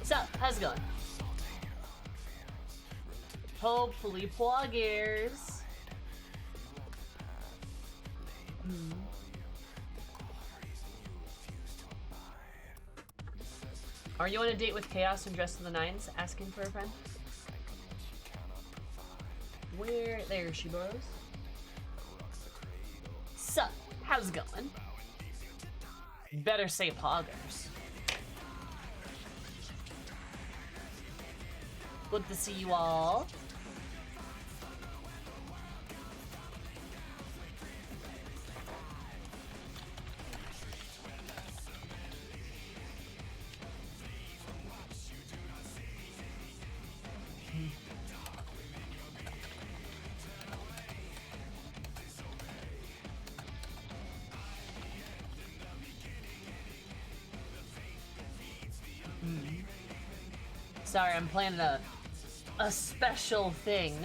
So, how's it going? Hopefully, poggers. Are you on a date with Chaos and dressed in the nines? Asking for a friend. Where? There she goes. So, how's it going? Better say poggers. Good to see you all. Sorry, I'm planning a special thing.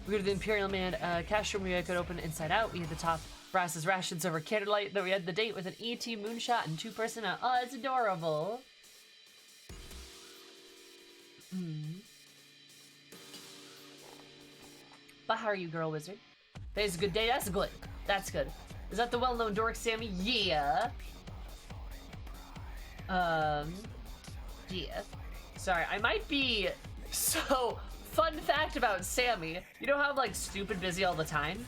We go to the Imperial Man cash room. We could open inside out. We had the top brass's rations over candlelight. Then we had the date with an ET moonshot and 2-person out. Oh, it's adorable. But how are you, girl wizard? Today's a good day. That's good. That's good. Is that the well-known dork Sammy? Yeah. Yeah. Sorry, I might be... So, fun fact about Sammy. You know how I'm, like, stupid busy all the time?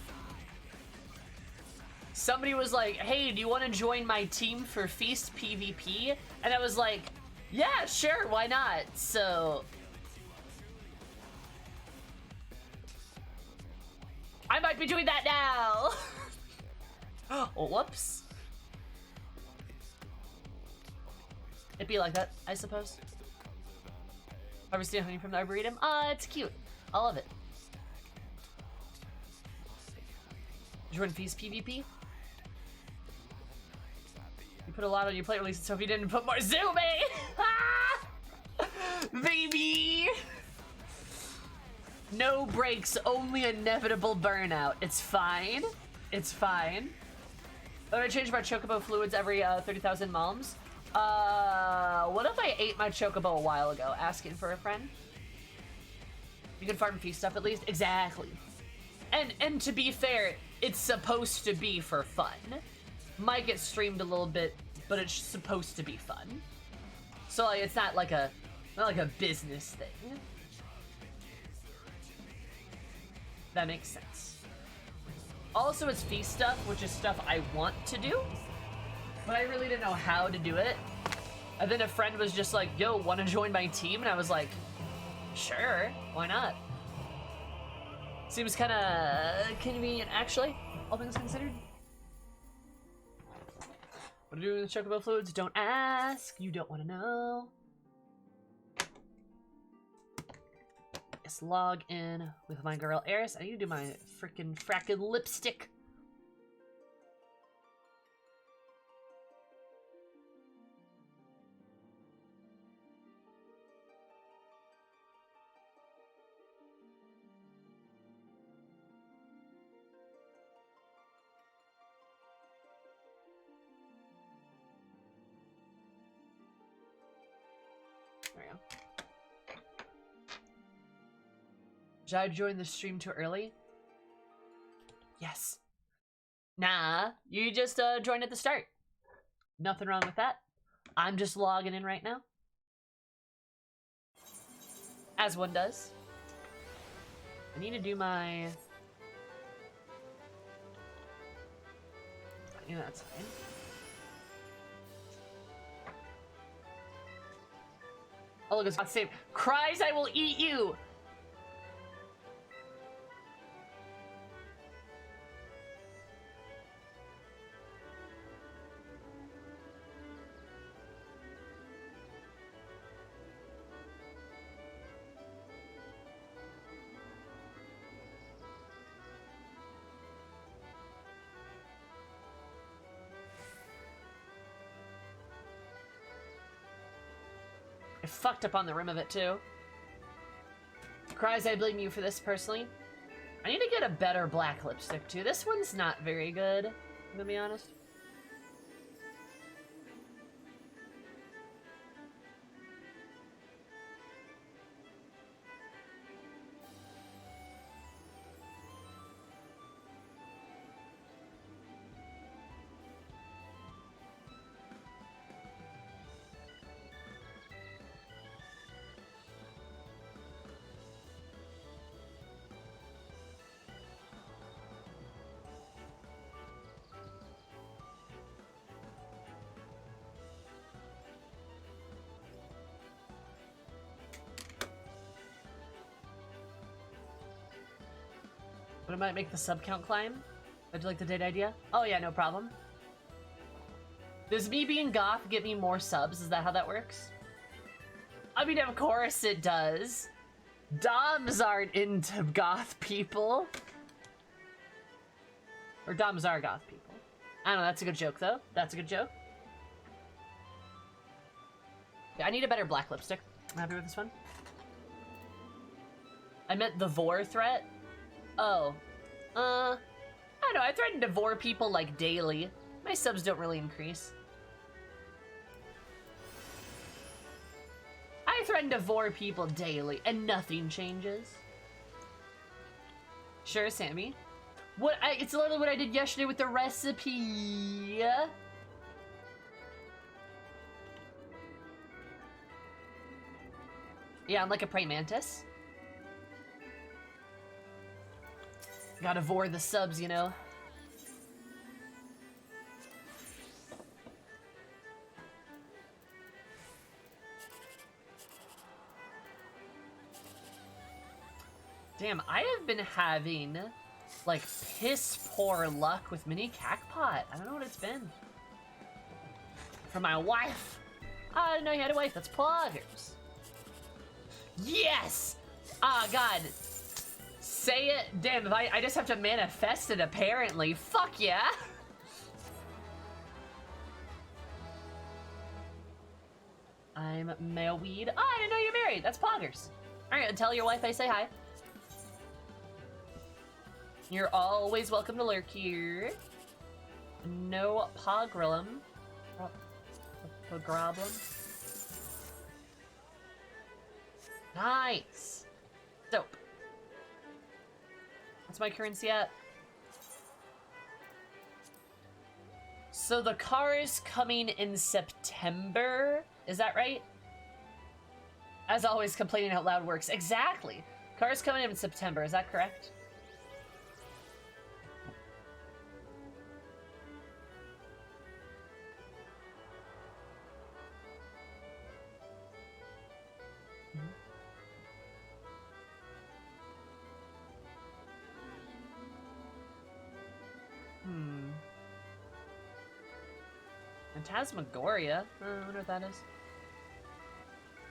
Somebody was like, hey, do you want to join my team for Feast PvP? And I was like, yeah, sure, why not? So... I might be doing that now! Oh, whoops. It'd be like that, I suppose. Harvesting honey from the Arboretum. It's cute. I love it. Join Feast PvP. You put a lot on your plate, release it, so if you didn't put more Zume! Baby! No breaks, only inevitable burnout. It's fine. It's fine. I'm gonna change my chocobo fluids every 30,000 moms. What if I ate my chocobo a while ago? Asking for a friend? You can farm feast stuff at least? Exactly. And to be fair, it's supposed to be for fun. Might get streamed a little bit, but it's supposed to be fun. So like, it's not like a business thing. That makes sense. Also, it's feast stuff, which is stuff I want to do, but I really didn't know how to do it. And then a friend was just like, yo, want to join my team? And I was like, sure, why not? Seems kind of convenient, actually, all things considered. What are you doing with chocobo fluids? Don't ask. You don't want to know. Let's log in with my girl Eris. I need to do my freaking fracking lipstick. There we go. Did I join the stream too early? Yes. Nah, you just joined at the start. Nothing wrong with that. I'm just logging in right now. As one does. I need to do my... Yeah, that's fine. Oh, look, it's not safe. Cries, I will eat you! I fucked up on the rim of it, too. Cries, I blame you for this, personally. I need to get a better black lipstick, too. This one's not very good, I'm gonna be honest. But it might make the sub count climb. Would you like the date idea? Oh yeah, no problem. Does me being goth get me more subs? Is that how that works? I mean, of course it does. Doms aren't into goth people. Or Doms are goth people. I don't know, that's a good joke though. That's a good joke. Yeah, I need a better black lipstick. I'm happy with this one. I meant the vor threat. Oh. I don't know, I threaten to vor people like daily. My subs don't really increase. I threaten to vor people daily and nothing changes. Sure, Sammy. It's literally what I did yesterday with the recipe. Yeah, I'm like a praying mantis. Gotta vor the subs, you know. Damn, I have been having, like, piss poor luck with mini Cacpot. I don't know what it's been. For my wife. I didn't know you had a wife. That's Poggers. Yes! Ah, God. Say it. Damn, if I just have to manifest it, apparently. Fuck yeah. I'm male weed. Oh, I didn't know you're married. That's Poggers. Alright, tell your wife I say hi. You're always welcome to lurk here. No pogrilum. Go grab them. Nice! Dope. What's my currency at? So the car is coming in September. Is that right? As always, complaining out loud works. Exactly. Car is coming in September. Is that correct? Phantasmagoria? I wonder what that is.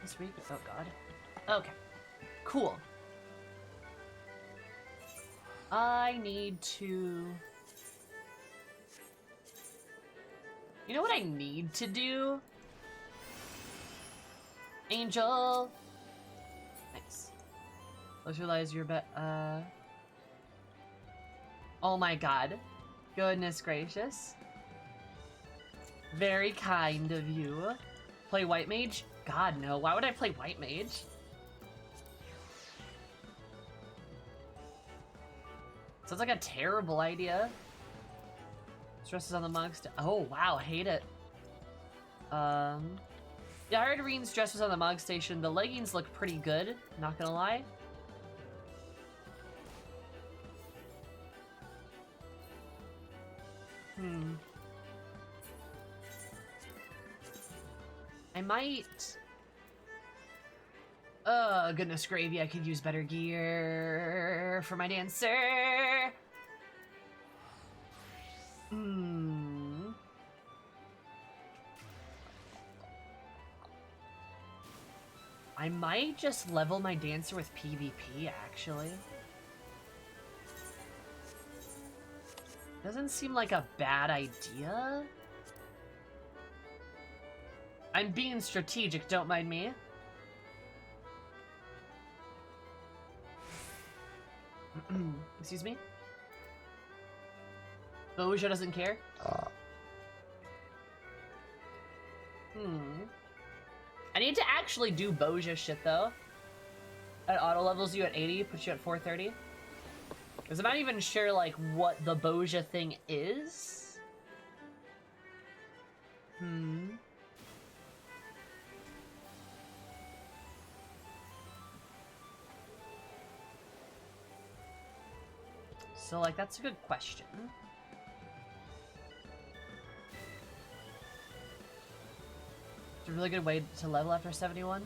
This week? Oh god. Okay. Cool. I need to... You know what I need to do? Angel! Nice. Let's realize you're Oh my god. Goodness gracious. Very kind of you. Play White Mage? God, no. Why would I play White Mage? Sounds like a terrible idea. Stresses on the mugs. Oh, wow. Hate it. Yeah, I heard Reen's dress was on the mug station. The leggings look pretty good. Not gonna lie. I might... Oh, goodness gravy, I could use better gear for my dancer. I might just level my dancer with PvP, actually. Doesn't seem like a bad idea. I'm being strategic, don't mind me. Excuse me? Boja doesn't care? I need to actually do Boja shit, though. It auto levels you at 80, puts you at 430. Because I'm not even sure, like, what the Boja thing is. So, like, that's a good question. It's a really good way to level after 71.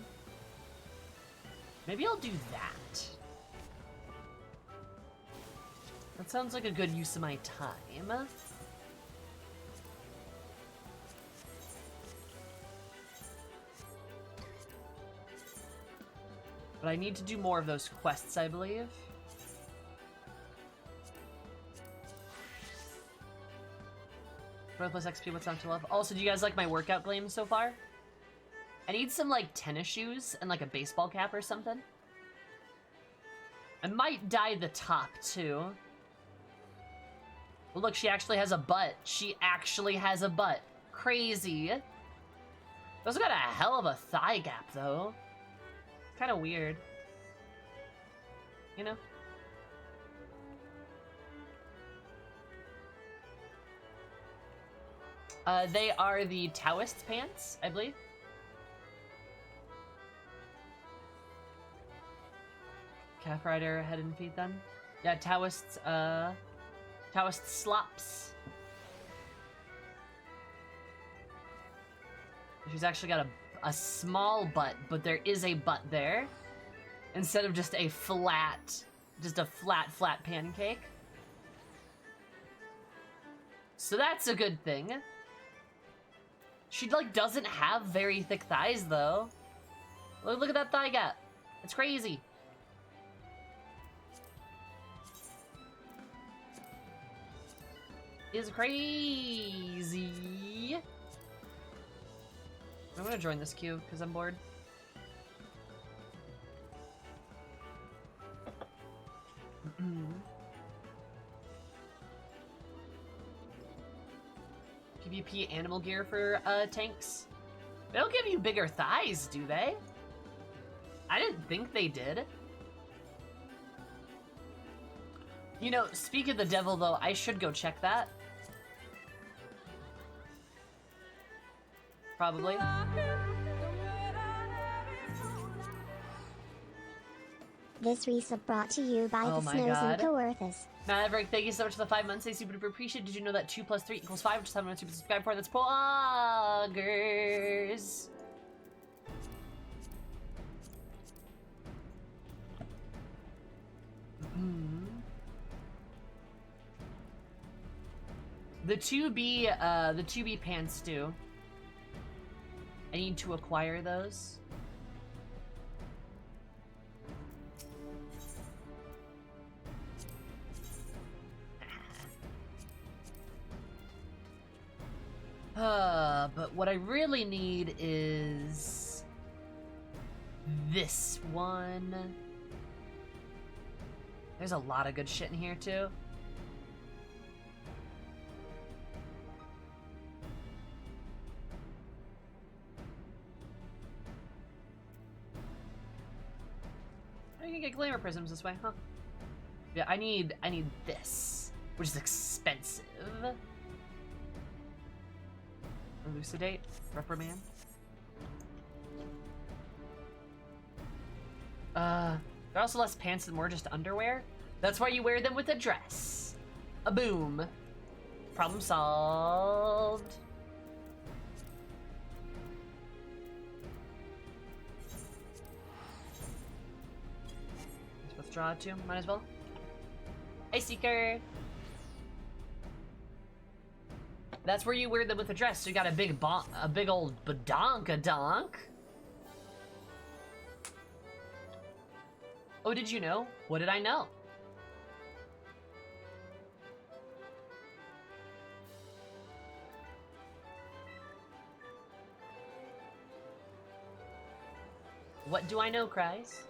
Maybe I'll do that. That sounds like a good use of my time. But I need to do more of those quests, I believe. Growth plus XP, what's not to love? Also, do you guys like my workout gleam so far? I need some, like, tennis shoes and, like, a baseball cap or something. I might dye the top, too. Well, look, she actually has a butt. She actually has a butt. Crazy. Also got a hell of a thigh gap, though. It's kind of weird. You know? They are the Taoist pants, I believe. Calf rider, head and feet then. Yeah, Taoist slops. She's actually got a small butt, but there is a butt there. Instead of just a flat pancake. So that's a good thing. She, like, doesn't have very thick thighs, though. Look at that thigh gap. It's crazy. It's crazy. I'm gonna join this queue, because I'm bored. PvP animal gear for tanks. They don't give you bigger thighs, do they? I didn't think they did. You know, speak of the devil, though, I should go check that. Probably. This resub brought to you by Oh the my Snows God. and Coerthus. Maverick, thank you so much for the 5 months. I super duper appreciate it. Did you know that 2 plus 3 equals 5? Which is 7 months to subscribe for. That's poggers. The 2B pants do. I need to acquire those. But what I really need is this one. There's a lot of good shit in here too. You can get glamour prisms this way, huh? Yeah, I need this, which is expensive. Elucidate, reprimand. They're also less pants and more just underwear. That's why you wear them with a dress. A boom. Problem solved. Let's withdraw too, might as well. Hey, Seeker. That's where you wear them with a dress. So you got a big old badonkadonk. Oh, did you know? What did I know? What do I know, Cries?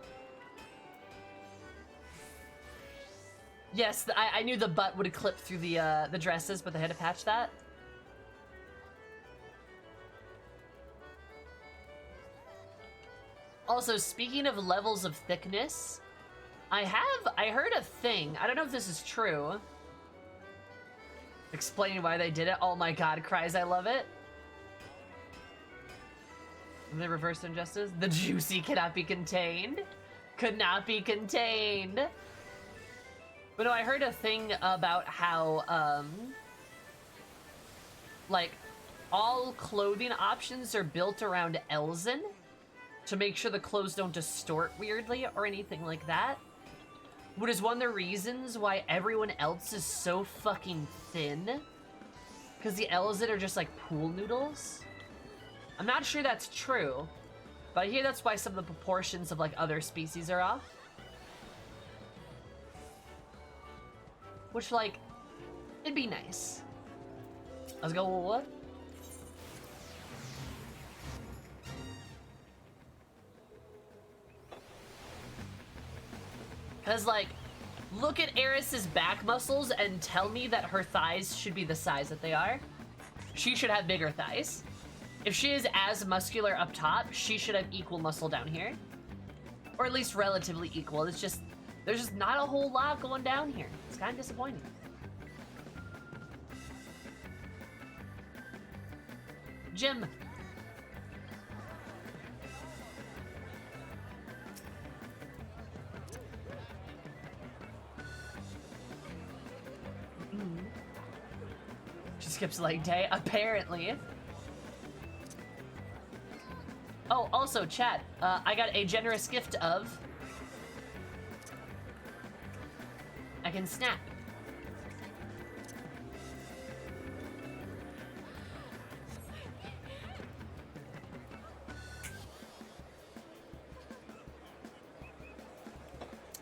Yes, I knew the butt would clip through the dresses, but they had to patch that. Also, speaking of levels of thickness, I heard a thing. I don't know if this is true. Explaining why they did it. Oh my god, Cries, I love it. The reverse injustice. The juicy cannot be contained. Could not be contained. But no, I heard a thing about how, like, all clothing options are built around Elzen to make sure the clothes don't distort weirdly or anything like that. Which is one of the reasons why everyone else is so fucking thin. Because the Elzen are just like pool noodles. I'm not sure that's true, but I hear that's why some of the proportions of like other species are off. Which, like, it'd be nice. Let's go, what? Because, like, look at Eris's back muscles and tell me that her thighs should be the size that they are. She should have bigger thighs. If she is as muscular up top, she should have equal muscle down here. Or at least relatively equal. It's just, there's just not a whole lot going down here. It's kind of disappointing. Jim. She skips leg day, apparently. Oh, also, chat, I got a generous gift of... I can snap.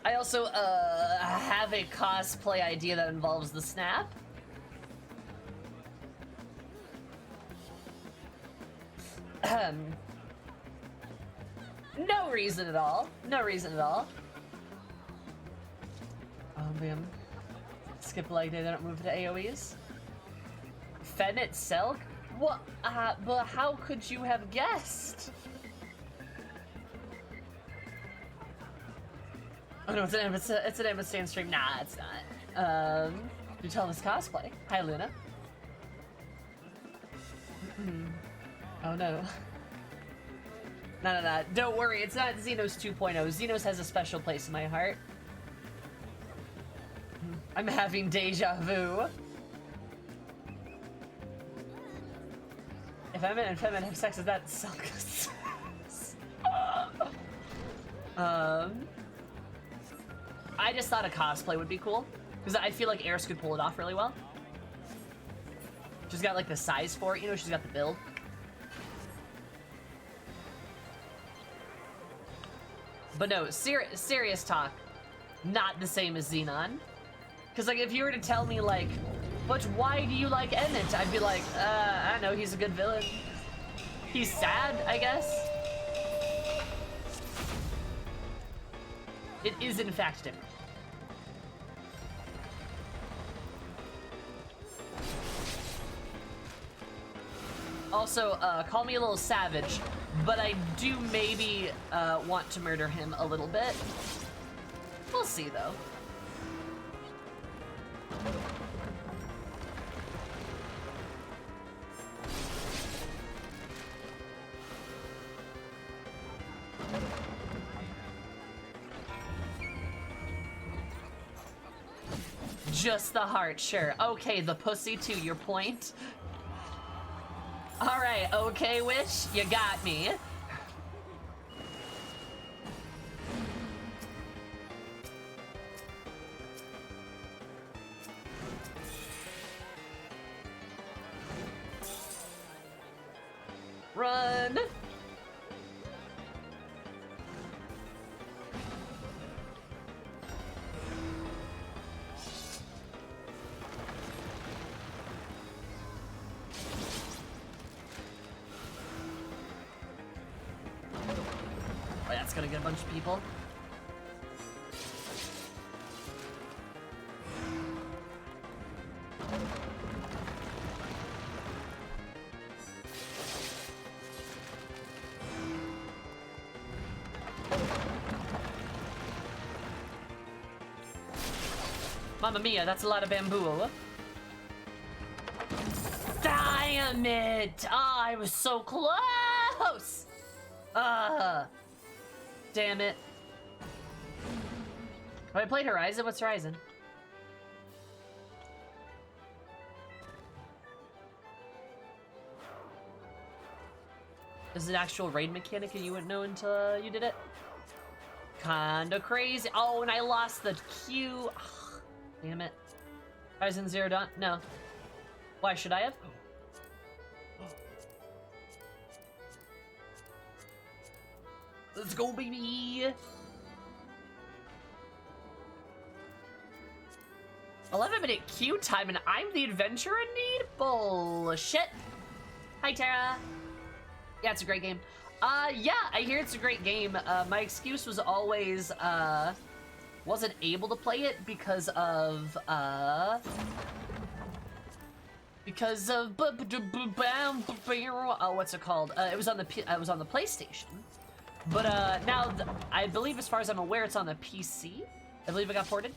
I also, have a cosplay idea that involves the snap. No reason at all. No reason at all. Oh, man. Skip leg day, they don't move to AoEs. Fennec Selk? What? But how could you have guessed? Oh no, it's an MSQ stream. Nah, it's not. You tell this cosplay. Hi, Luna. Oh no. No. Don't worry, it's not Xenos 2.0. Xenos has a special place in my heart. I'm having deja vu. If I'm and feminine have sex, is that self? I just thought a cosplay would be cool because I feel like Eris could pull it off really well. She's got like the size for it, you know. She's got the build. But no, serious talk, not the same as Xenon. Because like if you were to tell me like, but why do you like Emmett? I'd be like, I don't know, he's a good villain. He's sad, I guess. It is in fact different. Also, call me a little savage, but I do maybe want to murder him a little bit. We'll see though. Just the heart, sure. Okay, the pussy too, your point. Alright, okay, Wish, you got me. Run! Oh, that's gonna get a bunch of people. Mamma mia, that's a lot of bamboo. Damn it! Ah, I was so close! Damn it. Have I played Horizon? What's Horizon? This is an actual raid mechanic and you wouldn't know until you did it? Kinda crazy. Oh, and I lost the queue. Damn it. Horizon Zero Dawn? No. Why should I have? Let's go, baby! 11-minute queue time and I'm the adventurer in need? Bullshit. Hi, Tara. Yeah, it's a great game. Yeah, I hear it's a great game. My excuse was always, wasn't able to play it because of, oh, what's it called? It was on the PlayStation. But, now, I believe as far as I'm aware, it's on the PC. I believe it got ported.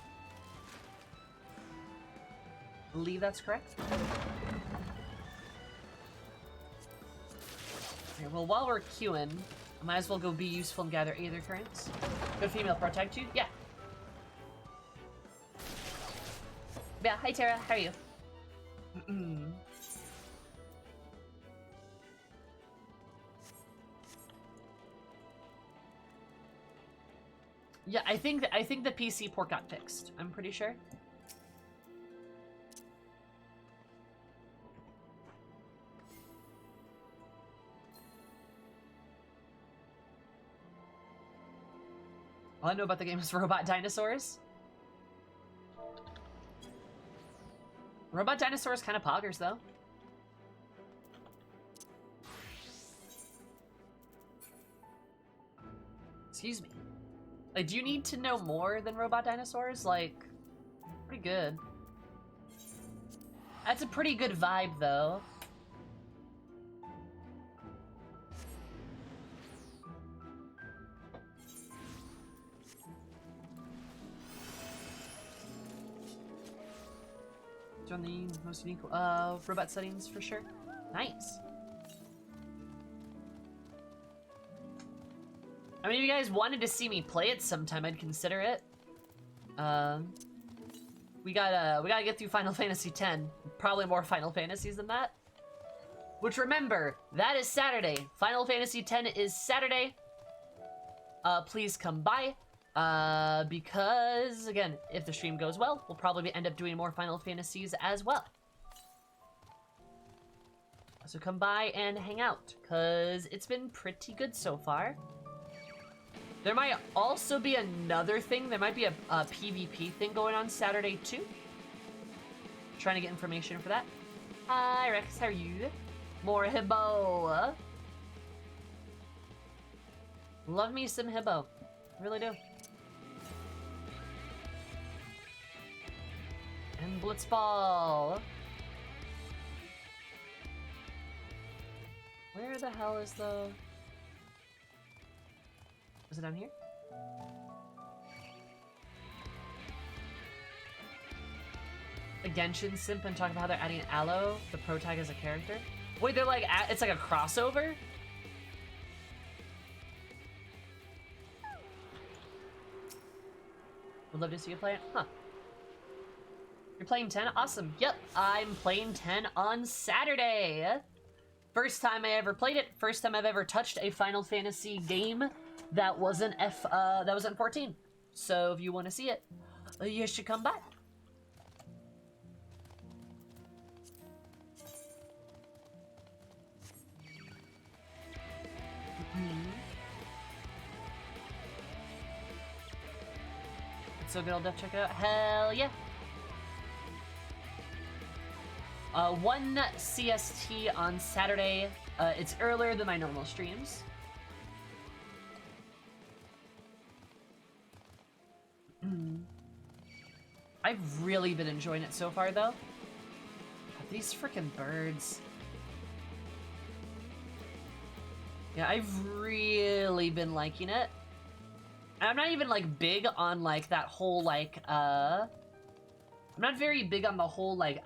I believe that's correct. Okay, well, while we're queuing, I might as well go be useful and gather Aether Currents. Good female protect you? Yeah. Yeah, hi Tara, how are you? Yeah, I think the PC port got fixed. I'm pretty sure. All I know about the game is robot dinosaurs. Robot dinosaurs kind of poggers, though. Excuse me. Like, do you need to know more than robot dinosaurs? Like, pretty good. That's a pretty good vibe, though. On the most unique robot settings for sure. Nice. I mean, if you guys wanted to see me play it sometime, I'd consider it. We gotta get through Final Fantasy X. Probably more Final Fantasies than that. Which, remember, that is Saturday. Final Fantasy X is Saturday. Please come by. Because, again, if the stream goes well, we'll probably end up doing more Final Fantasies as well. So come by and hang out, because it's been pretty good so far. There might also be another thing. There might be a PvP thing going on Saturday, too. Trying to get information for that. Hi, Rex. How are you? More Hibbo. Love me some Hibbo. Really do. And Blitzball. Where the hell is the... Is it down here? A Genshin simp and talk about how they're adding Aloe, the pro tag, as a character. Wait, they're like, it's like a crossover? Would love to see you play it. Huh. You're playing 10? Awesome. Yep, I'm playing 10 on Saturday. First time I ever played it. First time I've ever touched a Final Fantasy game that wasn't 14. So if you want to see it, you should come by. It's so good, I'll definitely check it out. Hell yeah. 1 CST on Saturday. It's earlier than my normal streams. I've really been enjoying it so far, though. These freaking birds. Yeah, I've really been liking it. I'm not even, like, big on, like, that whole, like, I'm not very big on the whole, like,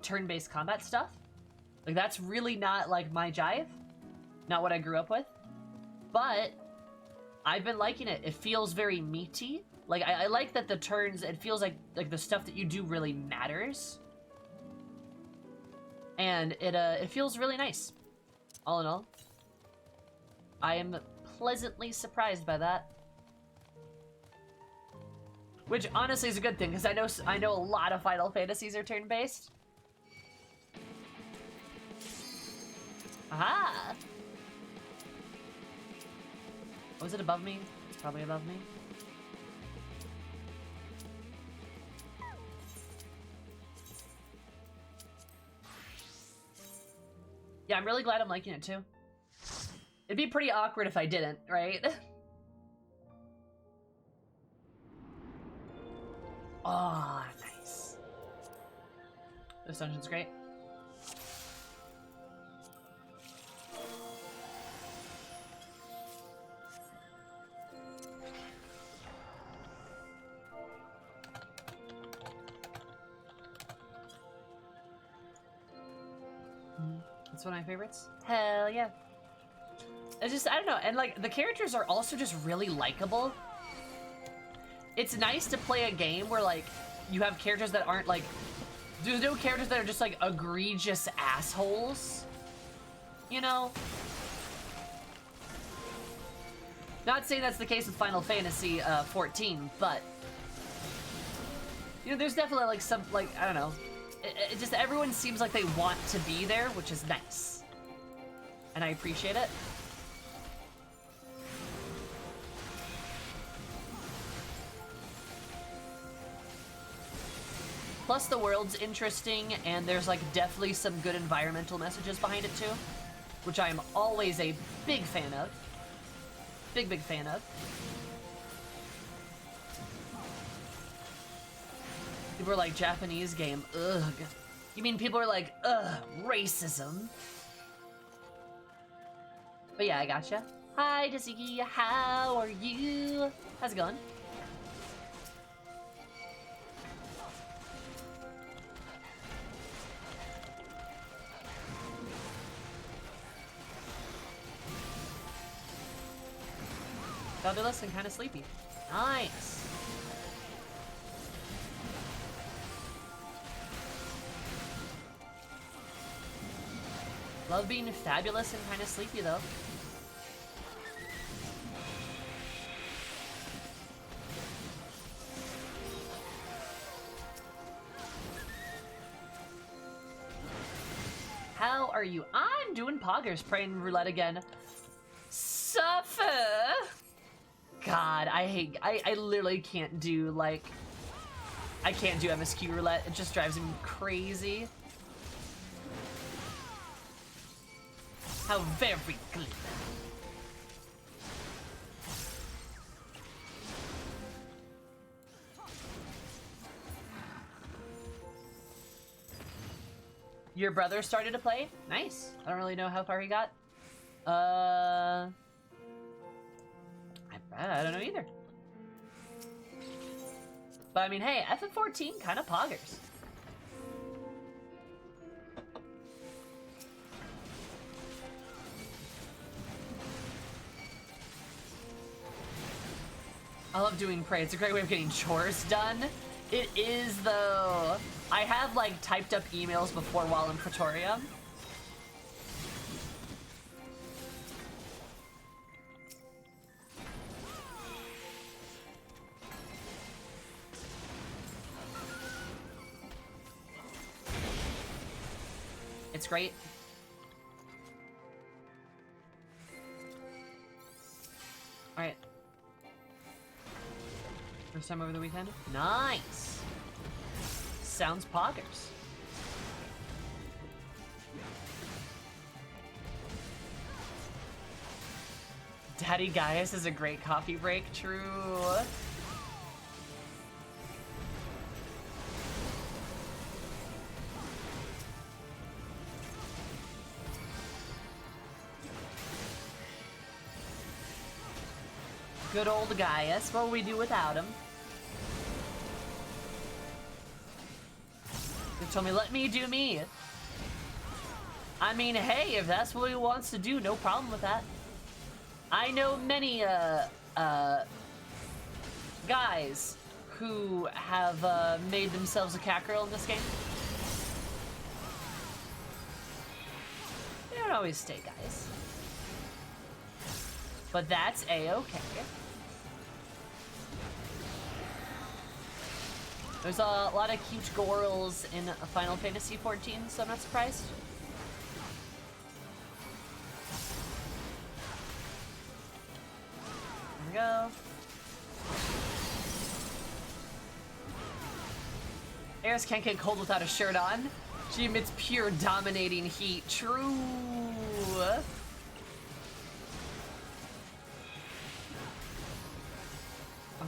turn-based combat stuff. Like, that's really not, like, my jive. Not what I grew up with. But I've been liking it. It feels very meaty. Like, I like that the turns, it feels like the stuff that you do really matters. And it feels really nice. All in all. I am pleasantly surprised by that. Which honestly is a good thing, because I know a lot of Final Fantasies are turn-based. Aha! Was it above me? It's probably above me. Yeah, I'm really glad I'm liking it too. It'd be pretty awkward if I didn't, right? Oh, nice. This dungeon's great. It's one of my favorites. Hell yeah. It's just, I don't know, and like, the characters are also just really likable. It's nice to play a game where, like, you have characters that aren't, like, there's no characters that are just, like, egregious assholes. You know? Not saying that's the case with Final Fantasy 14, but, you know, there's definitely, like, some, like, I don't know. It just, everyone seems like they want to be there, which is nice. And I appreciate it. Plus the world's interesting, and there's like definitely some good environmental messages behind it too, which I am always a big fan of. Big fan of. People are like, Japanese game, ugh. You mean people are like, ugh, racism? But yeah, I gotcha. Hi, Tasuki, how are you? How's it going? Fabulous and kind of sleepy. Nice. Love being fabulous and kind of sleepy though. How are you? I'm doing poggers, praying roulette again. Suffer. God, I literally can't do, like, I can't do MSQ roulette. It just drives me crazy. How very glib. Your brother started to play? Nice. I don't really know how far he got. I don't know either. But I mean, hey, FF14 kind of poggers. I love doing pray. It's a great way of getting chores done. It is, though. I have, like, typed up emails before while in Praetorium. It's great. All right. First time over the weekend? Nice! Sounds poggers. Daddy Gaius is a great coffee break, true. Good old Gaius. What would we do without him? They told me, let me do me. I mean, hey, if that's what he wants to do, no problem with that. I know many, guys who have, made themselves a cat girl in this game. They don't always stay guys. But that's a-okay. There's a lot of cute girls in Final Fantasy XIV, so I'm not surprised. There we go. Eris can't get cold without a shirt on. She emits pure dominating heat. True.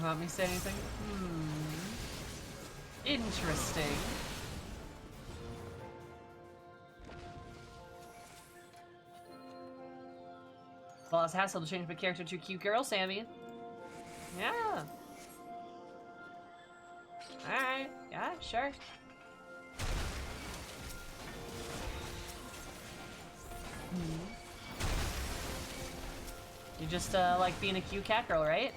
Want me to say anything? Interesting. Well, it's a hassle to change my character to a cute girl, Sammy. Yeah. Alright. Yeah, sure. You just, like being a cute cat girl, right?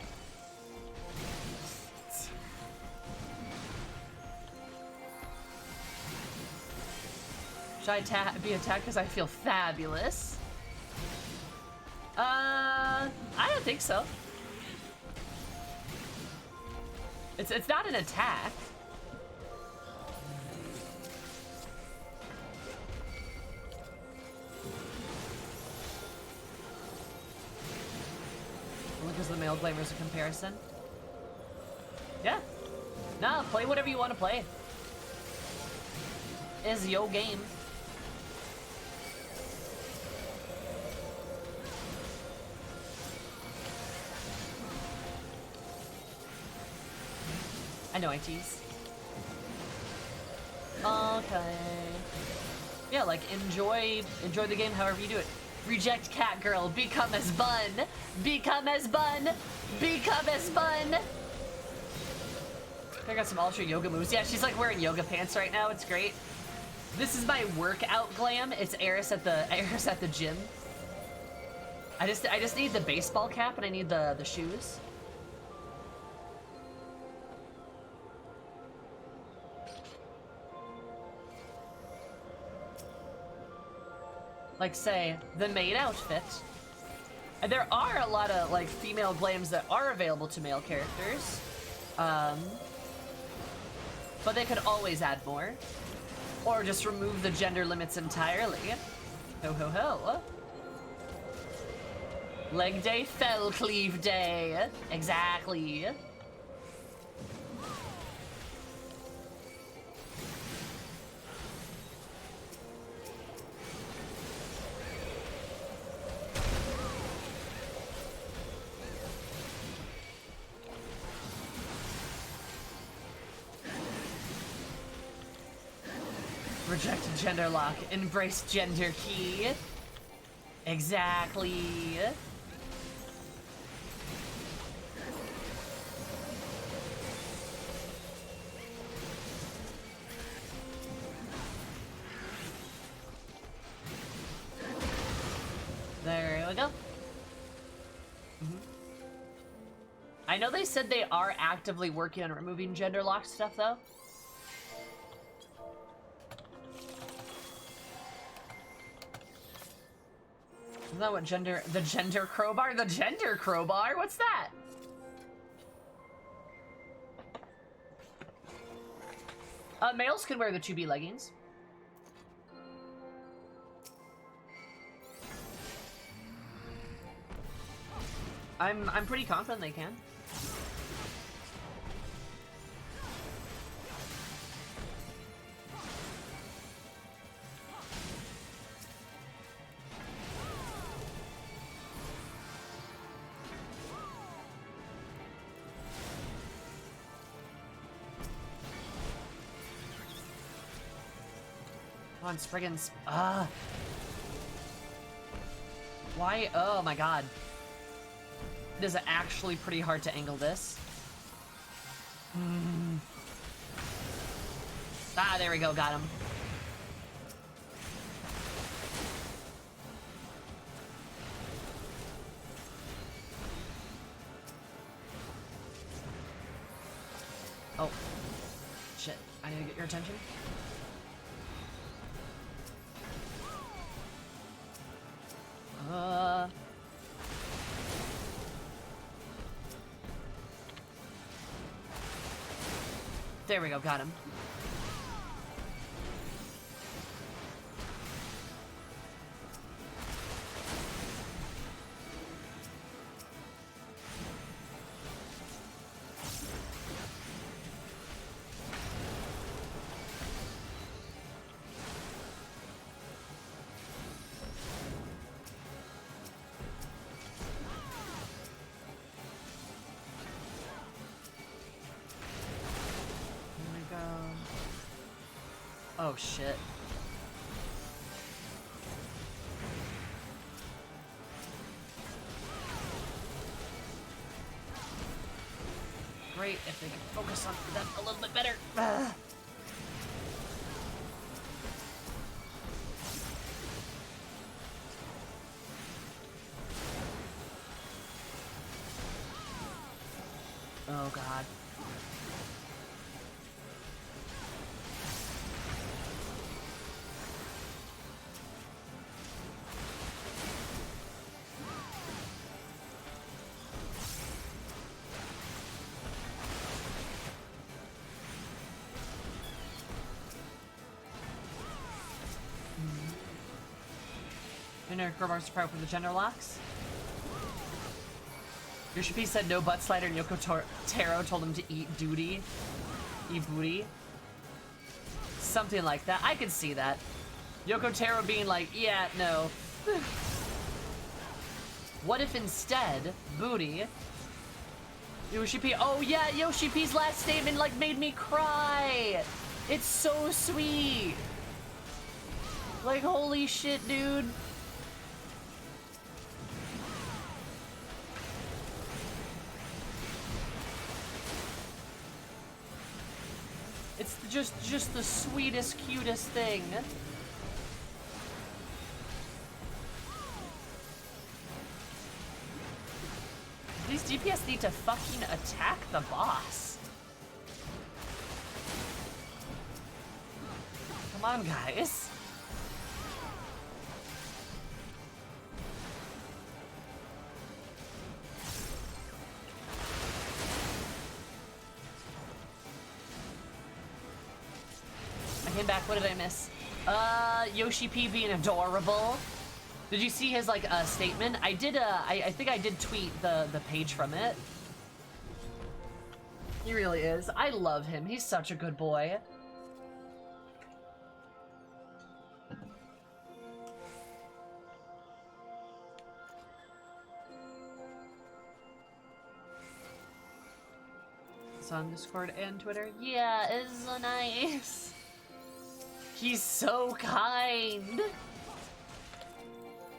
Should I be attacked because I feel fabulous? I don't think so. It's not an attack. Because the male glamour is a comparison. Yeah. No, play whatever you want to play. It's your game. I know I tease. Okay. Yeah, like enjoy the game however you do it. Reject cat girl, become as bun, become as bun, become as bun. I got some ultra yoga moves. Yeah, she's like wearing yoga pants right now. It's great. This is my workout glam. It's Eris at the gym. I just need the baseball cap and I need the shoes. Like, say, the maid outfit. And there are a lot of, like, female glams that are available to male characters. But they could always add more. Or just remove the gender limits entirely. Ho ho ho. Leg day, fell cleave day. Exactly. Reject gender lock. Embrace gender key. Exactly. There we go. I know they said they are actively working on removing gender lock stuff, though. Isn't that what gender... The gender crowbar? The gender crowbar? What's that? Males can wear the 2B leggings. I'm pretty confident they can. Come on, Spriggans. Why? Oh my god. It is actually pretty hard to angle this. Ah, there we go. Got him. Oh. Shit. I need to get your attention. There we go, got him. Oh shit. Great if they can focus on that a little bit better. Ugh. Oh god. Crowbars to prep for the gender locks. Yoshi said no butt slider and Yoko Taro told him to eat duty. Eat booty. Something like that. I could see that. Yoko Taro being like, yeah, no. What if instead, booty, Yoshi P, oh yeah, Yoshi P's last statement like made me cry. It's so sweet. Like, holy shit, dude. It's just the sweetest, cutest thing. these DPS need to fucking attack the boss. Come on, guys. I came back. What did I miss? Yoshi P being adorable. Did you see his, like, statement? I did, I think I did tweet the page from it. He really is. I love him. He's such a good boy. It's on Discord and Twitter. Yeah, it's so nice. He's so kind.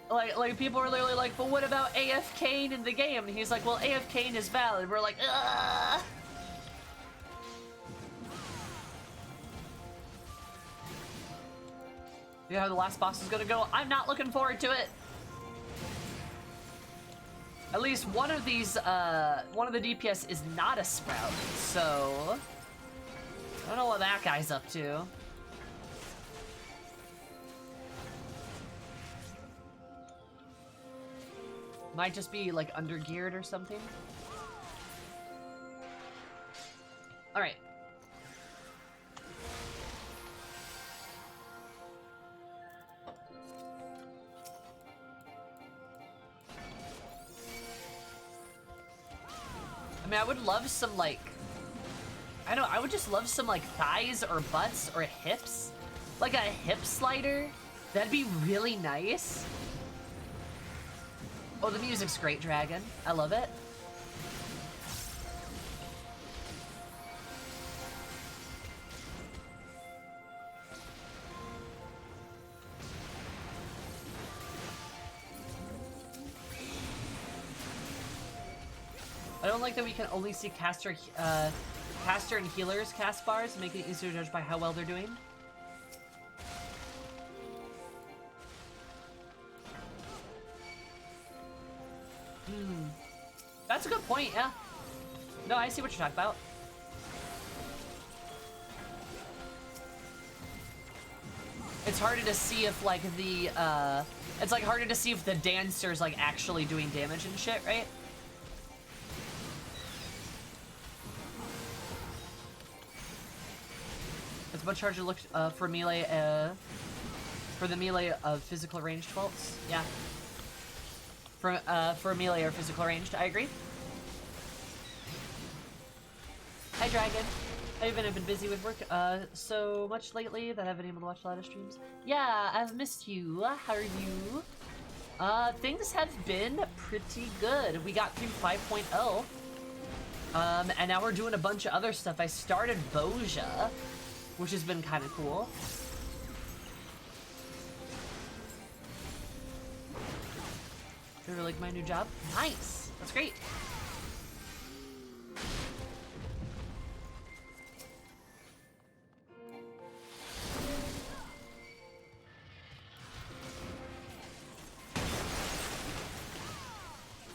Like people are literally like, but what about AFKing in the game? And he's like, well, AFKing is valid. We're like, ugh. You know how the last boss is gonna go? I'm not looking forward to it. At least one of these, one of the DPS is not a Sprout, so I don't know what that guy's up to. Might just be like undergeared or something. All right. I mean, I would love some, like, I don't know, I would just love some, like, thighs or butts or hips. Like a hip slider. That'd be really nice. Oh, the music's great, Dragon. I love it. I don't like that we can only see caster and healers cast bars, making it easier to judge by how well they're doing. That's a good point, yeah. No, I see what you're talking about. It's harder to see if, like, the, it's, like, harder to see if the dancer's, like, actually doing damage and shit, right? It's much harder to look, for melee, for the melee of physical ranged bolts. Yeah. For melee or physical ranged, I agree. Hi, Dragon. I've been busy with work so much lately that I haven't been able to watch a lot of streams. Yeah, I've missed you. How are you? Things have been pretty good. We got through 5.0. And now we're doing a bunch of other stuff. I started Boja, which has been kind of cool. You really like my new job? Nice! That's great.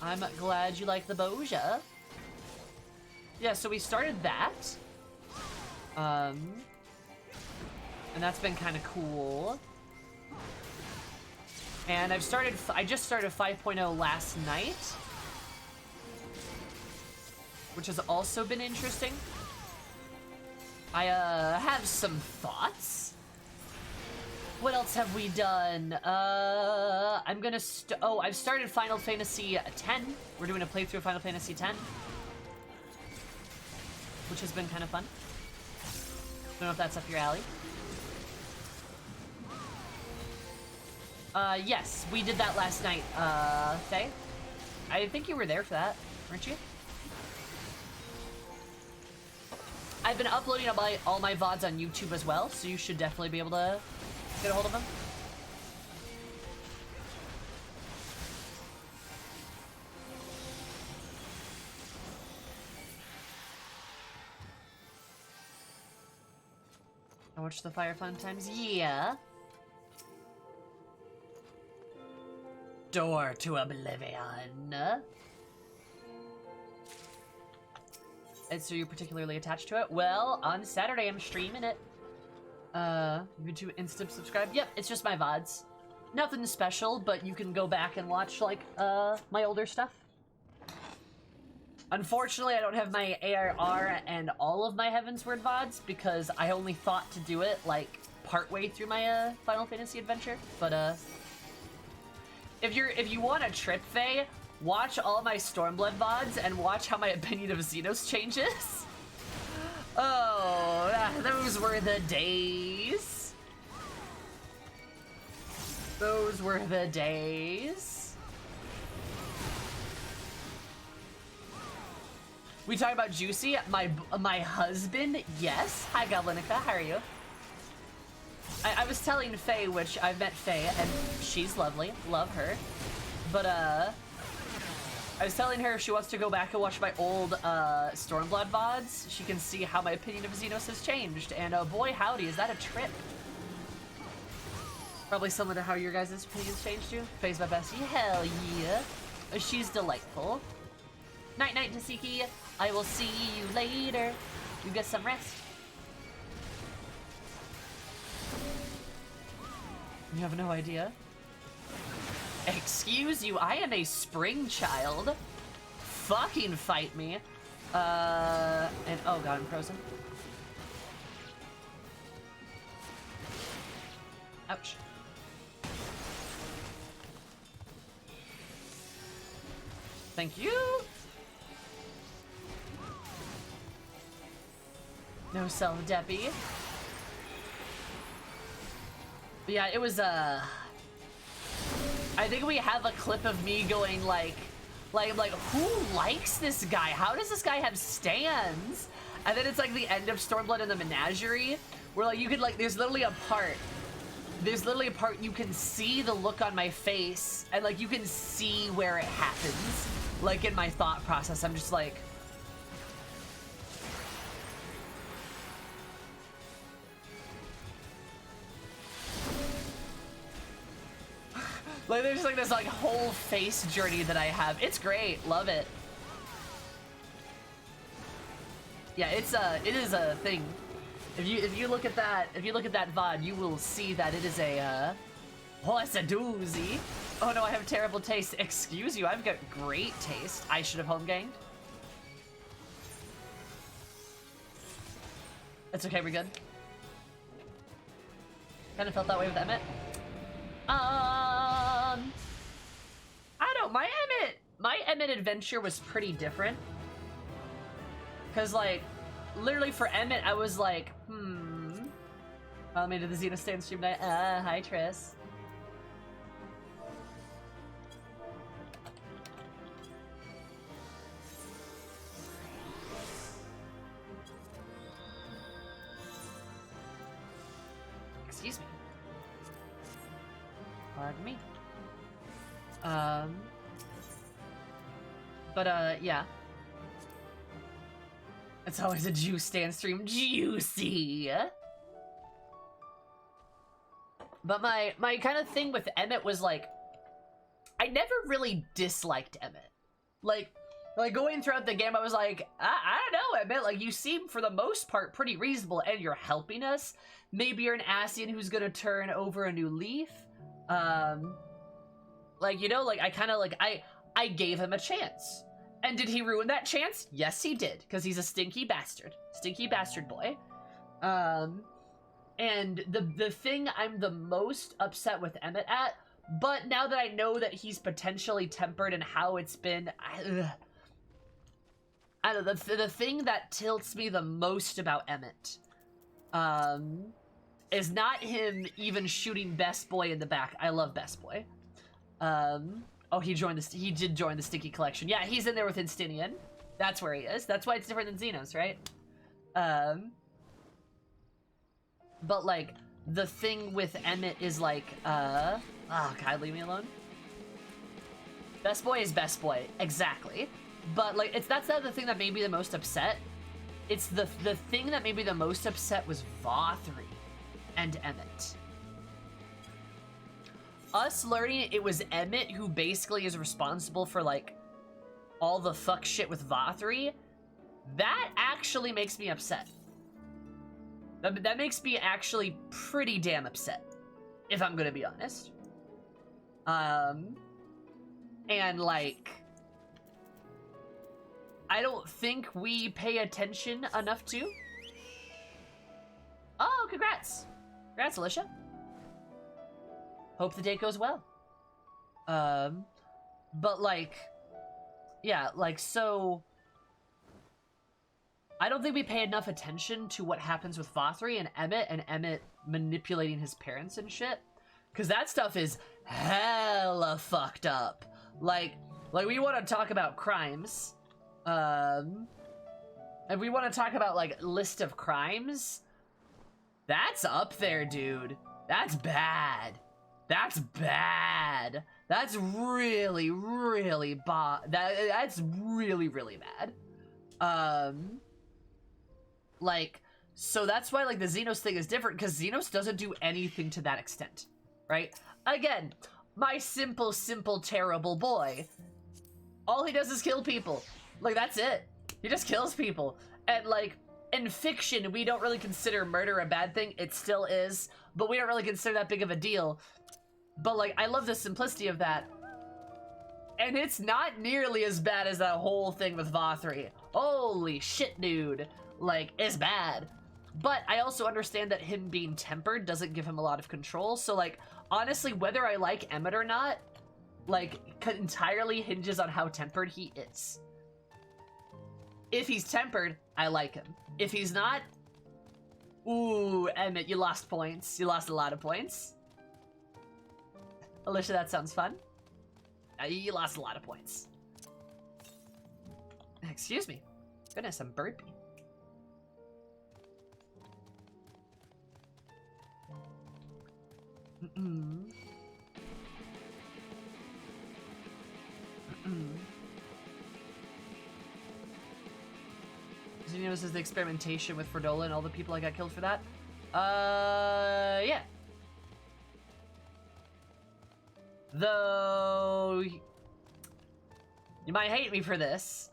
I'm glad you like the Boja. Yeah, so we started that. And that's been kind of cool. And I just started 5.0 last night, which has also been interesting. I have some thoughts. What else have we done? I'm gonna I've started Final Fantasy X. We're doing a playthrough of Final Fantasy X, which has been kind of fun. Don't know if that's up your alley. Yes, we did that last night, Faye. I think you were there for that, weren't you? I've been uploading all my VODs on YouTube as well, so you should definitely be able to get a hold of them. I watched the Fire Fun Times. Yeah. Door to Oblivion. And so you're particularly attached to it? Well, on Saturday I'm streaming it. YouTube Insta subscribe. Yep, it's just my VODs. Nothing special, but you can go back and watch, like, my older stuff. Unfortunately, I don't have my ARR and all of my Heavensward VODs because I only thought to do it, like, partway through my, Final Fantasy adventure. But, if you want a trip, Faye, watch all my Stormblood VODs and watch how my opinion of Xenos changes. Oh, those were the days. Those were the days. We talk about Juicy, my husband. Yes. Hi, Goblinica. How are you? I was telling Faye, which I've met Faye, and she's lovely. Love her. But I was telling her if she wants to go back and watch my old Stormblood VODs, she can see how my opinion of Xenos has changed. And boy, howdy, is that a trip? Probably similar to how your guys' opinions changed too. Faye's my bestie. Hell yeah. She's delightful. Night night, Tasiki. I will see you later. You get some rest. You have no idea. Excuse you, I am a spring child. Fucking fight me. And oh god, I'm frozen. Ouch. Thank you. No self-deppy. But yeah, it was, I think we have a clip of me going like, who likes this guy? How does this guy have stands? And then it's like the end of Stormblood in the Menagerie, where like you could like, there's literally a part you can see the look on my face, and like you can see where it happens. Like in my thought process, I'm just like, like there's like this like whole face journey that I have. It's great, love it. Yeah, it is a thing. If you look at that VOD, you will see that it is a oh, it's a doozy. Oh no, I have terrible taste. Excuse you, I've got great taste. I should have home ganged. It's okay, we're good. Kind of felt that way with Emmett. I don't. My Emmett adventure was pretty different. Cause like, literally for Emmett, I was like, Welcome to the Xena Stand stream night. Hi Triss. Excuse me. Pardon me. Yeah. It's always a juice stand stream. Juicy! But my kind of thing with Emmett was like, I never really disliked Emmett. Like going throughout the game, I was like, I don't know, Emmett, like you seem for the most part pretty reasonable and you're helping us. Maybe you're an Ascian who's gonna turn over a new leaf. Like, you know, like I kind of like, I gave him a chance. And did he ruin that chance? Yes, he did, because he's a stinky bastard boy. And the thing I'm the most upset with Emmett at, but now that I know that he's potentially tempered and how it's been, I don't know, the thing that tilts me the most about Emmett, is not him even shooting Best Boy in the back. I love Best Boy. Oh, he did join the Stinky Collection. Yeah, he's in there with Instinian. That's where he is. That's why it's different than Xenos, right? But like, the thing with Emmett is like, oh god, leave me alone. Best Boy is Best Boy, exactly. But like, that's not the thing that made me the most upset. It's the thing that made me the most upset was Vothri and Emmett. Us learning it was Emmett who basically is responsible for like all the fuck shit with Vothri That actually makes me upset. That makes me actually pretty damn upset, if I'm gonna be honest. And like, I don't think we pay attention enough to. Oh, congrats. Congrats, Alicia. Hope the date goes well. But like, yeah, like, so I don't think we pay enough attention to what happens with Vothri and Emmett manipulating his parents and shit. Because that stuff is hella fucked up. Like we want to talk about crimes. And we want to talk about, like, list of crimes. That's up there, dude. That's bad. That's bad. That's really, really that's really, really bad. Like, so that's why, like, the Xenos thing is different, because Xenos doesn't do anything to that extent, right? Again, my simple, terrible boy, all he does is kill people. Like, that's it. He just kills people. And, like, in fiction, we don't really consider murder a bad thing. It still is, but we don't really consider that big of a deal. But, like, I love the simplicity of that. And it's not nearly as bad as that whole thing with Vothri. Holy shit, dude. Like, it's bad. But I also understand that him being tempered doesn't give him a lot of control. So, like, honestly, whether I like Emmett or not, like, entirely hinges on how tempered he is. If he's tempered, I like him. If he's not, ooh, Emmett, you lost points. You lost a lot of points. Alicia, that sounds fun. You lost a lot of points. Excuse me. Goodness, I'm burpy. Xenos is the experimentation with Fredola and all the people I got killed for that. Yeah. Though you might hate me for this.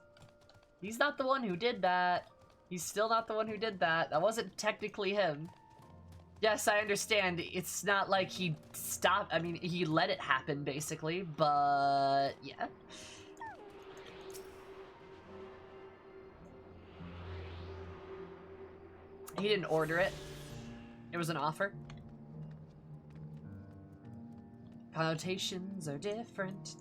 He's not the one who did that. He's still not the one who did that. That wasn't technically him. Yes, I understand. It's not like he stopped. I mean, he let it happen, basically. But, yeah. He didn't order it. It was an offer. Connotations are different.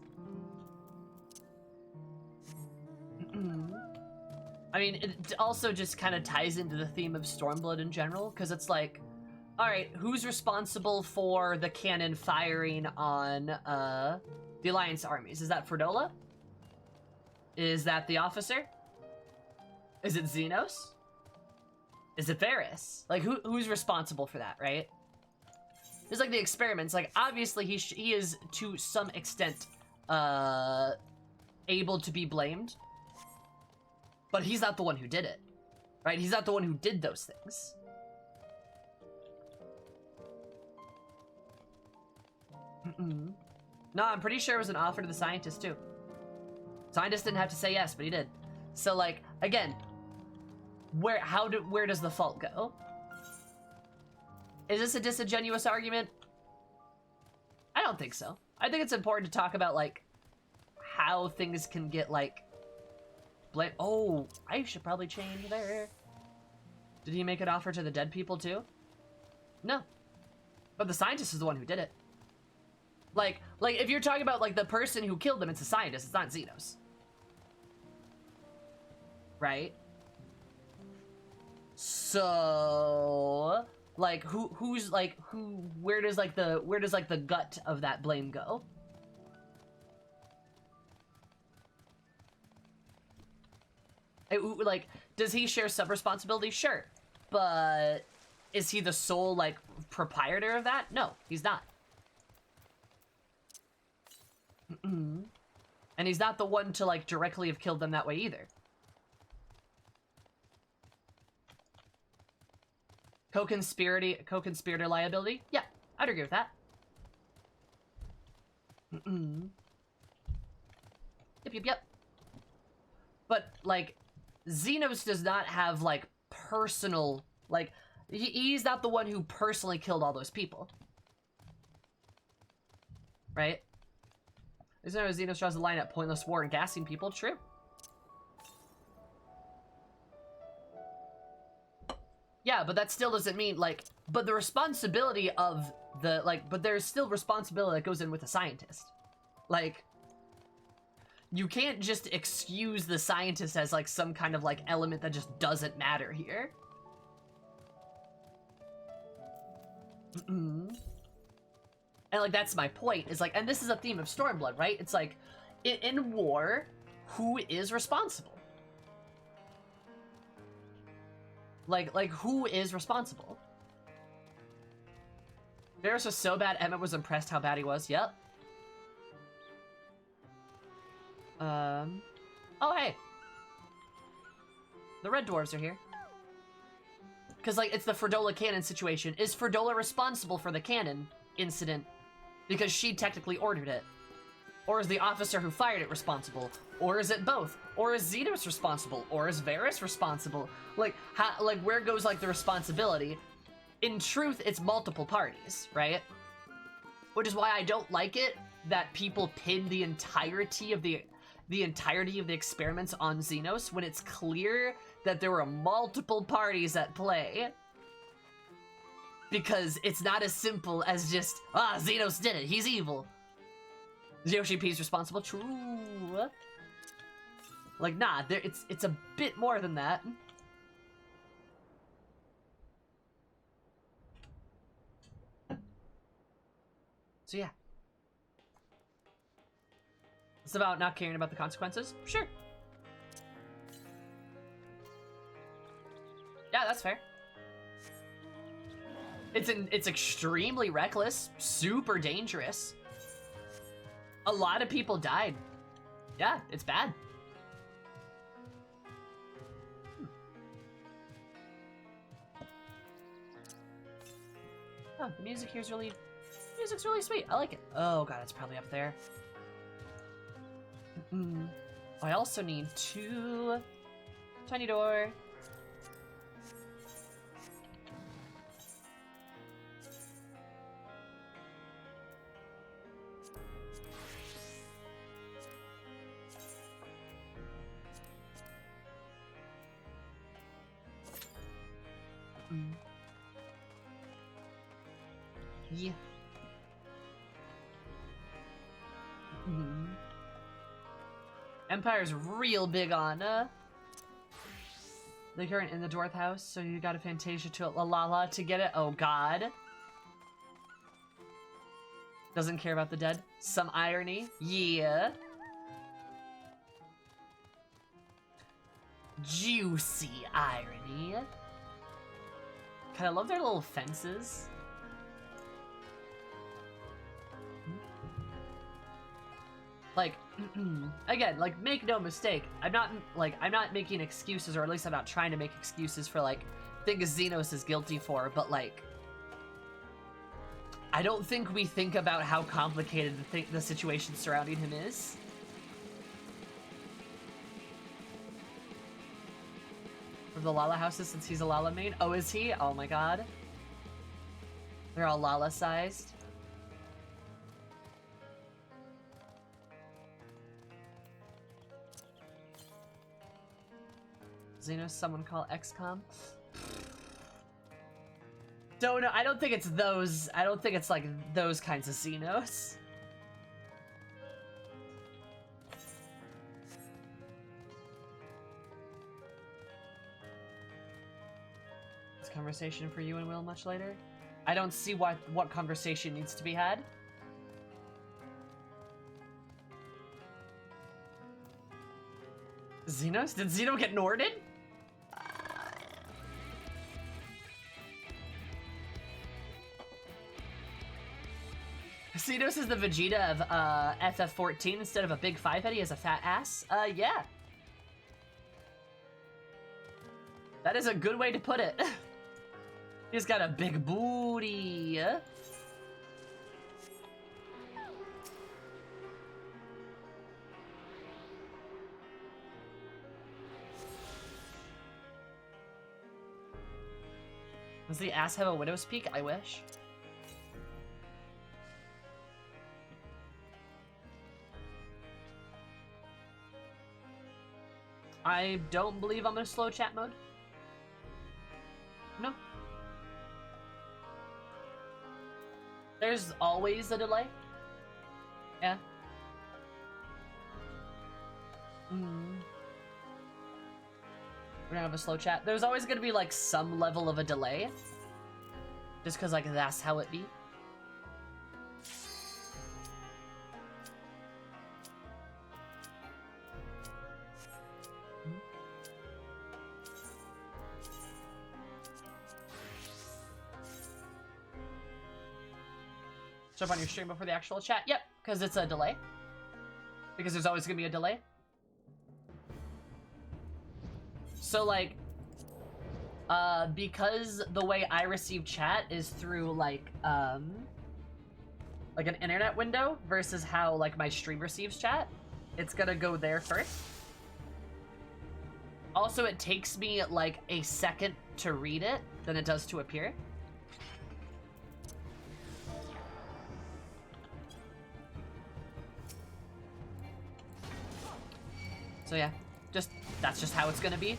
I mean, it also just kind of ties into the theme of Stormblood in general, because it's like, alright, who's responsible for the cannon firing on the Alliance armies? Is that Fredola? Is that the officer? Is it Xenos? Is it Varys? Like, who's responsible for that, right? It's like the experiments. Like, obviously, he is, to some extent, able to be blamed. But he's not the one who did it, right? He's not the one who did those things. No, I'm pretty sure it was an offer to the scientist, too. Scientist didn't have to say yes, but he did. So, like, again, where does the fault go? Is this a disingenuous argument? I don't think so. I think it's important to talk about, like, how things can get, like, blame. Oh, I should probably change there. Did he make an offer to the dead people, too? No. But the scientist is the one who did it. Like, if you're talking about, like, the person who killed them, it's a scientist, it's not Xenos. Right? So, like, where does the gut of that blame go? Like, does he share some responsibility? Sure. But is he the sole, like, proprietor of that? No, he's not. And he's not the one to, like, directly have killed them that way either. Co-conspirator liability? Yeah, I'd agree with that. Yep. But, like, Xenos does not have, like, personal, like, he's not the one who personally killed all those people. Right? Isn't there Xenos draws the line at pointless war and gassing people? True. Yeah, but that still doesn't mean, like, but the responsibility of the, like, but there's still responsibility that goes in with a scientist. Like, you can't just excuse the scientist as, like, some kind of, like, element that just doesn't matter here. And, like, that's my point, is, like, and this is a theme of Stormblood, right? It's, like, in war, who is responsible? Like, who is responsible? Varys was so bad, Emmett was impressed how bad he was. Yep. Oh, hey. The Red Dwarves are here. Because, like, it's the Fredola cannon situation. Is Fredola responsible for the cannon incident? Because she technically ordered it. Or is the officer who fired it responsible? Or is it both? Or is Xenos responsible? Or is Varys responsible? Like, how, like, where goes, like, the responsibility? In truth, it's multiple parties, right? Which is why I don't like it that people pin the entirety of the experiments on Xenos when it's clear that there were multiple parties at play. Because it's not as simple as just, Xenos did it, he's evil. Yoshi P's responsible, true. Like, nah, it's a bit more than that. So yeah. It's about not caring about the consequences? Sure. Yeah, that's fair. It's extremely reckless, super dangerous. A lot of people died. Yeah, it's bad. Oh, the music here's music's really sweet. I like it. Oh god, it's probably up there. I also need 2 tiny door. Yeah. Empire's real big on the current in the Dwarf house, so you got a Fantasia to Lalala to get it. Oh god. Doesn't care about the dead. Some irony. Yeah. Juicy irony. God, I love their little fences. Like, again, like, make no mistake, I'm not making excuses, or at least I'm not trying to make excuses for, like, things Xenos is guilty for, but, like, I don't think we think about how complicated the situation surrounding him is. For the Lala houses, since he's a Lala main? Oh, is he? Oh my god. They're all Lala-sized. Xenos, someone call XCOM. Don't know. I don't think it's those. I don't think it's like those kinds of Xenos. This conversation for you and Will much later. I don't see what conversation needs to be had. Xenos? Did Xeno get Norded? Xenos is the Vegeta of FF14 instead of a big 5-head. He has a fat ass. Yeah. That is a good way to put it. He's got a big booty. Does the ass have a widow's peak? I wish. I don't believe I'm in slow chat mode. No. There's always a delay. Yeah. We don't have a slow chat. There's always gonna be like some level of a delay. Just because like that's how it be. Jump on your stream before the actual chat. Yep, because it's a delay. Because there's always gonna be a delay. So like, because the way I receive chat is through like an internet window versus how like my stream receives chat, it's gonna go there first. Also, it takes me like a second to read it than it does to appear. So yeah, that's just how it's gonna be.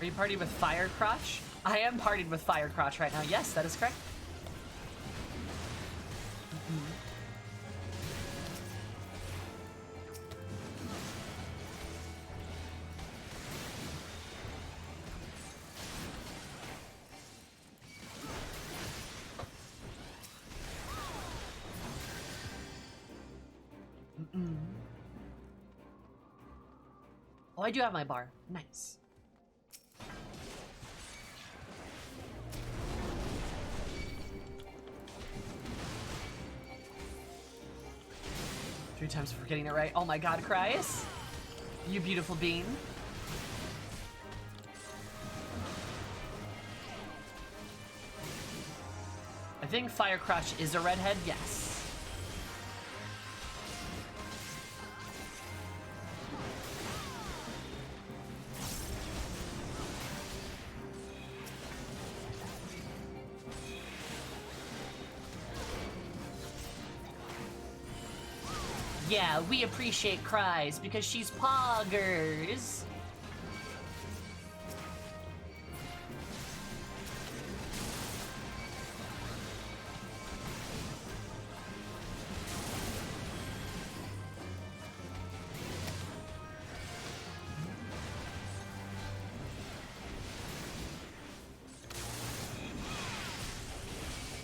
Are you partied with Fire Crotch? I am partied with Fire Crotch right now. Yes, that is correct. Oh, I do have my bar. Nice. Three times for getting it right. Oh my god, Cries. You beautiful bean. I think Fire Crotch is a redhead, yes. Yeah, we appreciate Cries because she's poggers.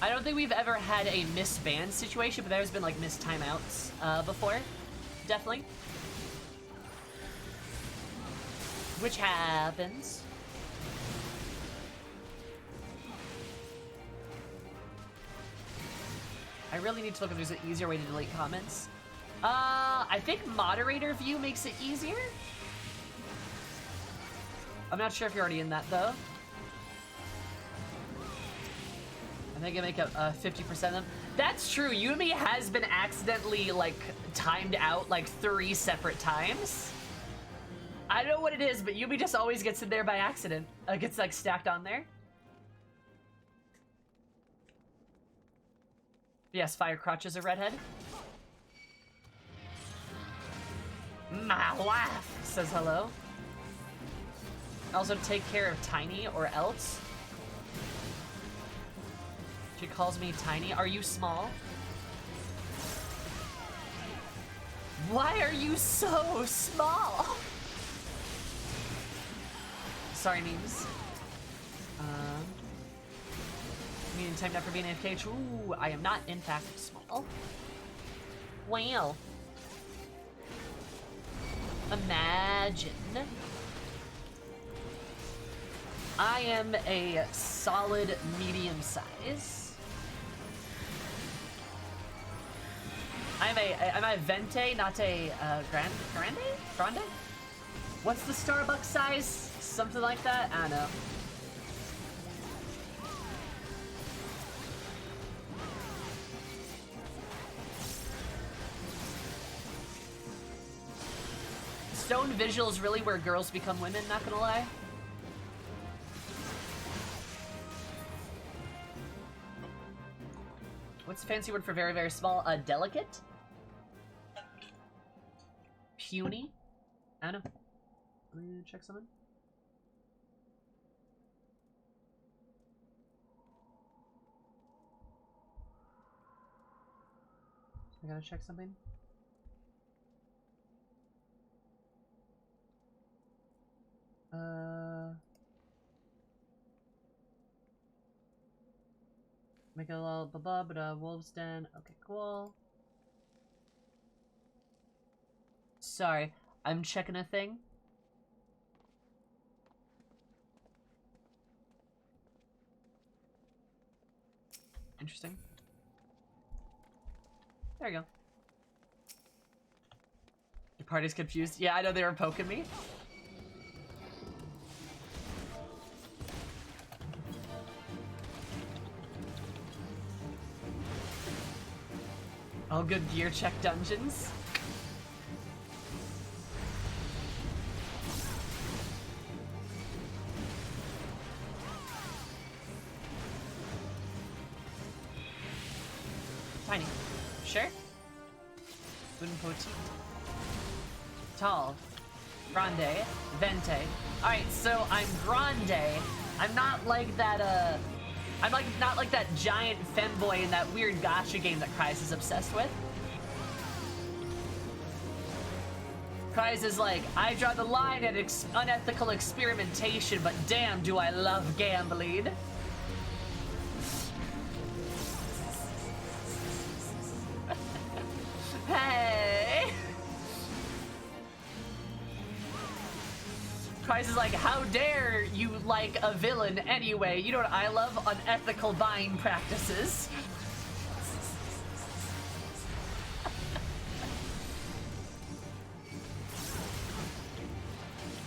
I don't think we've ever had a missed ban situation, but there's been like missed timeouts before. Definitely. Which happens. I really need to look if there's an easier way to delete comments. I think moderator view makes it easier. I'm not sure if you're already in that though. I think I make a 50% of them. That's true. Yumi has been accidentally like timed out like 3 separate times. I don't know what it is, but Yumi just always gets in there by accident. Gets like stacked on there. Yes, Fire Crotch is a redhead. My wife says hello. Also take care of Tiny or else. She calls me tiny. Are you small? Why are you so small? Sorry, memes. Meaning time out for being AFK. Ooh, I am not, in fact, small. Wow. Imagine. I am a solid medium size. I'm a vente, not a grande? What's the Starbucks size? Something like that? I don't know. stone visuals really where girls become women, not gonna lie. What's the fancy word for very, very small? Delicate? Puny? I don't know. Let me check something. I gotta check something. Make a little blah but wolves den. Okay, cool. Sorry, I'm checking a thing. Interesting. There you go. Your party's confused. Yeah, I know they were poking me. All good gear check dungeons. Tiny. Sure. Wooden petite. Tall. Grande. Vente. Alright, so I'm grande. I'm not like that, I'm like not like that giant femboy in that weird gacha game that Kryze is obsessed with. Kryze is like, I draw the line at unethical experimentation, but damn do I love gambling. Hey! Kryze is like, how dare you like a villain anyway? You know what I love? Unethical buying practices.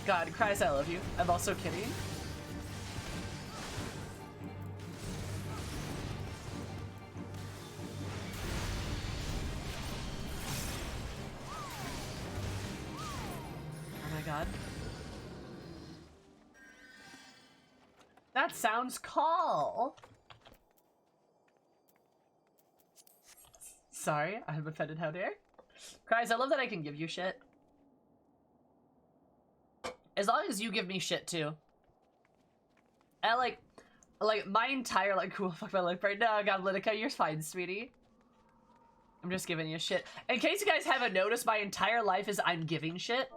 God, Kryze, I love you. I'm also kidding. Oh my god. That sounds cool. Sorry, I'm offended, how dare. Kryze, I love that I can give you shit. As long as you give me shit too. I like my entire cool fuck my life right now. God, Litica, you're fine, sweetie. I'm just giving you shit. In case you guys haven't noticed, my entire life is I'm giving shit.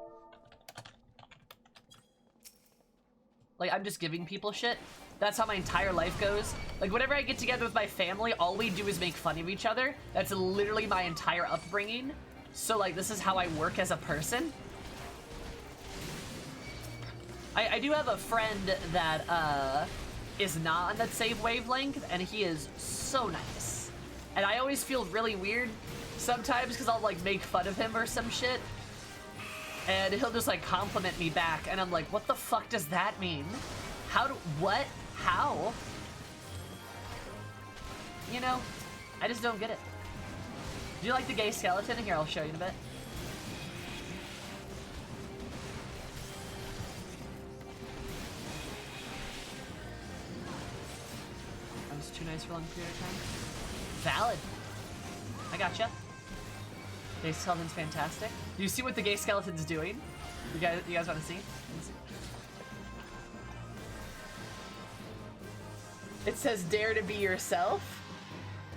Like, I'm just giving people shit. That's how my entire life goes. Like, whenever I get together with my family, all we do is make fun of each other. That's literally my entire upbringing. So, like, this is how I work as a person. I do have a friend that, is not on that same wavelength, and he is so nice. And I always feel really weird sometimes because I'll, like, make fun of him or some shit. And he'll just, like, compliment me back, and I'm like, what the fuck does that mean? What? How? You know, I just don't get it. Do you like the gay skeleton? Here, I'll show you in a bit. That was too nice for a long period of time. Valid. I gotcha. Gay skeleton's fantastic. Do you see what the gay skeleton's doing? You guys want to see? It says, dare to be yourself.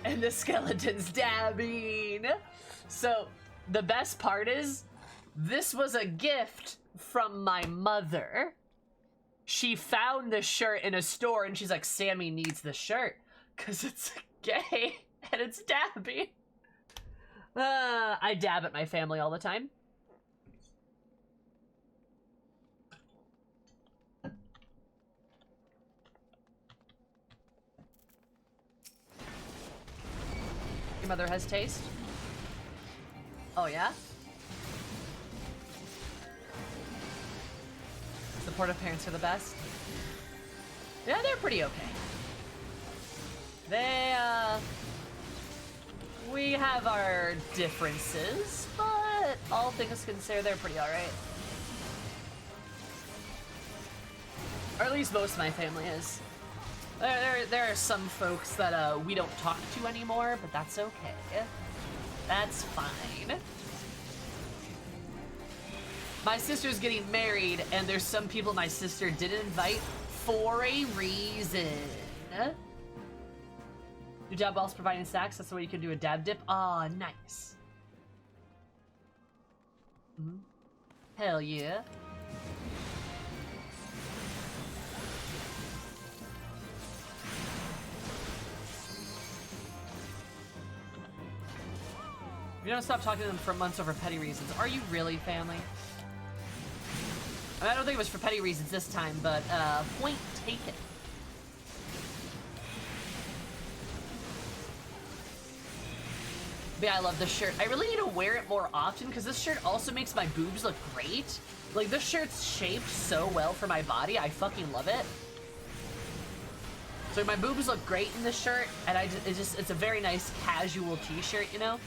And the skeleton's dabbing. So, the best part is, this was a gift from my mother. She found this shirt in a store and she's like, Sammy needs the shirt. Because it's gay and it's dabbing. I dab at my family all the time. Your mother has taste? Oh, yeah? Supportive parents are the best. Yeah, they're pretty okay. We have our differences, but all things considered, they're pretty alright. Or at least most of my family is. There are some folks that we don't talk to anymore, but that's okay. That's fine. My sister's getting married, and there's some people my sister didn't invite for a reason. Your job whilst providing snacks, that's the way you can do a dab dip. Aw, nice. Mm-hmm. Hell yeah. You don't stop talking to them for months over petty reasons. Are you really, family? I mean, I don't think it was for petty reasons this time, but point taken. But yeah, I love this shirt. I really need to wear it more often because this shirt also makes my boobs look great. Like, this shirt's shaped so well for my body. I fucking love it. So my boobs look great in this shirt, and it's a very nice casual t-shirt, you know?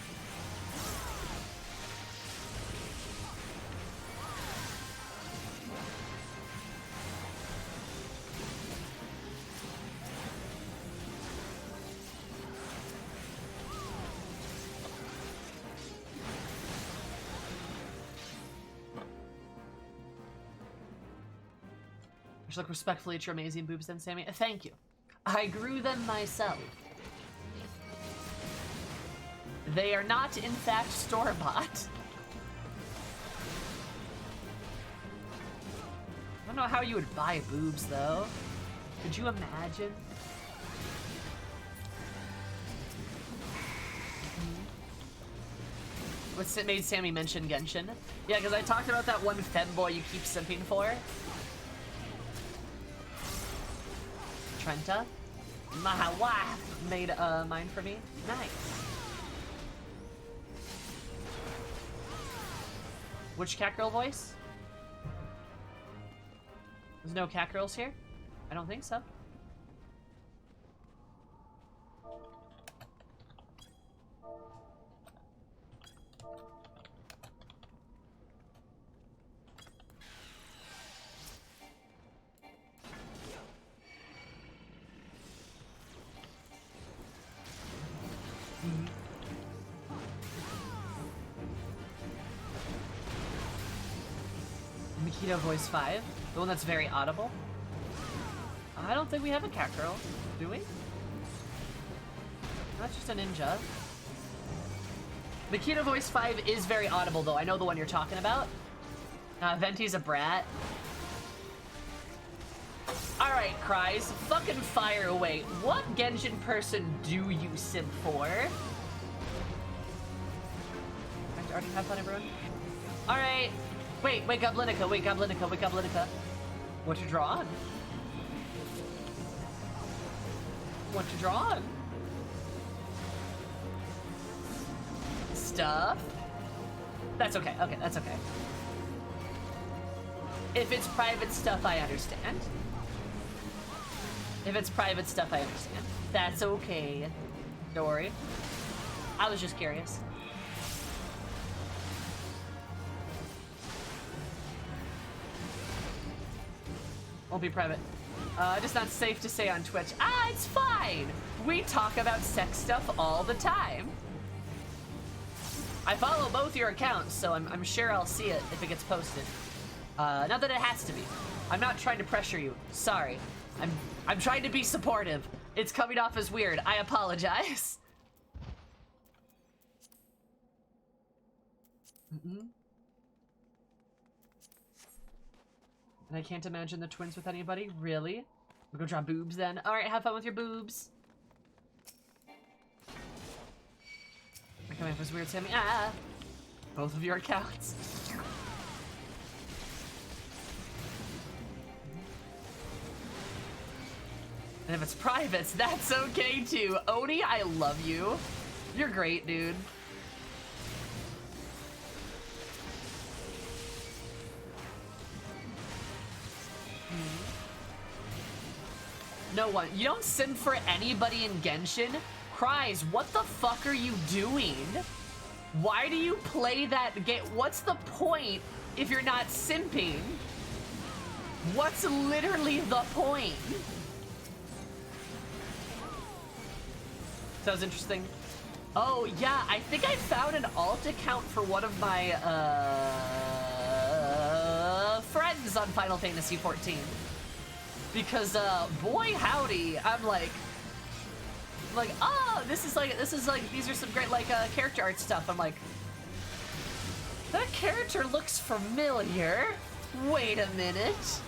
I should look respectfully at your amazing boobs then, Sammy. Thank you. I grew them myself. They are not, in fact, store-bought. I don't know how you would buy boobs, though. Could you imagine? What's it made Sammy mention Genshin? Yeah, because I talked about that one femboy you keep simping for. Trenta. My wife made mine for me. Nice. Which cat girl voice? There's no cat girls here? I don't think so. Makito voice 5, the one that's very audible. I don't think we have a cat girl, do we? That's just a ninja. Makito voice 5 is very audible though. I know the one you're talking about. Venti's a brat. Alright, Cries, fucking fire away. What Genshin person do you simp for? I already have fun, everyone. Alright. Wait, wake up Linica, wake up Linica, wake up Linica. What you draw on? What you draw on? Stuff? That's okay, okay, that's okay. If it's private stuff, I understand. If it's private stuff, I understand. That's okay. Don't worry. I was just curious. Won't be private. Just not safe to say on Twitch. Ah, it's fine! We talk about sex stuff all the time. I follow both your accounts, so I'm sure I'll see it if it gets posted. Not that it has to be. I'm not trying to pressure you. Sorry. I'm trying to be supportive. It's coming off as weird. I apologize. And I can't imagine the twins with anybody. Really? We'll go draw boobs then. Alright, have fun with your boobs. I'm coming off as weird, Sammy. Ah! Both of your accounts. And if it's private, that's okay too. Odie, I love you. You're great, dude. No one. You don't simp for anybody in Genshin? Cries, what the fuck are you doing? Why do you play that game? What's the point if you're not simping? What's literally the point? Sounds interesting. Oh, yeah, I think I found an alt account for one of my, friends on Final Fantasy XIV. Because, boy howdy, I'm like, oh, this is like, these are some great, like, character art stuff. I'm like, that character looks familiar. Wait a minute.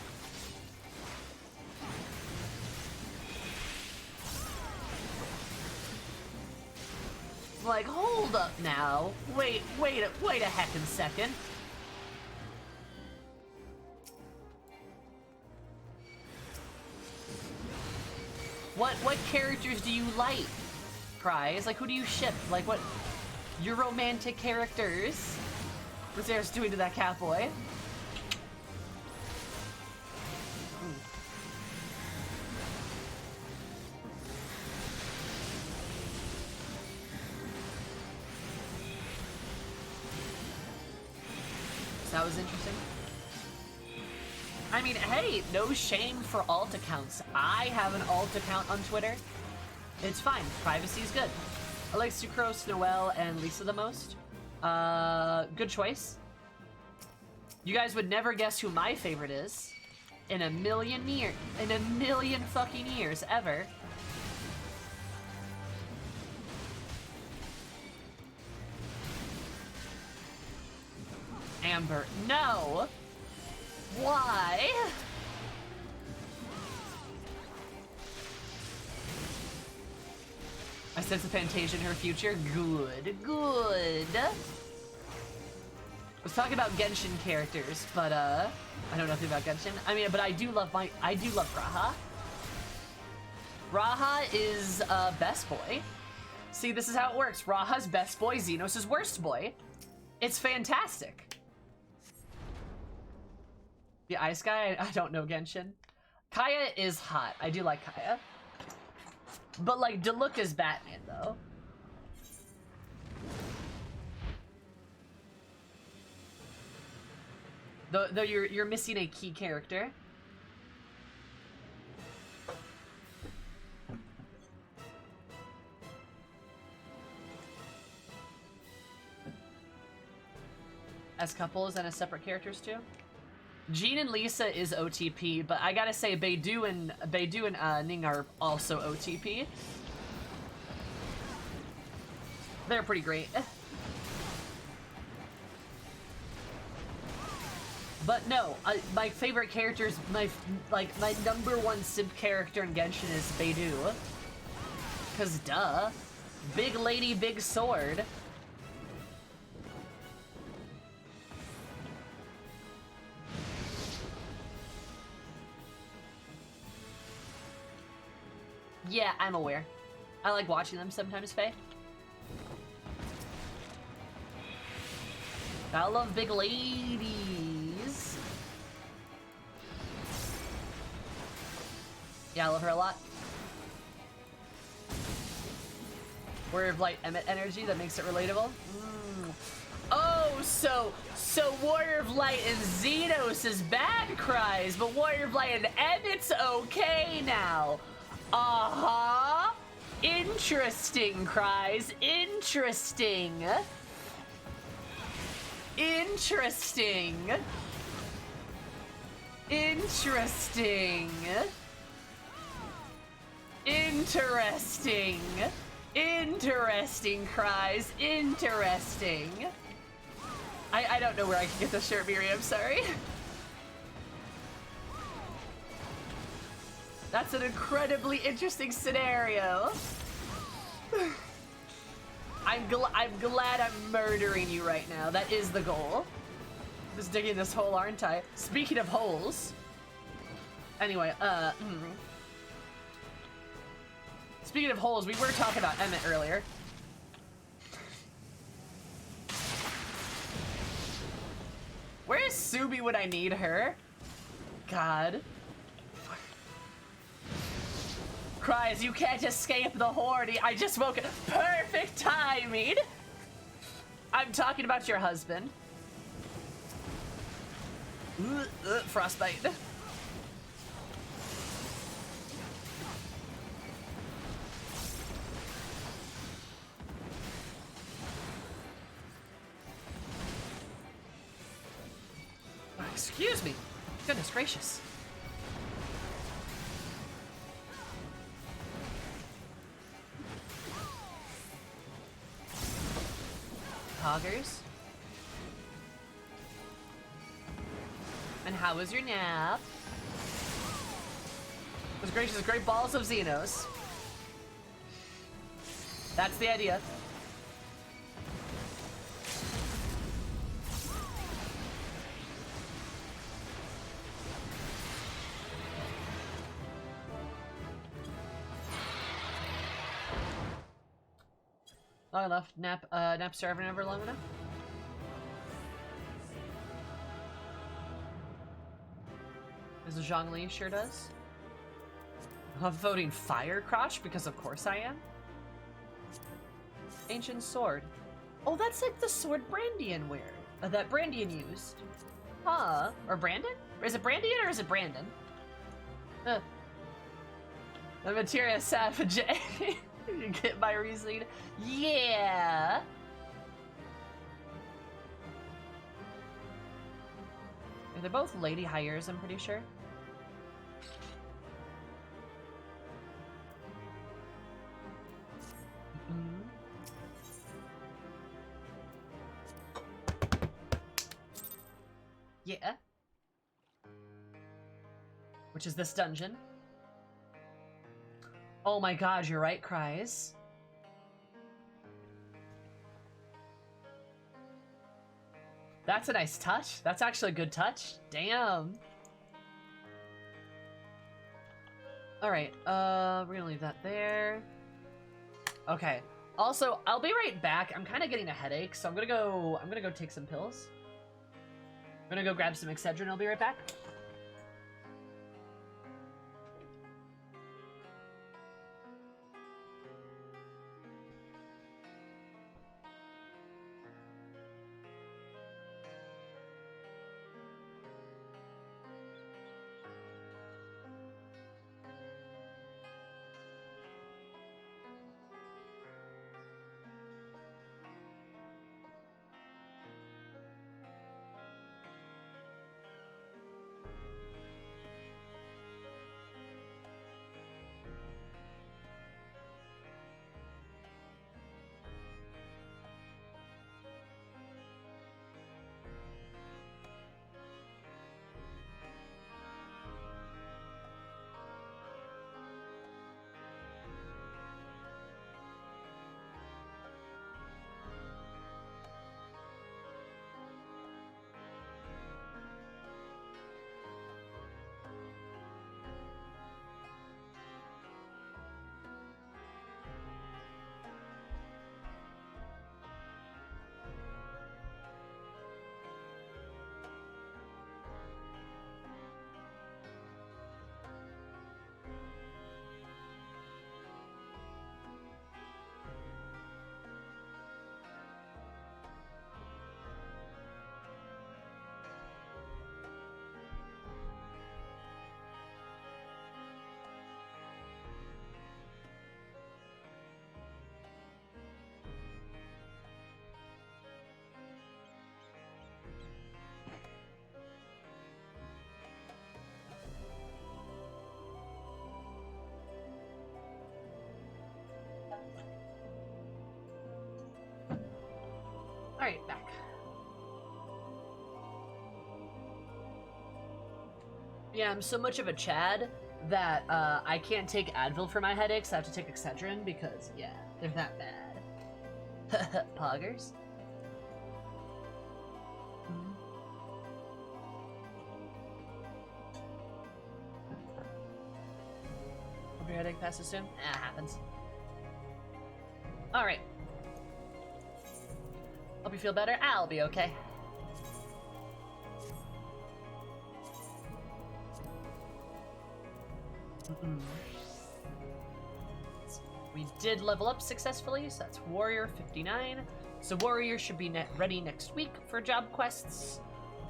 Like, hold up now. Wait a heckin' second. What characters do you like? Cries? Like, who do you ship? Like, what your romantic characters? What's Eris doing to that catboy? That was interesting. I mean, hey, no shame for alt accounts. I have an alt account on Twitter. It's fine. Privacy is good. I like Sucrose, Noelle, and Lisa the most. Good choice. You guys would never guess who my favorite is. In a million fucking years, ever. Amber, no! Why? I sense a Fantasia in her future. Good. I was talking about Genshin characters, but I know nothing about Genshin. I mean, but I do love Raha. Raha is best boy. See, this is how it works. Raha's best boy, Xenos' worst boy. It's fantastic. The ice guy, I don't know Genshin. Kaya is hot. I do like Kaya. But like, Diluc is Batman though. Though you're missing a key character. As couples and as separate characters too. Jean and Lisa is OTP, but I gotta say Beidou and Ning are also OTP. They're pretty great. But no, my favorite characters, my number one simp character in Genshin is Beidou. Cause duh. Big lady, big sword. Yeah, I'm aware. I like watching them sometimes, Faye. I love big ladies. Yeah, I love her a lot. Warrior of Light emit energy that makes it relatable. Oh, so Warrior of Light and Xenos is bad, Cries, but Warrior of Light and Emmet's okay now. Uh-huh. Interesting, Cries. Interesting. Interesting. Interesting. Interesting. Interesting, Cries. Interesting. I don't know where I can get this shirt, Miriam, sorry. That's an incredibly interesting scenario. I'm glad I'm murdering you right now. That is the goal. Just digging this hole, aren't I? Speaking of holes. Anyway, speaking of holes, we were talking about Emmett earlier. Where is Subi when I need her? God. Cries, you can't escape the horde. I just woke up. Perfect timing. I'm talking about your husband. Frostbite. Excuse me. Goodness gracious. Poggers. And how was your nap? It was gracious, great balls of Xenos. That's the idea. Oh, I left nap server never long enough. As the Zhongli sure does. I'm voting Fire Crotch because of course I am. Ancient Sword. Oh, that's like the sword Brandian that Brandian used. Huh. Or Brandon? Or is it Brandian or is it Brandon? The Materia Savage. You get my reasoning? Yeah! They're both Lady Hires, I'm pretty sure. Yeah. Which is this dungeon. Oh my god, you're right, Cries. That's a nice touch. That's actually a good touch. Damn. Alright, we're gonna leave that there. Okay. Also, I'll be right back. I'm kind of getting a headache, so I'm gonna go take some pills. I'm gonna go grab some Excedrin. I'll be right back. Alright, back. Yeah, I'm so much of a Chad that I can't take Advil for my headaches. I have to take Excedrin because, yeah, they're that bad. Poggers. Hope your headache passes soon. Ah, happens. Alright. Hope you feel better. I'll be okay. We did level up successfully, so that's Warrior 59. So Warrior should be ready next week for job quests.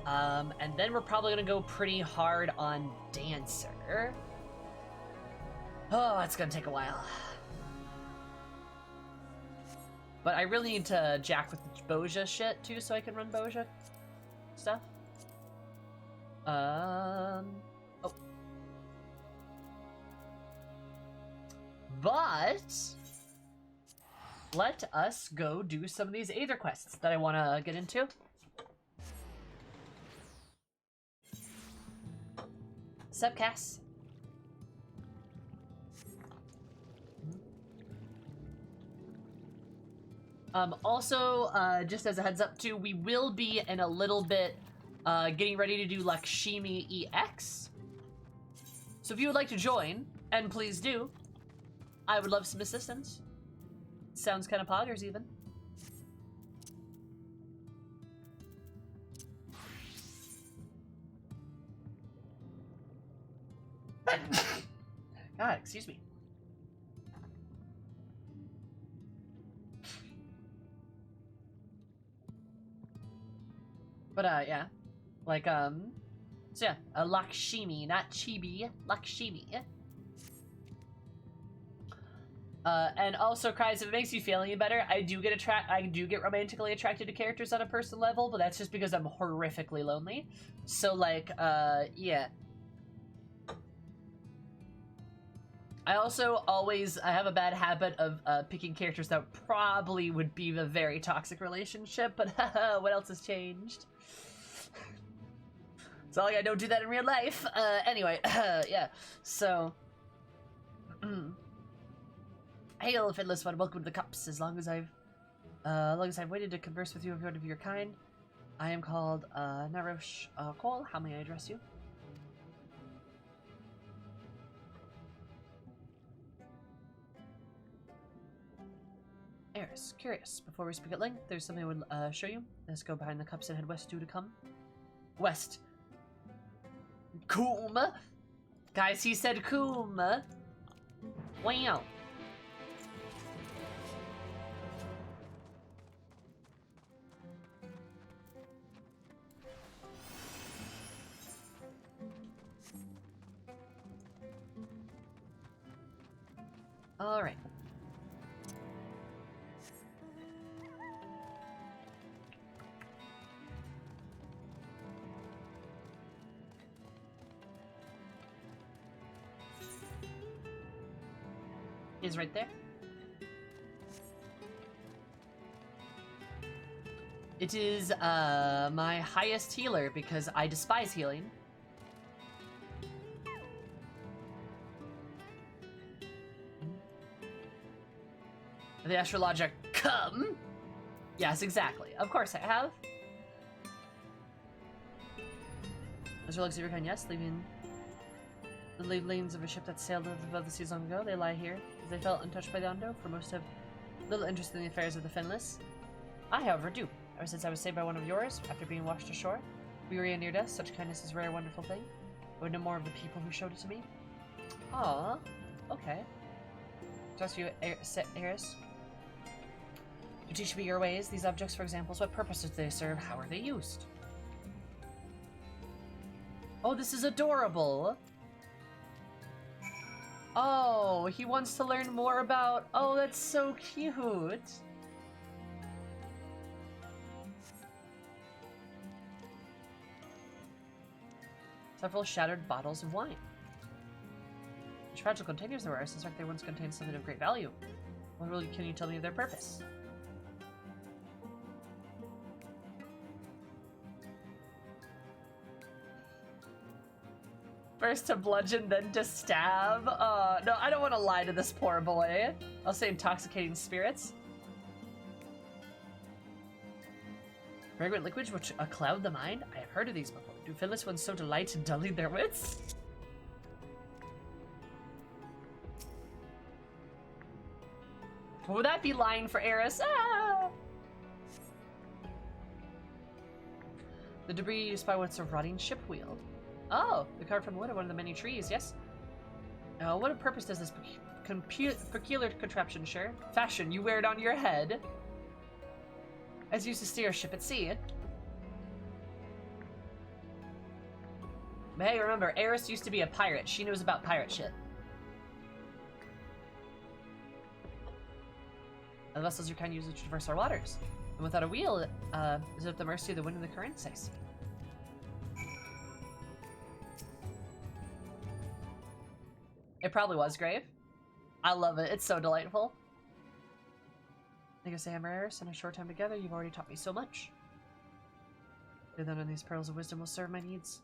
And then we're probably gonna go pretty hard on Dancer. Oh, it's gonna take a while. But I really need to jack with the Boja shit too so I can run Boja stuff. Oh. But let us go do some of these Aether quests that I want to get into. Sup, Cass? Also, just as a heads up too, we will be in a little bit getting ready to do Lakshmi EX. So if you would like to join, and please do, I would love some assistance. Sounds kind of poggers even. God, excuse me. But yeah, like so yeah, Lakshmi, not Chibi, Lakshmi. And also, Cries, if it makes you feel any better, I do get romantically attracted to characters on a personal level, but that's just because I'm horrifically lonely. So like, yeah. I also I have a bad habit of picking characters that probably would be a very toxic relationship, but what else has changed? It's not like I don't do that in real life. Anyway, yeah, so... Hail, Fiddless One, welcome to the Cups. As long as I've waited to converse with you of one of your kind, I am called, Narosh Cole. How may I address you? Eris, curious. Before we speak at length, there's something I would show you. Let's go behind the cups and head west to come. West. Coom. Guys, he said coom. Wow. All right. Is right there. It is my highest healer because I despise healing. The astrologic come. Yes, exactly. Of course I have. As your legs of your kind, yes, leaving the lanes of a ship that sailed above the seas long ago. They lie here, as they felt untouched by the Undo, for most have little interest in the affairs of the Finless. I, however, do. Ever since I was saved by one of yours, after being washed ashore, weary and near death, such kindness is a rare, wonderful thing. I would know more of the people who showed it to me. Aww. Okay. Trust you, Eris. You teach me your ways. These objects, for example, what purpose do they serve? How are they used? Oh, this is adorable. Oh, he wants to learn more about... Oh, that's so cute. Several shattered bottles of wine. Which fragile containers there were, I suspect they once contained something of great value. Can you tell me of their purpose? First to bludgeon, then to stab. No, I don't want to lie to this poor boy. I'll say intoxicating spirits. Fragrant liquids which cloud the mind? I have heard of these before. Do Finless ones so delight in dulling their wits? Would that be lying for Eris? Ah! The debris used by what's a rotting ship wheel. Oh, the carved from wood of one of the many trees, yes. What purpose does this peculiar contraption share? Fashion, you wear it on your head. As used to steer a ship at sea. But hey, remember, Eris used to be a pirate. She knows about pirate shit. The vessels your kind use to traverse our waters. And without a wheel, is it at the mercy of the wind and the currents, I see. It probably was grave. I love it. It's so delightful. I guess I am Eris. In a short time together, you've already taught me so much. And then these pearls of wisdom will serve my needs.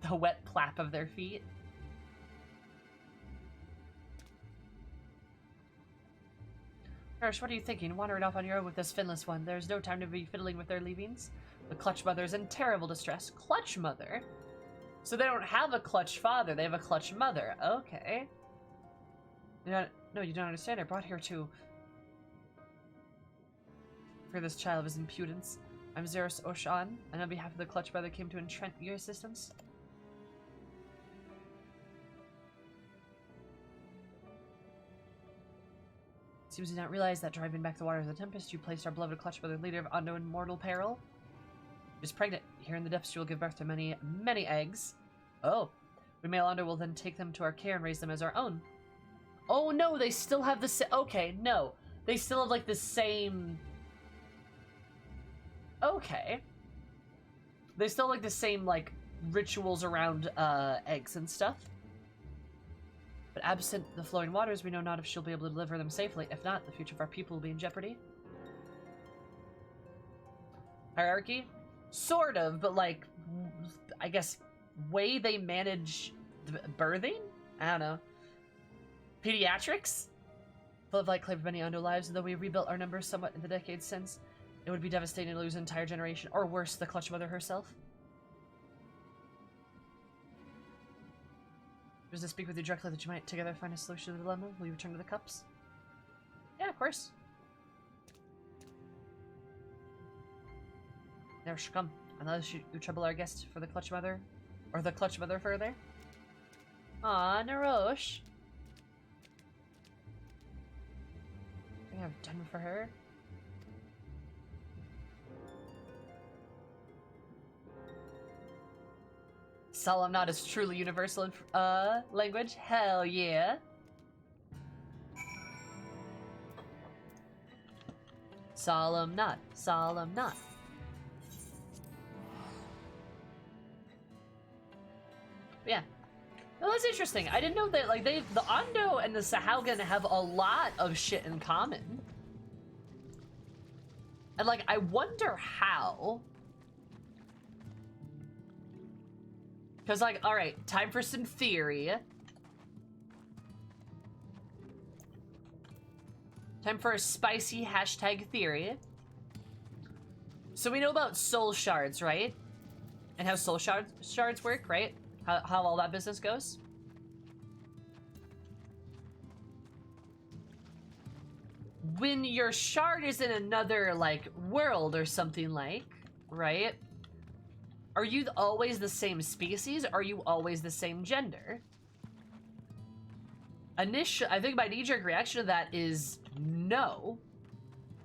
The wet plap of their feet. Eris, what are you thinking? Wandering off on your own with this finless one. There's no time to be fiddling with their leavings. The Clutch Mother is in terrible distress. Clutch Mother? So they don't have a Clutch Father, they have a Clutch Mother. Okay. No, you don't understand. I brought here to... for this child of his impudence. I'm Zeros Oshan, and on behalf of the Clutch Mother came to entreat your assistance. Seems you did not realize that driving back the waters of the Tempest, you placed our beloved Clutch Mother, leader of unknown mortal peril. She's pregnant. Here in the depths, she will give birth to many, many eggs. Oh. We male Ondo will then take them to our care and raise them as our own. Oh no, they still have the same... Okay, no. They still have, like, the same... Okay. They still have, like, the same, like, rituals around, eggs and stuff. But absent the flowing waters, we know not if she'll be able to deliver them safely. If not, the future of our people will be in jeopardy. Hierarchy? Sort of, but like, I guess, way they manage birthing? I don't know. Pediatrics? Full of light claimed many Ondo lives, and though we rebuilt our numbers somewhat in the decades since, it would be devastating to lose an entire generation, or worse, the Clutch Mother herself. Does this speak with you directly that you might together find a solution to the dilemma? Will you return to the cups? Yeah, of course. There she come. Unless you trouble our guest for the Clutch Mother. Or the Clutch Mother further. Aw, Narosh. What have done for her? Solemn Knot is truly universal in language. Hell yeah. Solemn Knot. Solemn Knot. Yeah. Well, that's interesting. I didn't know that, like, the Ondo and the Sahaugen have a lot of shit in common. And, like, I wonder how. Because, like, alright, time for some theory. Time for a spicy hashtag theory. So we know about soul shards, right? And how soul shards work, right? How all that business goes. When your shard is in another, like, world or something like, right? Are you always the same species? Are you always the same gender? I think my knee-jerk reaction to that is no,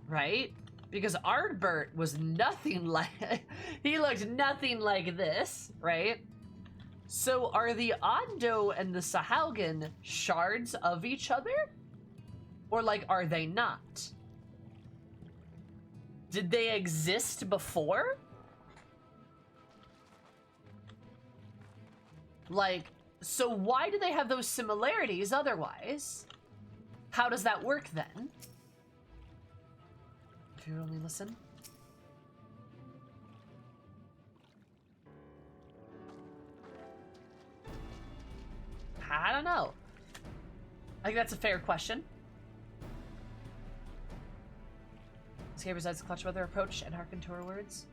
right? Because Ardbert was nothing like... he looked nothing like this, right? So are the Ondo and the Sahaugen shards of each other? Or, like, are they not? Did they exist before? Like, so why do they have those similarities otherwise? How does that work then? If you only listen. I don't know. I think that's a fair question. Scared resides the Clutch Mother approach and hearken to her words.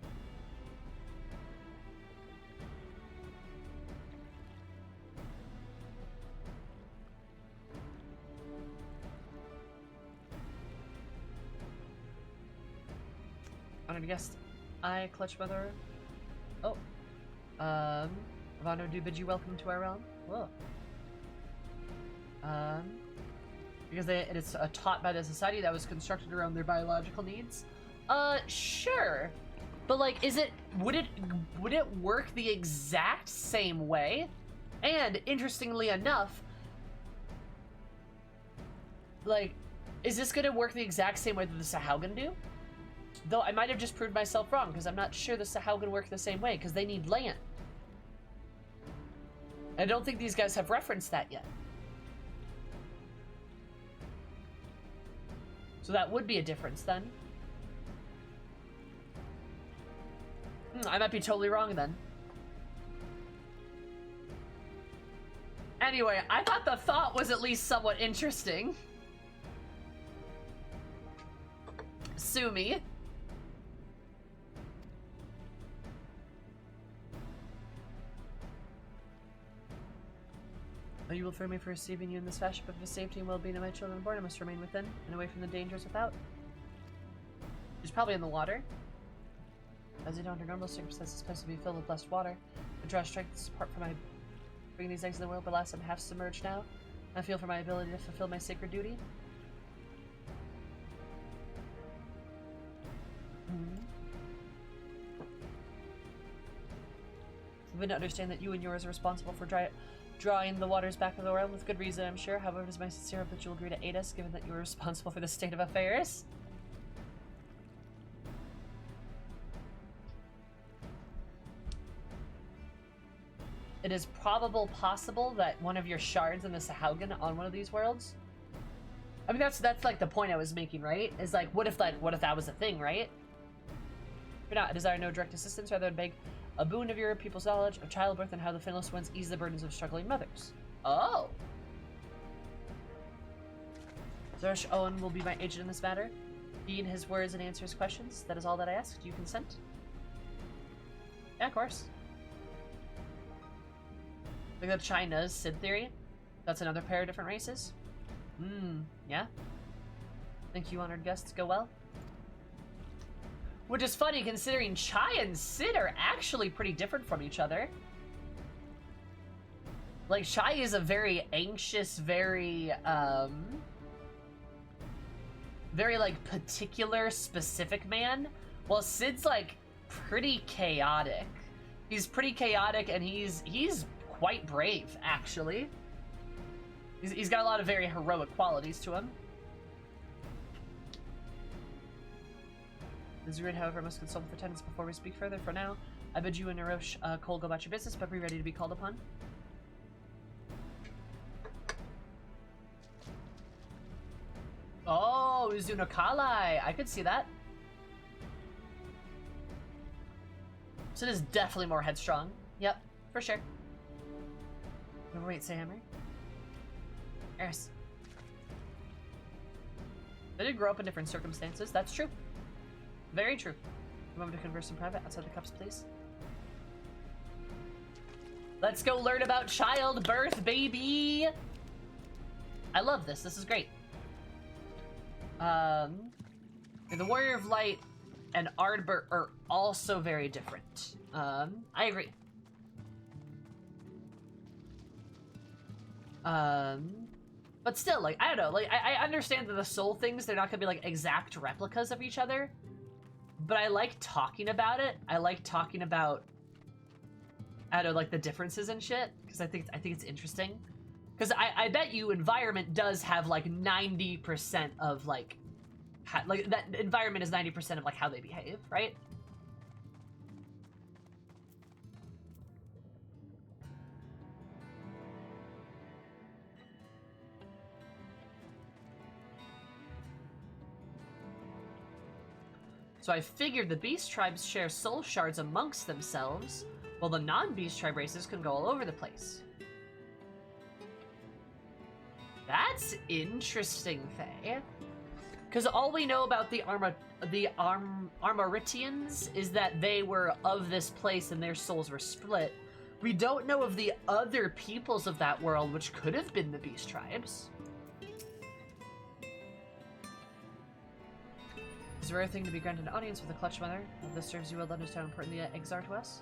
Honored guest, I, Clutch Mother. Oh. Vano do bid you welcome to our realm. Whoa. Because it is taught by the society that was constructed around their biological needs. Sure. But, like, would it work the exact same way? And, interestingly enough, like, is this gonna work the exact same way that the Sahaugen do? Though I might have just proved myself wrong, because I'm not sure the Sahaugen work the same way, because they need land. I don't think these guys have referenced that yet. So that would be a difference then. I might be totally wrong then. Anyway, I thought the thought was at least somewhat interesting. Sue me. You will forgive me for receiving you in this fashion, but for the safety and well-being of my children born, I must remain within and away from the dangers without. She's probably in the water. As you know, under normal circumstances, it's supposed to be filled with blessed water. I draw strength apart from my bringing these eggs in the world, but alas, I'm half submerged now. I feel for my ability to fulfill my sacred duty. I've been to understand that you and yours are responsible for drawing the waters back of the world with good reason, I'm sure. However, it is my sincere hope that you will agree to aid us, given that you are responsible for the state of affairs. It is possible that one of your shards in the Sahaugen on one of these worlds. I mean, that's like the point I was making, right? Is like, what if that was a thing, right? For now, I desire no direct assistance, rather than beg a boon of your people's knowledge of childbirth and how the Finless ones ease the burdens of struggling mothers. Oh. Zeresh Owen will be my agent in this matter. Heed his words and answer his questions. That is all that I ask. Do you consent? Yeah, of course. Look at China's Sid theory. That's another pair of different races. Yeah. Think you honored guests go well? Which is funny considering Chai and Sid are actually pretty different from each other. Like, Chai is a very anxious, very like particular, specific man, while Sid's like pretty chaotic. He's pretty chaotic and he's quite brave, actually. He's got a lot of very heroic qualities to him. This is rude, however, I must consult with attendants before we speak further. For now, I bid you and Narosh Cole go about your business, but be ready to be called upon. Oh, Uzunokalai. I could see that. Sid is definitely more headstrong. Yep, for sure. Overweight Sayhammer. Eris. They did grow up in different circumstances. That's true. Very true. A moment to converse in private outside the cups, please. Let's go learn about childbirth, baby! I love this. This is great. The Warrior of Light and Ardbert are also very different. I agree. But still, like, I don't know, like, I understand that the soul things, they're not gonna be, like, exact replicas of each other, but I like talking about it. I like talking about, I don't know, like, the differences and shit, because I think it's interesting. Because I bet you environment does have, like, 90% of, like, that environment is 90% of, like, how they behave, right? So I figured the Beast Tribes share soul shards amongst themselves, while the non-Beast Tribe races can go all over the place. That's interesting, Faye. Because all we know about the Armoritians is that they were of this place and their souls were split. We don't know of the other peoples of that world, which could have been the Beast Tribes. It's a rare thing to be granted an audience with a clutch mother. If this serves you well to understand how important the eggs are to us.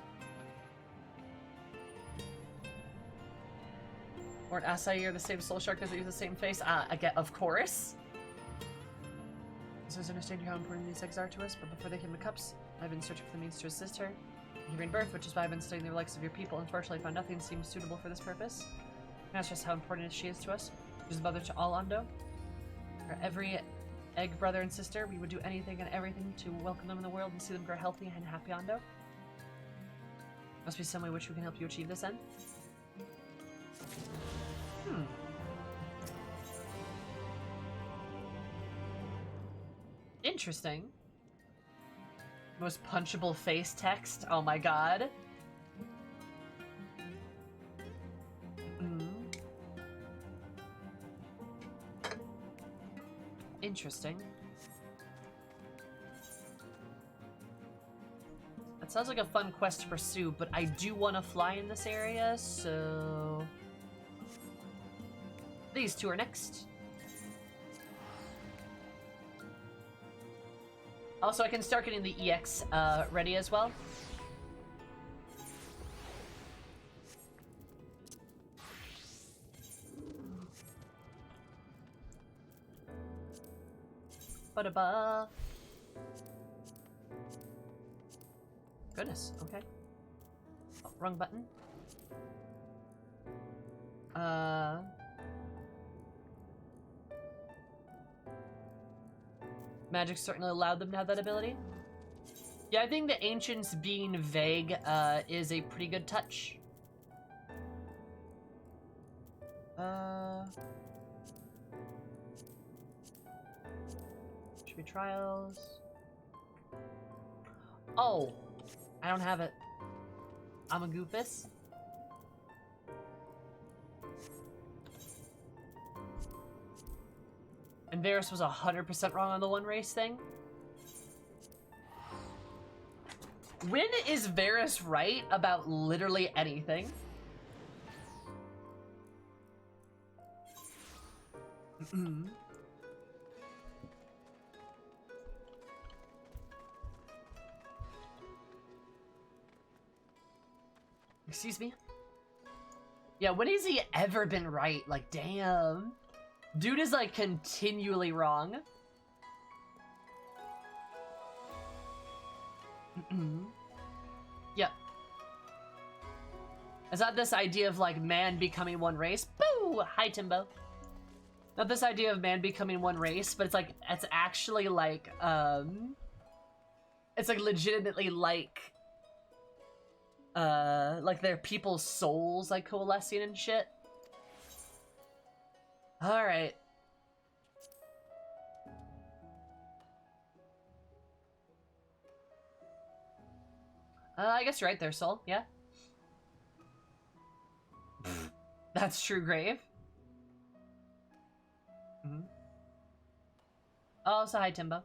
Or an acai or the same soul shark because they use the same face. I get, of course. So I understand how important these eggs are to us, but before they came to cups, I've been searching for the means to assist her in giving birth, which is why I've been studying the likes of your people. Unfortunately, I found nothing seems suitable for this purpose. And that's just how important she is to us. She's a mother to all Ondo. For every egg brother and sister. We would do anything and everything to welcome them in the world and see them grow healthy and happy, Ando. Must be some way which we can help you achieve this end. Interesting. Most punchable face text. Oh my god. Interesting. That sounds like a fun quest to pursue, but I do want to fly in this area, so... These two are next. Also, I can start getting the EX ready as well. Ba-da-ba. Goodness, okay. Oh, wrong button. Magic certainly allowed them to have that ability. Yeah, I think the Ancients being vague is a pretty good touch. Should be trials. Oh, I don't have it. I'm a goofus. And Varus was 100% wrong on the one race thing. When is Varus right about literally anything? Excuse me? Yeah, when has he ever been right? Like, damn. Dude is, like, continually wrong. Yep. Is that this idea of, like, man becoming one race? Boo! Hi, Timbo. Not this idea of man becoming one race, but it's, like, it's actually, like, it's, like, legitimately, like their people's souls, like, coalescing and shit. Alright. I guess you're right there, Soul. Yeah. That's true, Grave. Oh, so hi, Timbo.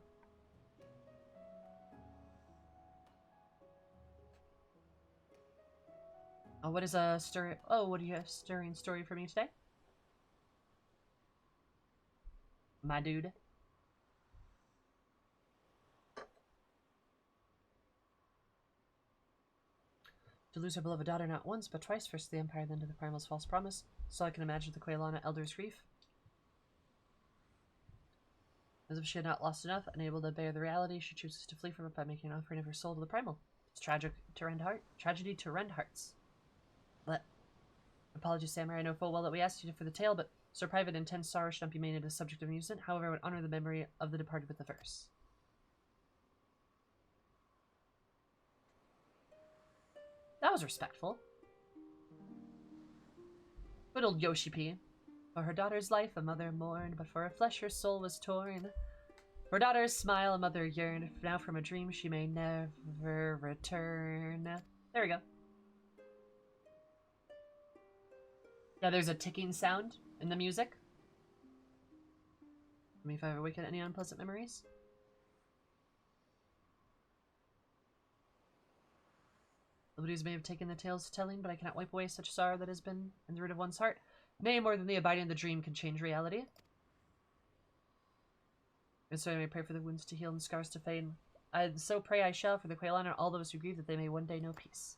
Oh, what is a story? Oh, what do you have stirring story for me today? My dude. To lose her beloved daughter not once, but twice, first to the Empire, then to the Primal's false promise. So I can imagine the Quailana Elder's grief. As if she had not lost enough, unable to bear the reality, she chooses to flee from it by making an offering of her soul to the Primal. It's tragic to rend heart. Tragedy to rend hearts. But apologies, Samurai. I know full well that we asked you for the tale, but so private and intense sorrow should not be made into a subject of amusement. However, I would honor the memory of the departed with the verse. That was respectful. Good old Yoshi P. For her daughter's life, a mother mourned, but for her flesh, her soul was torn. For her daughter's smile, a mother yearned. Now from a dream she may never return. There we go. Yeah, there's a ticking sound in the music. I mean, if I ever awaken any unpleasant memories. Liberties may have taken the tale's telling, but I cannot wipe away such sorrow that has been in the root of one's heart. Nay, more than the abiding of the dream can change reality. And so I may pray for the wounds to heal and scars to fade. And so pray I shall for the Quailana and all those who grieve that they may one day know peace.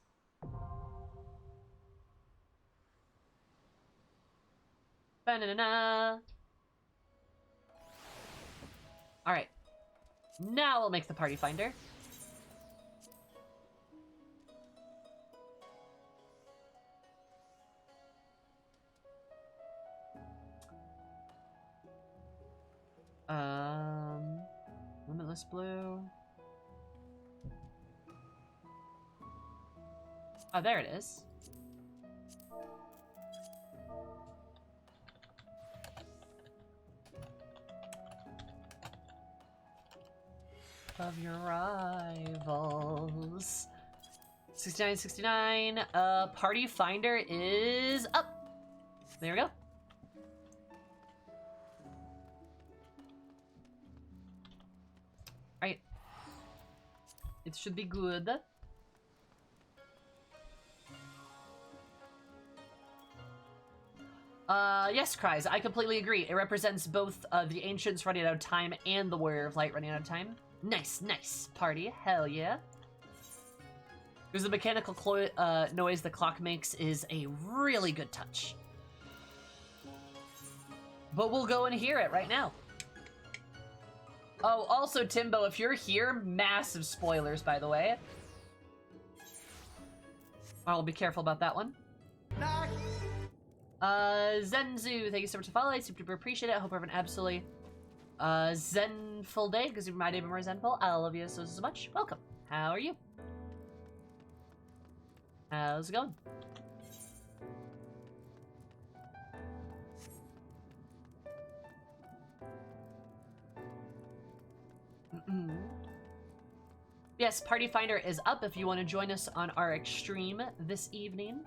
Ba-na-na-na. Alright. Now we'll make the party finder. this blue. Oh, there it is. Of your rivals. 69. Party finder is up. There we go. Right. It should be good. Yes, Cries. I completely agree. It represents both the Ancients running out of time and the Warrior of Light running out of time. Nice party. Hell yeah. Because the mechanical noise the clock makes is a really good touch. But we'll go and hear it right now. Oh, also, Timbo, if you're here, massive spoilers, by the way. I'll be careful about that one. Zenzu, thank you so much for following. Super appreciate it. I hope you have an absolutely zenful day, because you might even more zenful. I love you so much. Welcome. How are you? How's it going? Yes, Party Finder is up if you want to join us on our extreme this evening.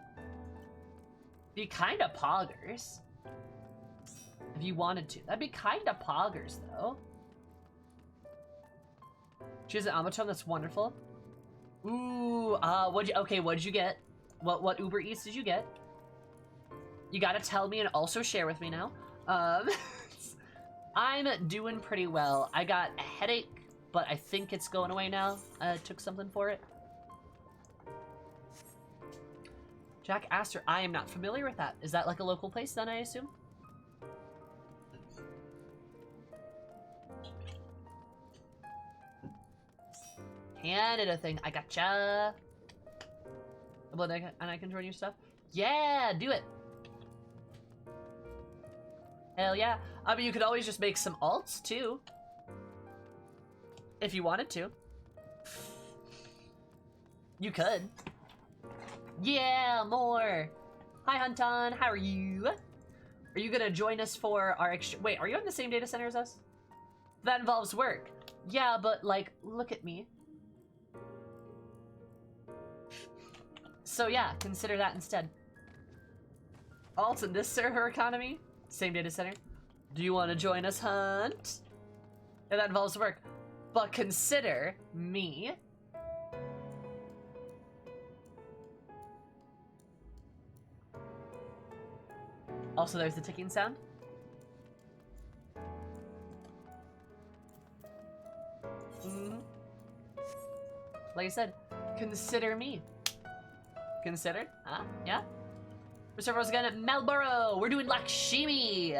Be kinda poggers. If you wanted to. That'd be kinda poggers, though. She has an automaton that's wonderful. Ooh, what'd you get? What Uber Eats did you get? You gotta tell me and also share with me now. I'm doing pretty well. I got a headache, but I think it's going away now. Took something for it. Jack Astor, I am not familiar with that. Is that like a local place then, I assume? Canada thing, I gotcha. And I can join your stuff? Yeah, do it. Hell yeah. I mean, you could always just make some alts, too. If you wanted to. You could. Yeah, more. Hi, Hunton. How are you? Are you gonna join us for our wait, are you in the same data center as us? That involves work. Yeah, but, like, look at me. So yeah, consider that instead. Alts in this server economy? Same data center. Do you want to join us, Hunt? And that involves work. But consider me. Also, there's the ticking sound. Like I said, consider me. Considered? Huh? Yeah? Mr. Rose again at Marlboro. We're doing Lakshmi.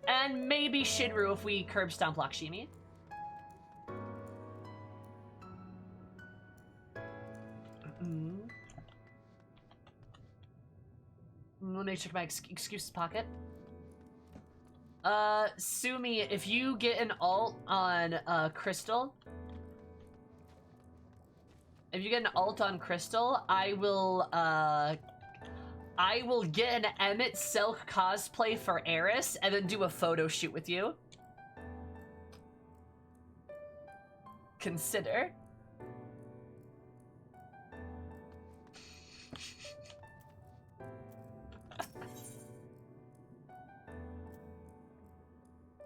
And maybe Shinryu if we curb stomp Lakshmi. Let me check my excuses pocket. Sumi, if you get an alt on Crystal, if you get an alt on Crystal, I will get an Emmett Silk cosplay for Eris and then do a photo shoot with you. Consider.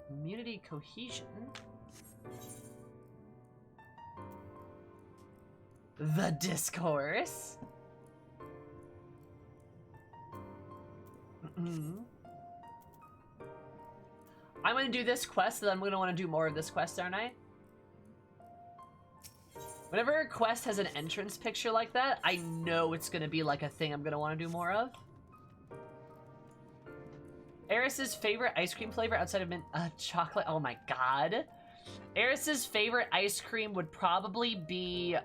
Community cohesion. The discourse. I'm gonna do this quest, and then I'm gonna want to do more of this quest, aren't I? Whenever a quest has an entrance picture like that, I know it's gonna be like a thing I'm gonna want to do more of. Eris's favorite ice cream flavor outside of mint chocolate. Oh my god. Eris's favorite ice cream would probably be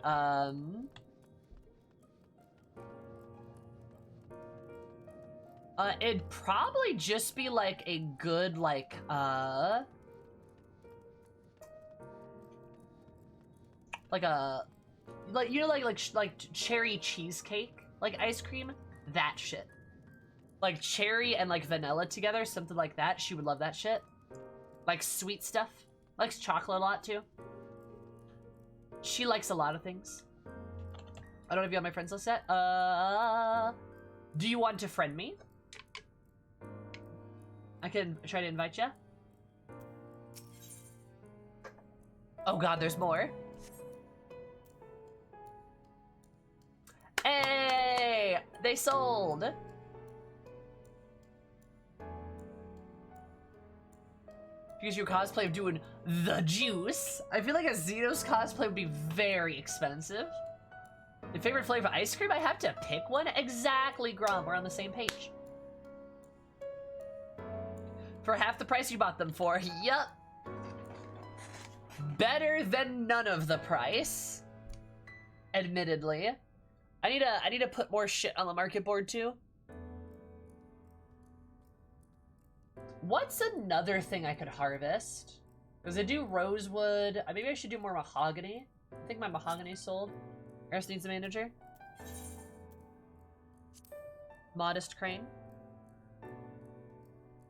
it'd probably just be like a good like like a, you know, like cherry cheesecake, like ice cream, that shit. Like cherry and like vanilla together, something like that. She would love that shit. Like sweet stuff. Likes chocolate a lot too. She likes a lot of things. I don't have you on my friends list yet. Do you want to friend me? I can try to invite you. Oh god, there's more. Hey! They sold! Because your cosplay of doing the juice. I feel like a Xenos cosplay would be very expensive. Your favorite flavor of ice cream? I have to pick one? Exactly, Grom. We're on the same page. For half the price you bought them for. Yup. Better than none of the price. Admittedly. I need to put more shit on the market board too. What's another thing I could harvest? Because I do rosewood. Maybe I should do more mahogany. I think my mahogany sold. Rest needs a manager. Modest crane.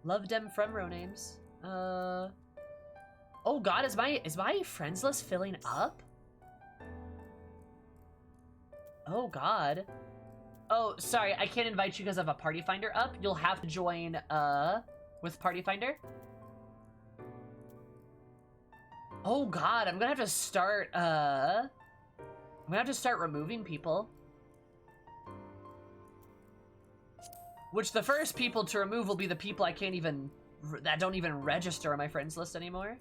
Love dem from row names. Oh god, is my friends list filling up? Oh god. Oh, sorry, I can't invite you because I have a party finder up. You'll have to join with party finder. Oh god, I'm gonna have to start removing people. Which the first people to remove will be the people I can't even, that don't even register on my friends list anymore.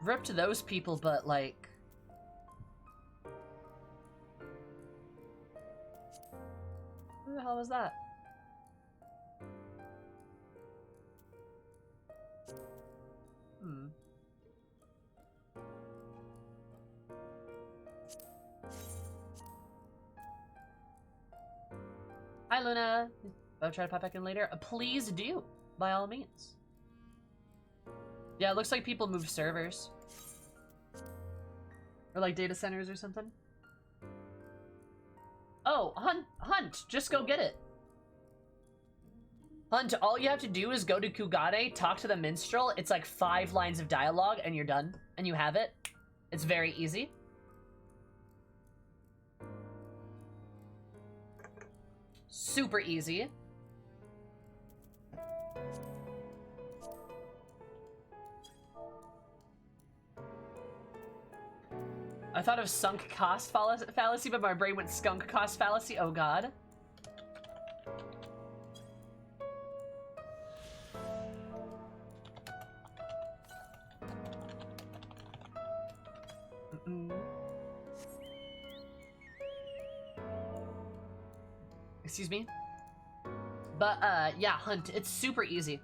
Rip to those people, but like... Who the hell was that? Hi, Luna. I'll try to pop back in later. Please do, by all means. Yeah, it looks like people move servers. Or like data centers or something. Oh, Hunt, just go get it. Hunt, all you have to do is go to Kugane, talk to the minstrel. It's like 5 lines of dialogue and you're done. And you have it. It's very easy. Super easy. I thought of sunk cost fallacy, but my brain went skunk cost fallacy. Oh god. Excuse me? But, yeah, Hunt, it's super easy.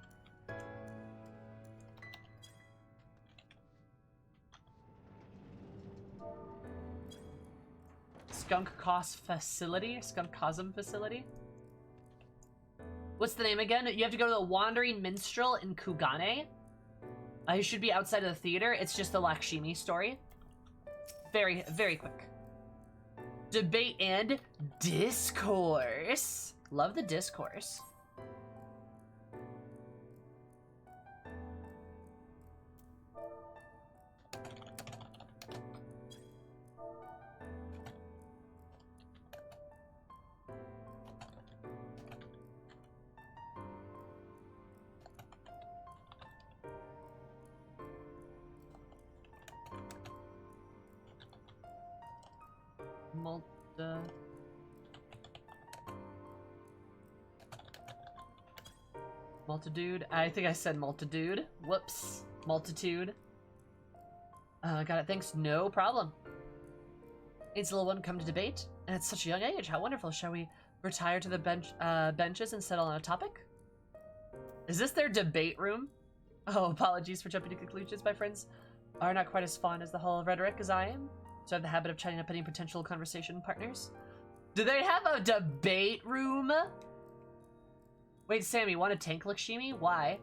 Skunk Cost Facility? Skunk Cosm Facility? What's the name again? You have to go to the Wandering Minstrel in Kugane. You should be outside of the theater. It's just the Lakshmi story. Very, very quick. Debate and discourse. Love the discourse. Multitude. I think I said multitude. Whoops. Multitude. Got it. Thanks. No problem. It's the little one come to debate, and at such a young age. How wonderful. Shall we retire to the benches and settle on a topic? Is this their debate room? Oh, apologies for jumping to conclusions. My friends are not quite as fond as the whole rhetoric as I am, so I have the habit of chatting up any potential conversation partners. Do they have a debate room? Wait, Sammy, want to tank Lakshmi? Why?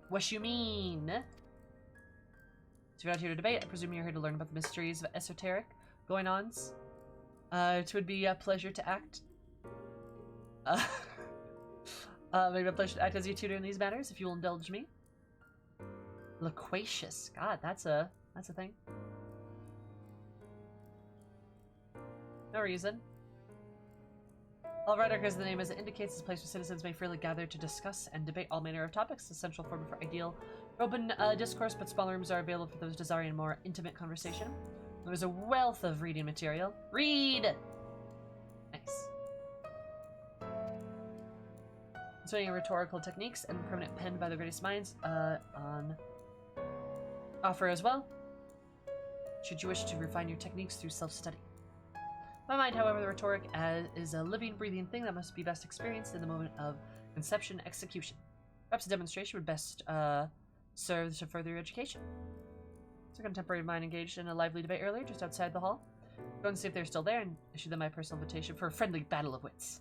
What you mean? So you're out here to debate. I presume you're here to learn about the mysteries of esoteric going-ons. It would be a pleasure to act. Maybe a pleasure to act as your tutor in these matters, if you will indulge me. Loquacious. God, that's a thing. No reason. Alright, because the name as it indicates is a place where citizens may freely gather to discuss and debate all manner of topics. The central forum for ideal open discourse, but small rooms are available for those desiring more intimate conversation. There's a wealth of reading material. Read! Nice. Studying rhetorical techniques and permanent penned by the greatest minds on offer as well, should you wish to refine your techniques through self-study. In my mind, however, the rhetoric is a living, breathing thing that must be best experienced in the moment of conception execution. Perhaps a demonstration would best serve to further your education. So a contemporary mind engaged in a lively debate earlier, just outside the hall. Go and see if they're still there and issue them my personal invitation for a friendly battle of wits.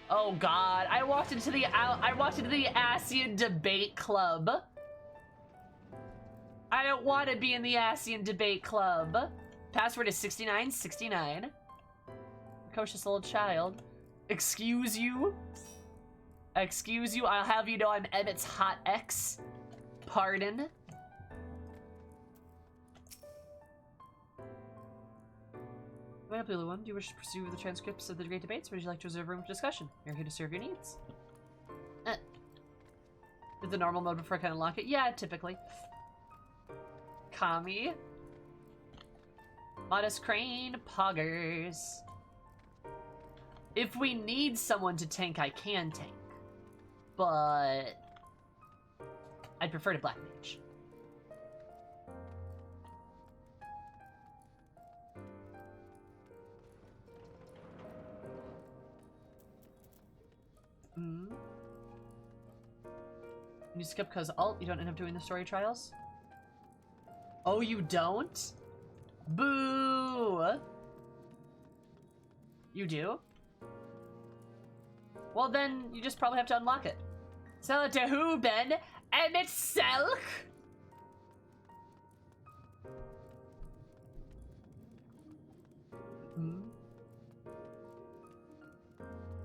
Oh God, I walked into the ASEAN Debate Club. I don't want to be in the ASEAN Debate Club. Password is 6969. Precocious little child. Excuse you? Excuse you? I'll have you know I'm Emmett's hot ex. Pardon? Well, Blue One, do you wish to pursue the transcripts of the great debates, or would you like to reserve room for discussion? You're here to serve your needs. Did the normal mode before I kind of lock it? Yeah, typically. Kami. Modest Crane, Poggers. If we need someone to tank, I can tank. But I'd prefer to Black Mage. You skip because alt, you don't end up doing the story trials? Oh, you don't? Boo! You do? Well then, you just probably have to unlock it. Sell it to who, Ben? Emmett Selk?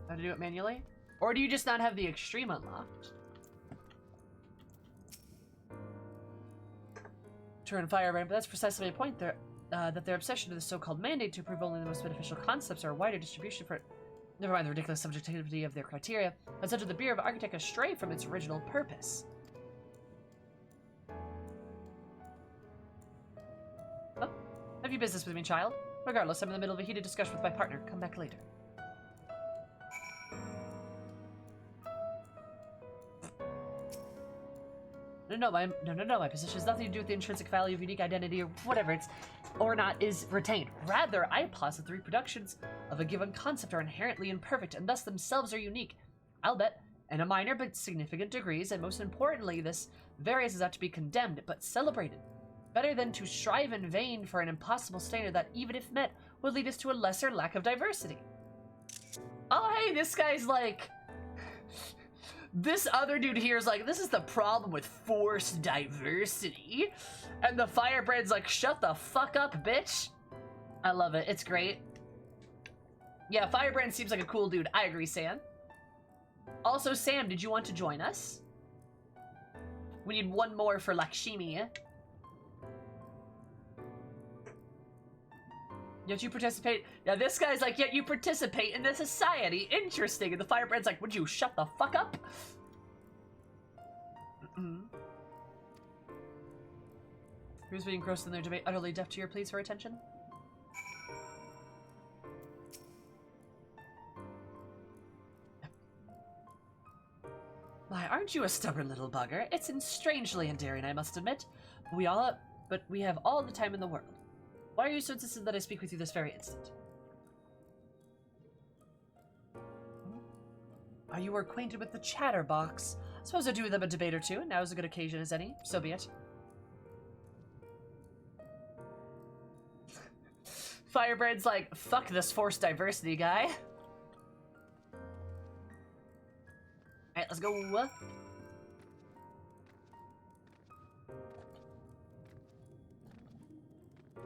How to do it manually? Or do you just not have the extreme unlocked? Turn Firebrand, but that's precisely my point there. That their obsession to the so-called mandate to approve only the most beneficial concepts or a wider distribution for it. Never mind the ridiculous subjectivity of their criteria, has led to the Bureau of Architect astray from its original purpose. Oh, have you business with me, child? Regardless, I'm in the middle of a heated discussion with my partner. Come back later. No, my position has nothing to do with the intrinsic value of unique identity or whatever it's or not is retained. Rather, I posit the reproductions of a given concept are inherently imperfect and thus themselves are unique. I'll bet, in a minor but significant degrees, and most importantly, this variance is not to be condemned, but celebrated. Better than to strive in vain for an impossible standard that, even if met, would lead us to a lesser lack of diversity. Oh, hey, this guy's like... This other dude here is like, this is the problem with forced diversity. And the Firebrand's like, shut the fuck up, bitch. I love it. It's great. Yeah, Firebrand seems like a cool dude. I agree, Sam. Also, Sam, did you want to join us? We need one more for Lakshmi. Yet you participate. Yeah, this guy's like, yet you participate in the society. Interesting. And the Firebrand's like, would you shut the fuck up? Who's being engrossed in their debate, utterly deaf to your pleas for attention? Why, aren't you a stubborn little bugger? It's strangely endearing, I must admit. But we have all the time in the world. Why are you so insistent that I speak with you this very instant? Are you acquainted with the Chatterbox? Suppose I do them a debate or two, and now is a good occasion as any. So be it. Firebrand's like, fuck this forced diversity guy. Alright, let's go.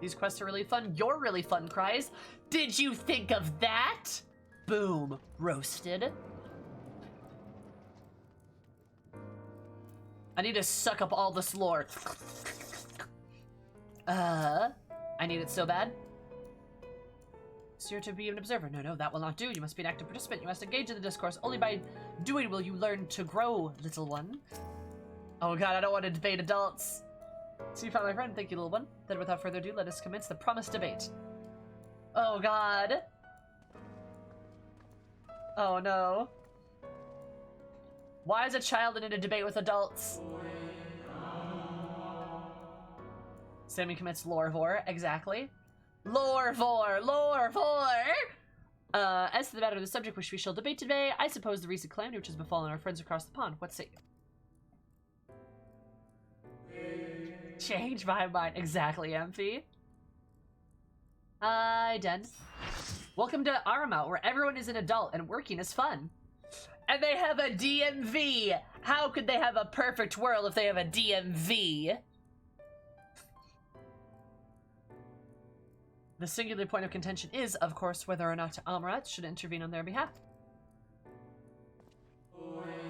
These quests are really fun. You're really fun, Cries. Did you think of that? Boom. Roasted. I need to suck up all this lore. I need it so bad. So you're to be an observer. No, that will not do. You must be an active participant. You must engage in the discourse. Only by doing will you learn to grow, little one. Oh god, I don't want to debate adults. So you found my friend. Thank you, little one. Then without further ado, let us commence the promised debate. Oh god. Oh no. Why is a child in a debate with adults? Sammy commits lorevore, exactly. Lorevore! As to the matter of the subject which we shall debate today, I suppose the recent calamity which has befallen our friends across the pond. What say you? Change my mind. Exactly, Amphi. Hi, Den. Welcome to Aramount, where everyone is an adult and working is fun. And they have a DMV! How could they have a perfect world if they have a DMV? The singular point of contention is, of course, whether or not Amarat should intervene on their behalf.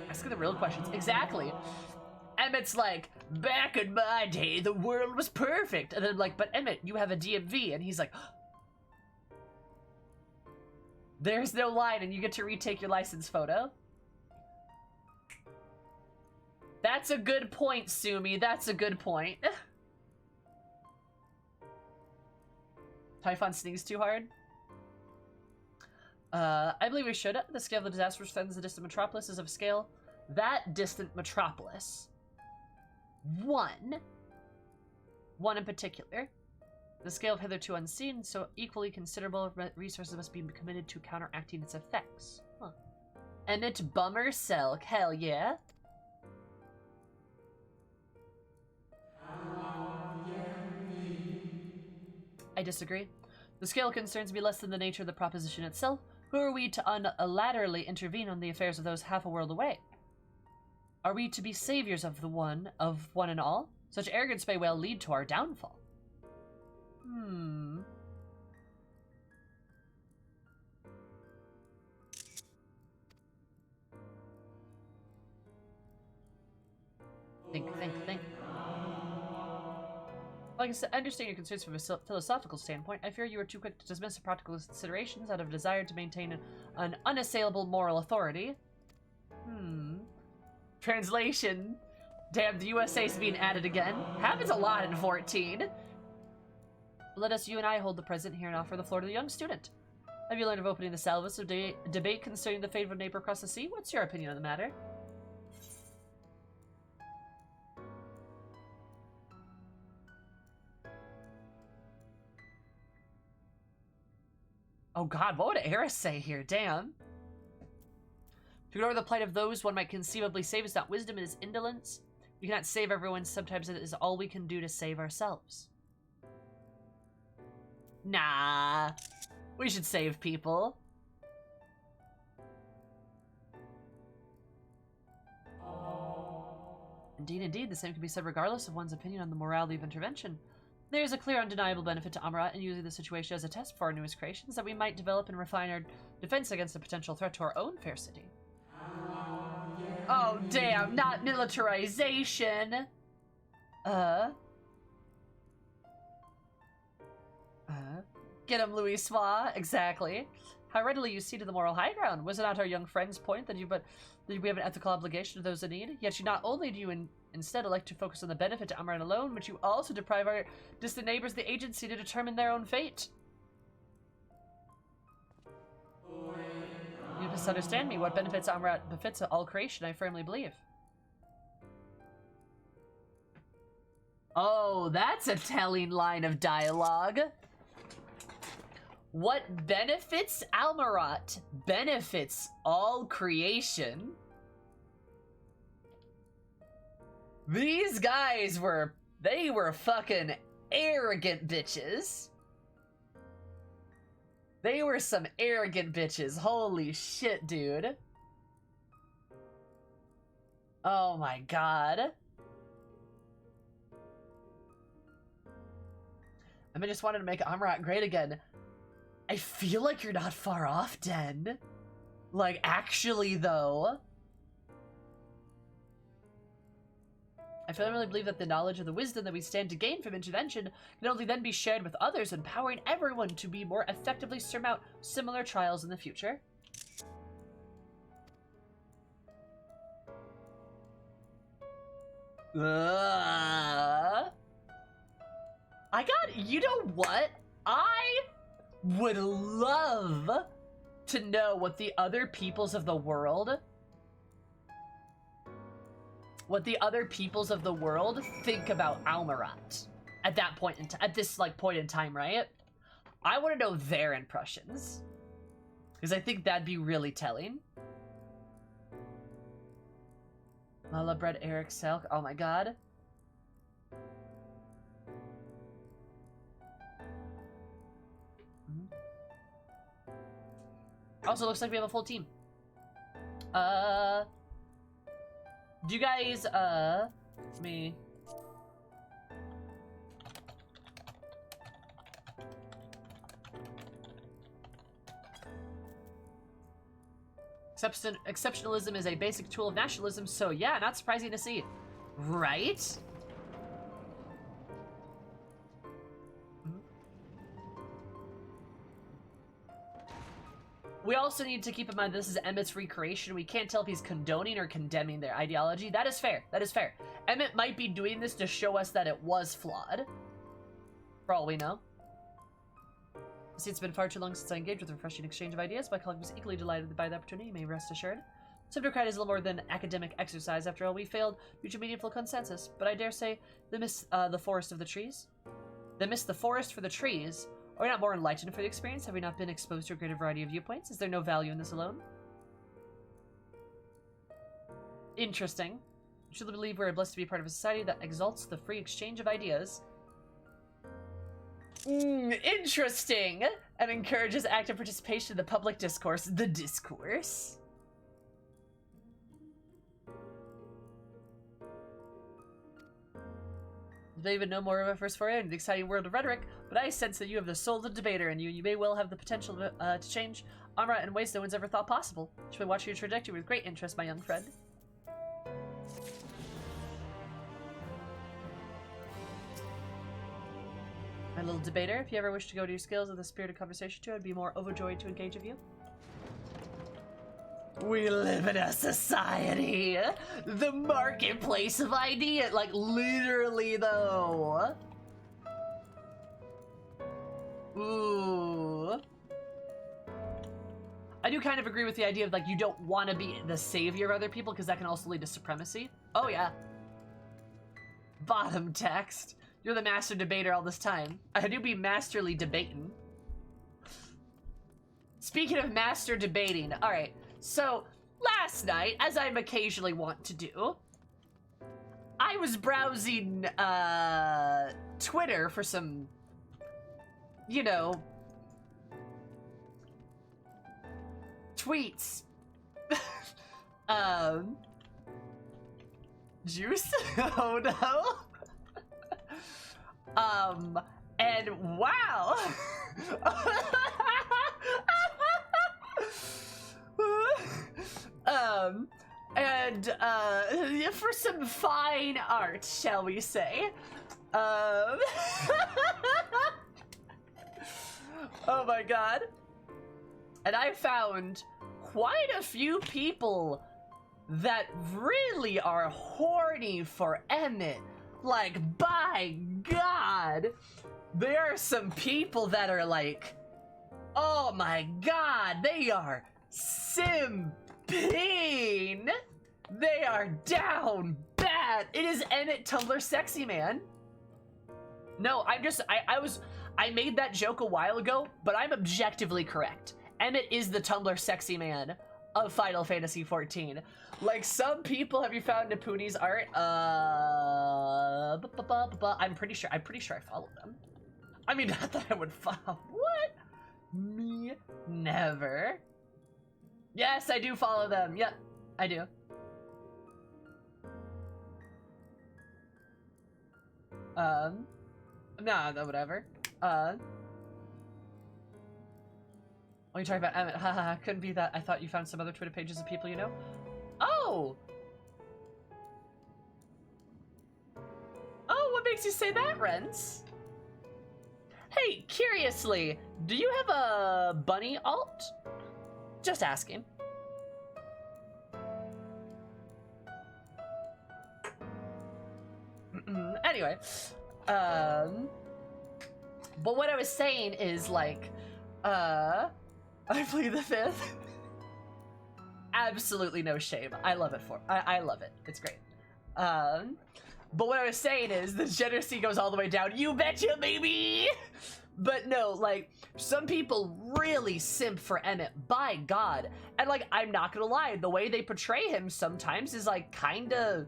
Asking the real questions. Exactly. Emmett's like, back in my day, the world was perfect. And then I'm like, but Emmett, you have a DMV. And he's like, there's no line and you get to retake your license photo. That's a good point, Sumi. That's a good point. Typhon sneezed too hard. I believe we should. The scale of the disaster which threatens the distant metropolis is of scale. That distant metropolis. One in particular. The scale of hitherto unseen, so equally considerable resources must be committed to counteracting its effects. Huh. Emmett Bummer Selk. Hell yeah. I disagree. The scale concerns me less than the nature of the proposition itself. Who are we to unilaterally intervene on the affairs of those half a world away? Are we to be saviors of one and all? Such arrogance may well lead to our downfall. Think. Like I said, I understand your concerns from a philosophical standpoint. I fear you are too quick to dismiss the practical considerations out of a desire to maintain an unassailable moral authority. Translation. Damn, the USA's being added again. Happens a lot in 14. Let us, you and I, hold the present here and offer the floor to the young student. Have you learned of opening the salvus of debate concerning the fate of a neighbor across the sea? What's your opinion on the matter? Oh god, what would Eris say here? Damn. To ignore the plight of those one might conceivably save is not wisdom, it is indolence. We cannot save everyone, sometimes it is all we can do to save ourselves. Nah. We should save people. Indeed, the same can be said regardless of one's opinion on the morality of intervention. There is a clear, undeniable benefit to Amarat in using the situation as a test for our newest creations that we might develop and refine our defense against a potential threat to our own fair city. Oh, damn, not militarization! Get him, Louis Soir. Exactly. How readily you see to the moral high ground. Was it not our young friend's point that we have an ethical obligation to those in need? Yet you not only do you instead elect to focus on the benefit to Amaran alone, but you also deprive our distant neighbors the agency to determine their own fate. You misunderstand me. What benefits Amarat befits all creation, I firmly believe. Oh, that's a telling line of dialogue. What benefits Almarat benefits all creation. These guys were fucking arrogant bitches. They were some arrogant bitches. Holy shit, dude. Oh my god. Emmett just wanted to make Amarat great again. I feel like you're not far off, Den. Like, actually, though. I firmly believe that the knowledge and the wisdom that we stand to gain from intervention can only then be shared with others, empowering everyone to be more effectively surmount similar trials in the future. You know what? I would love to know what the other peoples of the world think about Almarat at that point at this point in time, right? I want to know their impressions, because I think that'd be really telling. Mala bread, Eric Selk. Oh my god. Also, looks like we have a full team. Do you guys, me... Exceptionalism is a basic tool of nationalism, so yeah, not surprising to see. Right? We also need to keep in mind this is Emmett's recreation. We can't tell if he's condoning or condemning their ideology. That is fair. That is fair. Emmett might be doing this to show us that it was flawed. For all we know. See, it's been far too long since I engaged with a refreshing exchange of ideas. My colleague was equally delighted by the opportunity, you may rest assured. Subdocrat is a little more than academic exercise. After all, we failed to reach a meaningful consensus. But I dare say, they missed the forest of the trees. They missed the forest for the trees. Are we not more enlightened for the experience? Have we not been exposed to a greater variety of viewpoints? Is there no value in this alone? Interesting. I truly believe we're blessed to be part of a society that exalts the free exchange of ideas. Interesting! And encourages active participation in the public discourse. The discourse. You may even know more of a first foray into the exciting world of rhetoric, but I sense that you have the soul of the debater in you. You may well have the potential to change Amra in ways no one's ever thought possible. I shall be watching your trajectory with great interest, my young friend. My little debater, if you ever wish to go to your skills with a spirited conversation too, I'd be more overjoyed to engage with you. We live in a society, the marketplace of ideas, like literally though. Ooh. I do kind of agree with the idea of like you don't want to be the savior of other people because that can also lead to supremacy. Oh yeah. Bottom text. You're the master debater all this time. I do be masterly debating. Speaking of master debating, all right. So, last night, as I occasionally want to do, I was browsing, Twitter for some, you know, tweets. Juice? Oh no. And wow. For some fine art, shall we say. Oh my god. And I found quite a few people that really are horny for Emmett. Like, by God, there are some people that are like, oh my God, they are simping. They are down bad. It is Emmett Tumblr Sexy Man. No, I made that joke a while ago, but I'm objectively correct. Emmett is the Tumblr Sexy Man of Final Fantasy XIV. Like, some people, have you found Napuni's art? I'm pretty sure I follow them. I mean, not that I would follow. What? Me? Never. Yes, I do follow them. Yep, I do. No, whatever. What are you talking about, Emmett? Haha, couldn't be that. I thought you found some other Twitter pages of people you know. Oh! Oh, what makes you say that, Renz? Hey, curiously, do you have a bunny alt? Just asking. Anyway, but what I was saying is, like, I plead the fifth. Absolutely no shame. I love it I love it. It's great. But what I was saying is the degeneracy goes all the way down. You betcha, baby! But no, like, some people really simp for Emmett, by God. And, like, I'm not gonna lie, the way they portray him sometimes is, like, kinda...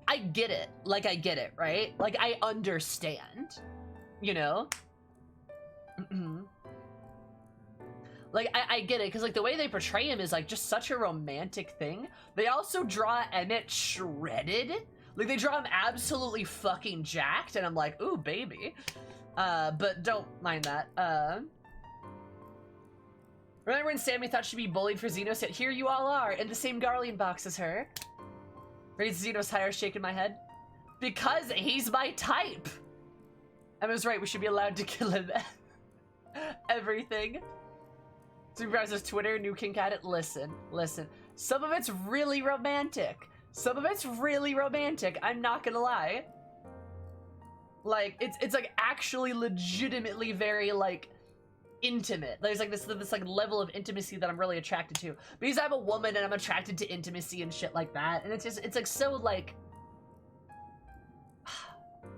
I get it. Like, I get it, right? Like, I understand. You know? Like, I get it, because, like, the way they portray him is, like, just such a romantic thing. They also draw Emmett shredded. Like, they draw him absolutely fucking jacked, and I'm like, ooh, baby. But don't mind that. Remember when Sammy thought she'd be bullied for Xenos, yet here you all are, in the same Garlean box as her? Raise Xenos higher, shaking my head. Because he's my type! Emma's right, we should be allowed to kill him. Everything. Supervisor's Twitter, new kink at it. Listen. Some of it's really romantic. I'm not gonna lie. Like, it's like actually legitimately very, like, intimate. There's like this like level of intimacy that I'm really attracted to. Because I'm a woman and I'm attracted to intimacy and shit like that. And it's like so like,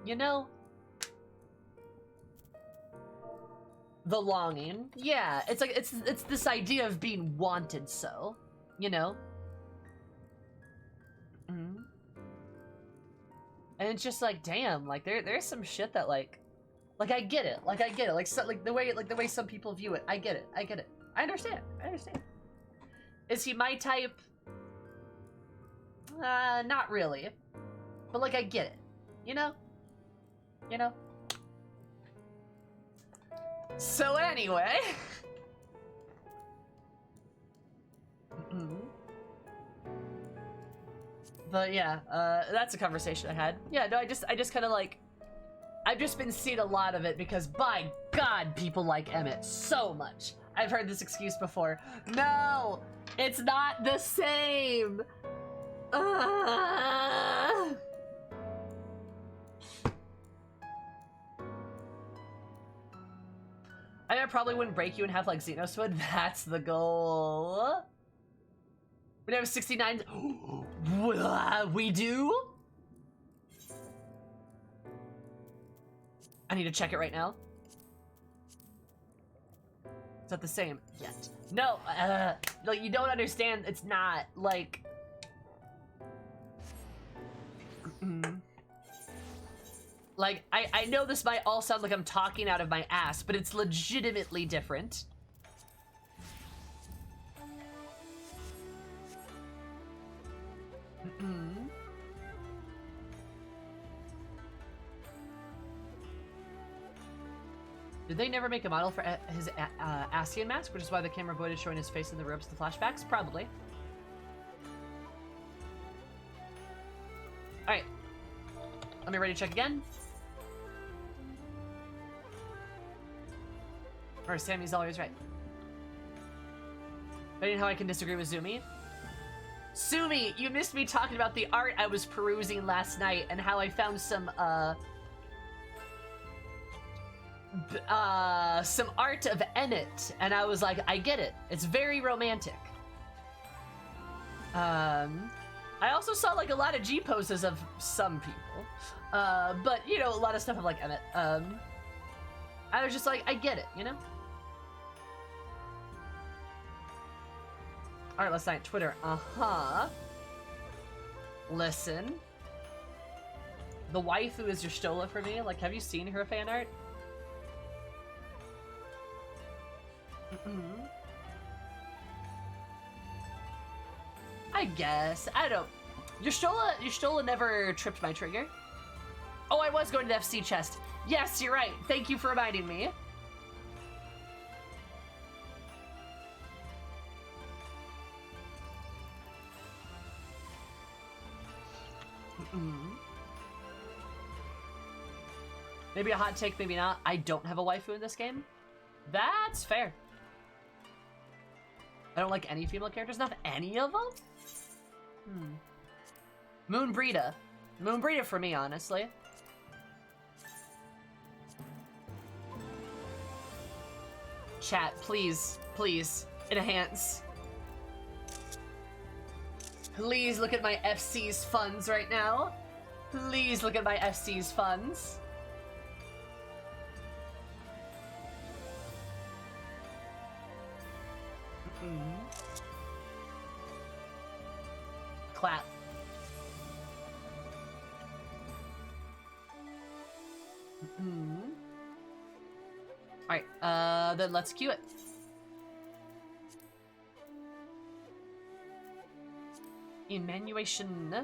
you know? The longing. Yeah, it's like, it's this idea of being wanted so, you know? And it's just like, damn, like there's some shit that like I get it. Like so, like the way some people view it. I get it. I understand. Is he my type? Not really. But like I get it. You know? So anyway, but yeah, that's a conversation I had. Yeah, no, I just kind of like, I've just been seeing a lot of it because by God, people like Emmett so much. I've heard this excuse before. No, it's not the same. I probably wouldn't break you and have like Xenoswood. That's the goal. We have 69. We do? I need to check it right now. It's not the same yet. No, like you don't understand. It's not like. Like, I know this might all sound like I'm talking out of my ass, but it's legitimately different. Did they never make a model for his Asian mask, which is why the camera avoided showing his face in the ropes, the flashbacks? Probably. Alright. Let me ready to check again. Or Sammy's always right. But you know how I can disagree with Zumi? Sumi, you missed me talking about the art I was perusing last night and how I found some art of Emmett, and I was like, I get it. It's very romantic. I also saw like a lot of G poses of some people, but you know, a lot of stuff of like Emmett. I was just like, I get it, you know. All right, last night Twitter. Listen, the waifu is your Stola for me. Like, have you seen her fan art? I guess. I don't. Your Stola never tripped my trigger. Oh, I was going to the FC chest. Yes, you're right. Thank you for reminding me. Maybe a hot take, maybe not. I don't have a waifu in this game. That's fair. I don't like any female characters, not any of them. Moonbreeda. Moonbreeda for me, honestly. Chat, please, please, enhance. Please look at my FC's funds right now. Please look at my FC's funds. Clap. Alright, then let's cue it. Emmanuation.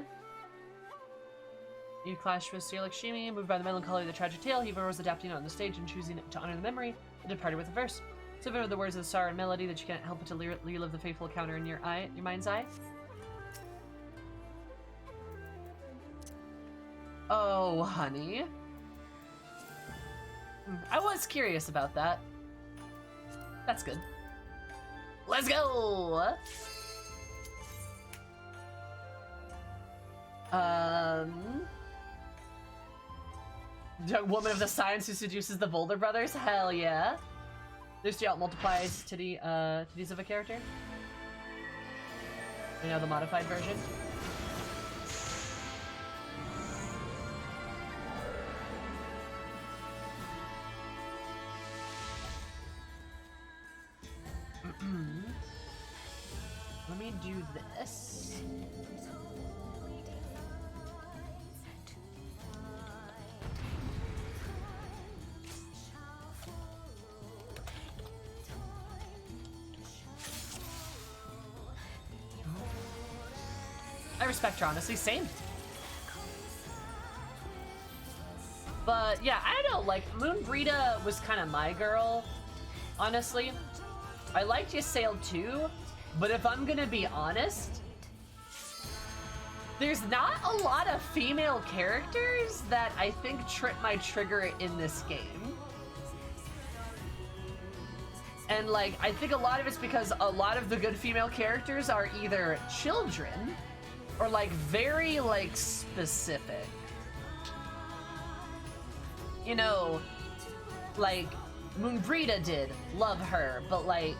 You clash with Sir Lakshmi, moved by the melancholy of the tragic tale. He was adapting it on the stage and choosing to honor the memory and departed with a verse. So vivid are the words of the sorrow and melody that you can't help but to relive the faithful encounter in your mind's eye. Oh, honey. I was curious about that. That's good. Let's go! Young woman of the science who seduces the Boulder brothers? Hell yeah. There's the out multiplies titties of a character. You know, the modified version. Let me do this. I respect her, honestly. Same. But yeah, I don't know, like, Moonbreeda was kind of my girl, honestly. I liked Ysayle too, but if I'm gonna be honest, there's not a lot of female characters that I think trip my trigger in this game. And like, I think a lot of it's because a lot of the good female characters are either children or like very like specific. You know, like Moonbreeda did, love her, but like,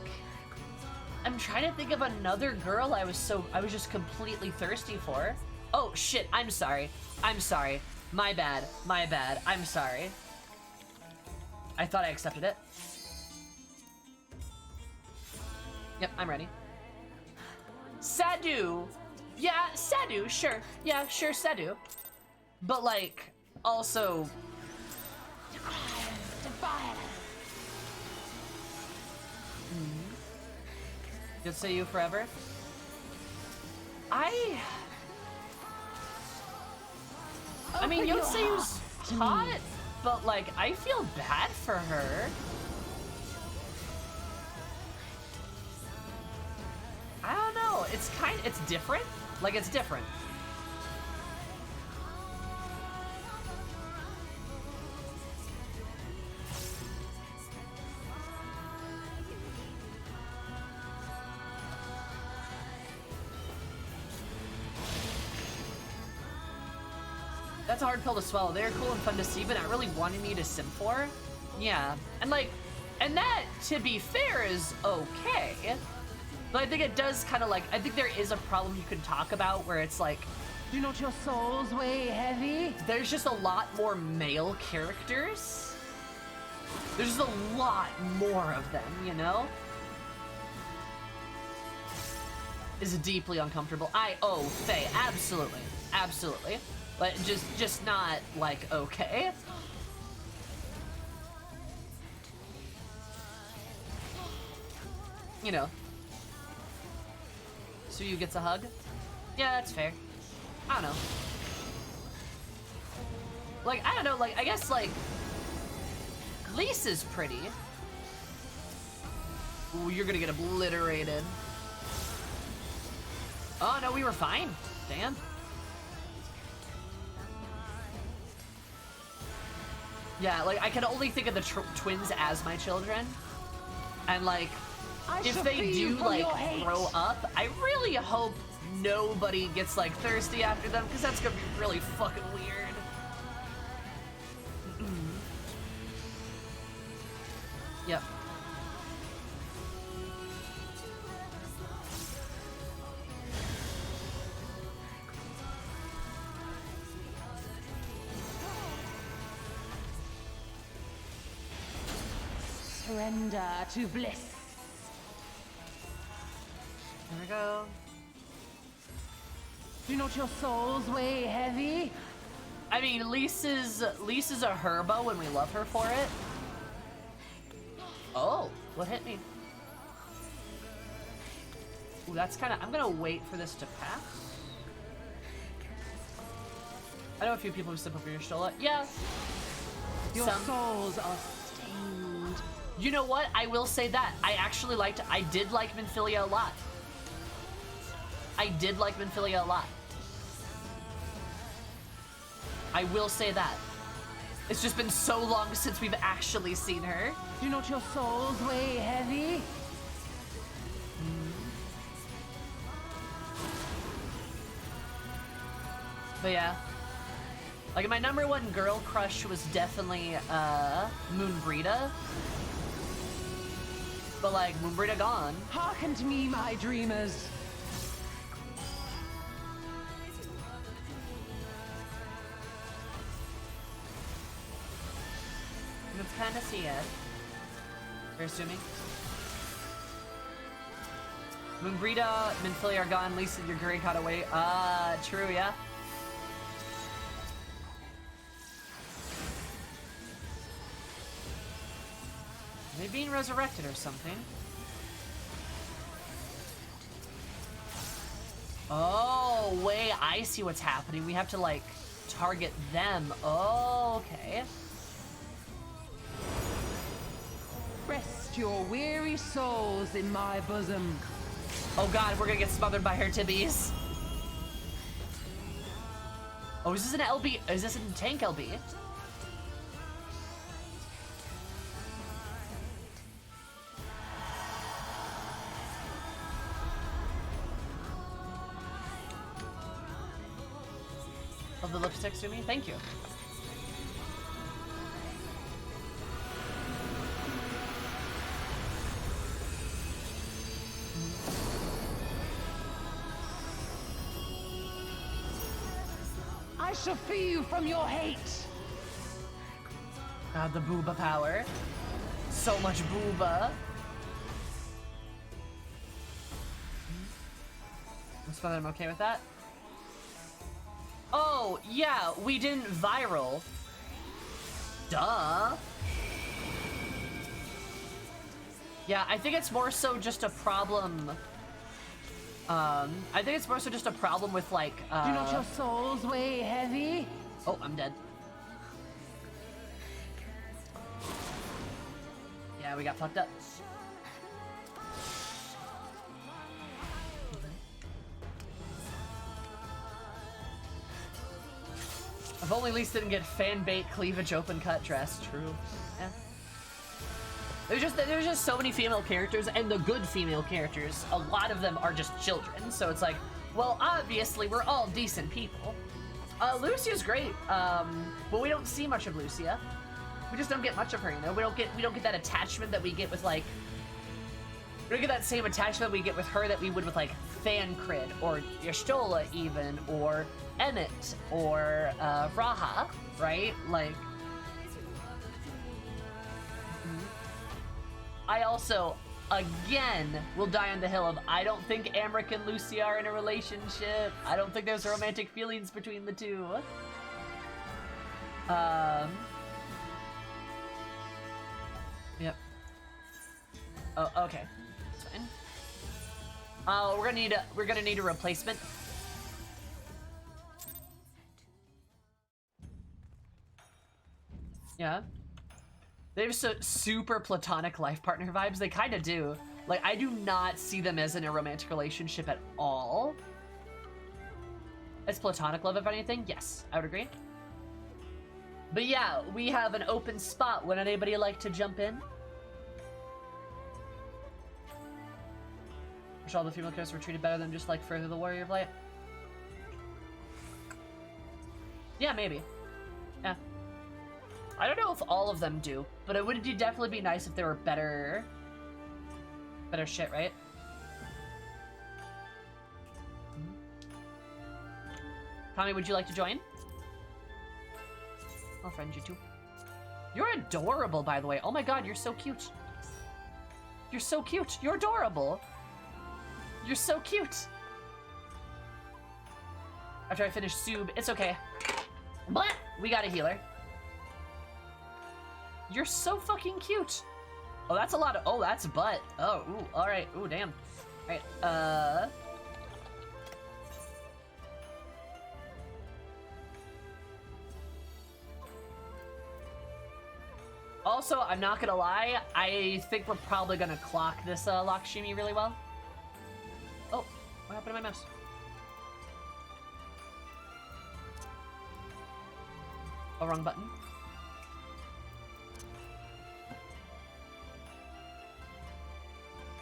I'm trying to think of another girl I was just completely thirsty for. Oh shit, I'm sorry. My bad, I'm sorry. I thought I accepted it. Yep, I'm ready. Sadu. Yeah, Sadu, sure. Yeah, sure, Sadu. But like, also... Good say you forever. I mean, Yotseu's hot, but like, I feel bad for her. I don't know. It's different. Like, it's different. That's a hard pill to swallow. They're cool and fun to see, but not really wanting me to sim for. Yeah. And like, and that, to be fair, is okay. But I think it does kind of like, I think there is a problem you can talk about where it's like, do not your souls weigh heavy? There's just a lot more male characters. There's just a lot more of them, you know? Is deeply uncomfortable. Faye, absolutely. Absolutely. But just not, like, okay. You know. Suyu gets a hug? Yeah, that's fair. I don't know. Like, I don't know, like, I guess, like, Lisa's pretty. Ooh, you're gonna get obliterated. Oh, no, we were fine. Damn. Yeah, like, I can only think of the twins as my children. And, like, if they do, like, grow up, I really hope nobody gets, like, thirsty after them, because that's gonna be really fucking weird. Yep. Surrender to bliss. There we go. Do not your souls weigh heavy? I mean, Lisa's a herbo and we love her for it. Oh, what hit me? Ooh, that's kind of... I'm gonna wait for this to pass. I know a few people who step over your Stola. Yeah. Your souls are stained. You know what? I will say that. I did like Minfilia a lot. I did like Minfilia a lot. I will say that. It's just been so long since we've actually seen her. Do not your souls weigh heavy? But yeah. Like, my number one girl crush was definitely, Moonbrita. But, like, Moonbrita gone. Hearken to me, my dreamers. It's kind of see it. You're assuming? Moonbrita, Minfilia are gone, Lisa, your Gray caught away. True, yeah. Are they being resurrected or something? Oh, wait, I see what's happening. We have to, like, target them. Oh, okay. Rest your weary souls in my bosom. Oh god, we're gonna get smothered by her tibbies. Oh, is this an LB? Is this a tank LB? Love the lipsticks to me? Thank you. I shall free you from your hate. God, the booba power. So much booba. That's fine, I'm okay with that. Oh, yeah, we didn't viral. Duh. Yeah, I think it's more so just a problem. I think it's more so just a problem with, like, Do not your souls weigh heavy? Oh, I'm dead. Yeah, we got fucked up. If only Lisa didn't get fan bait cleavage open cut dress. True. Yeah. There's just so many female characters, and the good female characters, a lot of them are just children. So it's like, well, obviously we're all decent people. Lucia's great, but we don't see much of Lucia. We just don't get much of her, you know. We don't get that attachment that we get with, like, we don't get that same attachment we get with her that we would with, like, Fancred or Y'shtola even, or Emmett or Raha, right? Like, I also, again, will die on the hill of I don't think Amric and Lucia are in a relationship. I don't think there's romantic feelings between the two. Yep. Oh, okay. That's fine. We're gonna need a replacement. Yeah. They have super platonic life partner vibes. They kind of do. Like, I do not see them as in a romantic relationship at all. It's platonic love, if anything. Yes, I would agree. But yeah, we have an open spot. Would anybody like to jump in? Wish all the female characters were treated better than just like Further the Warrior of Light. Yeah, maybe. Yeah. I don't know if all of them do, but it would definitely be nice if there were better shit, right? Tommy, would you like to join? I'll friend you too. You're adorable, by the way. Oh my god, you're so cute. You're so cute. You're adorable. You're so cute. After I finish Sub, it's okay. But we got a healer. You're so fucking cute. Oh, that's a lot of. Oh, that's butt. Oh, ooh, all right. Ooh, damn. All right. Also, I'm not gonna lie. I think we're probably gonna clock this Lakshmi really well. Oh, what happened to my mouse? Oh, wrong button.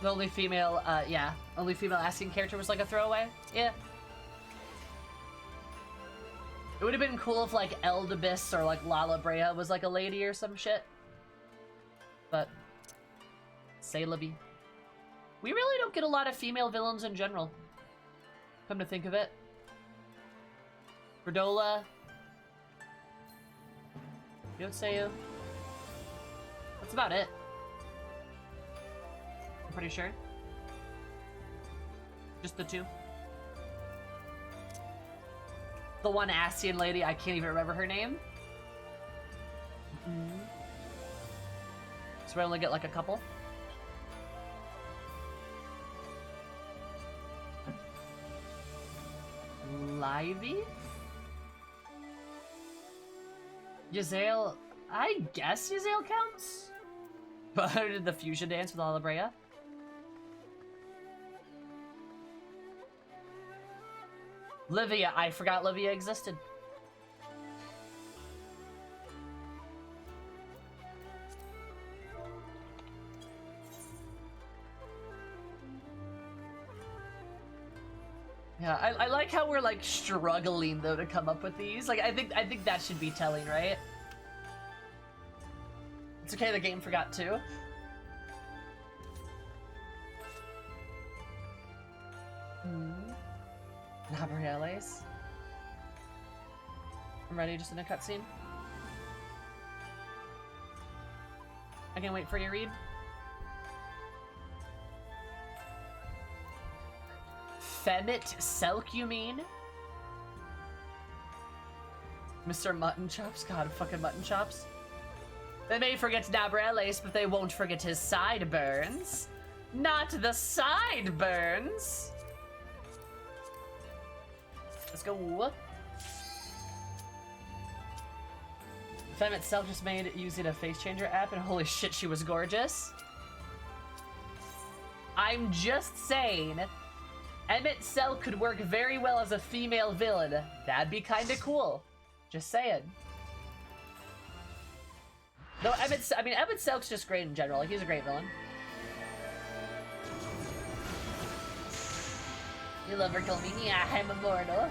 The only female, yeah. Only female asking character was like a throwaway? Yeah. It would have been cool if like Eldebus or like Lala Brea was like a lady or some shit. But, say la vie. We really don't get a lot of female villains in general. Come to think of it. Verdola. Yotsuyu. That's about it. I'm pretty sure. Just the two. The one Asian lady, I can't even remember her name. So we only get like a couple. Livey? Yazael, I guess Yazael counts? But I did the fusion dance with Alabrea. Livia, I forgot Livia existed. Yeah, I like how we're like struggling though to come up with these. Like I think that should be telling, right? It's okay, the game forgot too. Gabrieles. I'm ready, just in a cutscene. I can't wait for you to read. Femit Selk, you mean? Mr. Mutton Chops? God, fucking Mutton Chops. They may forget Nabrales, but they won't forget his sideburns. Not the sideburns! Let's go. Femme itself just made using a face changer app, and holy shit, she was gorgeous. I'm just saying, Emmett Cell could work very well as a female villain. That'd be kinda cool. Just saying. Though Emmett Cell's just great in general. Like, he's a great villain. You love her, kill me. Yeah, I'm immortal.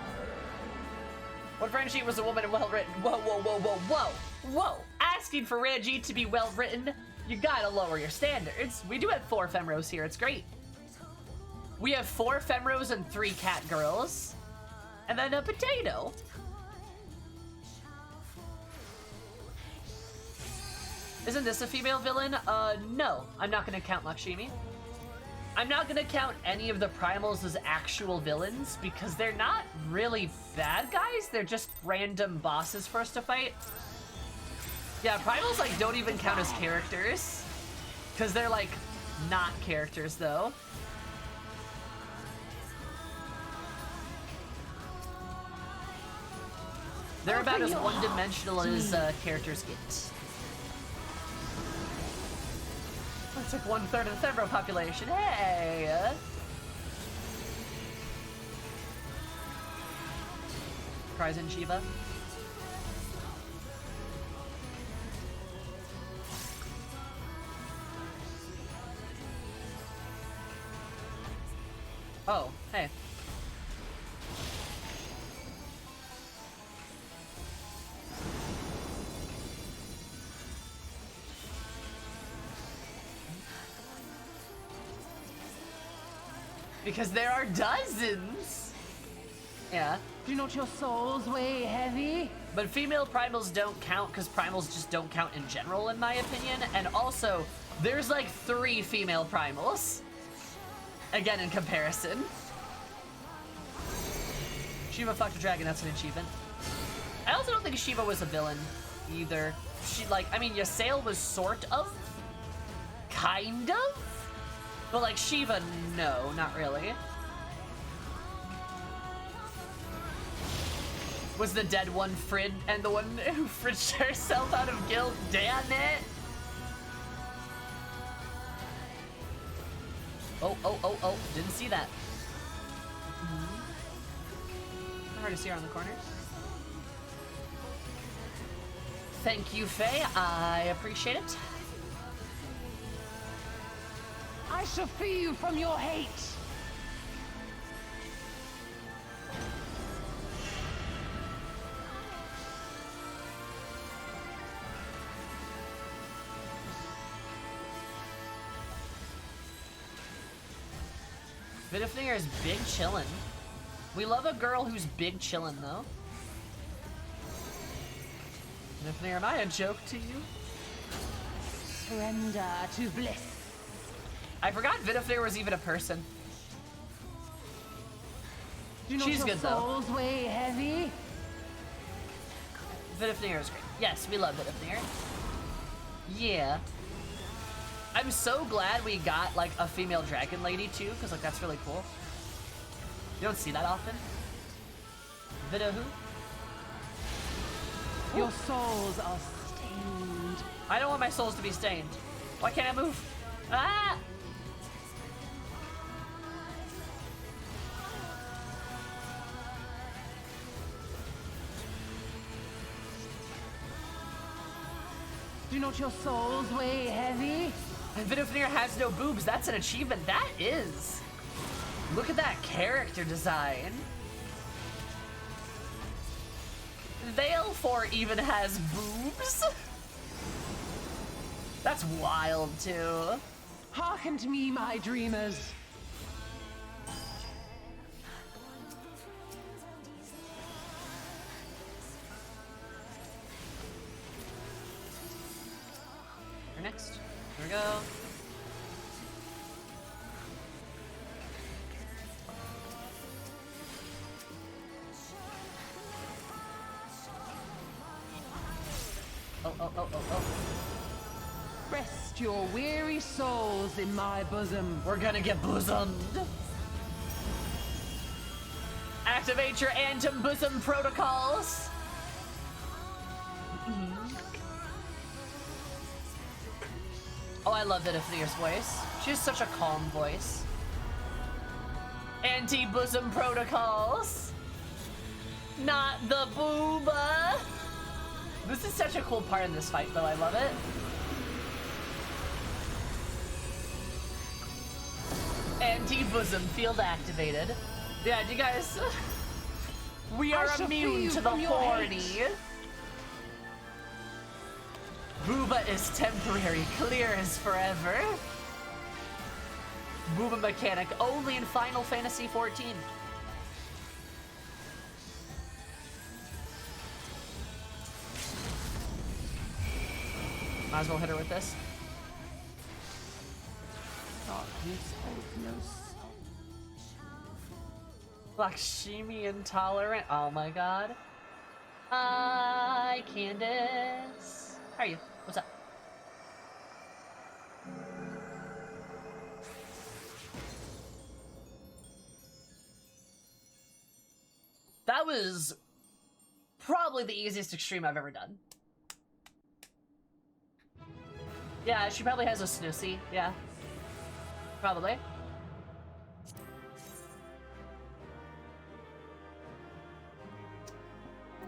What Frenchie was a woman and well-written. Whoa, whoa, whoa, whoa, whoa, whoa. Asking for Reggie to be well-written, you gotta lower your standards. We do have 4 Femros here. It's great. We have 4 Femros and 3 cat girls. And then a potato. Isn't this a female villain? No. I'm not gonna count Lakshmi. I'm not gonna count any of the primals as actual villains because they're not really bad guys. They're just random bosses for us to fight. Yeah, primals like don't even count as characters because they're like not characters though. They're about as one-dimensional as characters get. Took 1/3 of the Thevro population. Hey! Cries in Shiva. Oh, hey. Because there are dozens! Yeah. Do not your souls weigh heavy? But female primals don't count because primals just don't count in general, in my opinion. And also, there's like 3 female primals. Again, in comparison. Shiva fucked a dragon, that's an achievement. I also don't think Shiva was a villain either. I mean, Ysael was sort of? Kind of? But like Shiva, no, not really. Was the dead one Frid and the one who fridged herself out of guilt? Damn it! Oh, didn't see that. Hard to see her on the corner. Thank you, Faye. I appreciate it. I shall free you from your hate. Vidifnir is big chillin'. We love a girl who's big chillin', though. Vidifnir, am I a joke to you? Surrender to bliss. I forgot Vidifnir was even a person. Do not She's your good, though. souls weigh heavy? Vidifnir is great. Yes, we love Vidifnir. Yeah. I'm so glad we got, like, a female dragon lady, too, because, like, that's really cool. You don't see that often. Vida who? Your souls are stained. I don't want my souls to be stained. Why can't I move? Ah! Do not your souls weigh heavy? And Vidifnir has no boobs. That's an achievement. That is. Look at that character design. Valefor even has boobs. That's wild, too. Hearken to me, my dreamers. You're next. Here we go. Oh. Rest your weary souls in my bosom. We're gonna get bosomed. Activate your anti-bosom protocols. Oh, I love Vidifnir's voice. She has such a calm voice. Anti-bosom protocols. Not the booba. This is such a cool part in this fight, though. I love it. Anti-bosom field activated. Yeah, do you guys... We are immune to the horny. Booba is temporary, clear is forever. Booba mechanic only in Final Fantasy XIV. Might as well hit her with this. Lakshmi intolerant. Oh my god. Hi, Candace. How are you? What's up? That was probably the easiest extreme I've ever done. Yeah, she probably has a Snoozy. Yeah. Probably.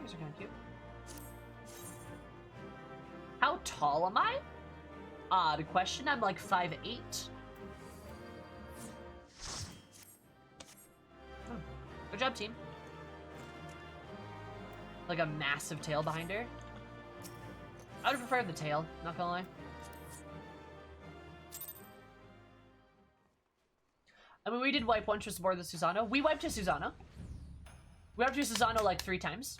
These are kind of cute. How tall am I? Odd question. I'm like 5'8". Good job, team. Like a massive tail behind her. I would have preferred the tail, not gonna lie. I mean, we did wipe once just aboard the Susano. We wiped to Susano. We wiped to Susano like 3 times.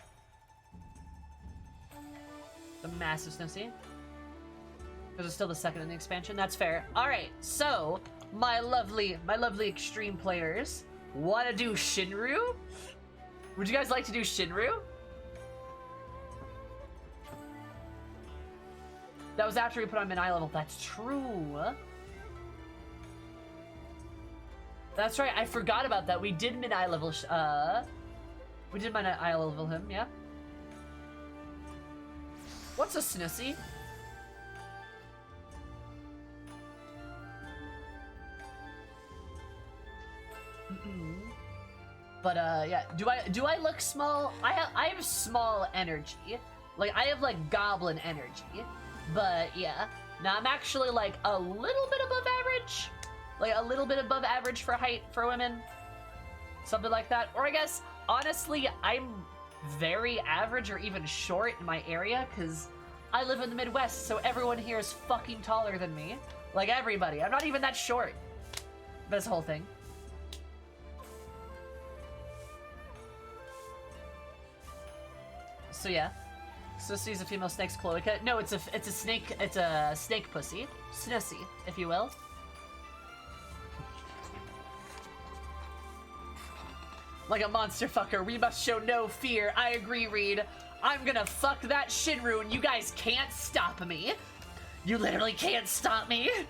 The massive Snoozy. Because it's still the second in the expansion. That's fair. Alright, so my lovely extreme players wanna do Shinryu? Would you guys like to do Shinryu? That was after we put on mid-eye level. That's true. That's right, I forgot about that. We did mid-eye level, we did mid-eye level him, yeah. What's a Snoozy? But yeah, do I look small? I have small energy. Like I have like goblin energy. But yeah. Now I'm actually like a little bit above average. Like a little bit above average for height for women. Something like that. Or I guess honestly I'm very average or even short in my area because I live in the Midwest, so everyone here is fucking taller than me. Like everybody. I'm not even that short. This whole thing. So yeah, Snoozy is a female snake's cloaca. No, it's a snake. It's a snake pussy, Snoozy, if you will. Like a monster fucker, we must show no fear. I agree, Reed. I'm gonna fuck that Shinryu, and you guys can't stop me. You literally can't stop me. You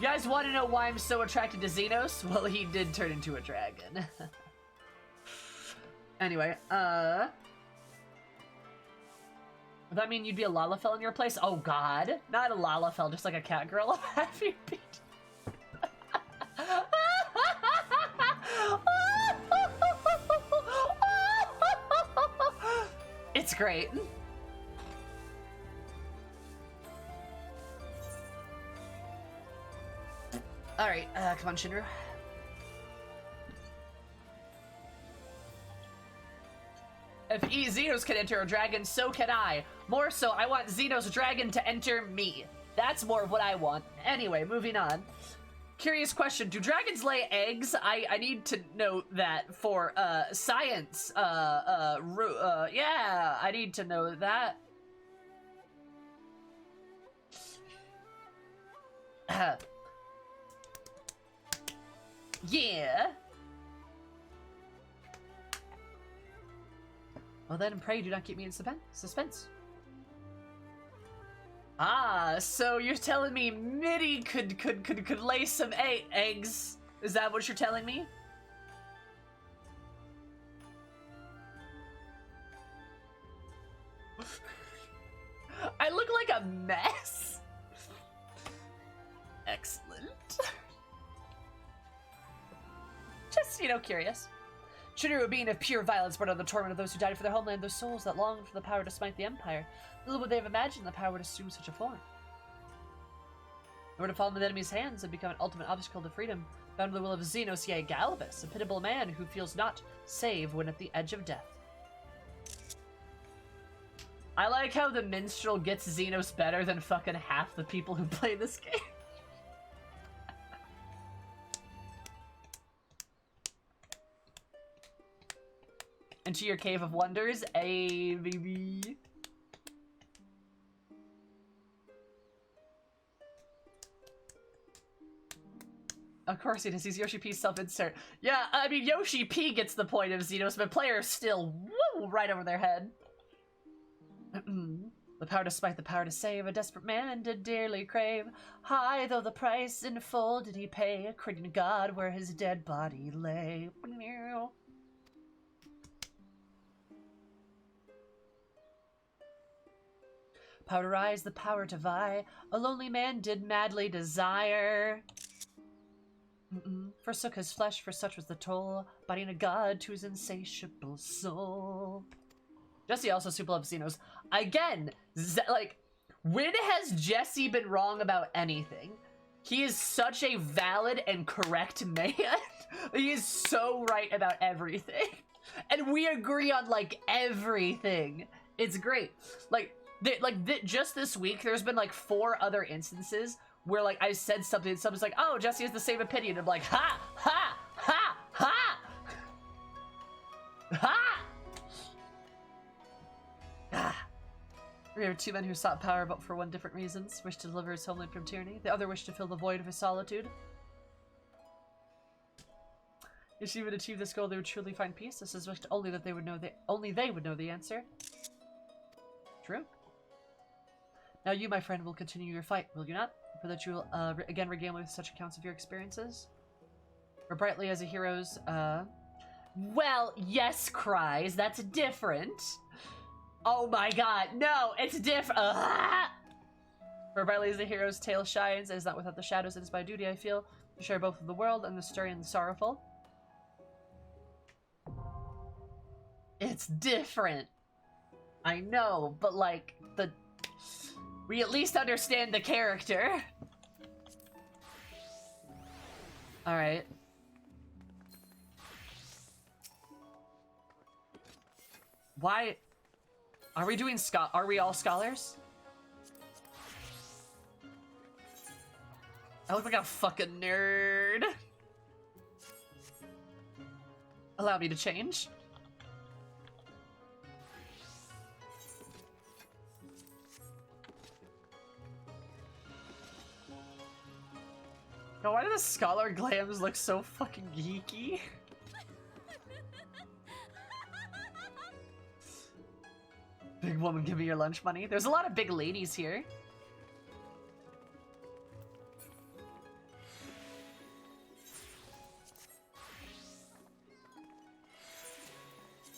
guys want to know why I'm so attracted to Xenos? Well, he did turn into a dragon. Anyway, would that mean you'd be a Lalafell in your place? Oh god. Not a Lalafell, just like a cat girl. Have you been... It's great. Alright, come on, Shinryu. If Xenos can enter a dragon, so can I. More so, I want Xenos dragon to enter me. That's more of what I want. Anyway, moving on. Curious question, do dragons lay eggs? I need to note that for, science, yeah, I need to know that. Yeah. Well then, pray do not keep me in suspense. Ah, so you're telling me Mitty could lay some eggs? Is that what you're telling me? I look like a mess. Excellent. Just, you know, curious. Shinryu, a being of pure violence, brought on the torment of those who died for their homeland, those souls that longed for the power to smite the Empire. Little would they have imagined the power would assume such a form. Or to fall into the enemy's hands and become an ultimate obstacle to freedom, bound to the will of Xenos, yea, Galvus, a pitiable man who feels not save when at the edge of death. I like how the minstrel gets Xenos better than fucking half the people who play this game. Into your cave of wonders, ayy, baby. Of course he does. He's Yoshi P's self-insert. Yeah, I mean, Yoshi P gets the point of Xenos, but players still woo right over their head. The power to smite, the power to save, a desperate man did dearly crave. High though the price in full did he pay, craving God where his dead body lay. Power to rise, the power to vie. A lonely man did madly desire. Forsook his flesh, for such was the toll. Biting a god to his insatiable soul. Jesse also super loves Xenos. Again, like, when has Jesse been wrong about anything? He is such a valid and correct man. He is so right about everything. And we agree on, like, everything. It's great. Like, just this week, there's been, like, 4 other instances where, like, I said something and someone's like, oh, Jesse has the same opinion. I'm like, ha, ha, ha, ha, ha. We have 2 men who sought power, but for 1 different reasons. Wished to deliver his homeland from tyranny. The other wished to fill the void of his solitude. If she would achieve this goal, they would truly find peace. This is wished only that they would know only they would know the answer. True. Now you, my friend, will continue your fight, will you not? For that you will again regale me with such accounts of your experiences. Or brightly as a hero's, well, yes, cries. That's different. Oh my god, no, it's different. For brightly as the hero's tale shines, it is not without the shadows, it is my duty, I feel, to share both of the world and the stirring and the sorrowful. It's different. I know, but like, we at least understand the character. Alright. Why? Are we doing are we all scholars? I look like a fucking nerd. Allow me to change. Now, why do the scholar glams look so fucking geeky? Big woman, give me your lunch money. There's a lot of big ladies here.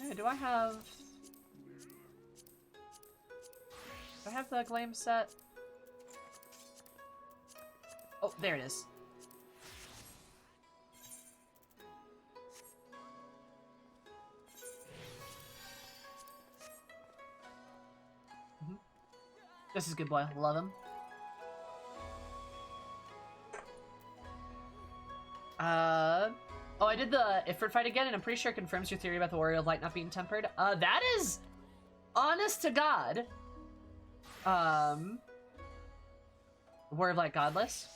Hey, do I have the glam set? Oh, there it is. This is a good boy. Love him. Oh, I did the Ifrit fight again, and I'm pretty sure it confirms your theory about the Warrior of Light not being tempered. That is honest to God. Warrior of Light godless.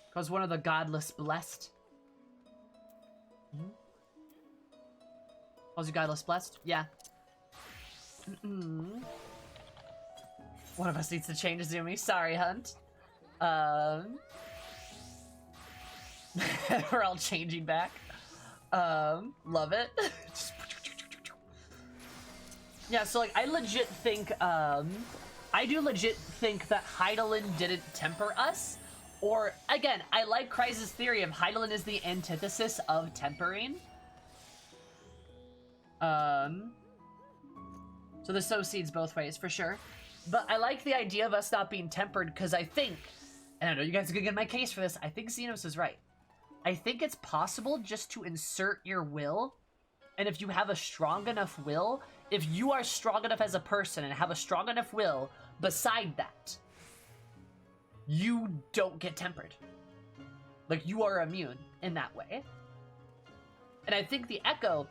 Because one of the godless blessed. Was you godless blessed? Yeah. One of us needs to change Zoomy. Sorry, Hunt. We're all changing back. Love it. Yeah, so like I legit think I do legit think that Hydaelyn didn't temper us. Or again, I like Kryze's theory of Hydaelyn is the antithesis of tempering. So this sows seeds both ways for sure. But I like the idea of us not being tempered because I think, and I know you guys are gonna get my case for this, I think Xenos is right. I think it's possible just to insert your will, and if you have a strong enough will, if you are strong enough as a person and have a strong enough will, beside that, you don't get tempered. Like, you are immune in that way. And I think the Echo,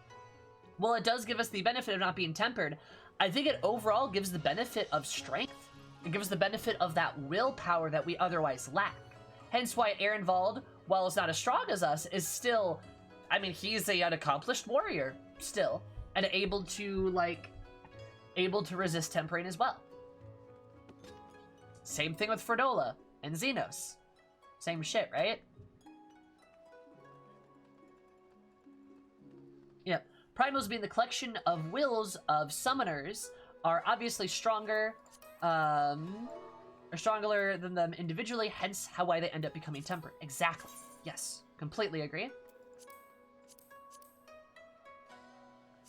while it does give us the benefit of not being tempered, I think it overall gives the benefit of strength. It gives the benefit of that willpower that we otherwise lack. Hence why Ehrenwald, while he's not as strong as us, is still, I mean, he's an accomplished warrior still, and able to resist tempering as well. Same thing with Fredola and Xenos. Same shit, right? Yep. Primals being the collection of wills of summoners are obviously stronger, or stronger than them individually, hence why they end up becoming tempered. Exactly. Yes. Completely agree.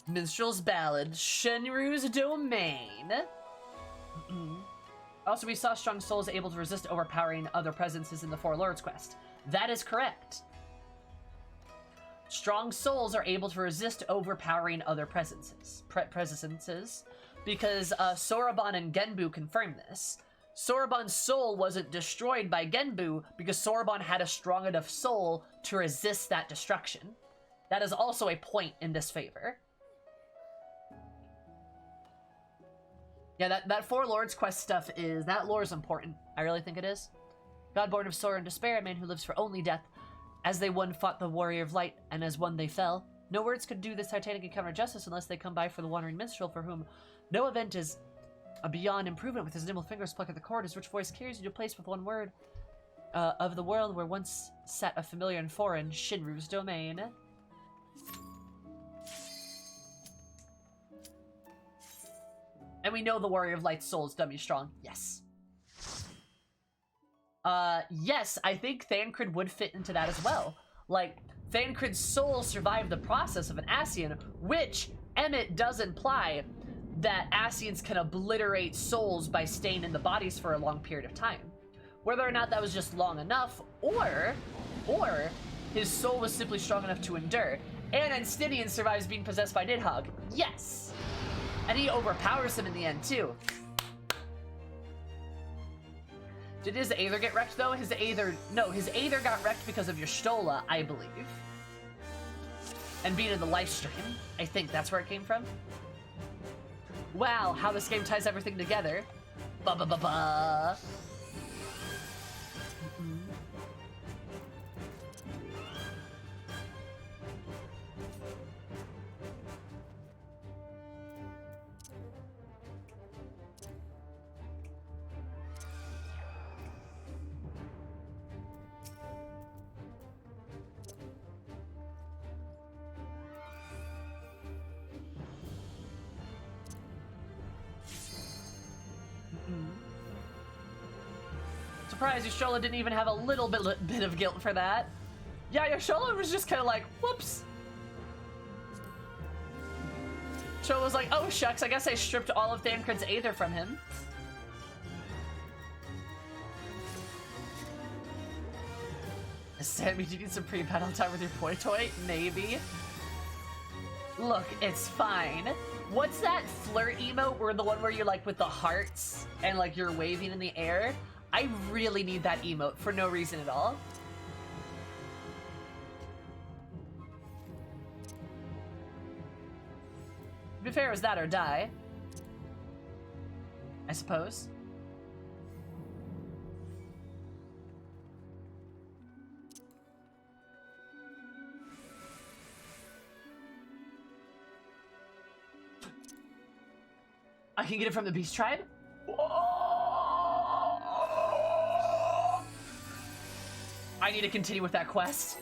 Minstrel's Ballad, Shinryu's Domain. Also, we saw strong souls able to resist overpowering other presences in the Four Lords quest. That is correct. Strong souls are able to resist overpowering other presences. Because Soroban and Genbu confirmed this. Soroban's soul wasn't destroyed by Genbu because Soroban had a strong enough soul to resist that destruction. That is also a point in this favor. Yeah, that Four Lords quest stuff is... That lore is important. I really think it is. God born of sorrow and despair, a man who lives for only death. As they one fought the warrior of light, and as one they fell. No words could do this titanic encounter justice unless they come by for the wandering minstrel, for whom no event is a beyond improvement. With his nimble fingers pluck at the cord, his rich voice carries you to a place with one word of the world where once sat a familiar and foreign Shinryu's domain. And we know the warrior of light's soul is dummy strong. Yes. Yes, I think Thancred would fit into that as well. Like, Thancred's soul survived the process of an Ascian, which Emmett does imply that Ascians can obliterate souls by staying in the bodies for a long period of time. Whether or not that was just long enough, or his soul was simply strong enough to endure. And Anstinian survives being possessed by Nidhogg. Yes! And he overpowers him in the end, too. Did his Aether get wrecked, though? His Aether got wrecked because of Y'shtola, I believe. And being in the live stream. I think that's where it came from. Wow, how this game ties everything together. Ba-ba-ba-ba. Surprised Y'shtola didn't even have a little bit of guilt for that. Yeah, Y'shtola was just kind of like, whoops. Y'shtola was like, oh shucks, I guess I stripped all of Thancred's Aether from him. Sammy, do you need some pre-battle time with your boy toy? Maybe. Look, it's fine. What's that flirt emote where the one where you're like with the hearts and like you're waving in the air? I really need that emote for no reason at all. To be fair, it was that or die. I suppose. I can get it from the Beast Tribe? I need to continue with that quest.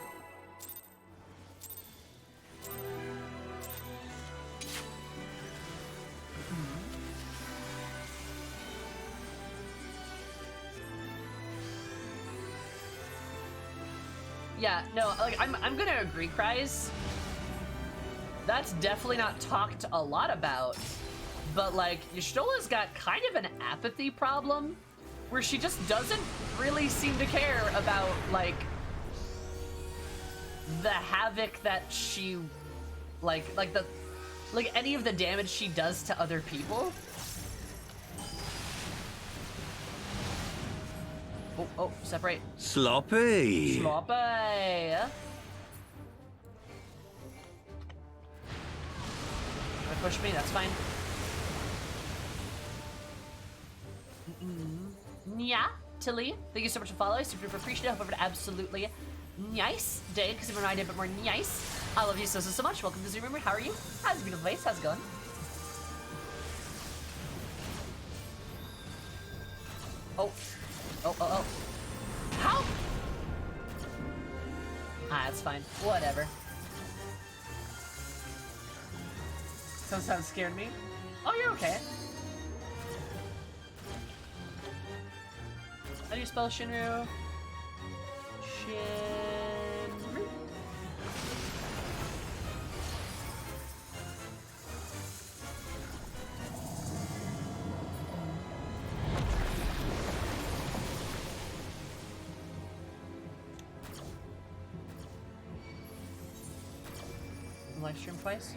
Yeah, no, like I'm gonna agree, Kryze. That's definitely not talked a lot about. But like, Y'shtola's got kind of an apathy problem where she just doesn't really seem to care about like the havoc that she like any of the damage she does to other people. Oh, separate. Sloppy. Sloppy. Push me, that's fine. Yeah, Tilly, thank you so much for following. Super appreciative. Hope everyone absolutely nice day, because everyone I did a bit more nice. I love you so much. Welcome to Zoom Room. How are you? How's the beautiful face? How's it going? Oh. How? Ah, it's fine. Whatever. Sometimes scared me. Oh, you're okay. How do you spell Shinryu? Shinryu. Live stream twice.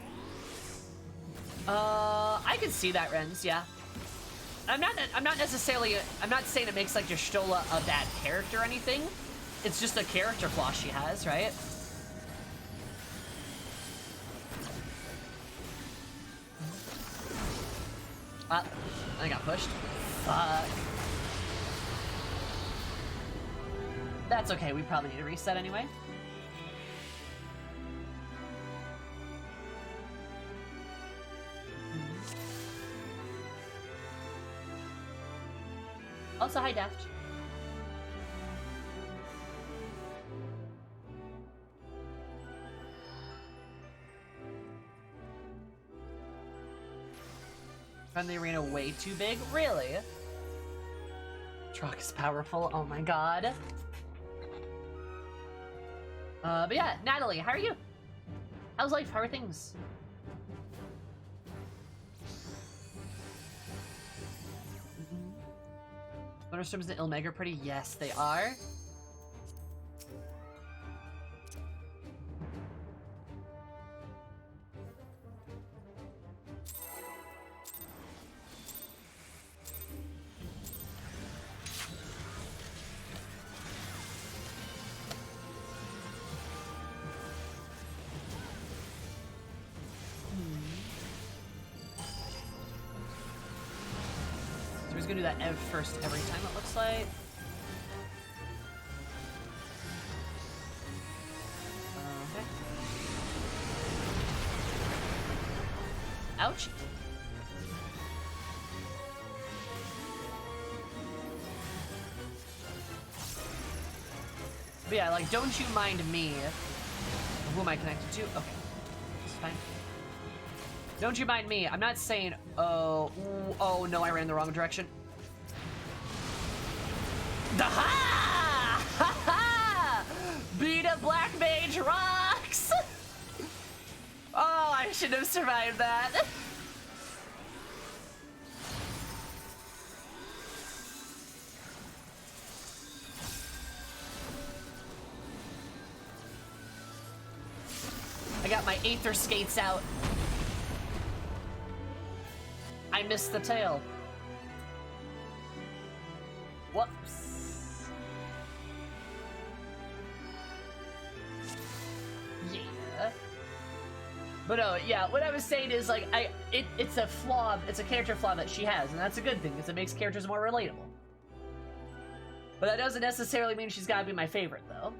I could see that, Renz. Yeah. I'm not necessarily. I'm not saying it makes like Y'shtola a bad character or anything. It's just a character flaw she has, right? I got pushed. Fuck. That's okay. We probably need to reset anyway. Also, hi, Daft. Found the arena way too big? Really? Trock is powerful. Oh my god. But yeah, Natalie, how are you? How's life? How are things? Thunderstorms and Ilmeg are pretty? Yes, they are. He's gonna do that first every time, it looks like. Okay. Ouch. But yeah, like, don't you mind me. Who am I connected to? Okay. It's fine. Don't you mind me. I'm not saying, oh no, I ran the wrong direction. Ha ha! Beat a black mage rocks! Oh, I should have survived that. I got my Aether skates out. I missed the tail. Whoops. Yeah. But no, yeah, what I was saying is like it's a flaw, it's a character flaw that she has, and that's a good thing because it makes characters more relatable. But that doesn't necessarily mean she's gotta be my favorite though.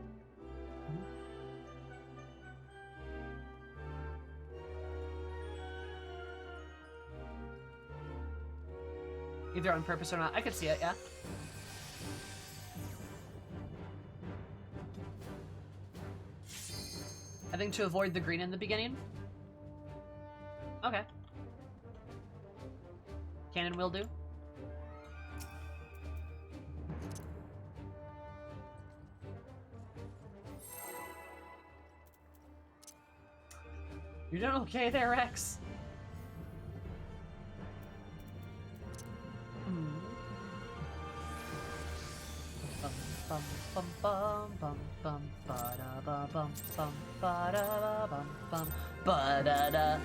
Either on purpose or not. I could see it, yeah. I think to avoid the green in the beginning. Okay. Cannon will do. You doing okay there, Rex? Bum bum bum bum bum ba da ba bum bum ba da bum bum ba da da.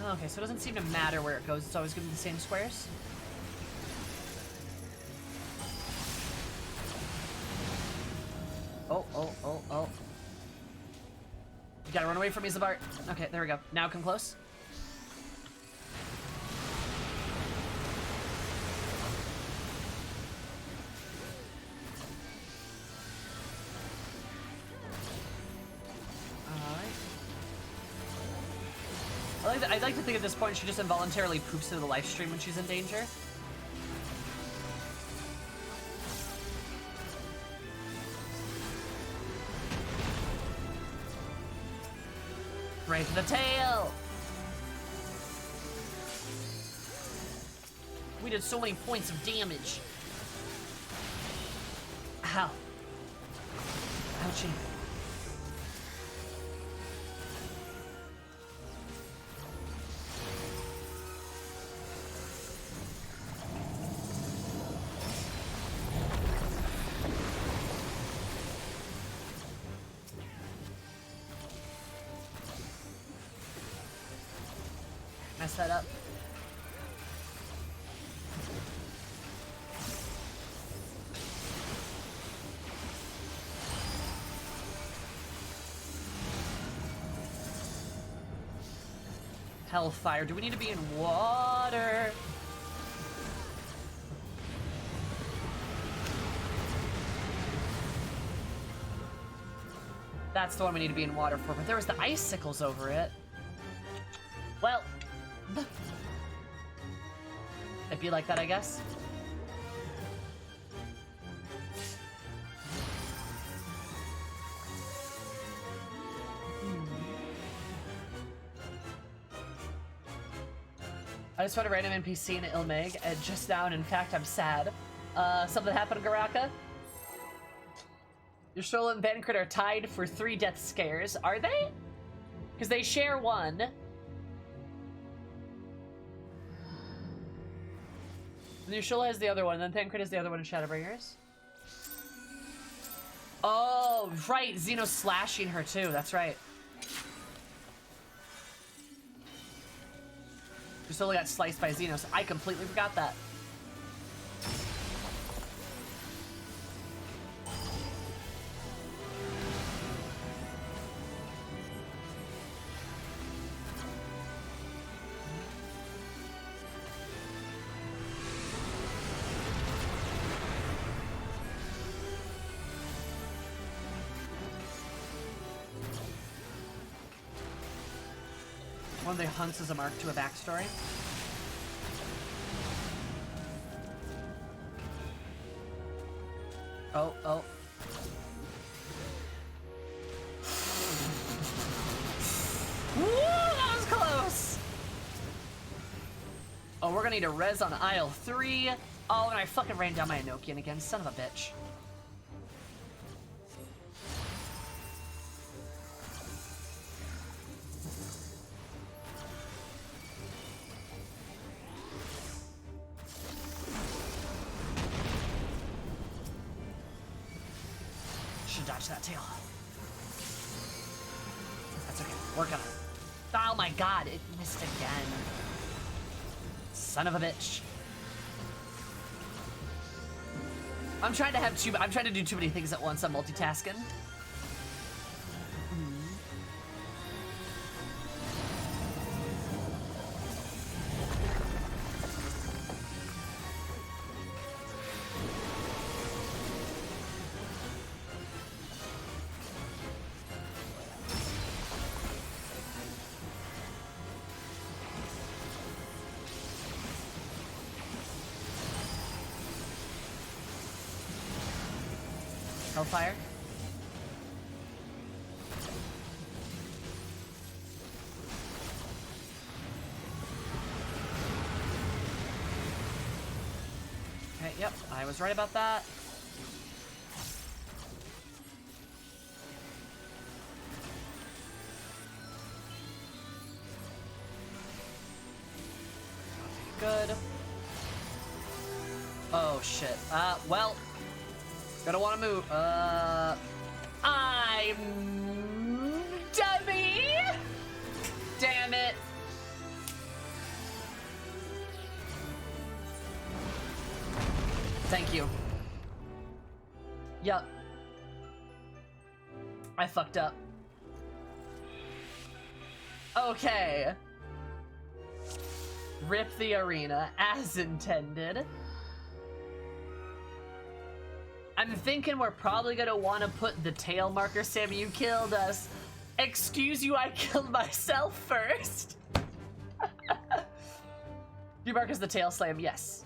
Okay, so it doesn't seem to matter where it goes. It's always going to be the same squares. Oh. You gotta run away from me, Zabart. Okay, there we go. Now come close. I'd like to think at this point she just involuntarily poops into the live stream when she's in danger. Right to the tail! We did so many points of damage. Ow. Ouchie. Mess that up. Hellfire. Do we need to be in water? That's the one we need to be in water for, but there was the icicles over it. Well, it'd be like that, I guess. I just found a random NPC in Ilmeg, and just now, and in fact, I'm sad. Something happened, Garaka? Your Stroll and Bancrit are tied for 3 death scares. Are they? Because they share one. And Ursula has the other one, and then Thancred has the other one in Shadowbringers. Oh, right. Xeno's slashing her, too. That's right. Ursula got sliced by Xenos. I completely forgot that. One of the hunts is a mark to a backstory. Oh, oh. Woo, that was close! Oh, we're gonna need a res on aisle 3. Oh, and I fucking ran down my Enochian again, son of a bitch. Dodge that tail. That's okay. Work on it. Oh my god, it missed again. Son of a bitch. I'm trying to do too many things at once. I'm multitasking. Hellfire. Okay, yep, I was right about that. Good. Oh shit. Well. Gonna want to move. I'm dummy. Damn it. Thank you. Yup. I fucked up. Okay. Rip the arena as intended. I'm thinking we're probably gonna want to put the tail marker. Sammy, you killed us. Excuse you, I killed myself first. Green mark is the tail slam, yes.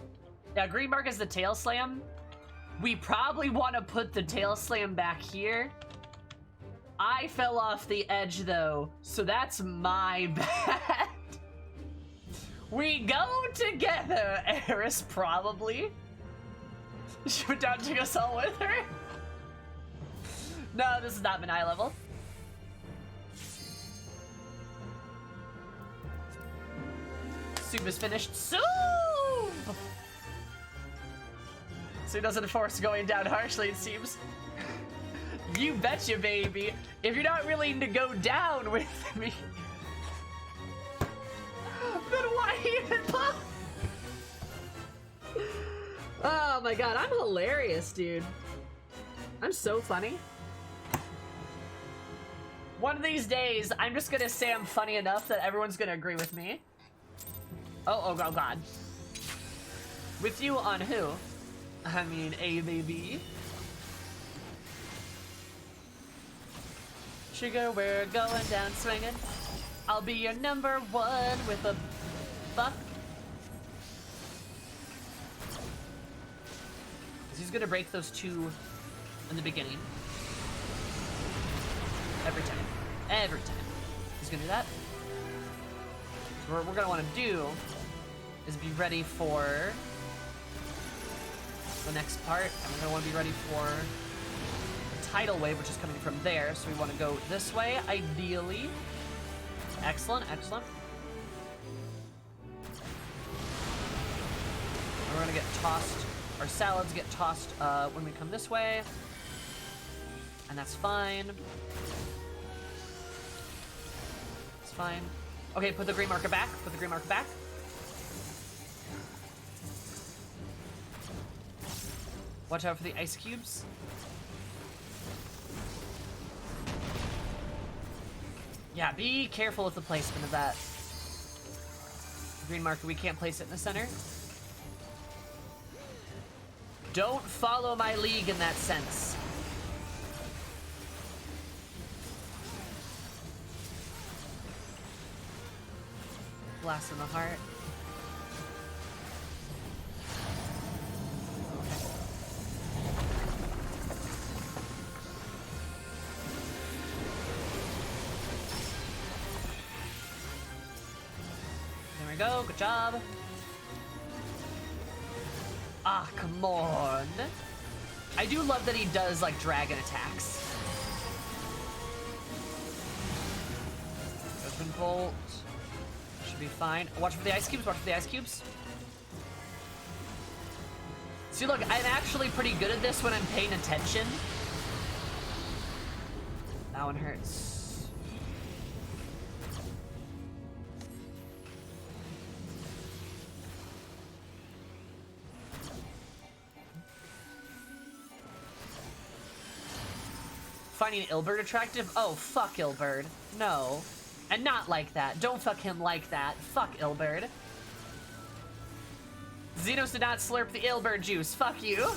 Yeah, green mark is the tail slam. We probably want to put the tail slam back here. I fell off the edge though, so that's my bad. We go together, Eris, probably. She went down and took us all with her. No, this is not Manai level. Soup is finished. Soup! So he doesn't force going down harshly, it seems. You betcha, baby. If you're not willing to go down with me, then why even pop? Oh my god, I'm hilarious, dude. I'm so funny. One of these days, I'm just gonna say I'm funny enough that everyone's gonna agree with me. Oh god. With you on who? I mean, A baby. Sugar, we're going down swinging. I'll be your number one with a buck. He's gonna break those two in the beginning. Every time. Every time. He's gonna do that. So what we're gonna want to do is be ready for the next part. And we're gonna want to be ready for the tidal wave, which is coming from there. So we want to go this way, ideally. Excellent, excellent. And we're gonna get tossed. Our salads get tossed when we come this way. And that's fine. It's fine. Okay, put the green marker back. Put the green marker back. Watch out for the ice cubes. Yeah, be careful with the placement of that green marker. We can't place it in the center. Don't follow my league in that sense. Blast in the heart. There we go, good job. Ah, come on. I do love that he does, like, dragon attacks. Open bolt. Should be fine. Watch for the ice cubes, watch for the ice cubes. See, look, I'm actually pretty good at this when I'm paying attention. That one hurts. Finding Ilberd attractive? Oh, fuck Ilberd. No. And not like that. Don't fuck him like that. Fuck Ilberd. Xenos did not slurp the Ilberd juice. Fuck you. Can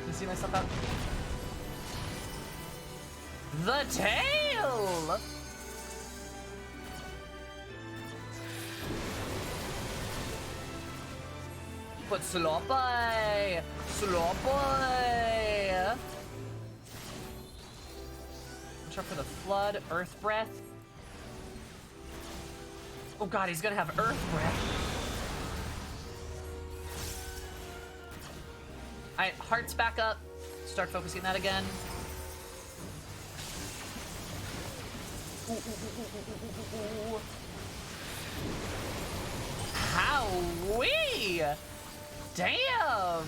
I see myself out? The tail! Put sloppy! Sloppy! Watch out for the flood, earth breath. Oh god, he's gonna have earth breath. Alright, hearts back up. Start focusing that again. Ooh. Howee! Damn!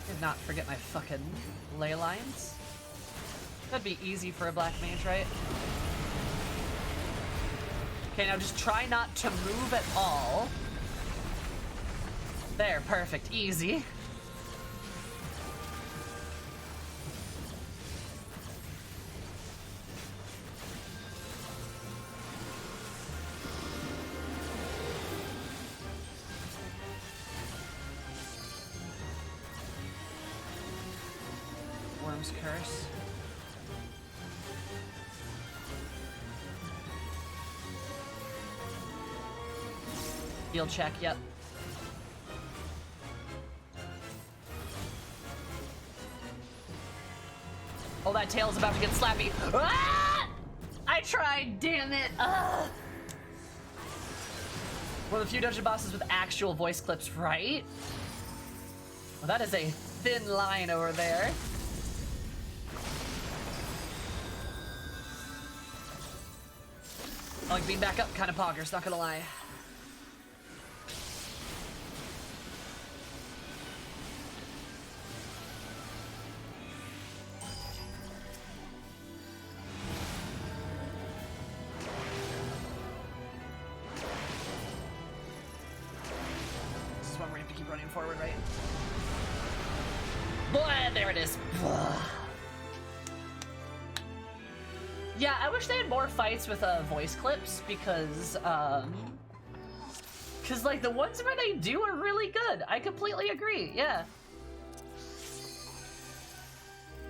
Did not forget my fucking ley lines. That'd be easy for a black mage, right? Okay, now just try not to move at all. There, perfect, easy. Worm's Curse. Heal check, yep. Oh, that tail's about to get slappy. Ah! I tried, damn it. Ugh. One of the few dungeon bosses with actual voice clips, right? Well, that is a thin line over there. I like being back up kind of poggers, not gonna lie. This is one where you have to keep running forward, right? Boy, there it is. Yeah, I wish they had more fights with voice clips because like the ones where they do are really good. I completely agree. Yeah.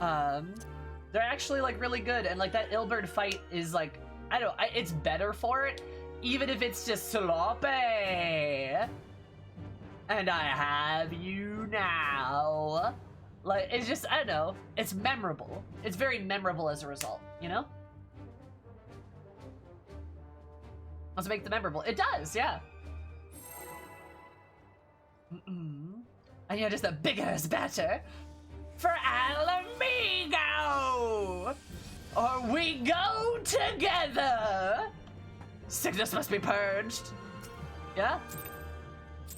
They're actually like really good, and like that Ilberd fight is like it's better for it, even if it's just sloppy. And I have you now. Like it's just I don't know. It's memorable. It's very memorable as a result. You know. Let's make the memorable. It does, yeah. And you're just the bigger is better for Alamigo, or we go together. Sickness must be purged. Yeah,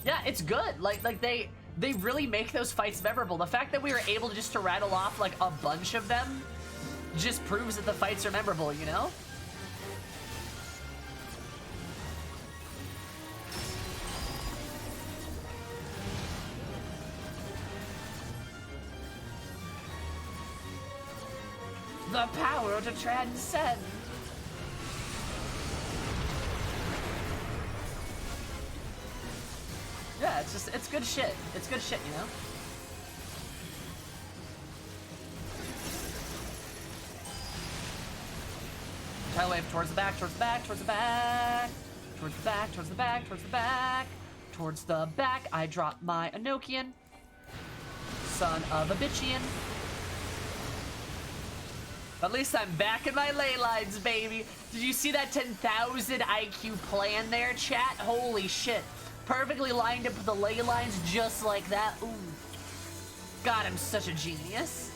yeah, it's good. Like they really make those fights memorable. The fact that we were able just to rattle off like a bunch of them just proves that the fights are memorable. You know. The power to transcend. Yeah, it's good shit. It's good shit, you know? Tidal wave towards the back, towards the back, towards the back, towards the back, towards the back, towards the back, towards the back. I drop my Enochian. Son of a bitchian. At least I'm back in my ley lines, baby. Did you see that 10,000 IQ plan there, chat? Holy shit. Perfectly lined up with the ley lines just like that. Ooh. God, I'm such a genius.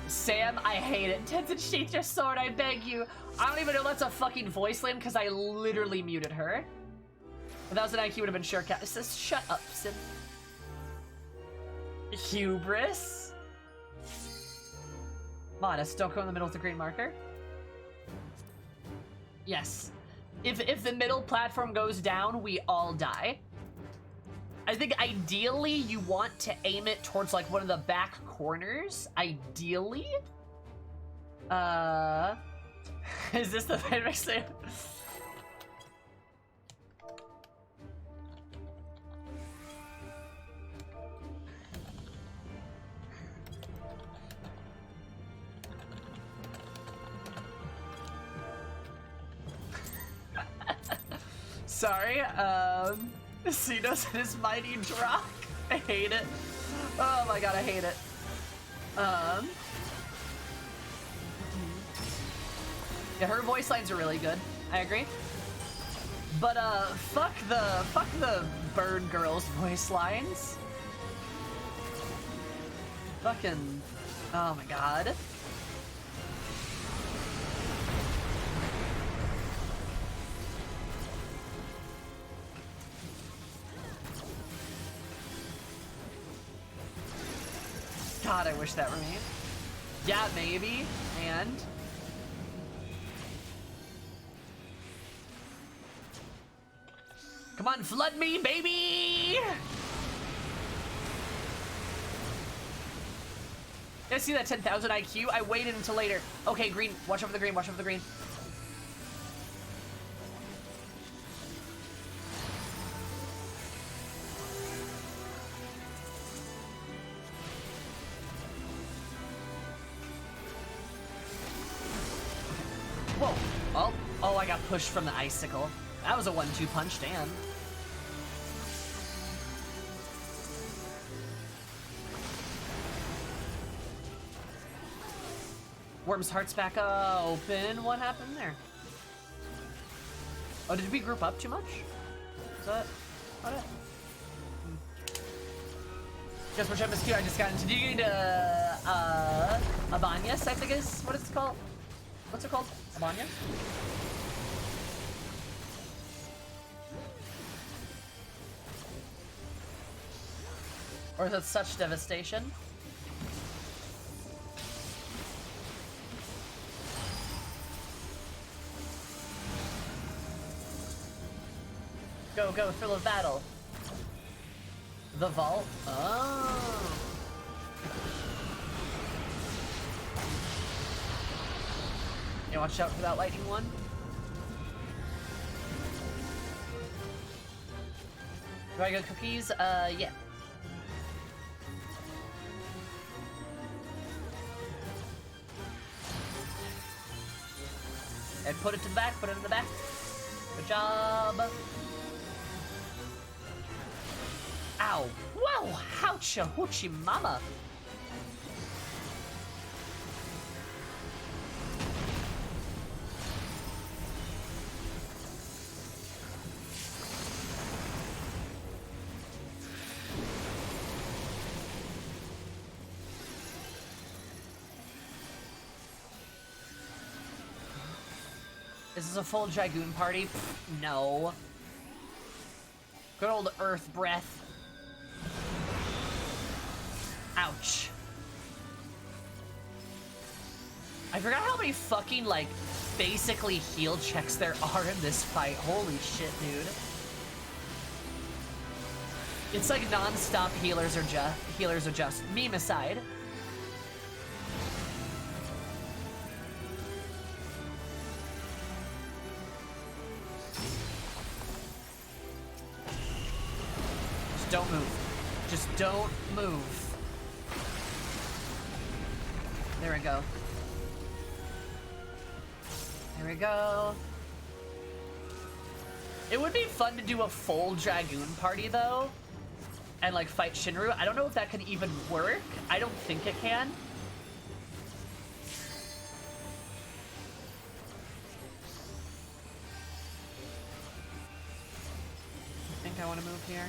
Sam, I hate it. Tenzin, sheath your sword, I beg you. I don't even know that's a fucking voice line because I literally muted her. 1,000 IQ would have been sure. It says, shut up, Sim. Hubris. Modest, don't go in the middle with the green marker. Yes. If the middle platform goes down, we all die. I think ideally you want to aim it towards like one of the back corners. Ideally. Is this the favorite Sam? Sorry, Cenos and his mighty drop. I hate it. Oh my god, I hate it. Yeah, her voice lines are really good. I agree. But fuck the bird girl's voice lines. Fucking, oh my god. God, I wish that were me. Yeah, maybe. And come on, flood me, baby! I see that 10,000 IQ. I waited until later. Okay, green. Watch over the green. Watch over the green. Whoa. Oh. Oh, I got pushed from the icicle. That was a 1-2 punch, damn. Worm's heart's back open. What happened there? Oh, did we group up too much? Is that about it? Just which MSQ I just got into. Did you get Abanyas, I think is what it's called. What's it called? Abanyas? Or is it such devastation? Go, go, thrill of battle. The vault? Oh. Yeah, watch out for that lightning one. Do I get cookies? Yeah. And put it to the back, put it in the back. Good job. Ow. Whoa! Houcha hoochie mama! Is this a full Dragoon party? Pfft, no. Good old Earth Breath. Ouch. I forgot how many fucking, like, basically heal checks there are in this fight. Holy shit, dude. It's like non-stop healers are just meme aside. Just don't move. Just don't move. There we go. There we go. It would be fun to do a full Dragoon party, though, and, like, fight Shinryu. I don't know if that could even work. I don't think it can. I think I want to move here.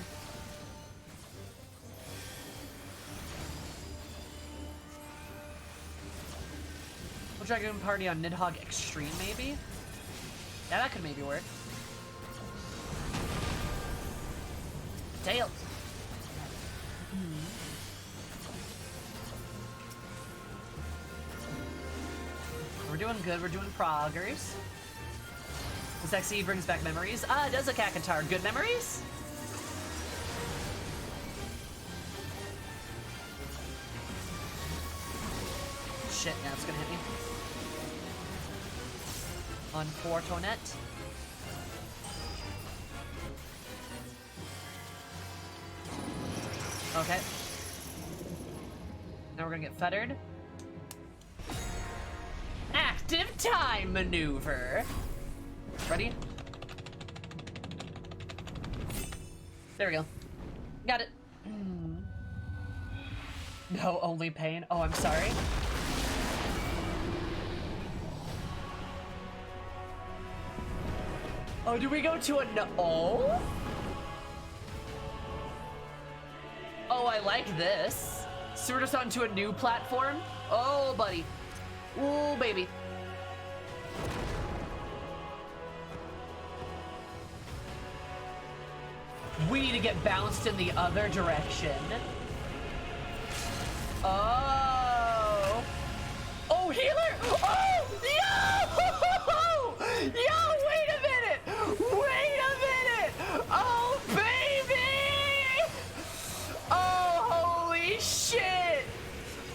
Dragoon party on Nidhogg Extreme, maybe? Yeah, that could maybe work. Tails. We're doing good, we're doing progress. The sexy brings back memories. Does a Kakatar. Good memories? Shit, now it's gonna hit me. On Fortonet. Okay. Now we're gonna get fettered. Active time maneuver. Ready? There we go. Got it. No, only pain. Oh, I'm sorry. Oh, do we go to a no? Oh? Oh, I like this. So we're just onto a new platform? Oh, buddy. Oh, baby. We need to get bounced in the other direction. Oh. Oh, healer! Oh! Yo! Yo, wait a minute! Wait a minute! Oh, baby! Oh, holy shit!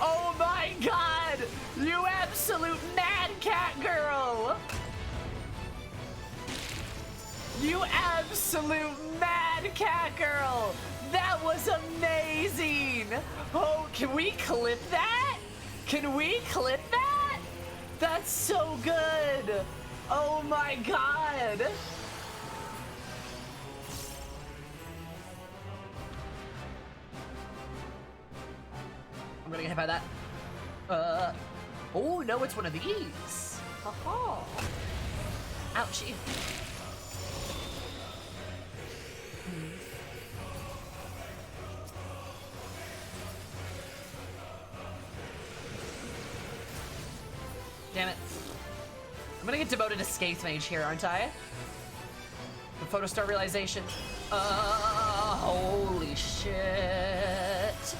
Oh my god! You absolute mad cat girl! You absolute mad cat girl! That was amazing! Oh, can we clip that? Can we clip that? That's so good! Oh my god! I'm gonna get hit by that. Oh no, it's one of these. Haha. Ouchie. Damn it. I'm gonna get demoted to Skaith Mage here, aren't I? The Photo Star realization. Holy shit.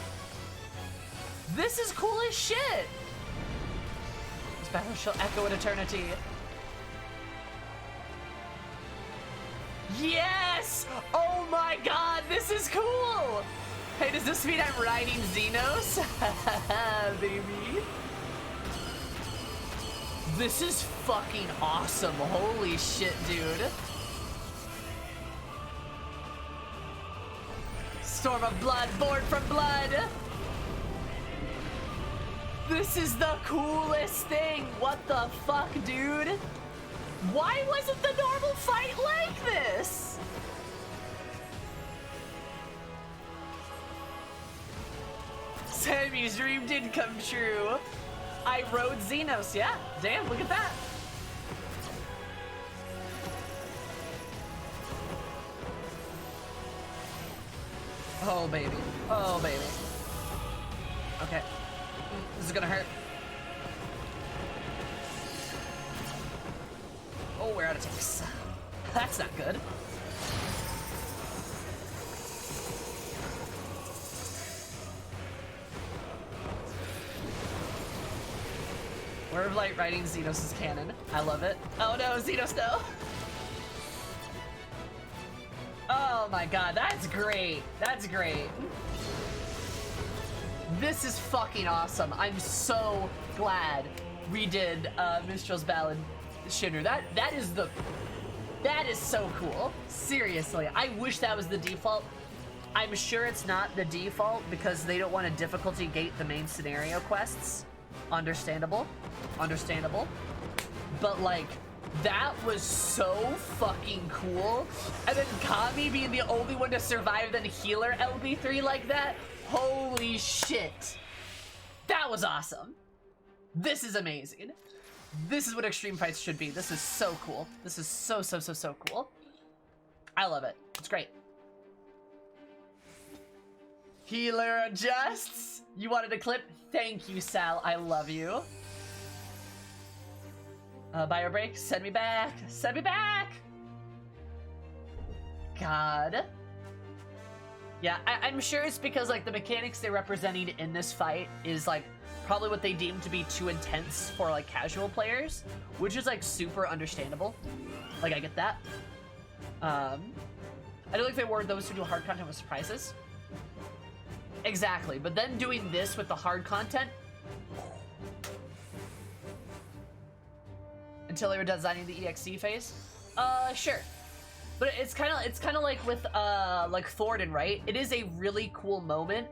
This is cool as shit. This battle shall echo in eternity. Yes! Oh my god, this is cool! Hey, does this mean I'm riding Xenos? Baby. This is fucking awesome. Holy shit, dude. Storm of blood, born from blood. This is the coolest thing. What the fuck, dude? Why wasn't the normal fight like this? Sammy's dream did come true. I rode Xenos, yeah. Damn, look at that. Oh, baby. Oh, baby. Okay. This is gonna hurt. Oh, we're out of ticks. That's not good. Word of Light riding Xenos is canon. I love it. Oh no, Xenos, no! Oh my god, that's great. That's great. This is fucking awesome. I'm so glad we did Minstrel's Ballad Shinryu. That is so cool. Seriously, I wish that was the default. I'm sure it's not the default because they don't want to difficulty gate the main scenario quests. Understandable. Understandable. But like, that was so fucking cool. And then Kami being the only one to survive than healer LB3 like that. Holy shit. That was awesome. This is amazing. This is what extreme fights should be. This is so cool. This is so cool. I love it. It's great. Healer adjusts. You wanted a clip? Thank you, Sal. I love you. Bio break. Send me back. Send me back. God. Yeah, I'm sure it's because like the mechanics they're representing in this fight is like probably what they deem to be too intense for like casual players, which is like super understandable. Like I get that. I don't think they were those who do hard content with surprises. Exactly, but then doing this with the hard content until they were designing the EXE phase. Sure. But it's kind of like with like Thornton, right? It is a really cool moment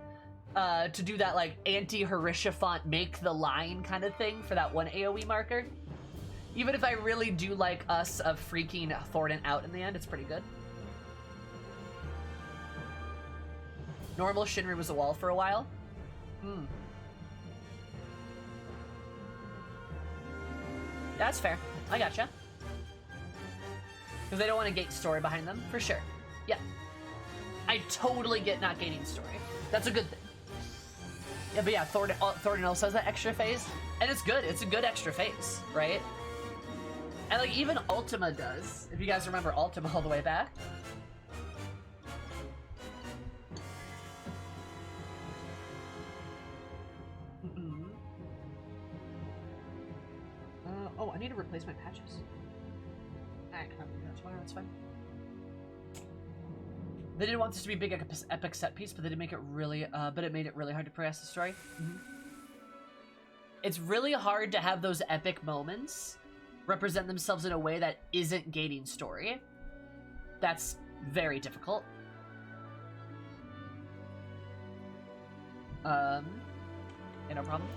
to do that like anti-Harisha font make the line kind of thing for that one AoE marker. Even if I really do like us of freaking Thornton out in the end, it's pretty good. Normal Shinryu was a wall for a while. That's fair. I gotcha. Because they don't want to gate story behind them, for sure. Yeah. I totally get not gating story. That's a good thing. Yeah, but yeah, Thornton also has that extra phase. And it's good. It's a good extra phase, right? And like even Ultima does. If you guys remember Ultima all the way back. Oh, I need to replace my patches. I can do that tomorrow, that's fine. They didn't want this to be a big epic set piece, but they did make it really, but it made it really hard to progress the story. It's really hard to have those epic moments represent themselves in a way that isn't gating story. That's very difficult. Yeah, no problem.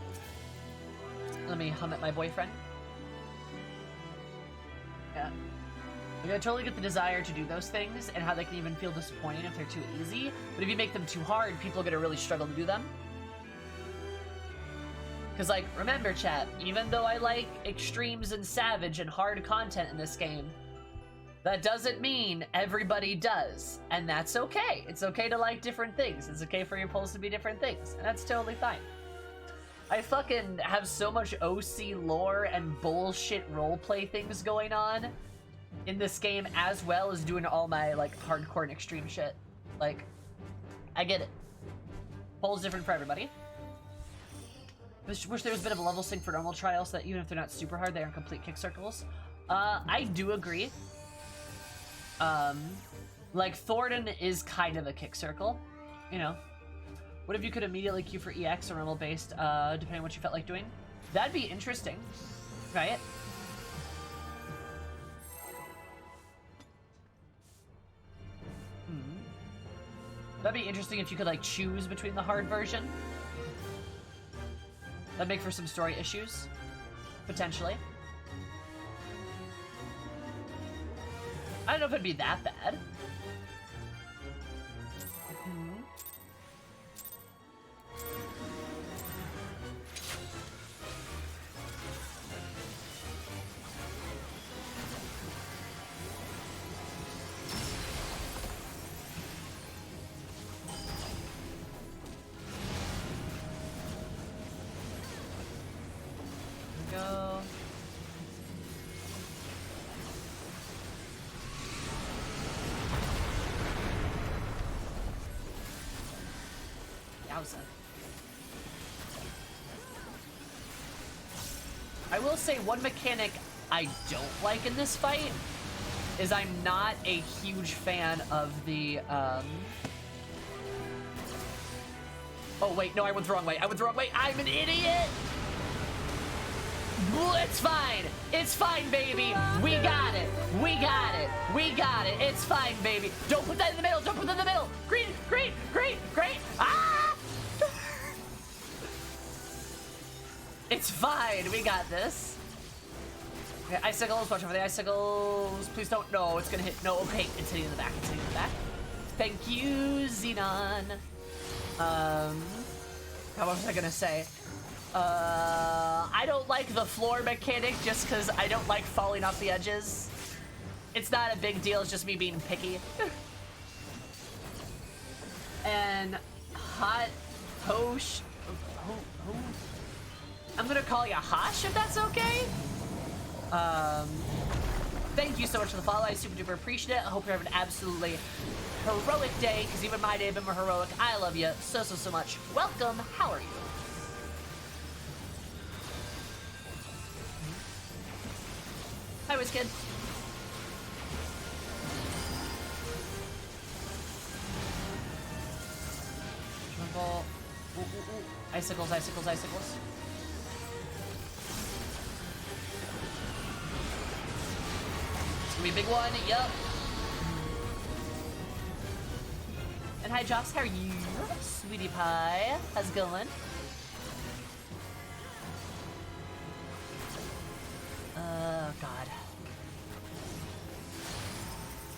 Let me hum at my boyfriend. Yeah. Like, I totally get the desire to do those things and how they can even feel disappointing if they're too easy. But if you make them too hard, people are gonna really struggle to do them. Because, like, remember, chat, even though I like extremes and savage and hard content in this game, that doesn't mean everybody does. And that's okay. It's okay to like different things. It's okay for your polls to be different things. And that's totally fine. I fucking have so much OC lore and bullshit roleplay things going on in this game, as well as doing all my, like, hardcore and extreme shit. Like, I get it. Polls different for everybody. Wish there was a bit of a level sync for normal trials so that even if they're not super hard, they aren't complete kick circles. I do agree. Like, Thornton is kind of a kick circle, you know. What if you could immediately queue for EX or normal based, depending on what you felt like doing? That'd be interesting, right? That'd be interesting if you could, like, choose between the hard version. That'd make for some story issues, potentially. I don't know if it'd be that bad. Go. Yowza. I will say one mechanic I don't like in this fight is I'm not a huge fan of the, Oh, wait, no, I went the wrong way. I went the wrong way. I'm an idiot! It's fine. It's fine, baby. We got it. We got it. We got it. It's fine, baby. Don't put that in the middle. Don't put that in the middle. Green, green, green, green. Ah! It's fine. We got this. Okay, icicles. Watch over the icicles. Please don't. No, it's gonna hit. No, okay. It's hitting in the back. It's hitting in the back. Thank you, Xenon. How was I gonna say? I don't like the floor mechanic just because I don't like falling off the edges. It's not a big deal, it's just me being picky. And hot Hosh. I'm gonna call you Hosh if that's okay. Thank you so much for the follow. I super duper appreciate it. I hope you're having an absolutely heroic day, because even my day has been more heroic. I love you so much. Welcome. How are you? Hi, WizKid. Triple. Ooh, ooh, ooh. Icicles, icicles, icicles. It's gonna be a big one. Yup. And hi, Joss. How are you? Sweetie pie. How's it going? God.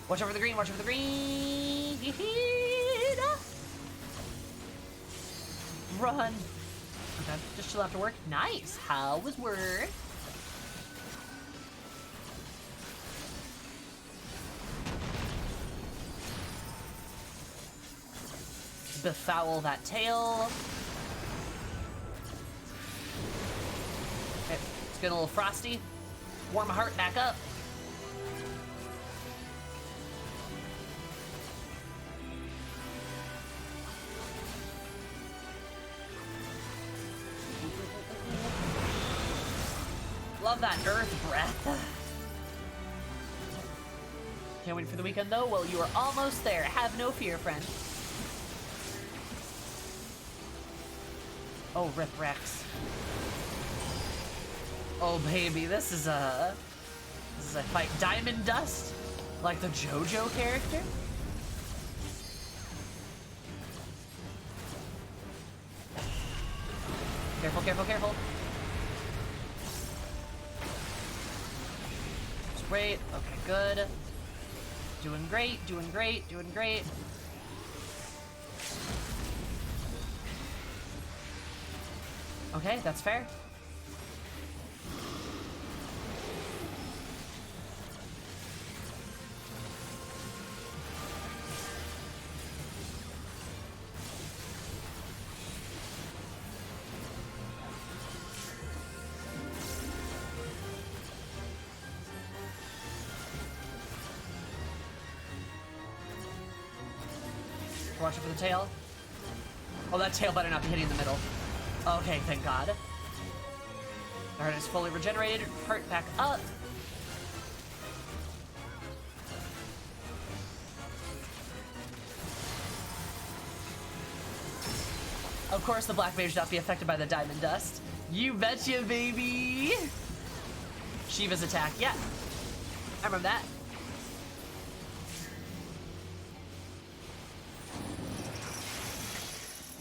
Watch over the green, watch over the green. Run. Okay, just chill after work. Nice. How was work? Befoul that tail. Okay, it's getting a little frosty. Warm my heart back up. Love that earth breath. Can't wait for the weekend though. Well, you are almost there. Have no fear, friend. Oh, Rip Rex. Oh baby, this is a fight. Diamond Dust? Like the JoJo character? Careful, careful, careful. Great. Okay, good. Doing great, doing great, doing great. Okay, that's fair. Watch it for the tail. Oh, that tail better not be hitting in the middle. Okay, thank God. Alright, it's fully regenerated. Heart back up. Of course, the black mage not be affected by the diamond dust. You betcha, baby! Shiva's attack. Yeah. I remember that.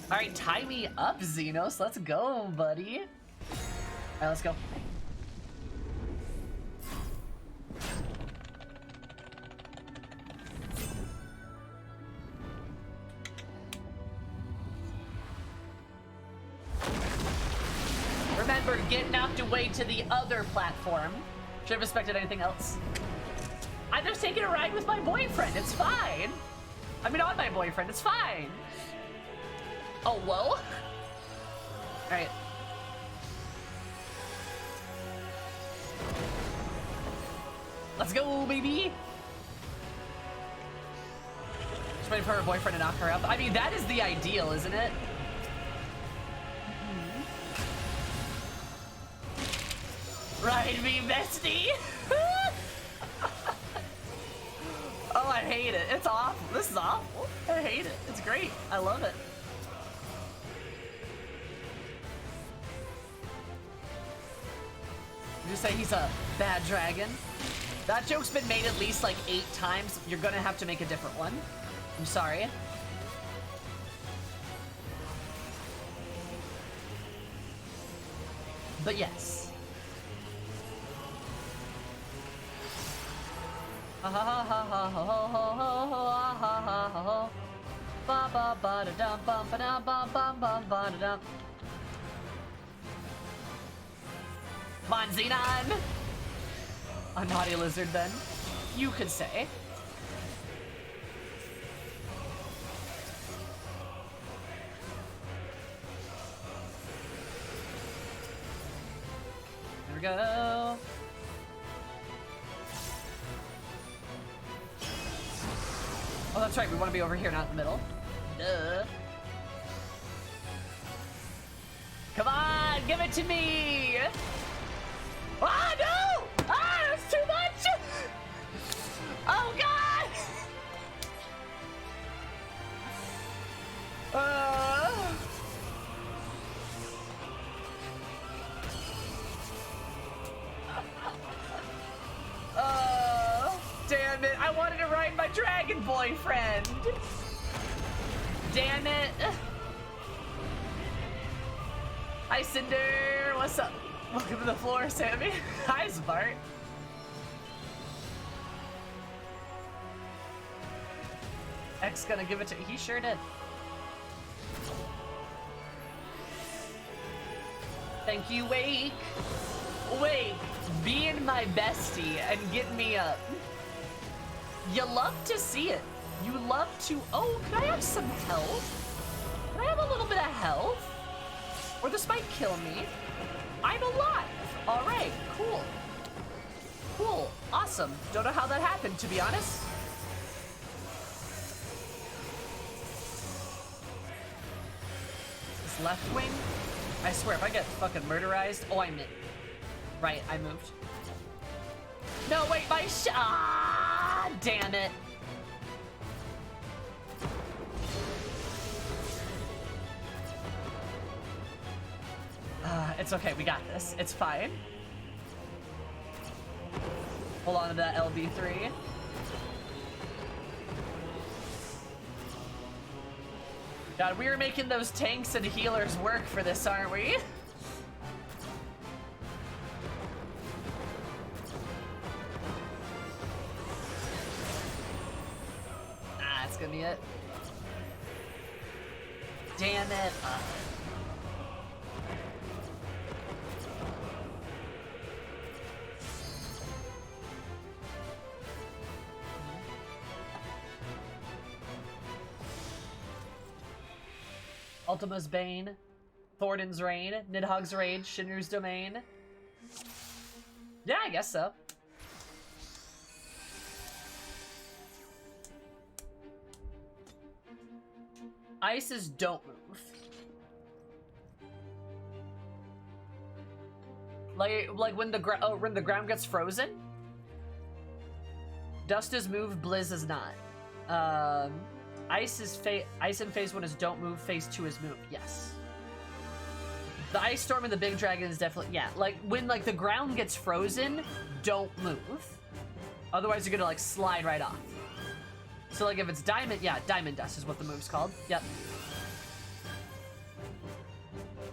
Alright, tie me up, Xenos. Let's go, buddy. Alright, let's go. Remember, get knocked away to the other platform. Should have expected anything else. I'm just taking a ride with my boyfriend. It's fine. I mean, on my boyfriend. It's fine. Oh, whoa. All right. Let's go, baby. Just waiting for her boyfriend to knock her up. I mean, that is the ideal, isn't it? Ride me, bestie. Oh, I hate it. It's awful. This is awful. I hate it. It's great. I love it. You just say he's a bad dragon? That joke's been made at least like 8 times. You're gonna have to make a different one. I'm sorry. But yes. Ha ha ha ha ha ha ha ha ha ha ha. Ba ba ba da dum bum ba da bum bum bum ba da dum. Come on, Xenon! A naughty lizard, then. You could say. There we go. Oh, that's right. We want to be over here, not in the middle. Duh. Come on, give it to me! Ah, no! Ah, that's too much! Oh, God! Damn it. I wanted to ride my dragon boyfriend. Damn it. Hi, Cinder. What's up? Welcome to the floor, Sammy. Hi, Bart. X gonna give it to... He sure did. Thank you, Wake. Wake, being my bestie and getting me up. You love to see it. You love to... Oh, can I have some health? Can I have a little bit of health? Or this might kill me. I'm alive. All right, cool. Cool, awesome. Don't know how that happened, to be honest. This left wing? I swear, if I get fucking murderized... Oh, I missed. Right, I moved. No, wait, my ah, damn it. It's okay, we got this. It's fine. Hold on to that LB3. God, we are making those tanks and healers work for this, aren't we? That's gonna be it. Damn it. Ultima's Bane, Thornton's Reign, Nidhogg's Rage, Shinryu's Domain. Yeah, I guess so. Ices don't move. Like when the ground gets frozen. Dust is moved, Blizz is not. Ice in phase 1 is don't move, phase 2 is move. Yes. The ice storm and the big dragon is definitely, yeah. Like when like the ground gets frozen, don't move. Otherwise you're gonna like slide right off. So like if it's diamond, yeah, diamond dust is what the move's called. Yep.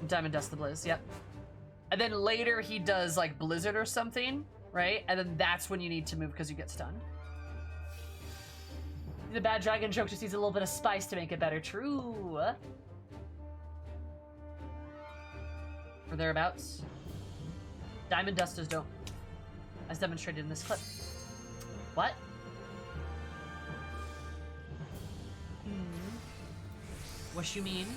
Diamond dust the blizz, yep. And then later he does like blizzard or something, right? And then that's when you need to move because you get stunned. The bad dragon joke just needs a little bit of spice to make it better. True. Or thereabouts. Diamond dusters don't. As demonstrated in this clip. What? What you mean?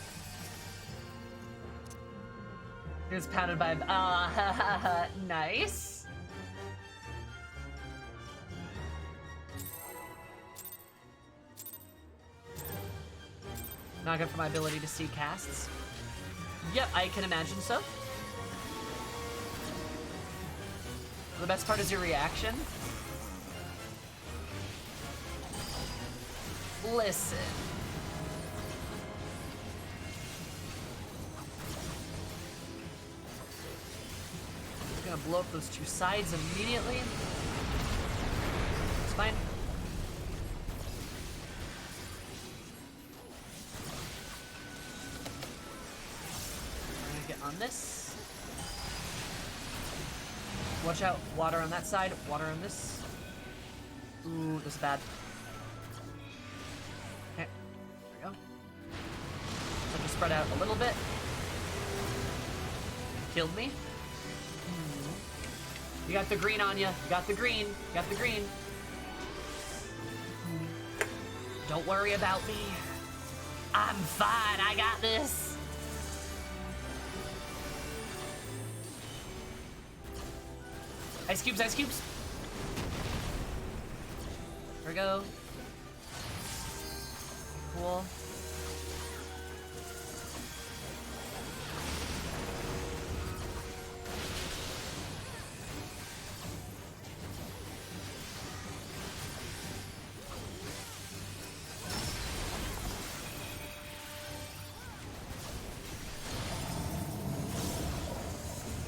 It was pounded by nice. Not good for my ability to see casts. Yep, I can imagine so. The best part is your reaction. Listen. Gonna blow up those two sides immediately. It's fine. We're gonna get on this. Watch out, water on that side, water on this. Ooh, this is bad. Okay, there we go. So just spread out a little bit. Killed me. You got the green on you. You got the green. You got the green. Don't worry about me. I'm fine. I got this. Ice cubes, ice cubes. There we go. Cool.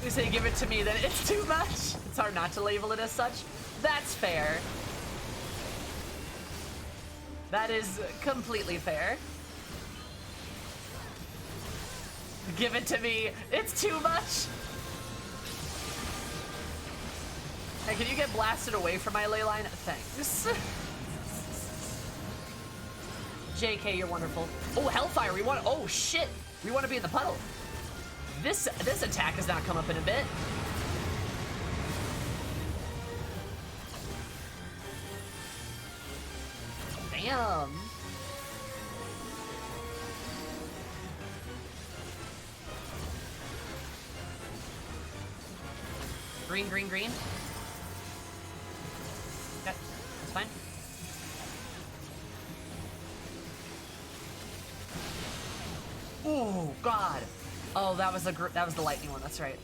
You say give it to me, then it's too much. It's hard not to label it as such. That's fair. That is completely fair. Give it to me. It's too much. Hey, can you get blasted away from my ley line? Thanks. JK, you're wonderful. Oh, Hellfire, we want, oh shit. We want to be in the puddle. This attack has not come up in a bit. Damn. Green, green, green. Okay, that's fine. Oh God. Oh, that was the lightning one. That's right.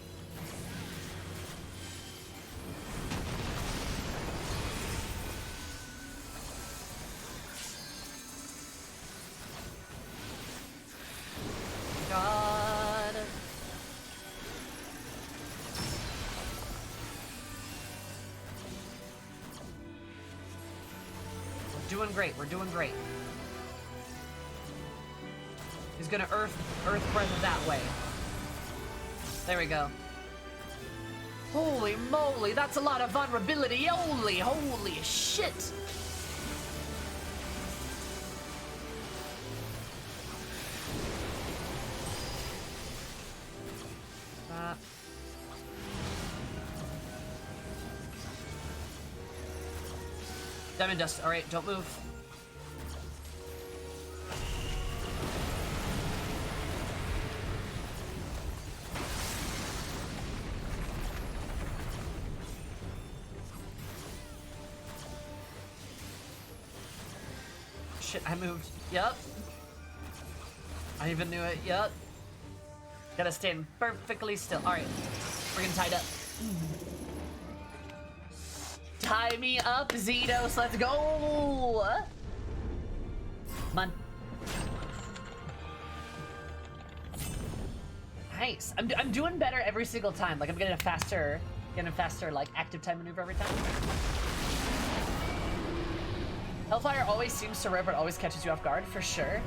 God. We're doing great. We're doing great. He's gonna earth breath that way. There we go. Holy moly, that's a lot of vulnerability. Holy shit. Diamond dust. All right, don't move. Shit, I moved. Yup. I even knew it. Yup. Gotta stand perfectly still. All right, we're getting tied up. Tie me up, Zetos. Let's go. Come on. Nice. I'm doing better every single time. Like I'm getting a faster like active time maneuver every time. Hellfire always seems to rip, but always catches you off guard for sure.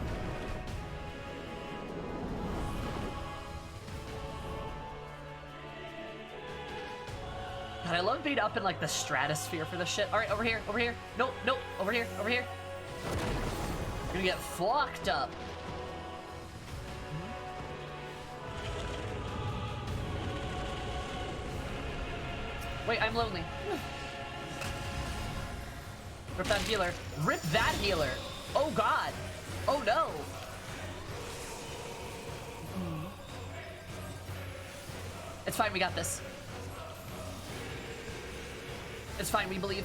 God, I love being up in like the stratosphere for this shit. All right, over here, over here. Nope, nope, over here, over here. You're gonna get flocked up. Wait, I'm lonely. Rip that healer. Rip that healer. Oh god. Oh no. It's fine, we got this. It's fine, we believe.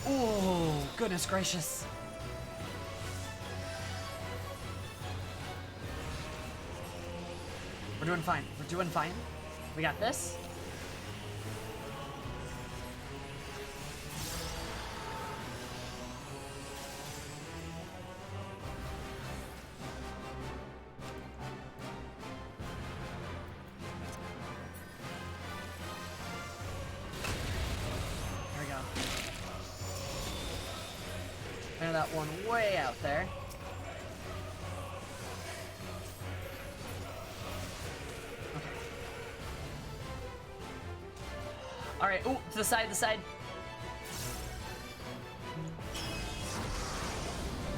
Oh, goodness gracious. We're doing fine. We're doing fine. We got this. There we go. Clear that one way out there. All right, ooh, to the side, the side.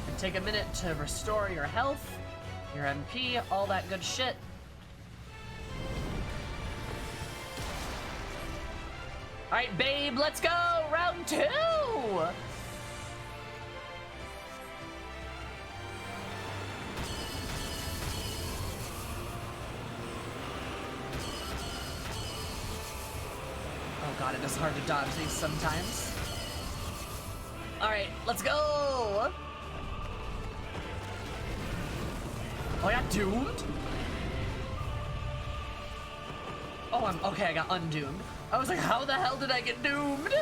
And take a minute to restore your health, your MP, all that good shit. All right, babe, let's go, round 2. Oh god, it is hard to dodge these sometimes. Alright, let's go! Oh, I got doomed? Oh, okay, I got undoomed. I was like, how the hell did I get doomed?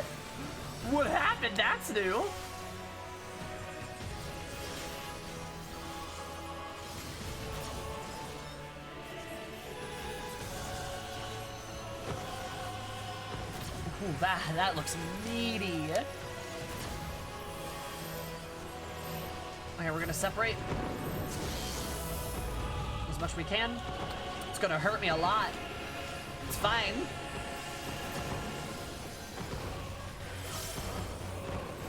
What happened? That's new. Ooh, that looks meaty. Okay, we're gonna separate as much as we can. It's gonna hurt me a lot. It's fine.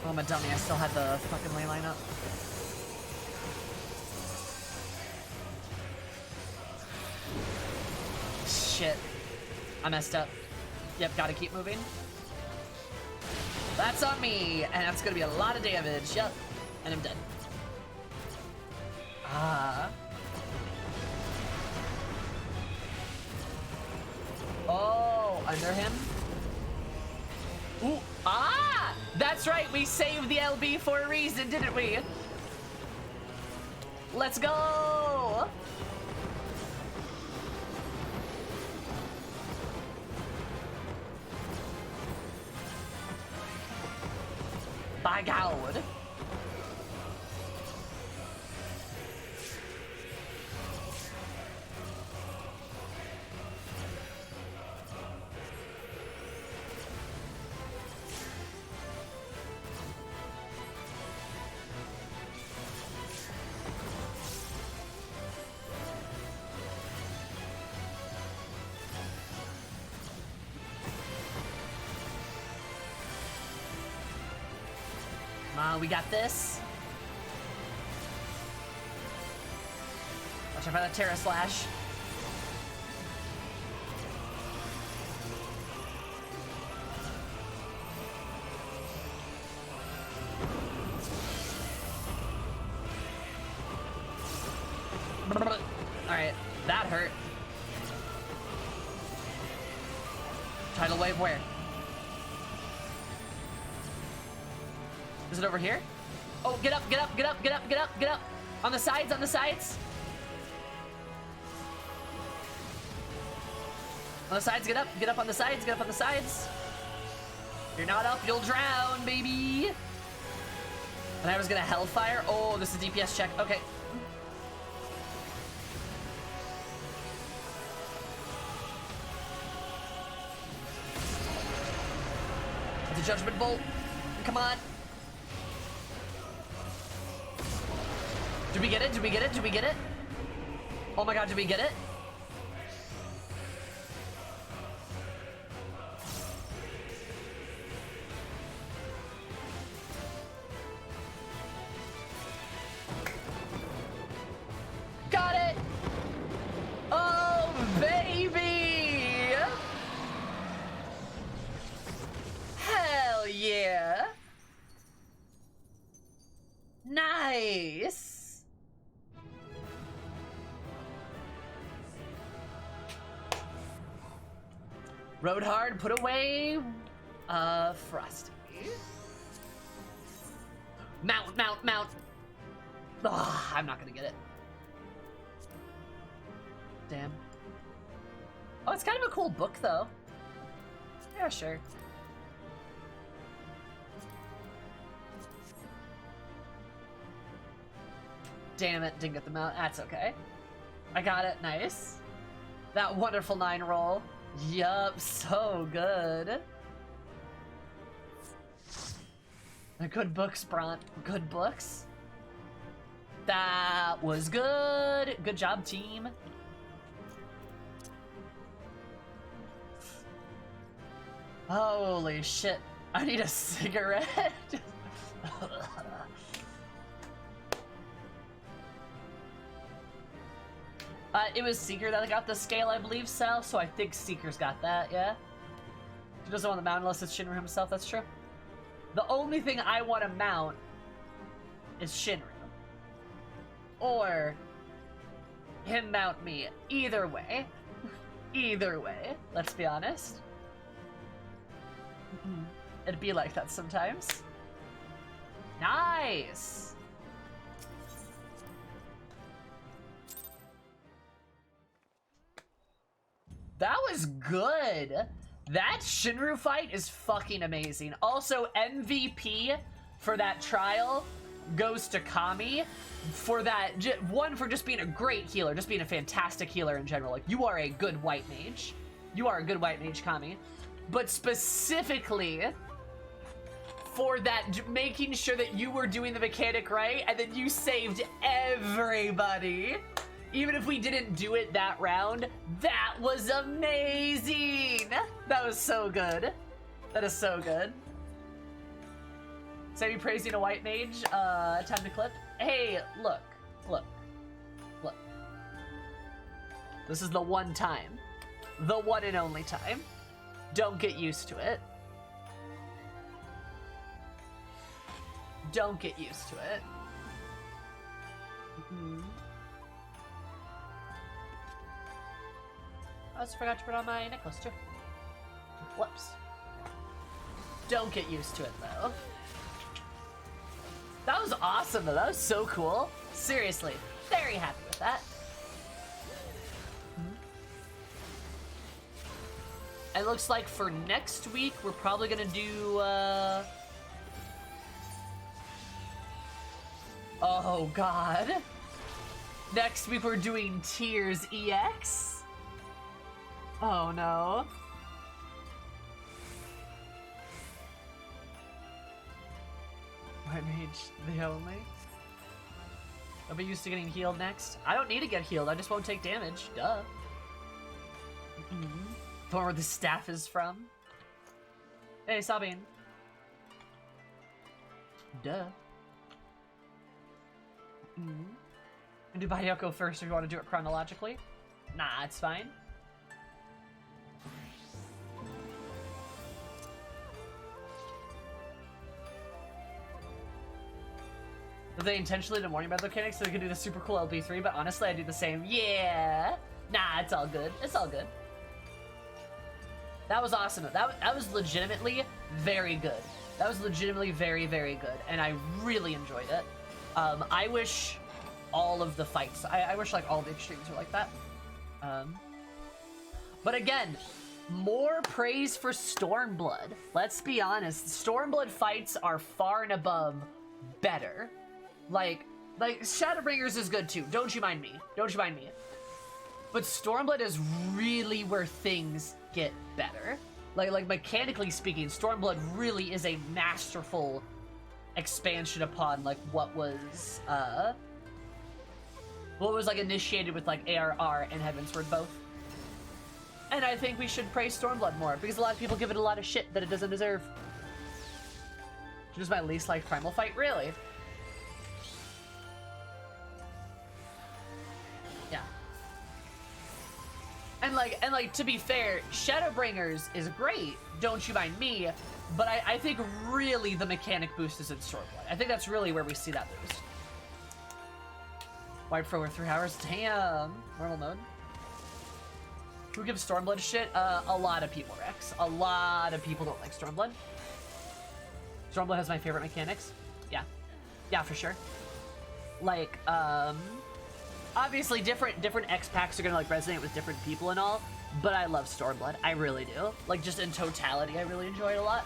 Oh, I'm a dummy. I still had the fucking ley line up. Shit. I messed up. Yep, gotta keep moving. That's on me, and that's gonna be a lot of damage. Yep, and I'm dead. Ah. Oh, under him. Ooh, ah! That's right, we saved the LB for a reason, didn't we? Let's go! By God. Come on, we got this. Watch out for that Terra Slash. Alright, that hurt. Tidal wave where? Is it over here? Oh, get up, get up, get up, get up, get up, get up. On the sides, on the sides. On the sides, get up on the sides, get up on the sides. If you're not up, you'll drown, baby. And I was gonna Hellfire. Oh, this is DPS check. Okay. It's a Judgment Bolt. Come on. Did we get it? Did we get it? Did we get it? Oh my god, did we get it? Got it! Oh, baby! Hell yeah! Nice! Rode hard, put away, Frosty. Mount, mount, mount. Ugh, I'm not gonna get it. Damn. Oh, it's kind of a cool book, though. Yeah, sure. Damn it, didn't get the mount. That's okay. I got it, nice. That wonderful 9 roll. Yup, so good. Good books, Bront. Good books. That was good. Good job, team. Holy shit. I need a cigarette. It was Seeker that got the scale, I believe, Sal, so I think Seeker's got that, yeah? He doesn't want to mount unless it's Shinryu himself, that's true. The only thing I want to mount is Shinryu. Or him mount me. Either way. Either way, let's be honest. It'd be like that sometimes. Nice! That was good. That Shinryu fight is fucking amazing. Also, MVP for that trial goes to Kami for that. One, for just being a great healer, just being a fantastic healer in general. Like, you are a good white mage. You are a good white mage, Kami. But specifically for that, making sure that you were doing the mechanic right and then you saved everybody. Even if we didn't do it that round, that was amazing! That was so good. That is so good. So you praising a white mage? Time to clip. Hey, look. Look. Look. This is the one time. The one and only time. Don't get used to it. Don't get used to it. I also forgot to put on my necklace too. Whoops. Don't get used to it though. That was awesome though. That was so cool. Seriously, very happy with that. It looks like for next week we're probably gonna do oh god. Next week we're doing Tears EX. Oh no. White mage, the only. I'll be used to getting healed next. I don't need to get healed, I just won't take damage. Duh. The one where the staff is from. Hey, Sabine. Duh. And do Bayoko first if you want to do it chronologically. Nah, it's fine. But they intentionally didn't warn you about the mechanics so they could do the super cool LP3, but honestly I do the same. Yeah! Nah, it's all good. It's all good. That was awesome. That was legitimately very good. That was legitimately very, very good. And I really enjoyed it. I wish all of the fights, I wish like all the extremes were like that. But again, more praise for Stormblood. Let's be honest. Stormblood fights are far and above better. Like Shadowbringers is good too. Don't you mind me. Don't you mind me. But Stormblood is really where things get better. Like mechanically speaking, Stormblood really is a masterful expansion upon like what was like initiated with like ARR and Heavensward both. And I think we should praise Stormblood more because a lot of people give it a lot of shit that it doesn't deserve. Which is my least liked primal fight, really. Yeah. And like to be fair, Shadowbringers is great, don't you mind me, but I think really the mechanic boost is in Stormblood. I think that's really where we see that boost. Wiped for over 3 hours? Damn. Normal mode. Who gives Stormblood shit? A lot of people, Rex. A lot of people don't like Stormblood. Stormblood has my favorite mechanics. Yeah. Yeah, for sure. Like, obviously different X packs are gonna like resonate with different people and all, but I love Stormblood. I really do. Like, just in totality, I really enjoy it a lot.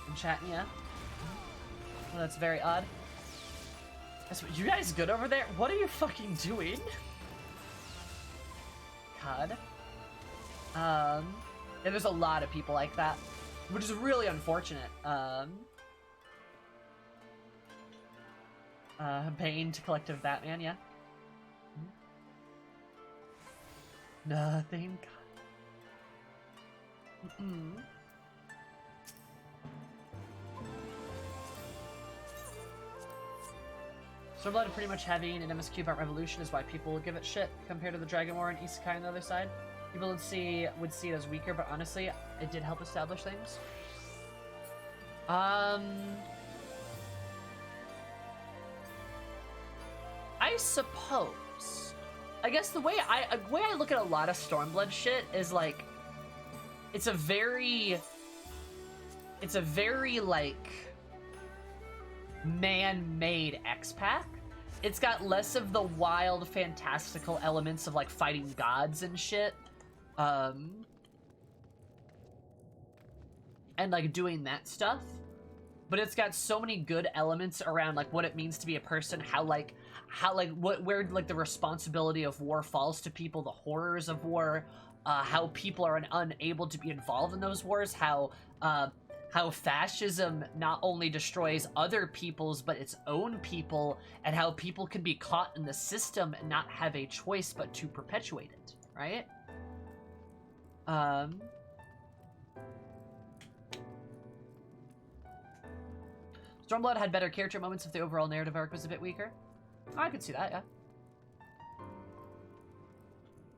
I'm chatting, yeah. Well, that's very odd. You guys good over there? What are you fucking doing? God. Yeah, there's a lot of people like that, which is really unfortunate. Bane to Collective Batman, yeah. Nothing. Stormblood pretty much heavy in MSQ about Revolution is why people will give it shit compared to the Dragon War and Isekai on the other side. People would see it as weaker, but honestly, it did help establish things. I suppose. I guess the way I look at a lot of Stormblood shit is like, it's a very like man-made X-Pack. It's got less of the wild, fantastical elements of like fighting gods and shit. And like doing that stuff. But it's got so many good elements around like what it means to be a person, where like the responsibility of war falls to people, the horrors of war, how people are unable to be involved in those wars, how fascism not only destroys other people's but its own people, and how people can be caught in the system and not have a choice but to perpetuate it, right? Stormblood had better character moments if the overall narrative arc was a bit weaker. Oh, I could see that, yeah.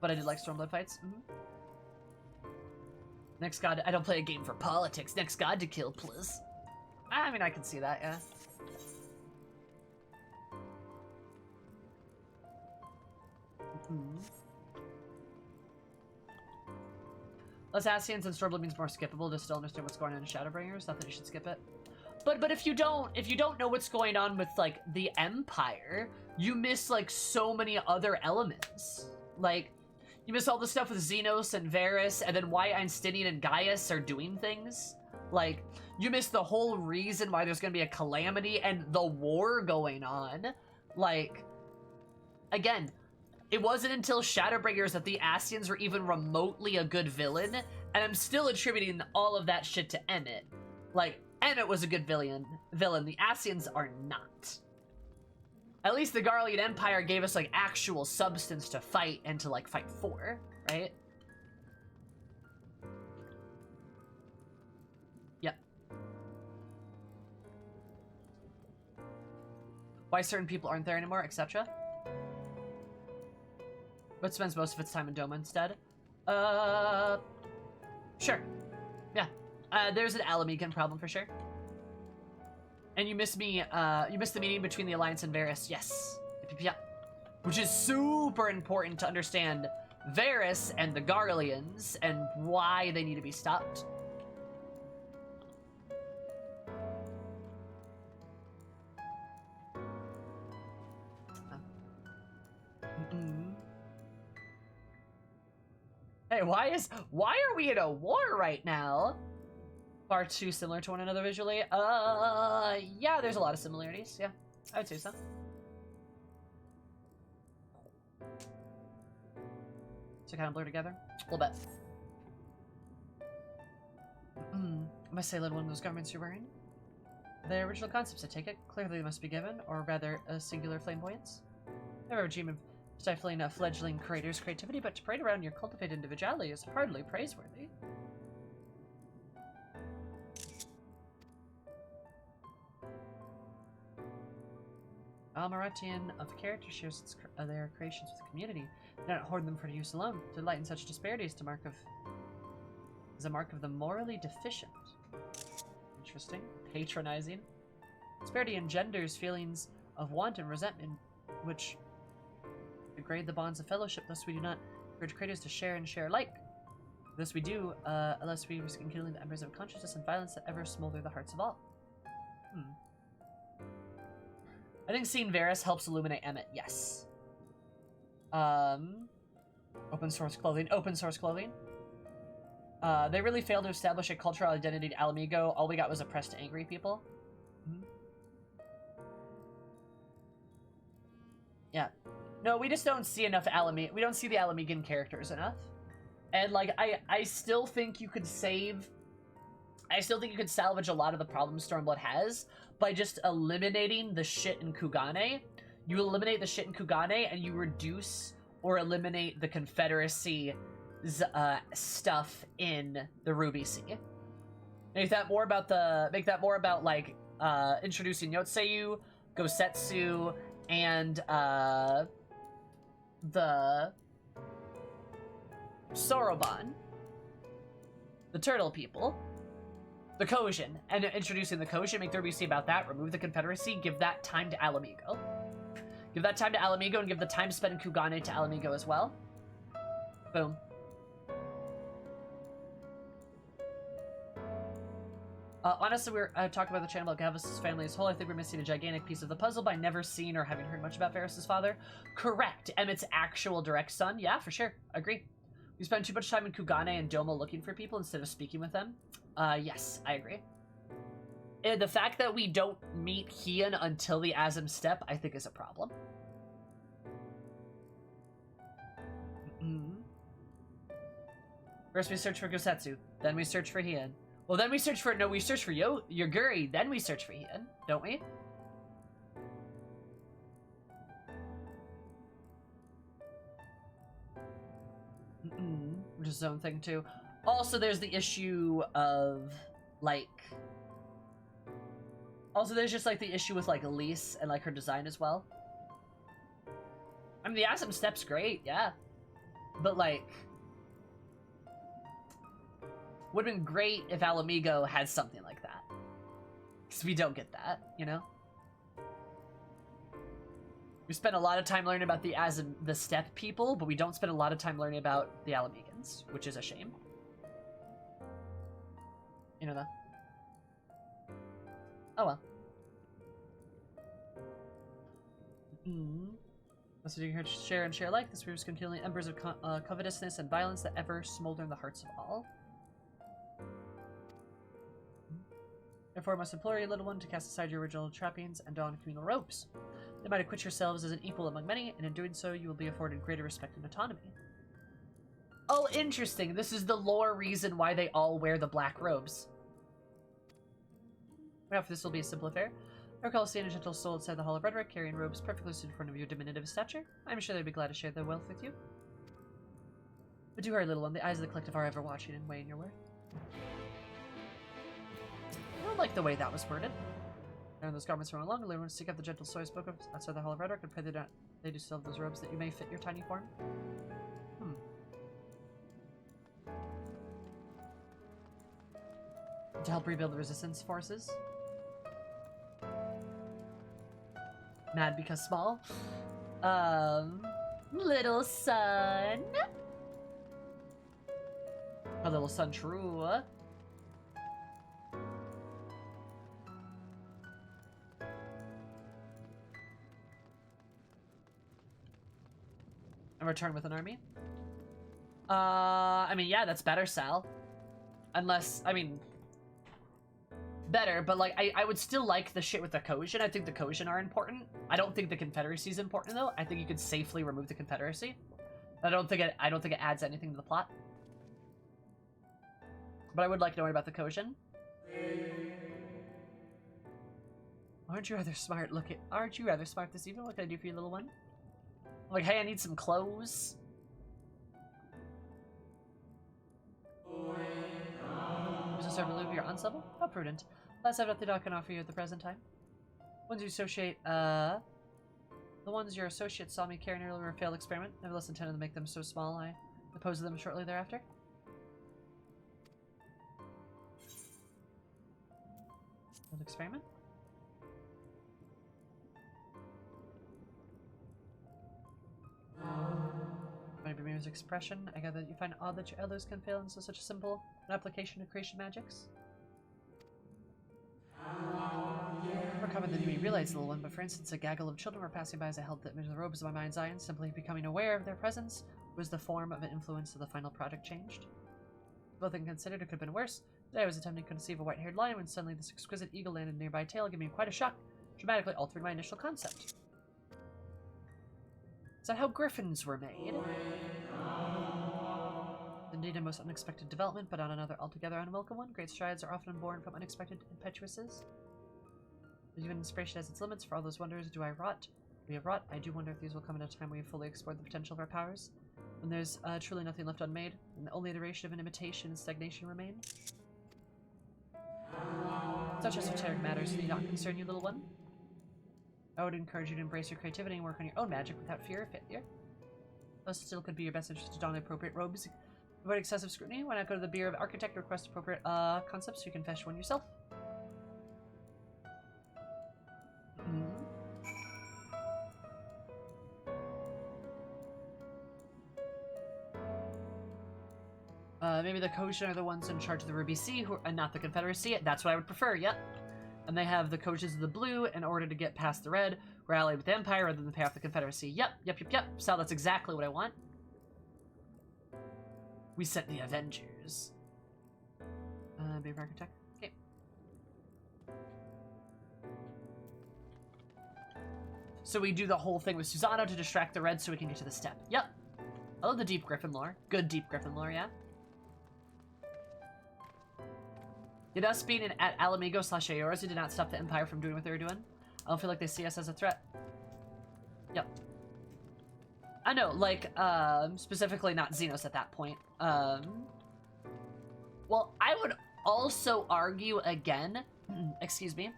But I did like Stormblood fights. Next god, I don't play a game for politics. Next god to kill, please. I mean, I can see that, yeah. Less Ascians and Stormblood means more skippable to still understand what's going on in Shadowbringers. Not that you should skip it. But if you don't know what's going on with like the Empire, you miss like so many other elements. Like, you miss all the stuff with Xenos and Varys, and then why Einsteinian and Gaius are doing things. Like, you miss the whole reason why there's gonna be a calamity and the war going on. Like, again, it wasn't until Shadowbringers that the Ascians were even remotely a good villain, and I'm still attributing all of that shit to Emmett. Like, Emmett was a good villain. The Ascians are not. At least the Garlean Empire gave us, like, actual substance to fight and to, like, fight for, right? Yep. why certain people aren't there anymore, etc. But spends most of its time in Doma instead. Sure. Yeah. There's an Alamegan problem for sure. And you missed me, you missed the meeting between the Alliance and Varys. Yes. Yeah. Which is super important to understand Varys and the Garleans and why they need to be stopped. Hey, why are we in a war right now? Far too similar to one another visually. Yeah, there's a lot of similarities. Yeah, I would say so. To kind of blur together a little bit. I must say, little one, those garments you're wearing, the original concepts, I take it. Clearly, they must be given, or rather, a singular flamboyance. Never a dream of stifling a fledgling creator's creativity, but to parade around your cultivated individuality is hardly praiseworthy. Almaratian of character shares their creations with the community. Do not hoard them for use alone. Delight in such disparities is a mark of the morally deficient. Interesting. Patronizing. Disparity engenders feelings of want and resentment, which degrade the bonds of fellowship. Thus, we do not urge creators to share and share alike. This we do, unless we risk enkindling the embers of consciousness and violence that ever smolder the hearts of all. I think seeing Varys helps illuminate Emmett. Yes. Open source clothing. Open source clothing. They really failed to establish a cultural identity to Alamigo. All we got was oppressed, angry people. Yeah. No, we just don't see enough we don't see the Alamegan characters enough. And, like, I still think you could save... I still think you could salvage a lot of the problems Stormblood has by just eliminating the shit in Kugane. You eliminate the shit in Kugane and you reduce or eliminate the Confederacy stuff in the Ruby Sea. Make that more about like introducing Yotseyu, Gosetsu, and the Soroban, the turtle people, the Kojin, and introducing the Kojin, make the Ruby Sea about that, remove the Confederacy, give that time to Alamigo. Give that time to Alamigo and give the time spent in Kugane to Alamigo as well. Boom. Honestly, we're talking about the channel about Gavus' family as a whole. I think we're missing a gigantic piece of the puzzle by never seeing or having heard much about Varys' father. Correct. Emmett's actual direct son. Yeah, for sure. Agree. We spend too much time in Kugane and Doma looking for people instead of speaking with them. Yes, I agree. And the fact that we don't meet Heian until the Azim Step, I think is a problem. First we search for Gosetsu, then we search for Heian. Well, then we search for... No, we search for Yoguri, then we search for Heian, don't we? Which is his own thing, too. Also, there's the issue of, like... Also, there's just, like, the issue with, like, Elise and, like, her design as well. I mean, the Azim Step's great, yeah. But, like... Would've been great if Alamigo had something like that. Because we don't get that, you know? We spend a lot of time learning about the Step people, but we don't spend a lot of time learning about the Alamegans, which is a shame. You know that? Oh well. That's what you heard, share and share like. This room is continually embers of covetousness and violence that ever smolder in the hearts of all. Therefore, I must implore you, little one, to cast aside your original trappings and don communal robes. They might acquit yourselves as an equal among many, and in doing so, you will be afforded greater respect and autonomy. Oh, interesting. This is the lore reason why they all wear the black robes. Perhaps this will be a simple affair. I recall seeing a gentle soul inside the Hall of Rhetoric, carrying robes perfectly suited for one of your diminutive stature. I'm sure they'd be glad to share their wealth with you. But do hurry, little one. The eyes of the collective are ever watching and weighing your worth. I don't like the way that was worded. And those garments from along, learn to seek out the gentle soy spoke of outside the Hall of Rhetoric and pray they do still have those robes that you may fit your tiny form. To help rebuild the resistance forces. Mad because small. Little son. A little son, true. And return with an army. I mean, yeah, that's better, Sal. Unless, I mean, better, but like, I would still like the shit with the Kojin. I think the Kojin are important. I don't think the Confederacy is important though. I think you could safely remove the Confederacy. I don't think it adds anything to the plot. But I would like knowing about the Kojin. Aren't you rather smart? Aren't you rather smart this evening? What can I do for you, little one? Like, hey, I need some clothes. Was this over your aunt's level? How prudent. Let's have nothing I can offer you at the present time. Ones you associate, the ones your associates saw me carrying earlier were a failed experiment. Nevertheless intended to make them so small, I disposed of them shortly thereafter. Failed experiment? Whatever Mir's expression, I gather that you find it odd that your elders can fail in such a simple application of creation magics. More common than you may realize, little one, but for instance, a gaggle of children were passing by as I held the image of the robes of my mind's eye, and simply becoming aware of their presence was the form of an influence of the final product changed. Both things considered, it could have been worse. Today I was attempting to conceive a white-haired lion when suddenly this exquisite eagle landed in a nearby tail, giving me quite a shock, dramatically altering my initial concept. Is that how griffins were made? Indeed, a most unexpected development, but on another altogether unwelcome one. Great strides are often born from unexpected impetuouses. But even inspiration has its limits. For all those wonders, we have wrought. I do wonder if these will come at a time when we have fully explored the potential of our powers. When there's truly nothing left unmade, and the only iteration of an imitation and stagnation remain. Such esoteric matters need not concern you, little one. I would encourage you to embrace your creativity and work on your own magic without fear of failure. Thus, still could be your best interest to don the appropriate robes. Avoid excessive scrutiny. Why not go to the Bureau of Architect and request appropriate concepts so you can fashion one yourself? Maybe the Kojin are the ones in charge of the Ruby Sea, and not the Confederacy. That's what I would prefer, yep. And they have the Kojins of the blue in order to get past the red. We're allied with the Empire rather than pay off the Confederacy. Yep. So that's exactly what I want. We sent the Avengers. Baby Architect. Okay. So we do the whole thing with Susano to distract the red so we can get to the step. Yep. I love the Deep Griffin lore. Good Deep Griffin lore, yeah. Did us being at Alamigo/Aorus did not stop the Empire from doing what they were doing. I don't feel like they see us as a threat. Yep. I know, like, specifically not Xenos at that point. Well, I would also argue again, excuse me,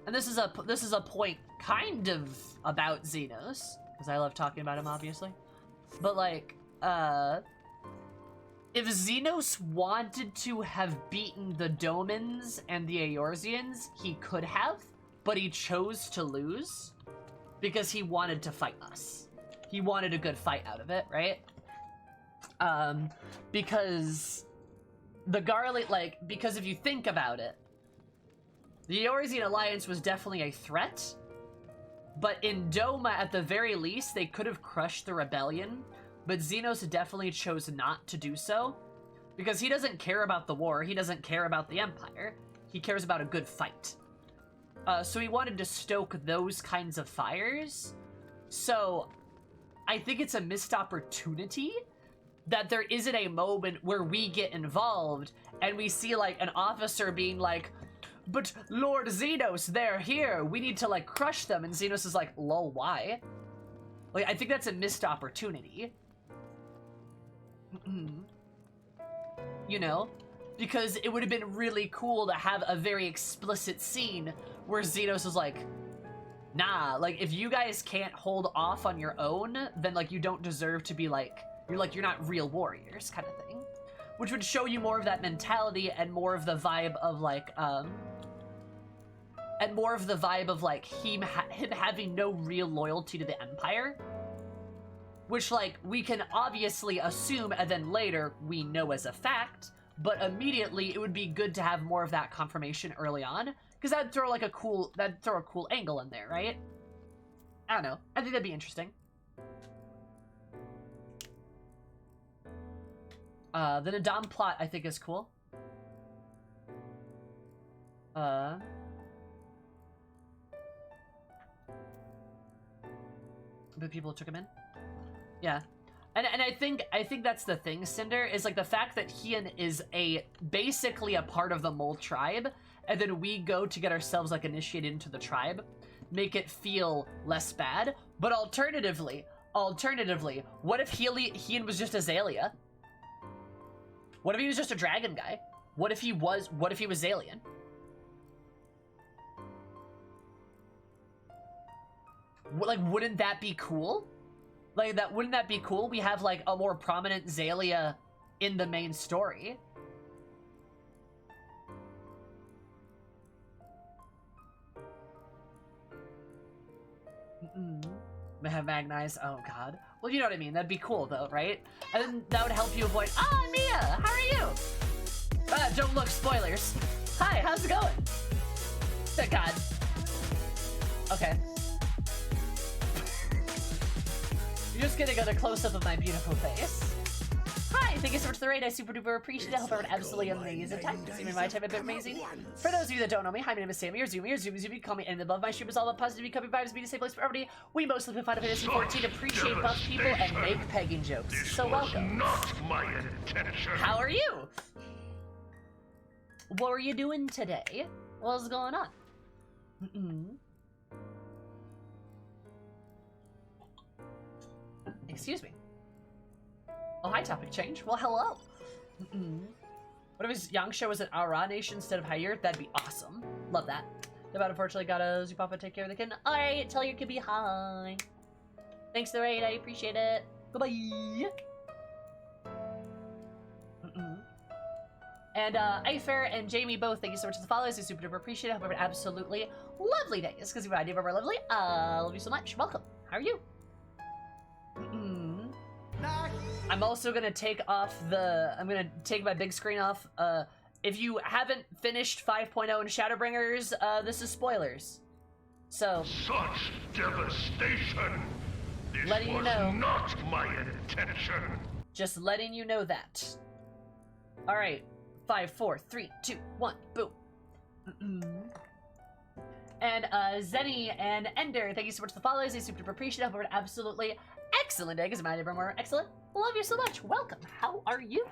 and this is a point kind of about Xenos, because I love talking about him, obviously. But, like, if Xenos wanted to have beaten the Domans and the Eorzeans, he could have, but he chose to lose because he wanted to fight us. He wanted a good fight out of it, right? Because the Garly, like, because if you think about it, the Eorzean Alliance was definitely a threat, but in Doma, at the very least, they could have crushed the rebellion. But Xenos definitely chose not to do so, because he doesn't care about the war, he doesn't care about the Empire, he cares about a good fight. So he wanted to stoke those kinds of fires, so I think it's a missed opportunity that there isn't a moment where we get involved, and we see, like, an officer being like, but Lord Xenos, they're here, we need to, like, crush them, and Xenos is like, lol, why? Like, I think that's a missed opportunity. You know? because it would have been really cool to have a very explicit scene where Xenos was like, nah, like, if you guys can't hold off on your own, then, like, you don't deserve to be, like, you're not real warriors, kind of thing. Which would show you more of that mentality and more of the vibe of, like, him having no real loyalty to the Empire. Which, like, we can obviously assume, and then later we know as a fact, but immediately it would be good to have more of that confirmation early on, because that'd throw a cool angle in there, right? I don't know. I think that'd be interesting. The Nadam plot, I think, is cool. But people took him in? Yeah. And I think that's the thing, Cinder, is like the fact that Hien is basically a part of the Mole tribe, and then we go to get ourselves like initiated into the tribe, make it feel less bad. But alternatively, what if Hien was just Azalea? What if he was just a dragon guy? What if he was alien? Like, wouldn't that be cool? Like, wouldn't that be cool? We have, like, a more prominent Zalia in the main story. May have Magnize. Oh, God. Well, you know what I mean. That'd be cool, though, right? And then that would help you avoid... Ah, Mia! How are you? Don't look. Spoilers. Hi, how's it going? Oh, God. Okay. You're just getting a close-up of my beautiful face. Hi, thank you so much for the raid. I super duper appreciate it. I hope everyone absolutely amazing time. Seeming my time a bit amazing. For those of you that don't know me, hi, my name is Sammy, or Zoomy, Zoomy, call me anything above. My stream is all about positivity, coming vibes, being a safe place for everybody. We mostly play Final Fantasy 14, appreciate buff people, and make pegging jokes. So welcome. Not my intention. How are you? What were you doing today? What's going on? Excuse me. Oh, hi, topic change. Well, hello. What if his Yangsha was an Ara nation instead of Higher? That'd be awesome. Love that. But unfortunately, gotta Zupapa take care of the kid. Alright, tell your kid be hi. Thanks for the raid, I appreciate it. Bye-bye. And Ifer and Jamie both, thank you so much for the follows. I super duper appreciate it. Hope you have an absolutely lovely day. It's because you're my idea of lovely. Love you so much. Welcome. How are you? I'm also gonna take my big screen off. If you haven't finished 5.0 in Shadowbringers, this is spoilers. So Such devastation. This letting you was know. Not my intention. Just letting you know that. Alright. 5, 4, 3, 2, 1, boom. And Zenny and Ender, thank you so much for the follows. I super appreciate it. Hope you have an absolutely excellent day. Because my neighbor more excellent. Love you so much. Welcome. How are you?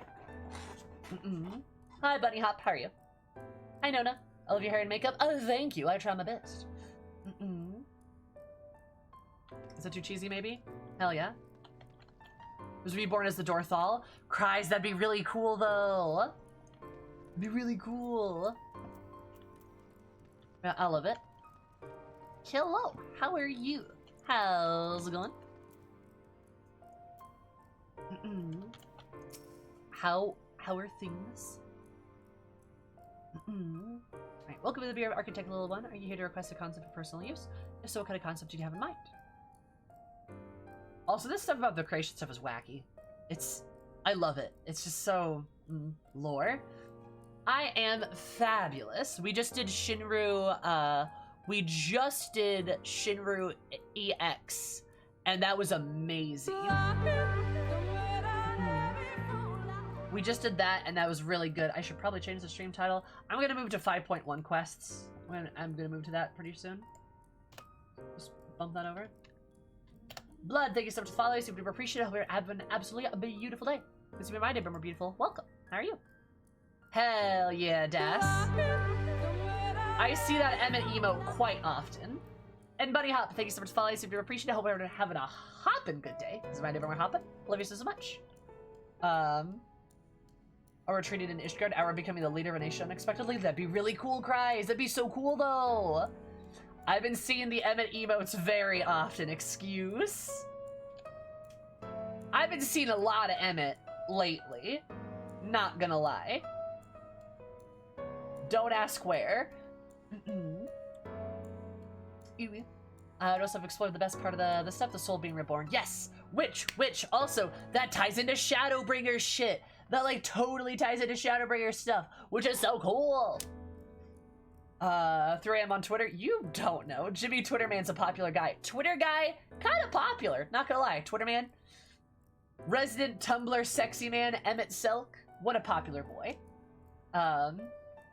Hi, Bunny Hop. How are you? Hi, Nona. I love your hair and makeup. Oh, thank you. I try my best. Is that too cheesy, maybe? Hell yeah. Was reborn as the Dorthal. Cries. That'd be really cool, though. It'd be really cool. Yeah, I love it. Hello. How are you? How's it going? How are things? Alright, welcome to the Beer of Architect Little One. Are you here to request a concept for personal use? If so, what kind of concept do you have in mind? Also, this stuff about the creation stuff is wacky. I love it. It's just so lore. I am fabulous. We just did Shinryu EX, and that was amazing. We just did that, and that was really good. I should probably change the stream title. I'm gonna move to 5.1 quests. I'm gonna move to that pretty soon. Just bump that over. Blood, thank you so much for following. Super duper appreciate it. Hope you're having an absolutely beautiful day. This has been my day, but more beautiful. Welcome. How are you? Hell yeah, Das. I see that Emmett emote quite often. And Bunny Hop, thank you so much for following. Super duper appreciate it. Hope you're having a hoppin' good day. This is my day, but more hoppin'. Love you so much. Are Or retreating in Ishgard, or becoming the leader of a nation unexpectedly. That'd be really cool, Cries. That'd be so cool, though. I've been seeing the Emmett emotes very often. Excuse? I've been seeing a lot of Emmett lately. Not gonna lie. Don't ask where. I'd also have explored the best part of the stuff, the soul being reborn. Yes! Which, also, that ties into Shadowbringer shit. That, like, totally ties into Shadowbringer stuff, which is so cool. 3 a.m. on Twitter. You don't know. Jimmy Twitterman's a popular guy. Twitter guy? Kind of popular. Not gonna lie. Twitterman. Resident Tumblr sexy man, Emmett Silk. What a popular boy. But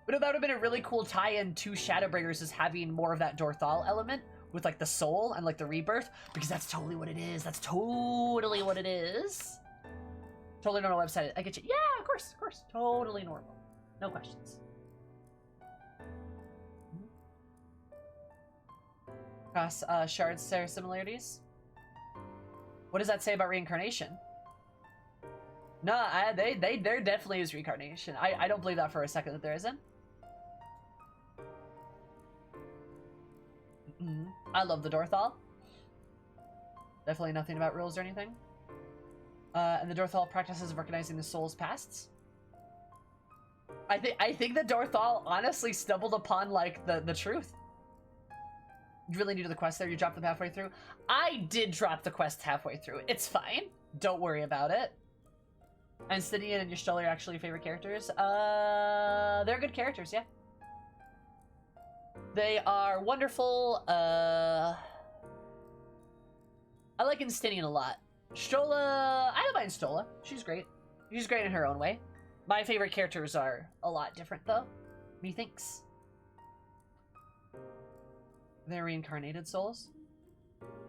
that would have been a really cool tie-in to Shadowbringers, is having more of that Dorthal element with, like, the soul and, like, the rebirth, because that's totally what it is. That's totally what it is. Totally normal website. I get you. Yeah, of course. Totally normal. No questions. Cross shards similarities. What does that say about reincarnation? No, there definitely is reincarnation. I don't believe that for a second that there isn't. I love the Dorthal. Definitely nothing about rules or anything. And the Dorthal practices of recognizing the soul's pasts. I think the Dorthal honestly stumbled upon, like, the truth. You really new to the quest there, you dropped them halfway through. I did drop the quest halfway through. It's fine. Don't worry about it. And Stydian and Y'shtola are actually your favorite characters. They're good characters, yeah. They are wonderful. I like Stydian a lot. Stola, I don't mind Stola. She's great. She's great in her own way. My favorite characters are a lot different, though. Methinks. They're reincarnated souls.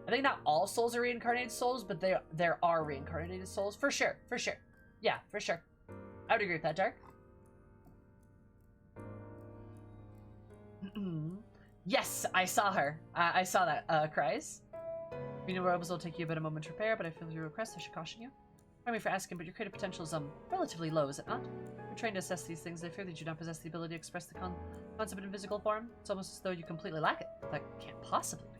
I think not all souls are reincarnated souls, but there are reincarnated souls. For sure. Yeah, for sure. I would agree with that, Dark. Yes, I saw her. I saw that, Cries. Being robes will take you about a moment to prepare, but I feel your request, I should caution you. Pardon me for asking, but your creative potential is, relatively low, is it not? You're trained to assess these things. I fear that you do not possess the ability to express the concept in physical form. It's almost as though you completely lack it. That can't possibly be.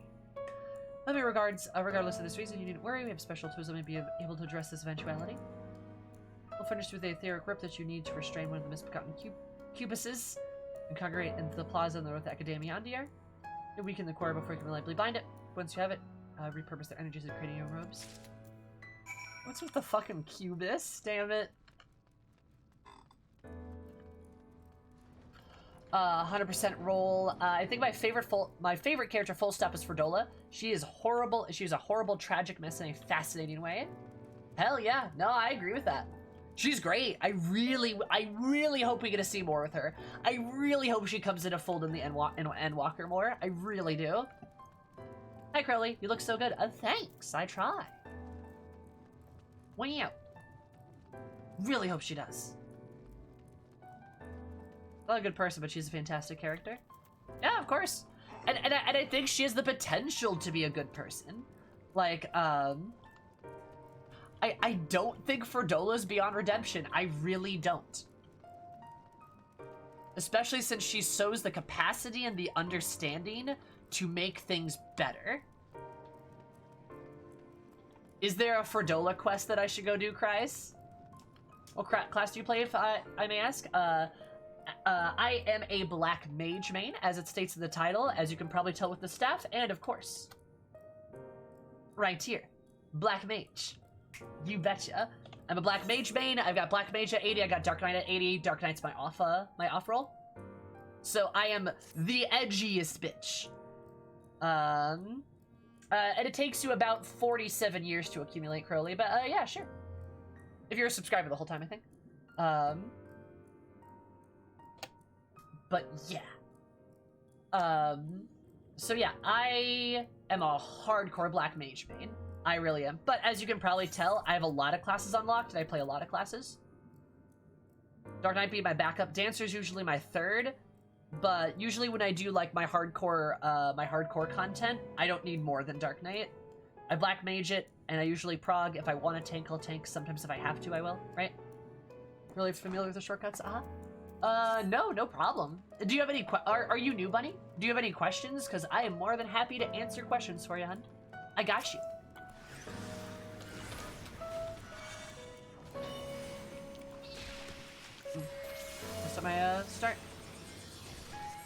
Let me regardless of this reason, you needn't worry. We have special tools that may be able to address this eventuality. We'll furnish you with the etheric grip that you need to restrain one of the misbegotten cubuses and congregate into the plaza in the North Academia Andiar. You weaken the core before you can reliably bind it. Once you have it, repurpose their energies into creating your own robes. What's with the fucking cubis? Damn it. 100% roll. I think my favorite character, full stop, is Fredola. She is horrible. She's a horrible, tragic mess in a fascinating way. Hell yeah. No, I agree with that. She's great. I really hope we get to see more with her. I really hope she comes into fold in the Endwalker more. I really do. Hi, Crowley. You look so good. Thanks. I try. Wow. Really hope she does. Not a good person, but she's a fantastic character. Yeah, of course. And I think she has the potential to be a good person. Like, I don't think Ferdola's beyond redemption. I really don't. Especially since she shows the capacity and the understanding to make things better. Is there a Ferdola quest that I should go do, Cries? What class do you play, if I may ask? I am a black mage main, as it states in the title, as you can probably tell with the staff, and of course, right here, black mage. You betcha. I'm a black mage main. I've got black mage at 80. I got dark knight at 80. Dark knight's my off roll. So I am the edgiest bitch. And it takes you about 47 years to accumulate Crowley, but yeah, sure. If you're a subscriber the whole time, I think. But yeah. So yeah, I am a hardcore black mage main. I really am. But as you can probably tell, I have a lot of classes unlocked, and I play a lot of classes. Dark Knight being my backup. Dancer's usually my third, but usually when I do like my hardcore content, I don't need more than Dark Knight. I black mage it, and I usually prog. If I want to tank, I'll tank. Sometimes if I have to, I will, right? Really familiar with the shortcuts? No problem. Do you have any are you new, Bunny? Do you have any questions? Because I am more than happy to answer questions for you, hun. I got you. That's my start.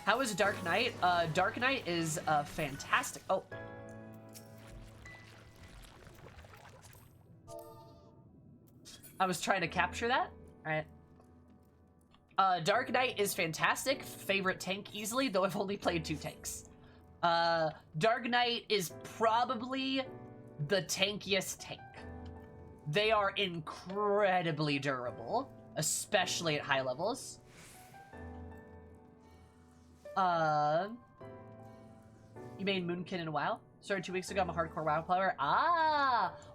How is Dark Knight? Dark Knight is fantastic. Oh. I was trying to capture that. All right. Dark Knight is fantastic. Favorite tank easily, though I've only played 2 tanks. Dark Knight is probably the tankiest tank. They are incredibly durable, especially at high levels. You made Moonkin in WoW? Started 2 weeks ago. I'm a hardcore WoW player.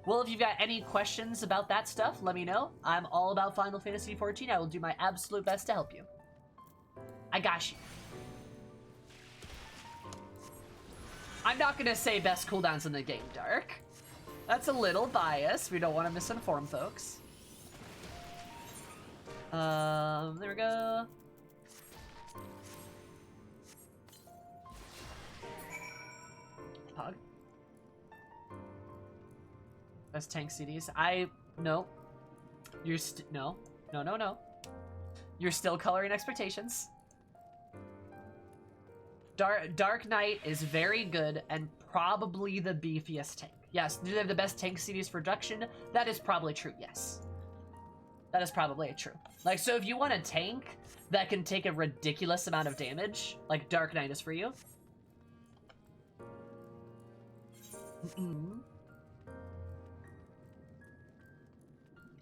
Well, if you've got any questions about that stuff, let me know. I'm all about Final Fantasy XIV. I will do my absolute best to help you. I got you. I'm not gonna say best cooldowns in the game, Dark. That's a little biased. We don't want to misinform folks. There we go. Pog. Best tank CDs. No. You're no. You're still coloring expectations. Dark Knight is very good and probably the beefiest tank. Yes, do they have the best tank CDs for production? That is probably true, yes. That is probably true. Like, so if you want a tank that can take a ridiculous amount of damage, like Dark Knight is for you.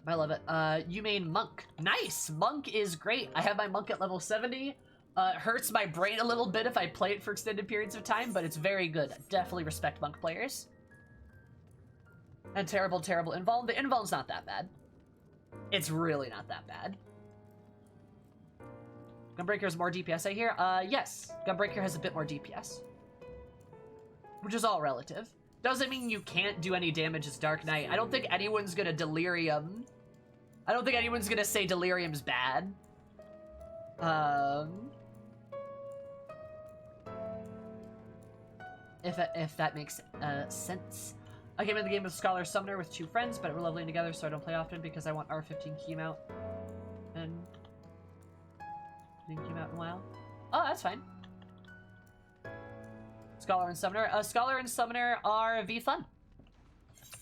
I love it. You main Monk. Nice! Monk is great. I have my Monk at level 70. It hurts my brain a little bit if I play it for extended periods of time, but it's very good. Definitely respect Monk players. And terrible Invuln. The Invuln's not that bad. It's really not that bad. Gunbreaker has more DPS, I hear. Yes. Gunbreaker has a bit more DPS. Which is all relative. Doesn't mean you can't do any damage as Dark Knight. I don't think anyone's gonna Delirium. I don't think anyone's gonna say Delirium's bad. If that makes sense. I came in the game with Scholar Summoner with 2 friends, but we're leveling together, so I don't play often because I want R15 key mount. And didn't key mount in a while. Oh, that's fine. Scholar and Summoner. Scholar and Summoner are V-Fun.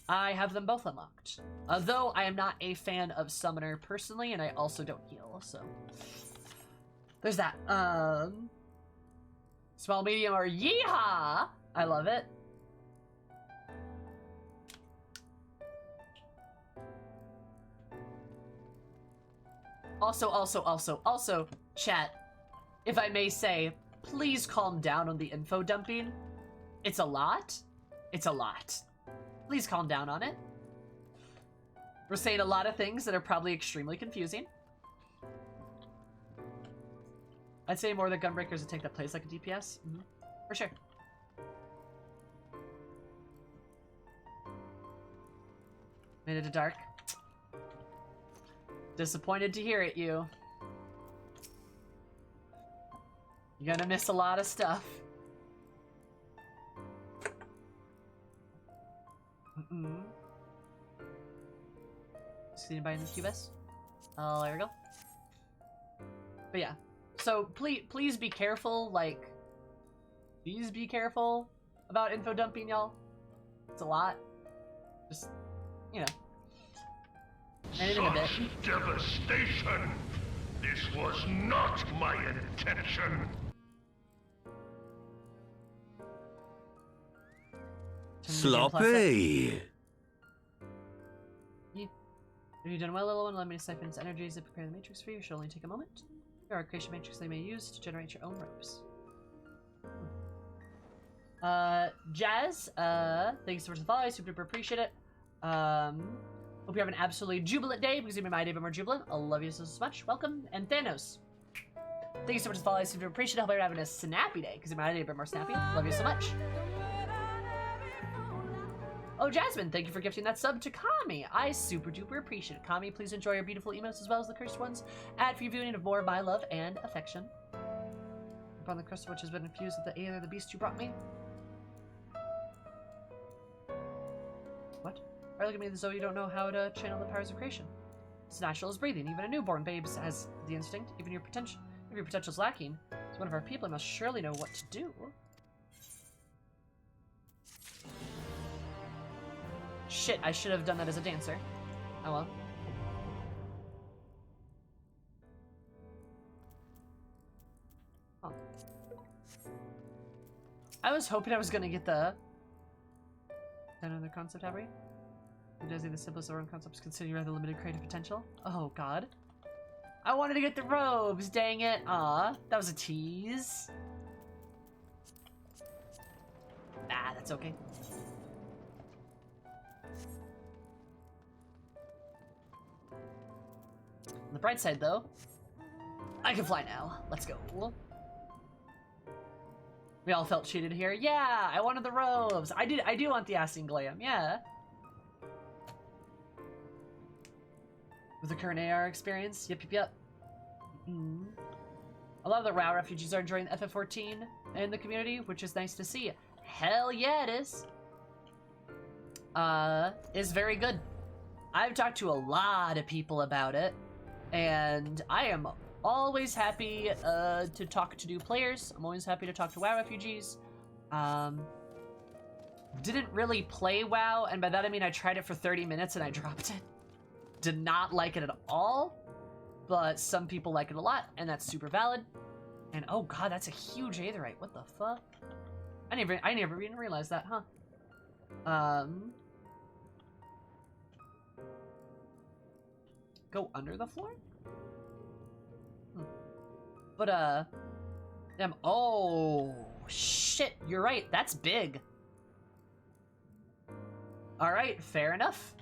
I have them both unlocked. Though I am not a fan of Summoner personally, and I also don't heal, so there's that. Small, medium, or yeehaw! I love it. Also, chat, if I may say, please calm down on the info dumping. It's a lot. It's a lot. Please calm down on it. We're saying a lot of things that are probably extremely confusing. I'd say more the Gunbreaker's a tank that plays like a DPS. For sure. Made it to Dark. Disappointed to hear it, you. You're gonna miss a lot of stuff. See anybody in the Cubus? Oh, there we go. But yeah. So please be careful, like, please be careful about info dumping, y'all. It's a lot. Just, you know. And in a bit. Such devastation! This was not my intention! Sloppy! Have you done well, little one? Allow me to siphon its energies to prepare the matrix for you. It should only take a moment. There are creation matrix they may use to generate your own ropes. Jazz, thanks so much for the follow. I super duper appreciate it. Hope you have an absolutely jubilant day because you made my day a bit more jubilant. I love you so much. Welcome. And Thanos, thank you so much for the follow. I super appreciate it. Hope you're having a snappy day because you made my day a bit more snappy. Love you so much. Oh, Jasmine, thank you for gifting that sub to Kami. I super duper appreciate it. Kami, please enjoy your beautiful emotes as well as the cursed ones. Add for your viewing of more of my love and affection. Upon the crystal which has been infused with the air of the beast you brought me. What? Why look at me as though you don't know how to channel the powers of creation? It's natural as breathing. Even a newborn babe has the instinct. Even your potential, if your potential's lacking, as one of our people, I must surely know what to do. Shit, I should have done that as a dancer. Oh well. Oh. I was hoping I was gonna get the... Another concept, have we? Who does the simplest of our concepts consider you have the limited creative potential? Oh god. I wanted to get the robes, dang it. Aw, that was a tease. Ah, that's okay. On the bright side, though, I can fly now. Let's go. We all felt cheated here. Yeah, I wanted the robes. I do want the Asking Glam, yeah. With the current AR experience, yep. A lot of the WoW refugees are enjoying the FF14 in the community, which is nice to see. Hell yeah, it is. It's very good. I've talked to a lot of people about it, and I am always happy to talk to new players. I'm always happy to talk to WoW refugees. Didn't really play WoW, and by that I mean I tried it for 30 minutes and I dropped it. Did not like it at all, but some people like it a lot, and that's super valid. And oh god, that's a huge aetherite. What the fuck? I never even realized that, huh? Go under the floor? But, damn, oh, shit, you're right, that's big. Alright, fair enough.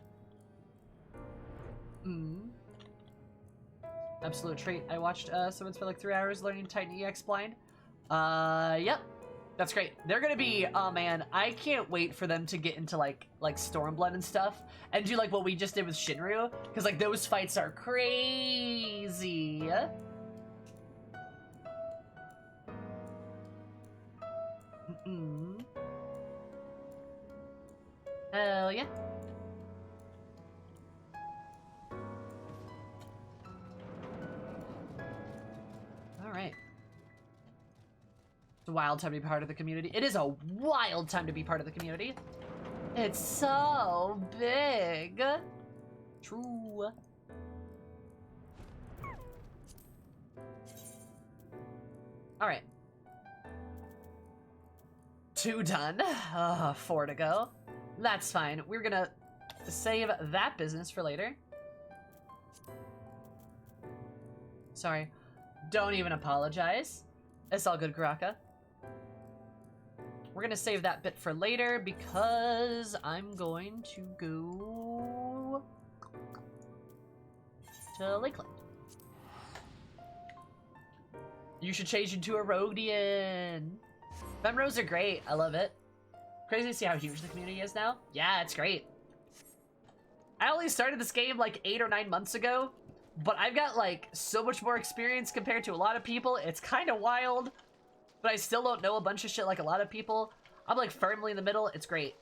Absolute treat. I watched, someone spent like 3 hours learning Titan EX blind. Yep. That's great. They're gonna be, oh man, I can't wait for them to get into like Stormblood and stuff, and do like what we just did with Shinryu, because like those fights are crazy. Hell yeah. Alright. It's a wild time to be part of the community. It is a wild time to be part of the community. It's so big. True. Alright. 2 done. 4 to go. That's fine. We're gonna save that business for later. Sorry. Don't even apologize. It's all good, Garaka. We're gonna save that bit for later because I'm going to go to Lakeland. You should change into a Rhodian. Memros are great. I love it. Crazy to see how huge the community is now. Yeah, it's great. I only started this game like 8 or 9 months ago, but I've got like so much more experience compared to a lot of people. It's kind of wild, but I still don't know a bunch of shit like a lot of people. I'm like firmly in the middle. It's great.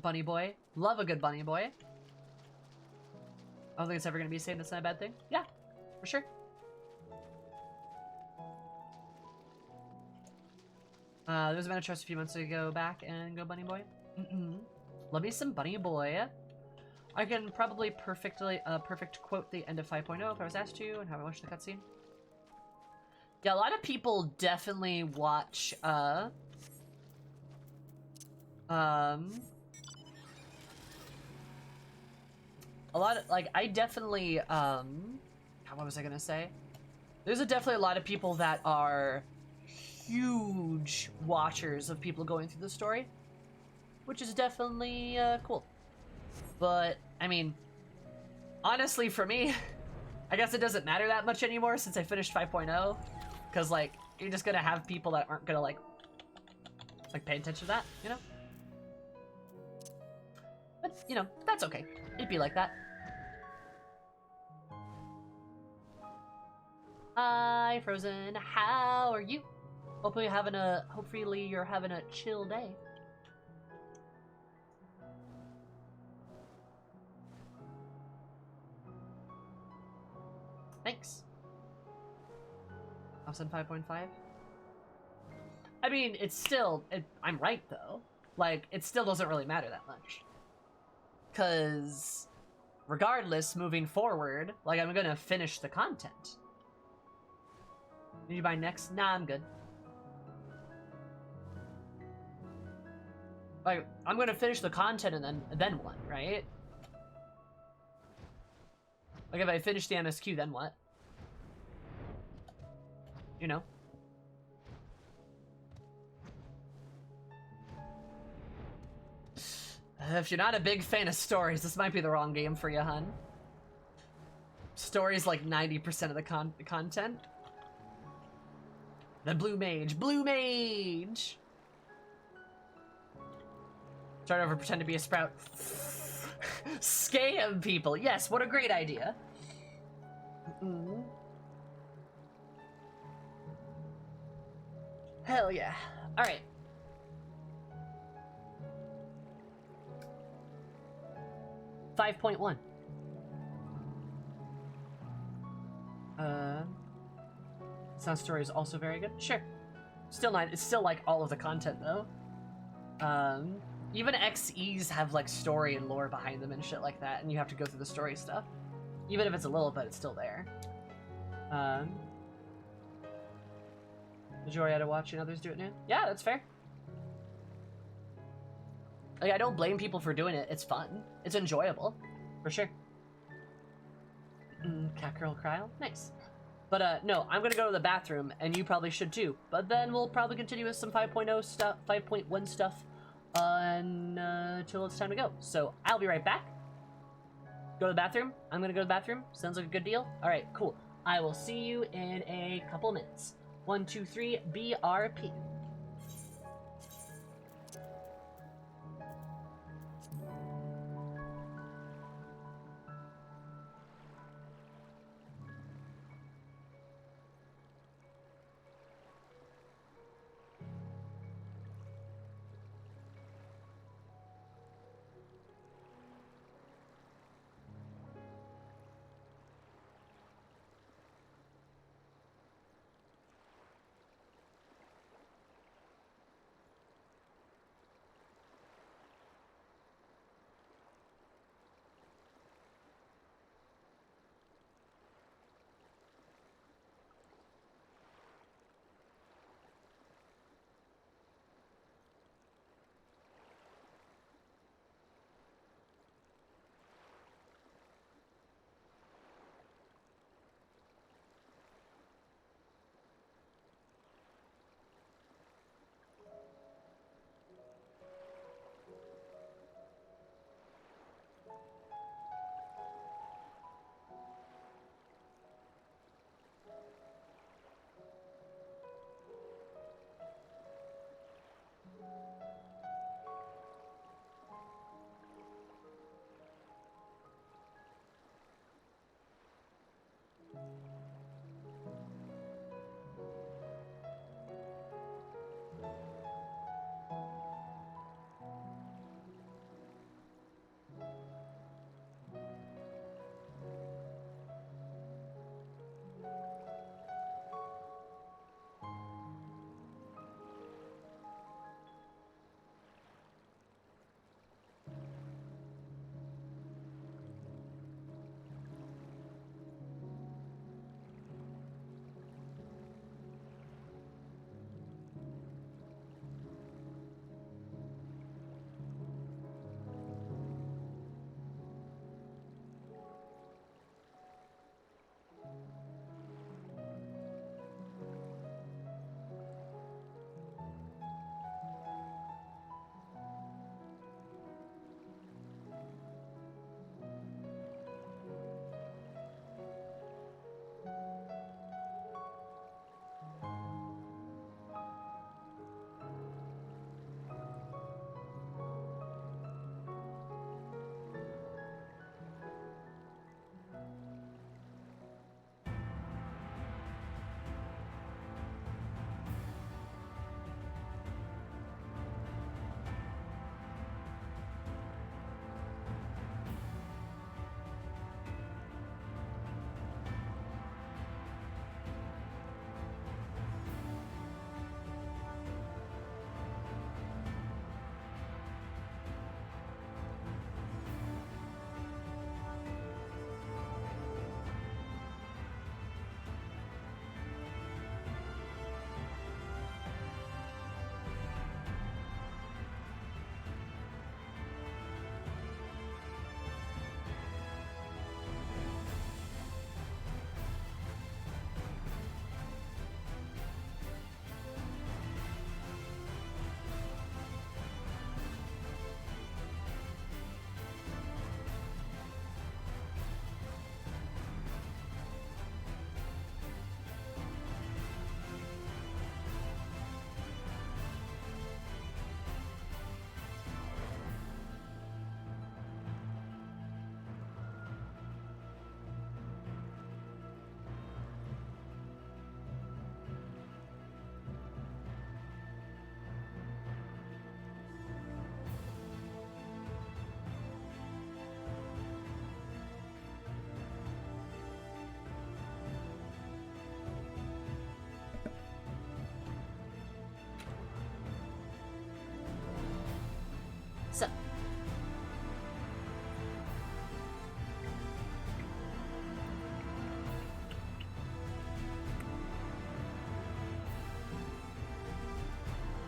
Bunny boy. Love a good bunny boy. I don't think it's ever going to be the same. That's not a bad thing. Yeah, for sure. There was a amount of trust a few months ago back and go bunny boy. Love me some bunny boy. I can probably perfect quote the end of 5.0 if I was asked to, and how I watched the cutscene. Yeah, a lot of people definitely watch, a lot of, like, I definitely, what was I gonna say? There's definitely a lot of people that are huge watchers of people going through the story, which is definitely, cool. But, I mean, honestly, for me, I guess it doesn't matter that much anymore since I finished 5.0, because like you're just gonna have people that aren't gonna like pay attention to that, you know? But you know, that's okay. It'd be like that. Hi, Frozen. How are you? Hopefully you're having a chill day. Thanks. I've said 5.5. I mean, it's still... I'm right, though. Like, it still doesn't really matter that much. Because, regardless, moving forward, like, I'm gonna finish the content. Need you buy next? Nah, I'm good. Like, I'm gonna finish the content and then what, right? Like, if I finish the MSQ, then what? You know? If you're not a big fan of stories, this might be the wrong game for you, hun. Stories like 90% of the content. The Blue Mage. Blue Mage! Start over, pretend to be a sprout. Scam people. Yes, what a great idea. Hell yeah. Alright. $5.1. Sound story is also very good. Sure. Still not. It's still like all of the content though. Even XEs have like story and lore behind them and shit like that, and you have to go through the story stuff. Even if it's a little bit, it's still there. Did you already have to watch and others do it now? Yeah, that's fair. Like, I don't blame people for doing it. It's fun. It's enjoyable. For sure. Cat Girl Cryle? Nice. But, no, I'm gonna go to the bathroom, and you probably should too. But then we'll probably continue with some 5.0 stuff, 5.1 stuff, until it's time to go. So, I'll be right back. Go to the bathroom. I'm gonna go to the bathroom. Sounds like a good deal. Alright, cool. I will see you in a couple minutes. 1, 2, 3, BRP.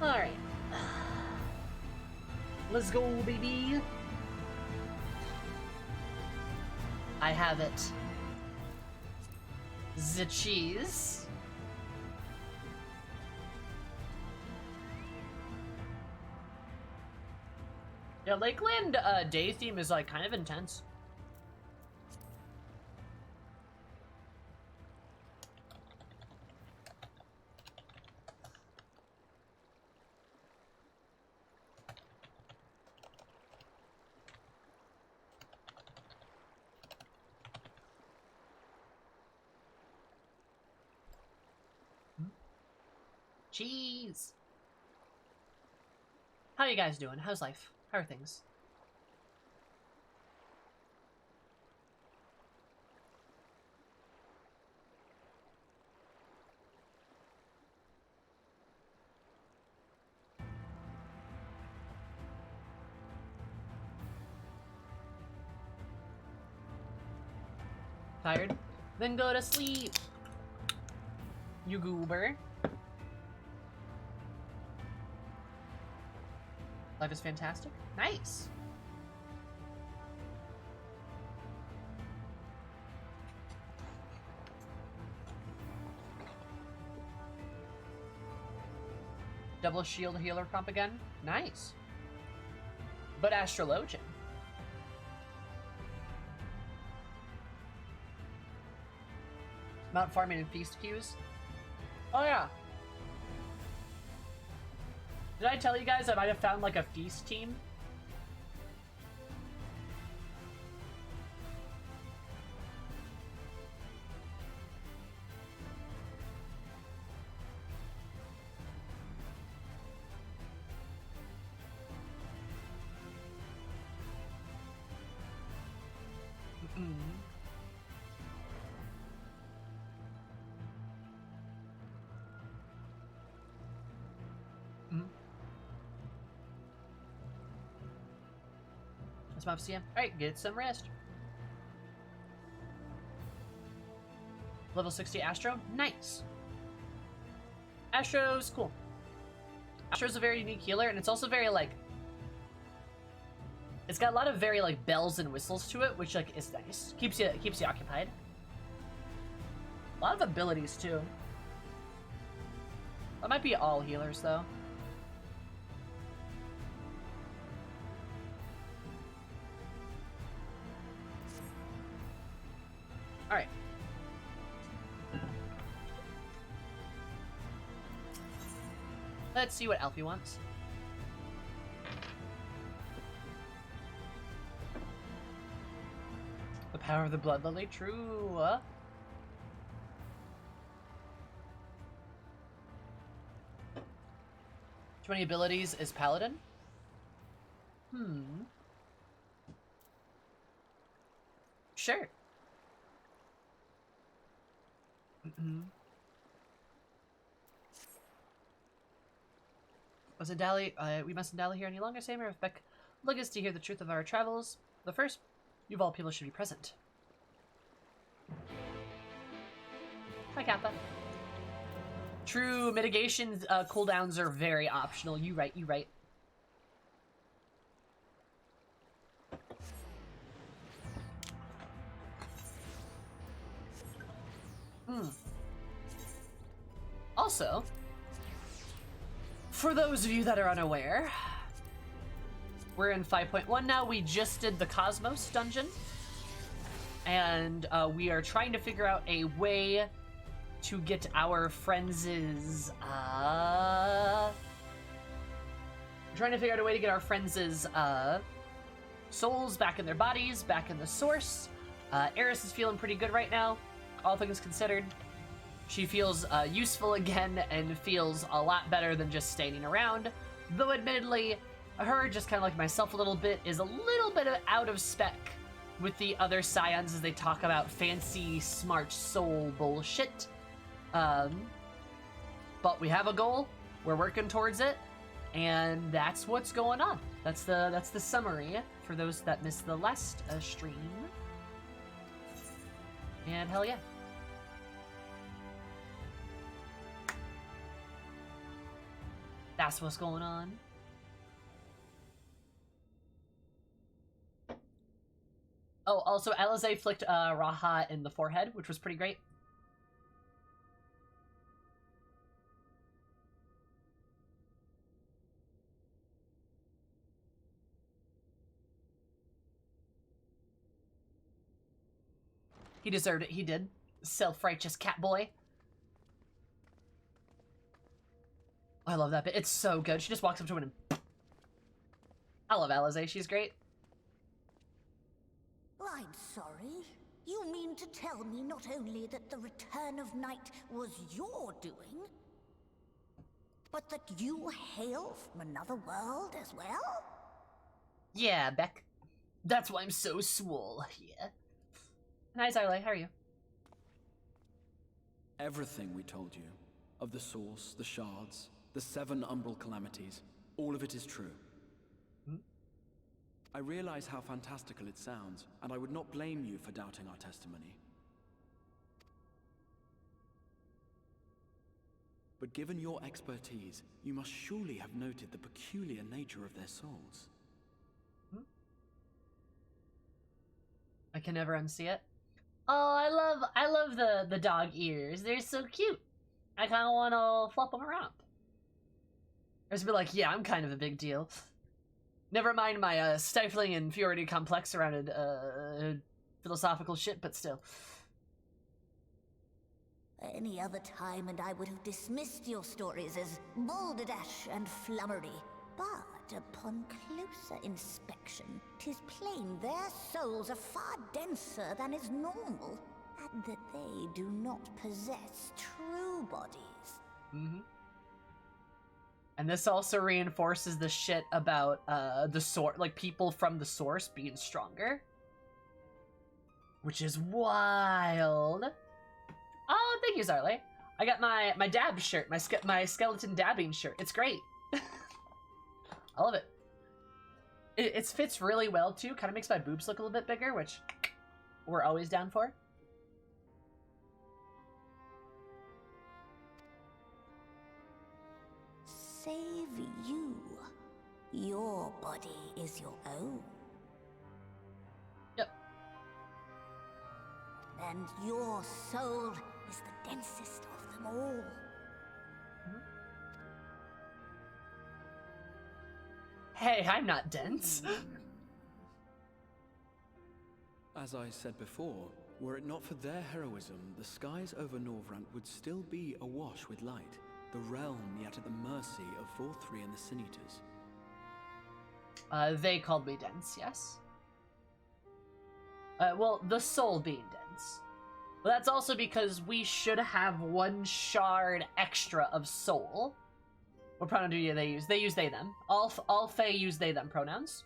Alright. Let's go, baby. I have it. The cheese. Yeah, Lakeland day theme is like kind of intense. Cheese. How you guys doing? How's life? How are things? Tired? Then go to sleep. You goober. Life is fantastic. Nice. Double shield healer comp again. Nice. But Astrologian. Mount farming and feast queues. Oh yeah. Did I tell you guys I might have found like a feast team? That's my CM. Alright, get some rest. Level 60 Astro? Nice. Astro's cool. Astro's a very unique healer, and it's also very, like... It's got a lot of very, like, bells and whistles to it, which, like, is nice. Keeps you occupied. A lot of abilities, too. That might be all healers, though. Alright. Let's see what Alfie wants. The power of the Blood Lily, true. 20 abilities is Paladin? Sure. Wasn't Dally? We mustn't dally here any longer, Samir. If Beck looks to hear the truth of our travels, the first, you of all people should be present. Hi, Kappa. True, mitigation cooldowns are very optional. You right, you right. Also, for those of you that are unaware, we're in 5.1 now. We just did the Cosmos dungeon, and we are trying to figure out a way to get our friends' souls back in their bodies, back in the source. Eris is feeling pretty good right now, all things considered. She feels useful again and feels a lot better than just standing around. Though admittedly, her, just kind of like myself a little bit, is a little bit out of spec with the other scions as they talk about fancy, smart soul bullshit. But we have a goal, we're working towards it, and that's what's going on. That's the summary for those that missed the last stream. And hell yeah. That's what's going on. Oh, also, Alize flicked Raha in the forehead, which was pretty great. He deserved it. He did. Self-righteous cat boy. Oh, I love that bit. It's so good. She just walks up to him and... I love Alize. She's great. I'm sorry. You mean to tell me not only that the return of night was your doing, but that you hail from another world as well? Yeah, Beck. That's why I'm so swole. Yeah. Hi, Zarley. How are you? Everything we told you, of the source, the shards, the 7 umbral calamities, all of it is true. I realize how fantastical it sounds, and I would not blame you for doubting our testimony. But given your expertise, you must surely have noted the peculiar nature of their souls. I can never unsee it. Oh, I love the dog ears. They're so cute. I kind of want to flop them around. Or just be like, yeah, I'm kind of a big deal. Never mind my stifling inferiority complex surrounded philosophical shit, but still. Any other time and I would have dismissed your stories as balderdash and flummery. But upon closer inspection, 'tis plain their souls are far denser than is normal, and that they do not possess true bodies. Mm-hmm. And this also reinforces the shit about the source, like people from the source being stronger, which is wild. Oh, thank you, Zarley. I got my dab shirt, my skeleton dabbing shirt. It's great. I love it. It fits really well too. Kind of makes my boobs look a little bit bigger, which we're always down for. Save you. Your body is your own. Yep. And your soul is the densest of them all. Hey, I'm not dense. As I said before, were it not for their heroism, the skies over Norvrant would still be awash with light, the realm yet at the mercy of 4-3 and the Sin Eaters. They called me dense, yes? Well, the soul being dense. But that's also because we should have 1 shard extra of soul. What pronoun do they use? They use they, them. All Fae use they, them pronouns.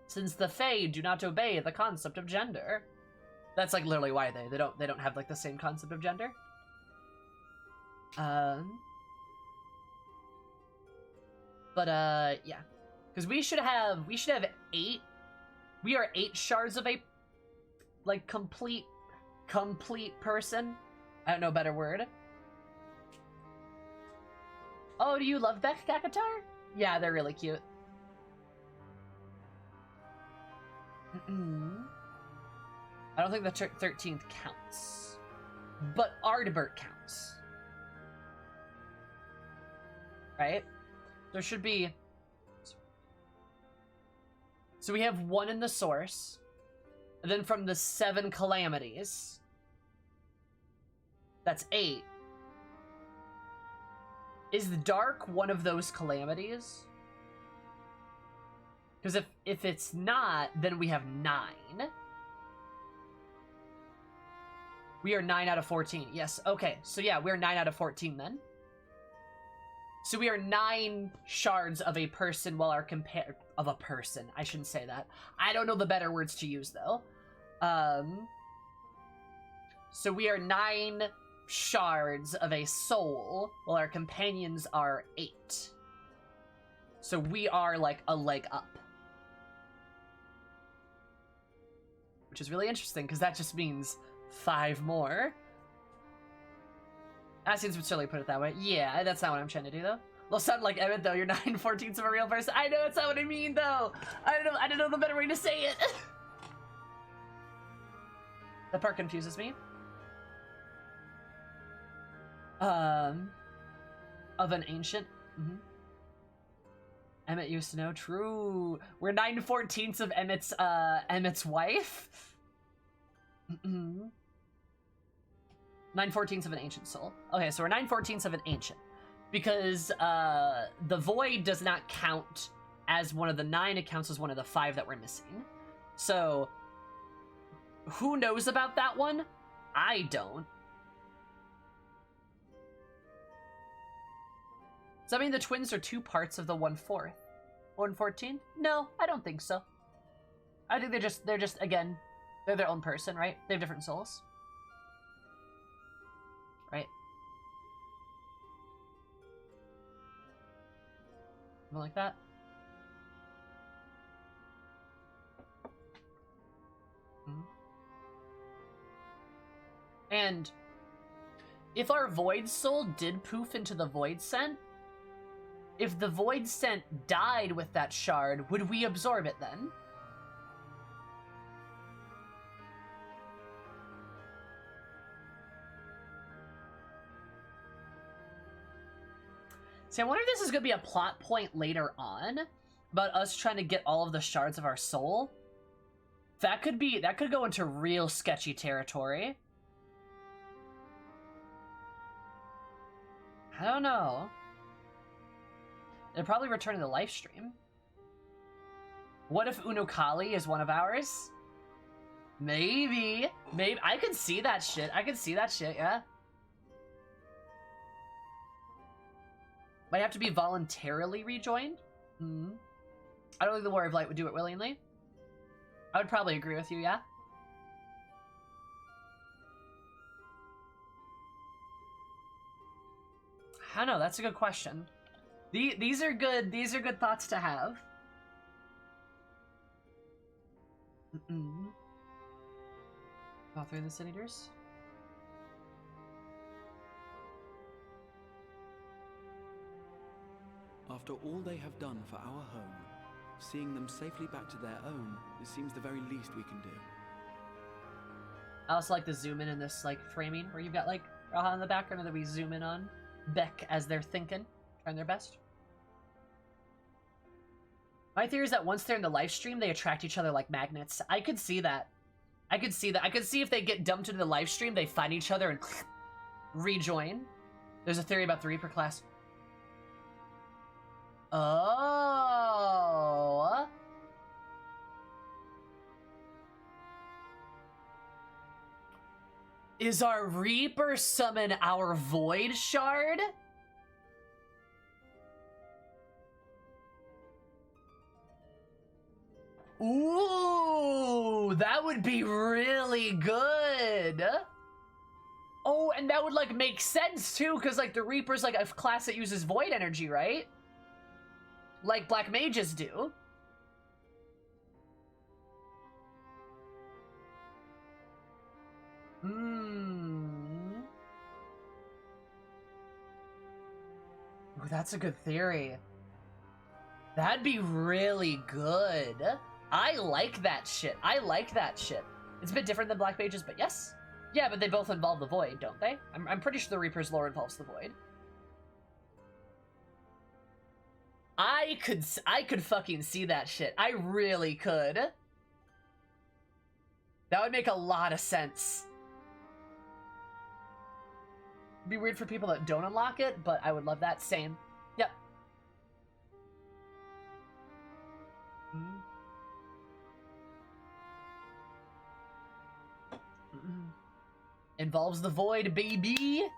Since the Fae do not obey the concept of gender. That's like literally why they don't have like the same concept of gender. Yeah. Because we should have 8. We are 8 shards of a like complete person. I don't know a better word. Oh, do you love Beck Kakatar? Yeah, they're really cute. I don't think the 13th counts. But Ardbert counts. Right? There should be... So we have 1 in the source. And then from the 7 calamities... That's 8. Is the dark one of those calamities? Because if it's not, then we have 9. We are 9 out of 14. Yes, okay. So yeah, we're 9 out of 14 then. So we are 9 shards of a person while our of a person. I shouldn't say that. I don't know the better words to use though. So we are 9 shards of a soul while our companions are 8. So we are like a leg up. Which is really interesting because that just means 5 more. Asians would certainly put it that way. Yeah, that's not what I'm trying to do, though. Well, sound like Emmett, though. You're 9/14 of a real person. I know that's not what I mean, though. I don't know the better way to say it. That part confuses me. Of an ancient. Mm-hmm. Emmett used to know. True. We're 9/14 of Emmett's wife. 9/14 of an ancient soul. Okay, so we're 9/14 of an ancient. Because the void does not count as one of the 9, it counts as one of the 5 that we're missing. So, who knows about that one? I don't. Does that mean the twins are 2 parts of the 1/4? 1/14? No, I don't think so. I think they're just again, they're their own person, right? They have different souls. Right? Something like that. And if our void soul did poof into the void scent, if the void scent died with that shard, would we absorb it then? See, I wonder if this is going to be a plot point later on about us trying to get all of the shards of our soul. That could go into real sketchy territory. I don't know. They'll probably return to the live stream. What if Unokali is one of ours? Maybe. Maybe. I could see that shit. Yeah. Might have to be voluntarily rejoined. I don't think the Warrior of Light would do it willingly. I would probably agree with you, yeah? I don't know, that's a good question. These are good thoughts to have. All 3 of the senators. After all they have done for our home, seeing them safely back to their own, it seems the very least we can do. I also like the zoom in this like framing where you've got like Raha in the background, and then we zoom in on Beck as they're thinking, trying their best. My theory is that once they're in the live stream, they attract each other like magnets. I could see that. I could see if they get dumped into the live stream, they find each other and rejoin. There's a theory about the Reaper class. Oh. Is our Reaper summon our Void Shard? Ooh, that would be really good. Oh, and that would like make sense too, because like the Reaper's like a class that uses void energy, right? Like black mages do. Ooh, that's a good theory. That'd be really good. I like that shit. It's a bit different than black mages, but yes. Yeah, but they both involve the void, don't they? I'm pretty sure the Reaper's lore involves the void. I could fucking see that shit. I really could. That would make a lot of sense. It'd be weird for people that don't unlock it, but I would love that. Same. Yep. Involves the void, baby.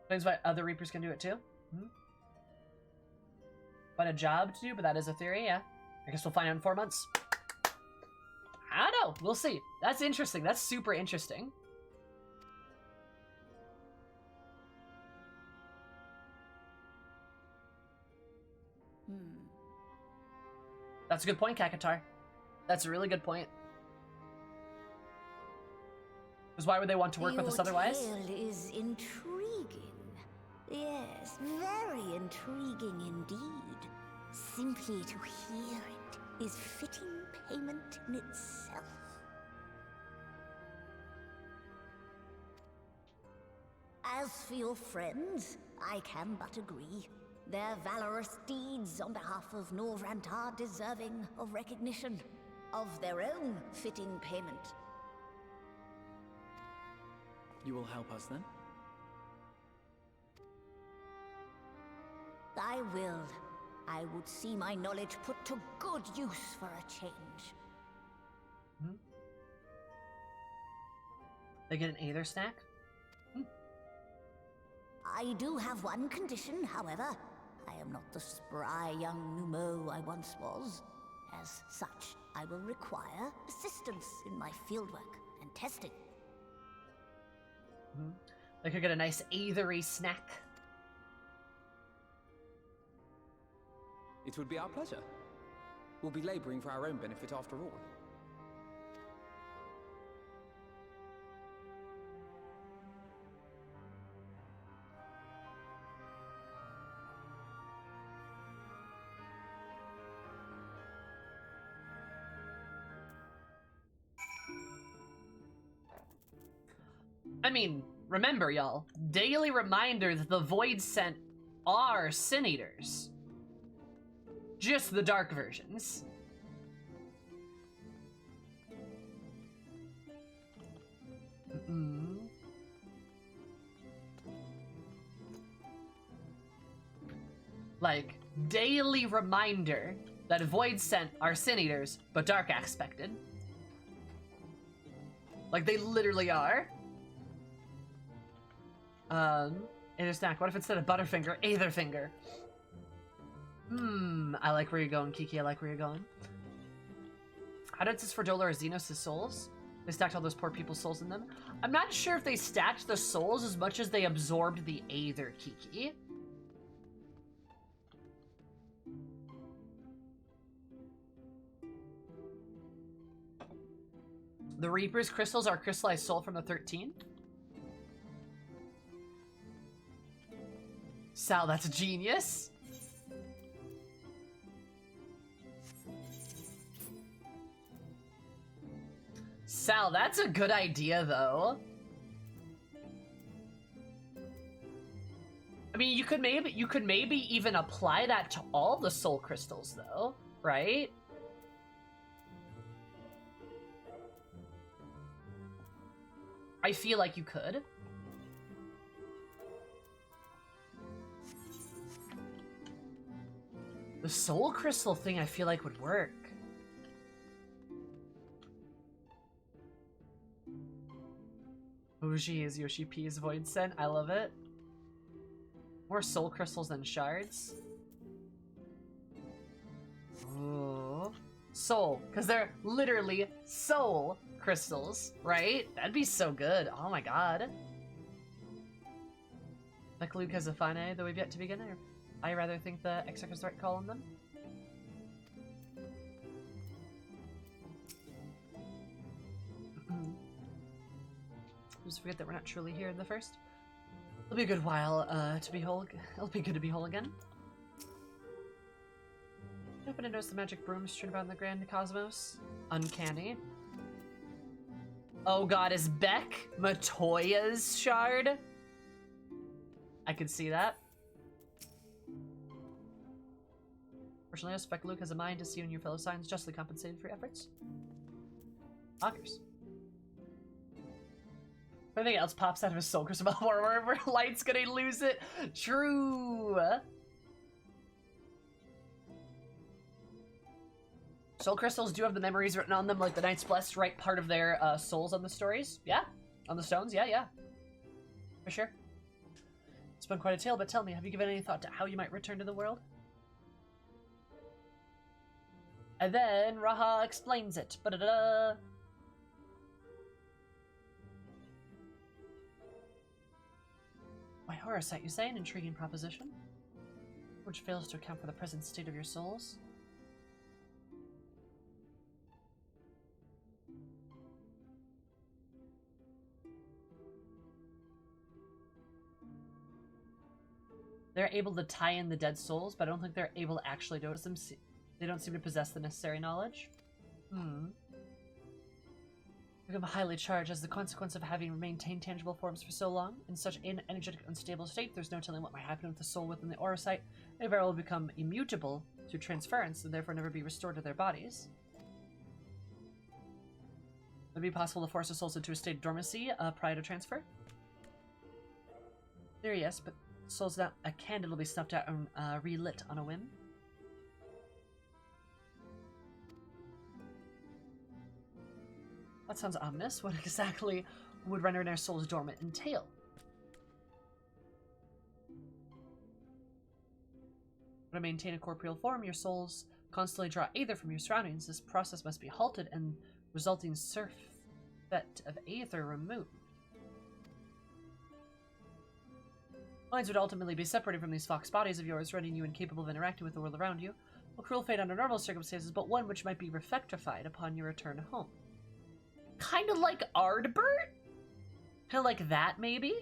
That's why other Reapers can do it too. Find a job to do, but that is a theory, yeah. I guess we'll find out in 4 months. I don't know. We'll see. That's interesting. That's super interesting. That's a good point, Kakatar. That's a really good point. Because why would they want to work with us otherwise? Your tale is intriguing. Yes, very intriguing indeed. Simply to hear it is fitting payment in itself. As for your friends, I can but agree. Their valorous deeds on behalf of Norvrant are deserving of recognition, of their own fitting payment. You will help us then? I will. I would see my knowledge put to good use for a change. They get an Aether snack? I do have one condition, however. I am not the spry young Numo I once was. As such, I will require assistance in my fieldwork and testing. They could get a nice Aethery snack. It would be our pleasure. We'll be laboring for our own benefit after all. I mean, remember, y'all, daily reminder that the Void Sent are Sin Eaters. Just the dark versions. Like, daily reminder that Void Sent are Sin Eaters, but dark aspected. Like, they literally are. Aether snack. What if instead of Butterfinger, Aetherfinger? I like where you're going, Kiki. I like where you're going. How did this for Dola or Xenos' souls? They stacked all those poor people's souls in them. I'm not sure if they stacked the souls as much as they absorbed the Aether, Kiki. The Reaper's crystals are crystallized soul from the 13. Sal, that's genius. Sal, that's a good idea, though. I mean, you could maybe even apply that to all the soul crystals, though, right? I feel like you could. The soul crystal thing I feel like would work. Bougie is Yoshi P's Void Scent. I love it. More soul crystals than shards. Ooh. Soul, because they're literally soul crystals, right? That'd be so good. Oh my god. Like Luke has a Fane, though we've yet to begin. I rather think the Exarch is the right call on them. Just forget that we're not truly here in the first. It'll be a good while to be whole. It'll be good to be whole again. Happen to notice the magic broom strewn about in the grand cosmos? Uncanny. Oh god, is Beck Matoya's shard? I could see that. Fortunately, I suspect Luke has a mind to see when your fellow signs justly compensated for your efforts. Walkers. If anything else pops out of his soul crystal wherever Light's gonna lose it. True. Soul crystals do have the memories written on them, like the Knights Blessed write part of their souls on the stories. Yeah. On the stones. Yeah. For sure. It's been quite a tale, but tell me, have you given any thought to how you might return to the world? And then Raha explains it. Ba-da-da. Why, horror sight, you say? An intriguing proposition, which fails to account for the present state of your souls. They're able to tie in the dead souls, but I don't think they're able to actually notice them. They don't seem to possess the necessary knowledge. Become highly charged as the consequence of having maintained tangible forms for so long. In such an energetic, unstable state, there's no telling what might happen with the soul within the aura site. They very well become immutable to transference and therefore never be restored to their bodies. Would it be possible to force the souls into a state of dormancy prior to transfer? There, yes, but souls without a candle will be snuffed out and relit on a whim. That sounds ominous. What exactly would rendering our souls dormant entail? To maintain a corporeal form, your souls constantly draw aether from your surroundings. This process must be halted and resulting surfeit of aether removed. Minds would ultimately be separated from these fox bodies of yours, rendering you incapable of interacting with the world around you. A cruel fate under normal circumstances, but one which might be rectified upon your return home. Kind of like Ardbert? Kind of like that, maybe?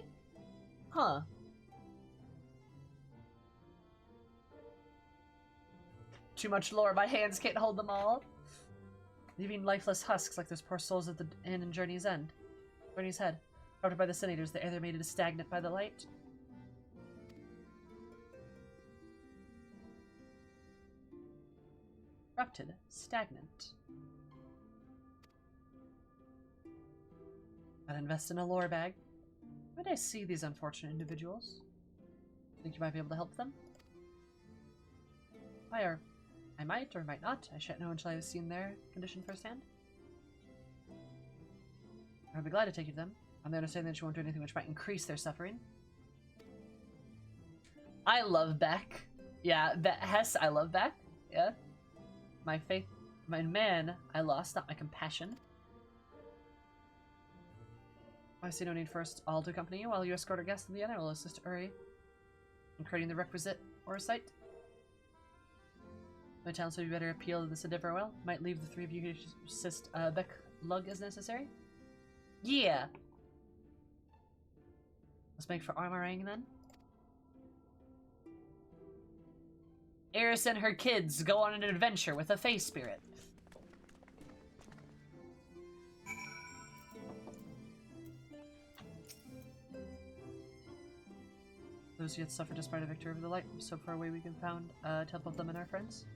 Huh. Too much lore, my hands can't hold them all. Leaving lifeless husks like those poor souls at the inn in Journey's End. Journey's Head. Corrupted by the senators, the air made it stagnant by the light. Corrupted. Stagnant. Gotta invest in a lore bag. Where did I see these unfortunate individuals? Think you might be able to help them? I might or might not. I shan't know until I have seen their condition firsthand. I'd be glad to take you to them. On the understanding that you won't do anything which might increase their suffering. I love Beck. Yeah, Hess, I love Beck. Yeah. My faith, my man, I lost, not my compassion. I see no need first all to accompany you while you escort our guests to the inn. I will assist Uri in creating the requisite oversight. My talents would be better appeal to this endeavor well. Might leave the three of you to assist Beck Lug as necessary. Yeah. Let's make for armoring then. Eris and her kids go on an adventure with a Fae Spirit. Those who yet suffer despite a victory over the light. So far away we can found to help both them and our friends.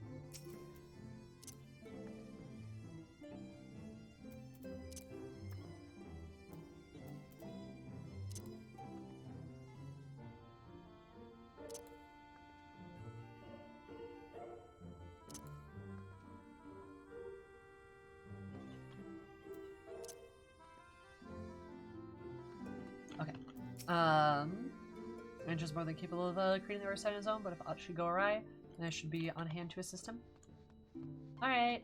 Okay. Ranger's more than capable of creating the oversight on his own, but if aught should go awry, then I should be on hand to assist him. Alright.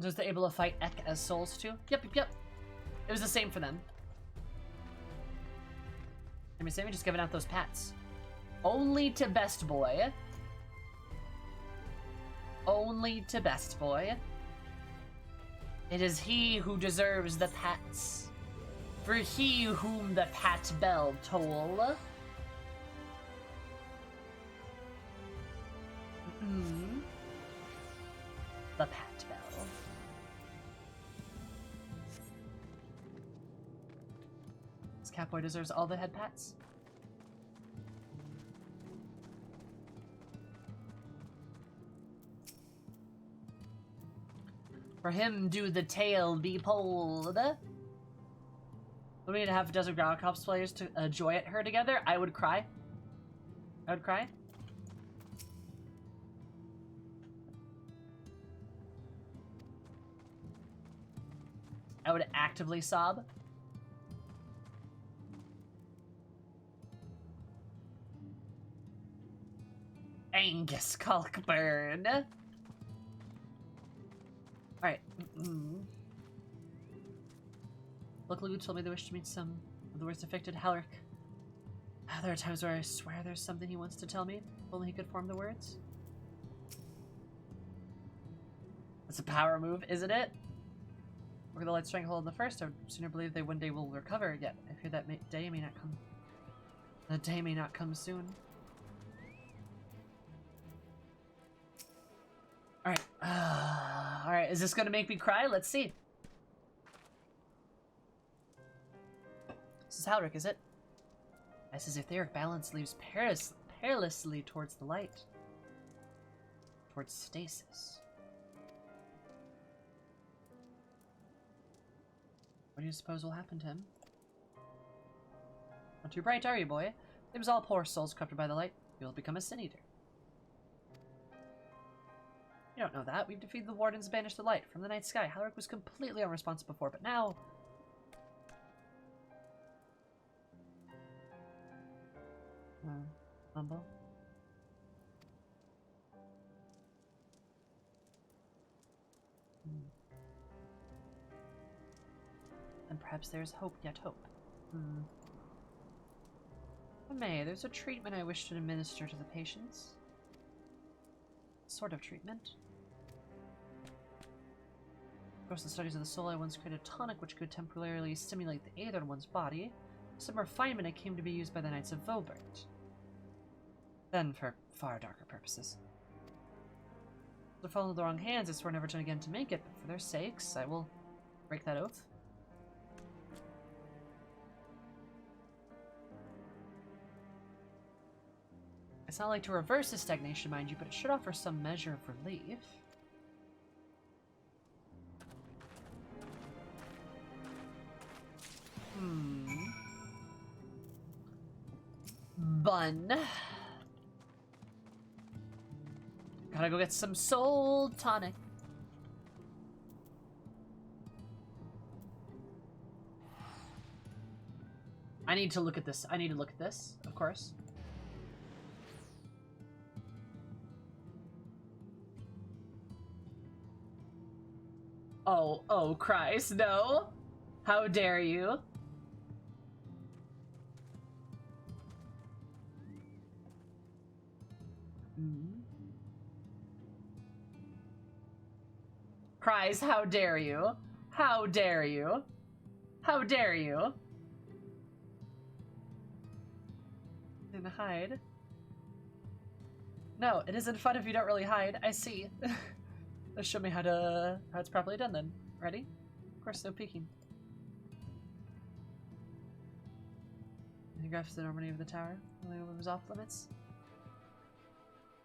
Was they able to fight Ek as souls too? Yep. It was the same for them. Let me say, just giving out those pats. Only to Best Boy. Only to Best Boy. It is he who deserves the pats. For he whom the pat bell toll. The pat bell. This Catboy deserves all the head pats. For him do the tale be pulled. We need to have a dozen Ground Cops players to joy at her together. I would cry. I would cry. I would actively sob. Angus Culkburn. Alright. Luckily, you told me they wish to meet some of the worst affected Halric. There are times where I swear there's something he wants to tell me. If only he could form the words. That's a power move, isn't it? Were the light stranglehold in the first, I would sooner believe they one day will recover, yet I fear that day may not come. The day may not come soon. Alright. Alright, is this gonna make me cry? Let's see. This is Halric, is it? As his etheric balance leaves perilously towards the light. Towards stasis. What do you suppose will happen to him? Not too bright, are you, boy? Seems all poor souls corrupted by the light. You'll become a sin eater. You don't know that. We've defeated the wardens and banished the light from the night sky. Halric was completely unresponsive before, but now... Mumble. And perhaps there's hope, yet hope. May, there's a treatment I wish to administer to the patients. Sort of treatment. Of course, the studies of the soul, I once created a tonic which could temporarily stimulate the aether in one's body. Some refinement it came to be used by the Knights of Vobert. Then for far darker purposes. If I fall into the wrong hands, I swore never to again to make it, but for their sakes, I will break that oath. It's not like to reverse the stagnation, mind you, but it should offer some measure of relief. Bun. Gotta go get some soul tonic. I need to look at this. I need to look at this, of course. Oh, Christ, no. How dare you? Christ, how dare you? How dare you? How dare you? Didn't hide. No, it isn't fun if you don't really hide. I see. Let's show me how it's properly done then. Ready? Of course, no peeking. He graphs the enormity of the tower. Only it was off limits.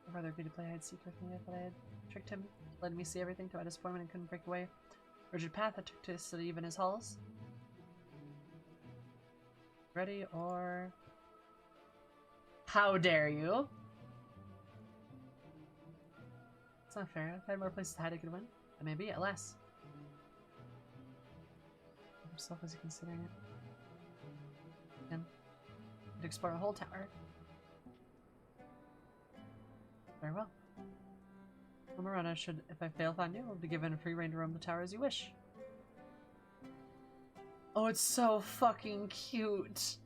My brother agreed to play hide and seek with me. I thought I had tricked him, letting me see everything to my disappointment and couldn't break away. Rigid path that took to study even his halls. Ready or... How dare you? It's not fair. If I had more places to hide, I could win. And maybe, alas. Himself, was he considering it? Then, to explore a whole tower. Very well. Marana should, if I fail, find you, will be given free reign to roam the tower as you wish. Oh, it's so fucking cute.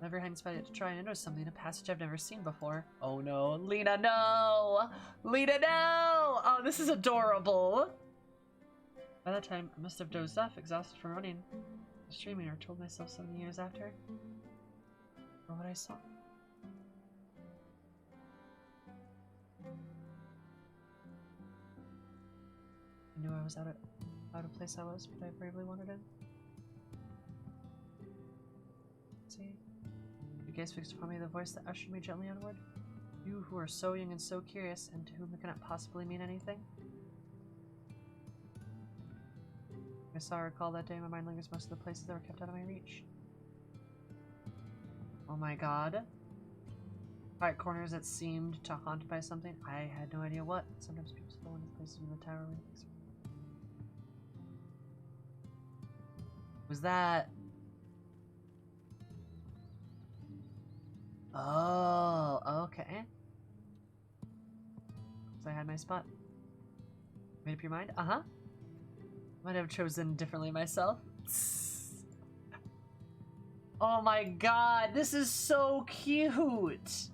Never hangs by it to try and notice something in a passage I've never seen before. Oh no, Lena, no! Lena, no! Oh, this is adorable. By that time, I must have dozed off, exhausted from running. I was dreaming or told myself so many years after. Or what I saw. I knew I was out of place I was, but I bravely wandered in. See? You gaze fixed upon me, the voice that ushered me gently onward. You who are so young and so curious, and to whom it cannot possibly mean anything. I saw or recall that day, my mind lingers most of the places that were kept out of my reach. Oh my god. Quiet corners that seemed to haunt by something. I had no idea what. Sometimes people still in places in the tower. Was that... Oh, okay. So I had my spot. Made up your mind? Uh-huh. Might have chosen differently myself. Oh my god, this is so cute!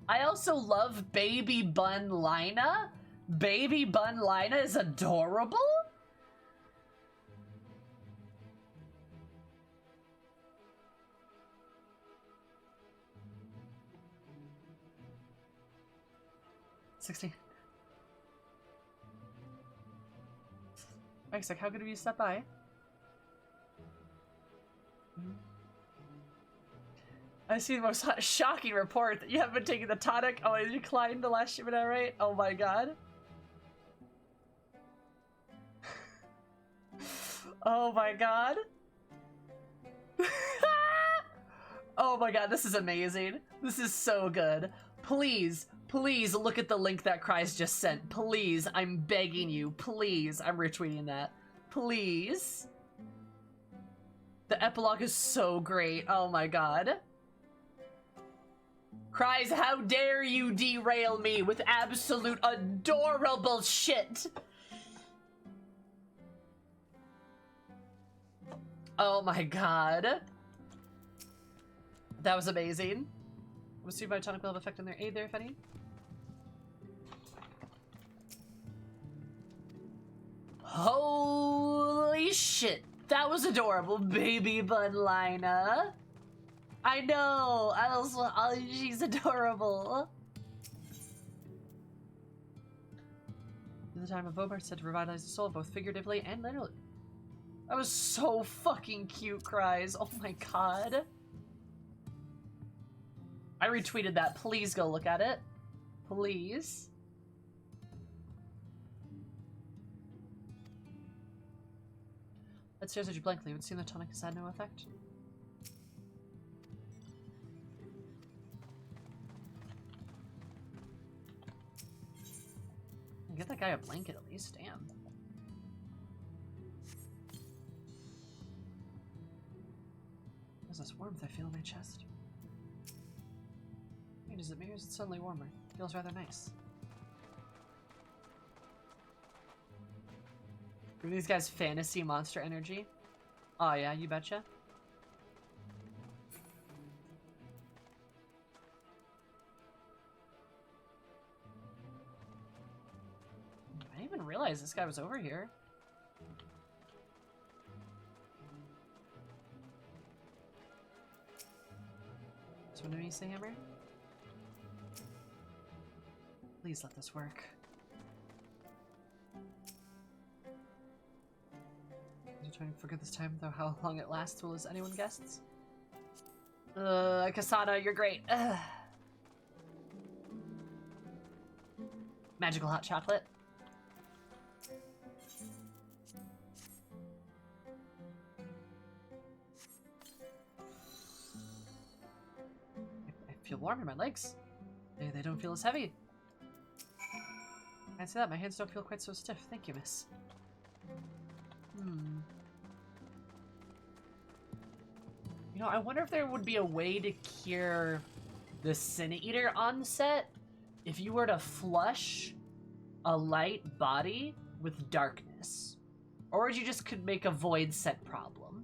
I also love Baby Bun Lina. Baby Bun Lina is adorable. $60. Mike's like, how could you step by? I see the most shocking report that you haven't been taking the tonic. Oh, you declined the last shipment, right? Oh my god. Oh my god. Oh my god, this is amazing. This is so good. Please, please look at the link that Cries just sent. Please, I'm begging you. Please, I'm retweeting that. Please. The epilogue is so great. Oh my god. Cries, how dare you derail me with absolute adorable shit. Oh my god. That was amazing. We'll see if my tonic will have effect on their aid there, if any. Holy shit. That was adorable, Baby Bun Lina. I know. She's adorable. In the time of Bobart said to revitalize the soul, both figuratively and literally. That was so fucking cute, Cries. Oh my god. I retweeted that. Please go look at it. Please. That stares at you blankly. Would seem the tonic has had no effect. Get that guy a blanket at least. Damn. There's this warmth I feel in my chest. Wait, is it me or is it suddenly warmer? It feels rather nice. Are these guys fantasy monster energy? Oh yeah, you betcha. I didn't even realize this guy was over here. So what do you say, Hammer? Please let this work. I'm trying to forget this time, though how long it lasts will as anyone guesses. Kasana, you're great. Ugh. Magical hot chocolate. I feel warm in my legs. They don't feel as heavy. I'd say that. My hands don't feel quite so stiff. Thank you, miss. You know, I wonder if there would be a way to cure the Sin Eater onset if you were to flush a light body with darkness. Or you just could make a void set problem.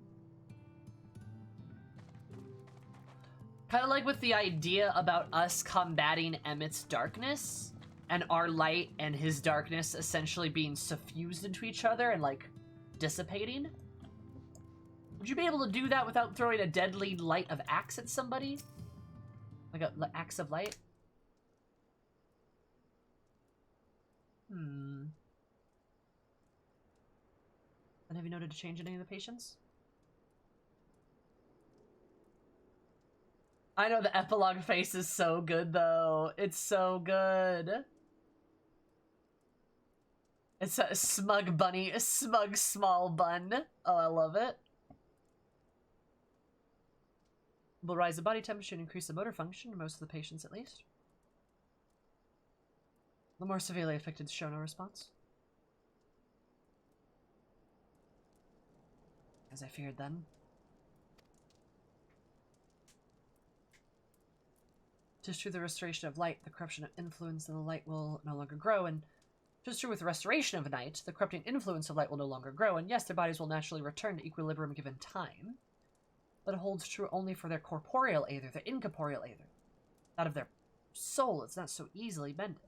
Kind of like with the idea about us combating Emmett's darkness and our light and his darkness essentially being suffused into each other and like dissipating. Would you be able to do that without throwing a deadly light of axe at somebody? Like a axe of light? And have you noted a change in any of the patients? I know the epilogue face is so good, though. It's so good. It's a smug bunny, a smug small bun. Oh, I love it. Will rise the body temperature and increase the motor function in most of the patients, at least. The more severely affected show no response. As I feared then. Tis true the restoration of light, the corruption of influence in the light will no longer grow, and tis true with the restoration of night, the corrupting influence of light will no longer grow, and yes, their bodies will naturally return to equilibrium given time. But it holds true only for their corporeal aether, their incorporeal aether. Not of their soul is not so easily bended.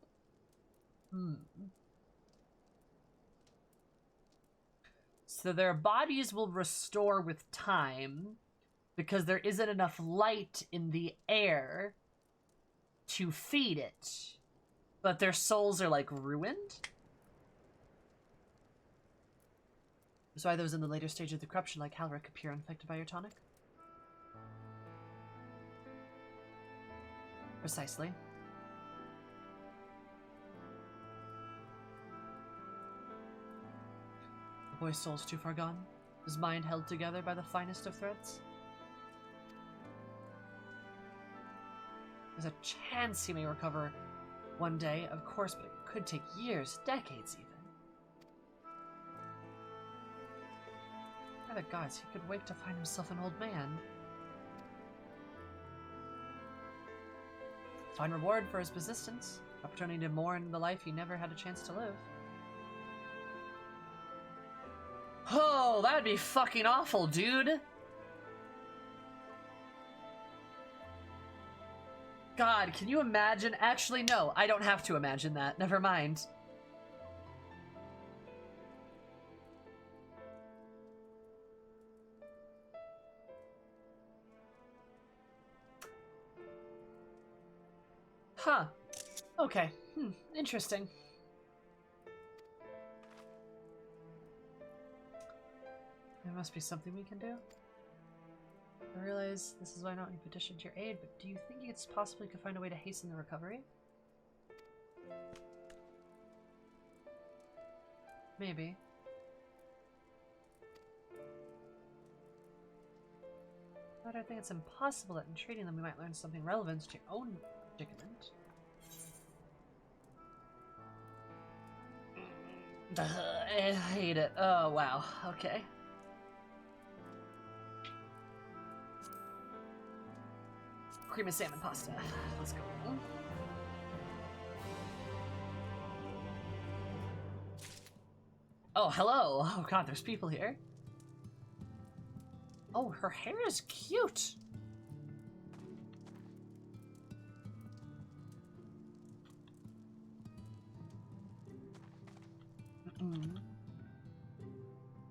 So their bodies will restore with time because there isn't enough light in the air to feed it. But their souls are, like, ruined? That's why those in the later stage of the corruption, like Halric, appear unaffected by your tonic. Precisely. The boy's soul's too far gone. His mind held together by the finest of threads. There's a chance he may recover one day, of course, but it could take years, decades even. By the gods, he could wake to find himself an old man. Fine reward for his persistence. Opportunity to mourn the life he never had a chance to live. Oh, that'd be fucking awful, dude. God, can you imagine? Actually, no, I don't have to imagine that. Never mind. Huh. Okay. Interesting. There must be something we can do. I realize this is why not you petitioned your aid, but do you think it's possible you could find a way to hasten the recovery? Maybe. But I think it's impossible that in treating them we might learn something relevant to your own predicament. I hate it. Oh, wow. Okay. Cream and salmon pasta. Let's go. Oh, hello. Oh god, there's people here. Oh, her hair is cute.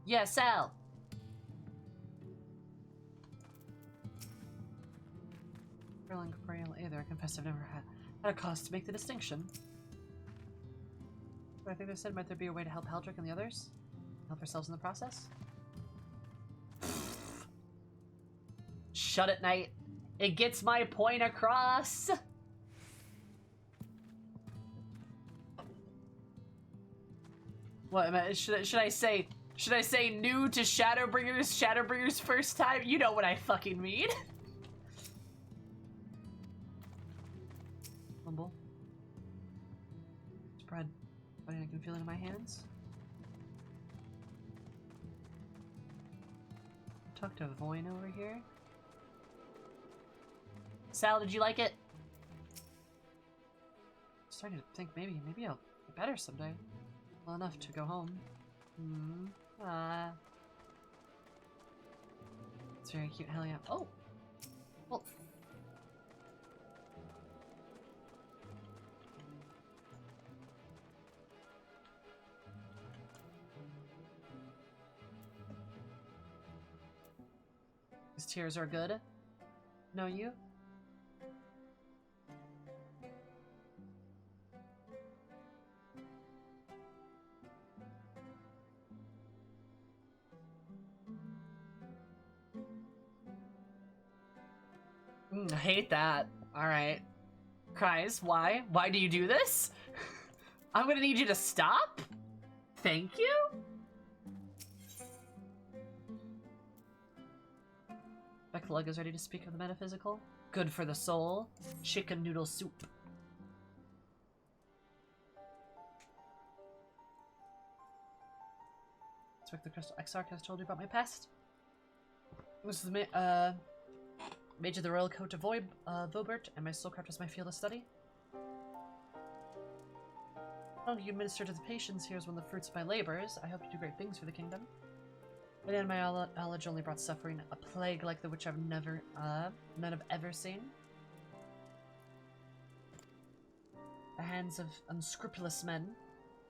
Yeah, Sal. Sterling corporeal either. I confess I've never had a cause to make the distinction. But I think they said, might there be a way to help Haldrick and the others? Help ourselves in the process? Shut it, Knight. It gets my point across. What am I? Should I say new to Shadowbringers first time? You know what I fucking mean. Humble. Spread. But I can feel it in my hands. Talk to Voin over here. Sal, did you like it? I'm starting to think maybe I'll get better someday. Well enough to go home. It's very cute. Hell yeah. Oh! Well. His tears are good. Know you? I hate that. Alright. Cries, why? Why do you do this? I'm gonna need you to stop? Thank you? Becklug is ready to speak of the metaphysical. Good for the soul. Chicken noodle soup. Expect the crystal Exarch has told you about my past. This is the Mage of the Royal Coat of Vobert, and my soulcraft is my field of study. Long you administer to the patients, here's one of the fruits of my labors. I hope to do great things for the kingdom. But in my knowledge only brought suffering, a plague like the which I've none have ever seen. hands of unscrupulous men.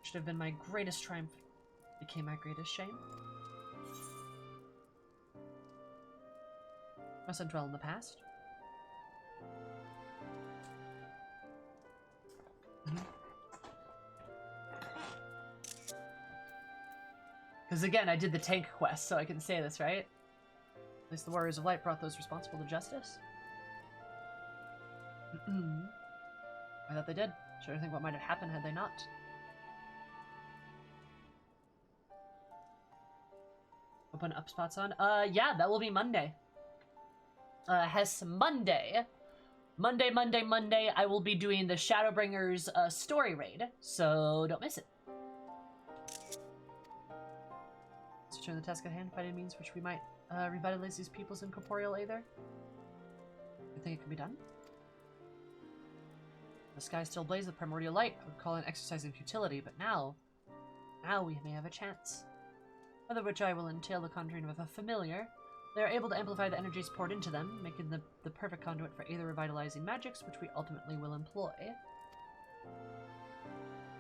Should have been my greatest triumph. Became my greatest shame. Mustn't dwell in the past. Because again, I did the tank quest, so I can say this, right? At least the Warriors of Light brought those responsible to justice. I thought they did. Trying to think what might have happened had they not. Open up spots on? Yeah, that will be Monday. Hess Monday. Monday, I will be doing the Shadowbringers story raid, so don't miss it. Let's return the task at hand, find any means which we might revitalize these peoples in corporeal aether. You think it can be done? The sky still blazes with primordial light. I would call it an exercise in futility, but now we may have a chance. Whether which I will entail the conjuring of a familiar. They are able to amplify the energies poured into them, making the perfect conduit for either revitalizing magics, which we ultimately will employ.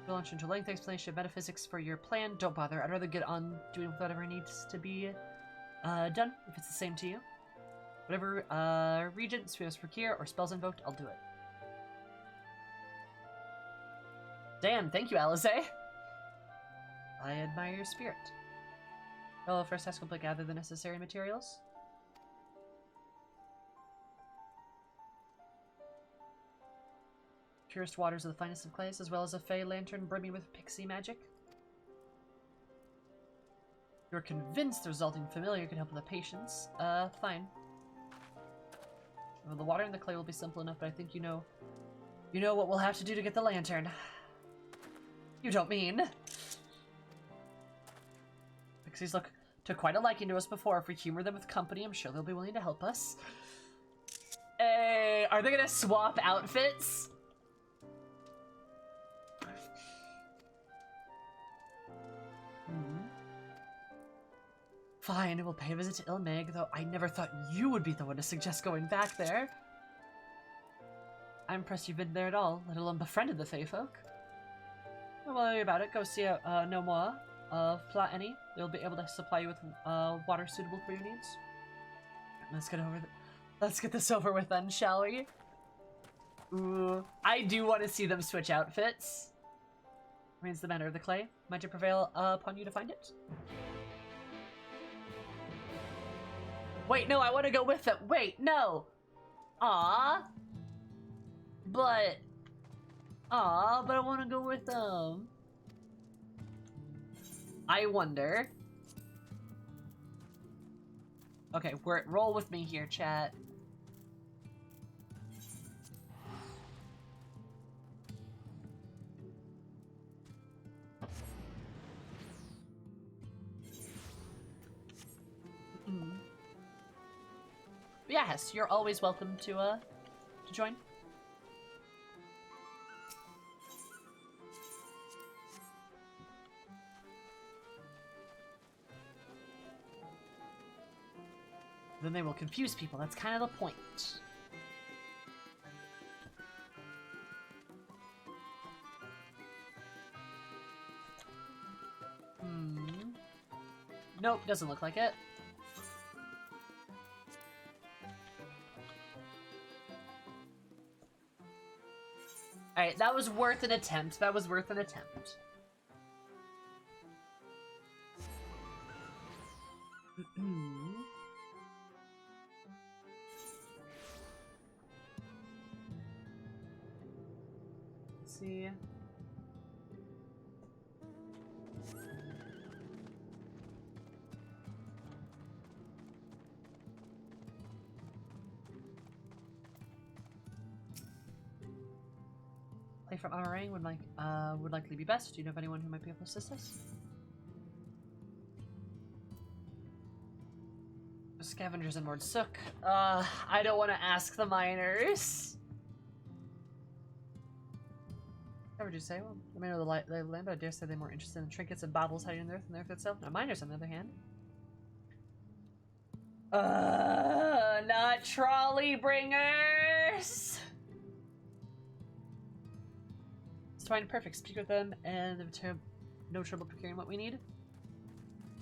We'll launch into a lengthy explanation of metaphysics for your plan. Don't bother. I'd rather get on doing whatever needs to be done, if it's the same to you. Whatever regents we must procure or spells invoked, I'll do it. Damn, thank you, Alize. I admire your spirit. Well, first task will gather the necessary materials. Purest waters of the finest of clays, as well as a fey lantern brimming with pixie magic. You're convinced the resulting familiar could help with the patients. Fine. Well, the water and the clay will be simple enough, but I think you know what we'll have to do to get the lantern. You don't mean. Pixies took quite a liking to us before. If we humor them with company, I'm sure they'll be willing to help us. Hey, are they gonna swap outfits? Fine, we'll pay a visit to Ilmeg, though I never thought you would be the one to suggest going back there. I'm impressed you've been there at all, let alone befriended the Fey folk. Don't worry about it, go see Nomoa of Platini. They'll be able to supply you with water suitable for your needs. Let's get this over with then, shall we? Ooh, I do want to see them switch outfits. Remains the matter of the clay. Might it prevail upon you to find it? Wait, no, I want to go with them. Wait, no. But I want to go with them. I wonder. Okay, roll with me here, chat. Yes, you're always welcome to join. Then they will confuse people. That's kind of the point. Nope, doesn't look like it. Alright, that was worth an attempt. That was worth an attempt. Let's see. Play from Amarang would likely be best. Do you know of anyone who might be able to assist us? Scavengers and Lord Sook. I don't want to ask the miners. What would you say? Well, I may know the land, but I dare say they're more interested in trinkets and baubles hiding in the earth than the earth itself. Now, miners, on the other hand. Not trolley bringers! fine and perfect. Speak with them, and no trouble procuring what we need.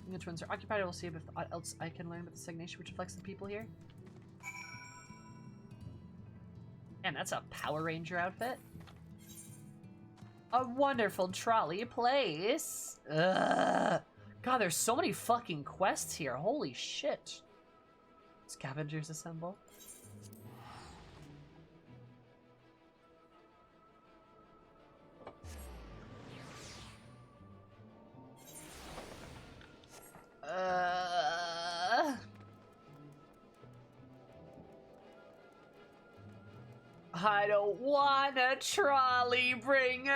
And the twins are occupied. I will see if else I can learn about the stagnation which affects the people here. And that's a Power Ranger outfit. A wonderful trolley place. Ugh. God, there's so many fucking quests here. Holy shit. Scavengers assemble. I don't want a trolley bringers.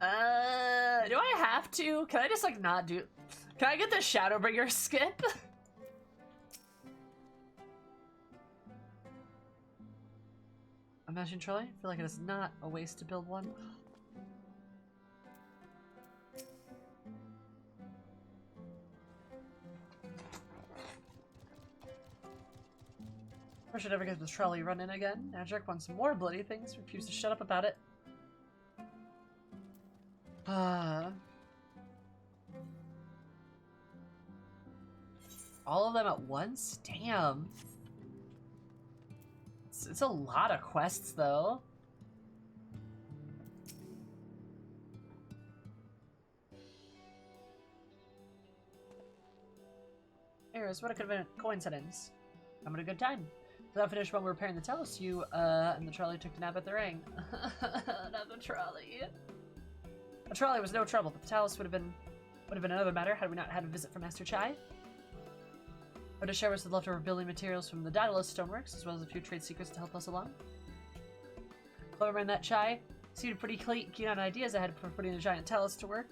Do I have to? Can I just like not do? Can I get the Shadowbringer skip? Imagine trolley? I feel like it is not a waste to build one. I should ever get this trolley running again. Now Jerk wants more bloody things, refuse to shut up about it. All of them at once? Damn. It's a lot of quests, though. Eris, what a coincidence. I'm having a good time. Without finished when we were repairing the Talus, you and the trolley took a nap at the ring. Not the trolley. A trolley was no trouble, but the Talus would have been another matter had we not had a visit from Master Chai. Or to share us with leftover building materials from the Daedalus Stoneworks, as well as a few trade secrets to help us along. Clever man that Chai seemed pretty keen on ideas ahead for putting the giant Talus to work.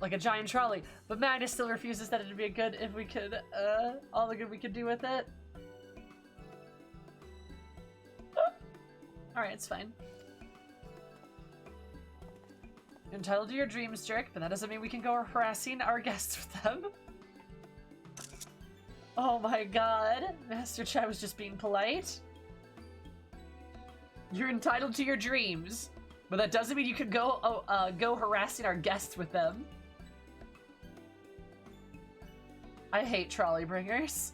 Like a giant trolley, but Magnus still refuses that it'd be good if we could, all the good we could do with it. Alright, it's fine. You're entitled to your dreams, Jerk, but that doesn't mean we can go harassing our guests with them. Oh my god, Master Chai was just being polite. You're entitled to your dreams, but that doesn't mean you can go, go harassing our guests with them. I hate trolley bringers.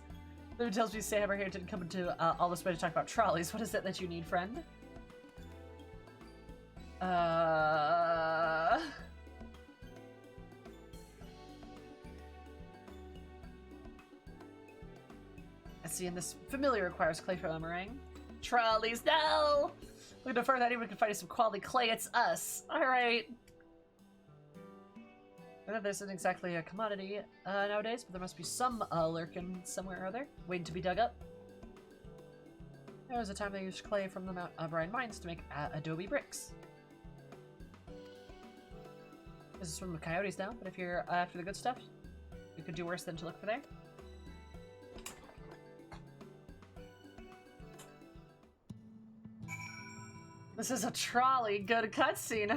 Who tells me to say over here didn't come into all this way to talk about trolleys? What is it that you need, friend? I see, and this familiar requires clay for Emerang. Trolleys, no! We defer that anyone can find some quality clay, it's us. Alright. I know this isn't exactly a commodity nowadays, but there must be some lurking somewhere or other, waiting to be dug up. There was a time they used clay from the Mount Brine mines to make adobe bricks. This is from the coyotes now, but if you're after the good stuff, you could do worse than to look for there. This is a trolley, good cutscene.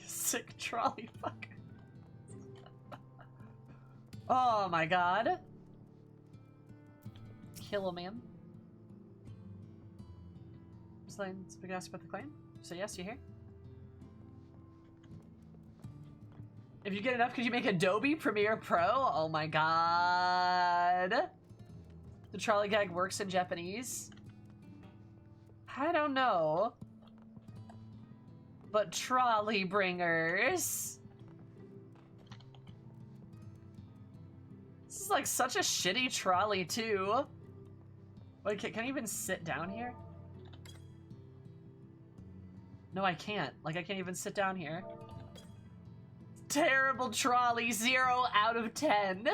Sick trolley fucker. Oh my god. Kill a man. Slane's big ask about the claim. So yes, you hear? If you get enough, could you make Adobe Premiere Pro? Oh my god. The trolley gag works in Japanese. I don't know. But trolley bringers. This is like such a shitty trolley too. Wait, can I even sit down here? No, I can't. Like, I can't even sit down here. Terrible trolley, 0 out of 10.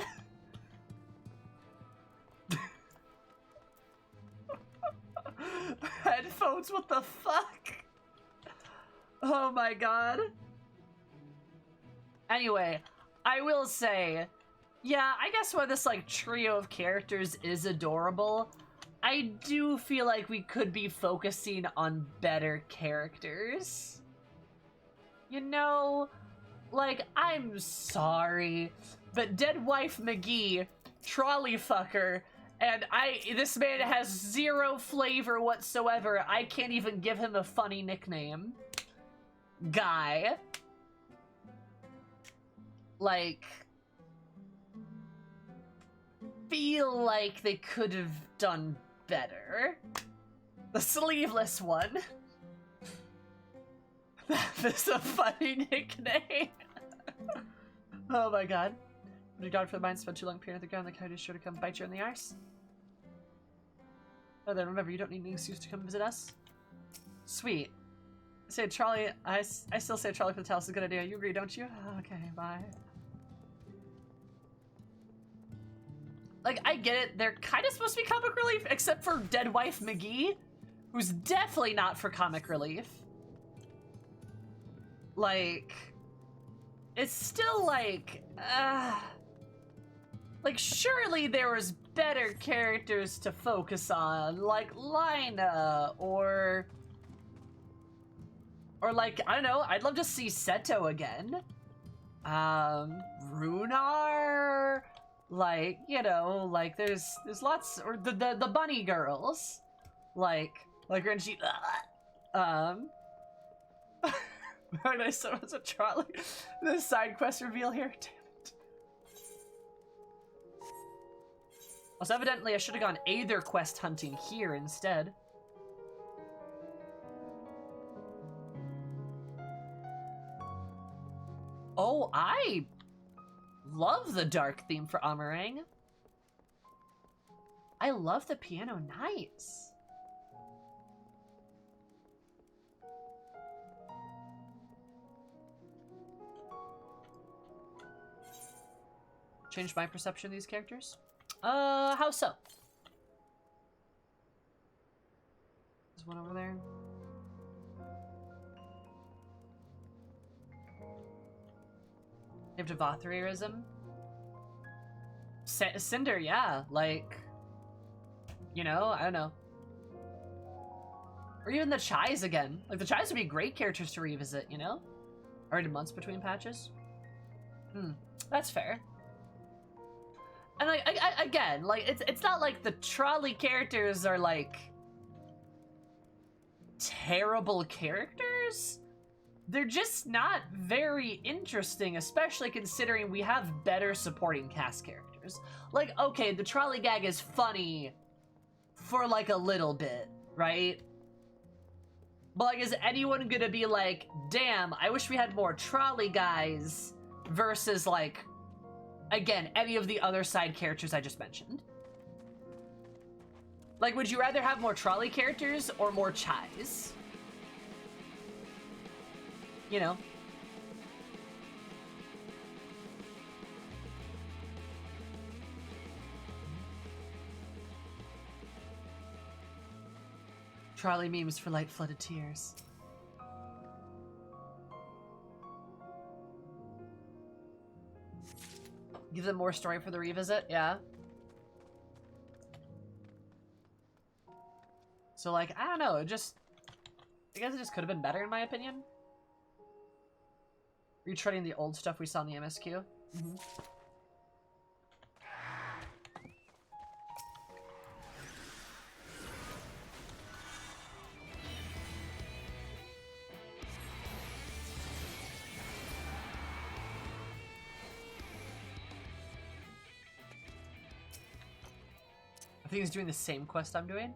Headphones, what the fuck? Oh my god. Anyway, I will say, yeah, I guess while this, like, trio of characters is adorable, I do feel like we could be focusing on better characters. you know, like, I'm sorry, but Dead Wife McGee, trolley fucker, and this man has zero flavor whatsoever. I can't even give him a funny nickname. Guy. Like, feel like they could have done better. The sleeveless one. That is a funny nickname. Oh my god. With regard for the mind, spent too long peering at the ground, the coyote is sure to come bite you in the arse. Oh, then remember, you don't need an excuse to come visit us. Sweet. Say trolley. I still say trolley for the house is a good idea. You agree, don't you? Okay, bye. Like, I get it. They're kind of supposed to be comic relief, except for Dead Wife McGee, who's definitely not for comic relief. Like, it's still like, surely there was better characters to focus on, like Lina, or like, I don't know, I'd love to see Seto again. Runar, like, you know, like there's lots, or the bunny girls, like Renji, very nice, someone's a trolley. The side quest reveal here, damn it. Also, evidently I should have gone Aether quest hunting here instead. Oh, I love the dark theme for Amarang. I love the Piano Knights. Changed my perception of these characters? How so? There's one over there. You have Devathriarism? Cinder, yeah, like, you know, I don't know. Or even the Chais again. Like, the Chais would be great characters to revisit, you know? Already months between patches? That's fair. And like, again, like, it's not like the trolley characters are like terrible characters. They're just not very interesting, especially considering we have better supporting cast characters. Like, okay, the trolley gag is funny for like a little bit, right? But like, is anyone gonna be like, damn, I wish we had more trolley guys versus like, again, any of the other side characters I just mentioned? Like, would you rather have more trolley characters or more Chais? You know? Trolley memes for light-flooded tears. Give them more story for the revisit, yeah. So, like, I don't know, I guess it just could have been better in my opinion. Retreading the old stuff we saw in the MSQ. I think he's doing the same quest I'm doing.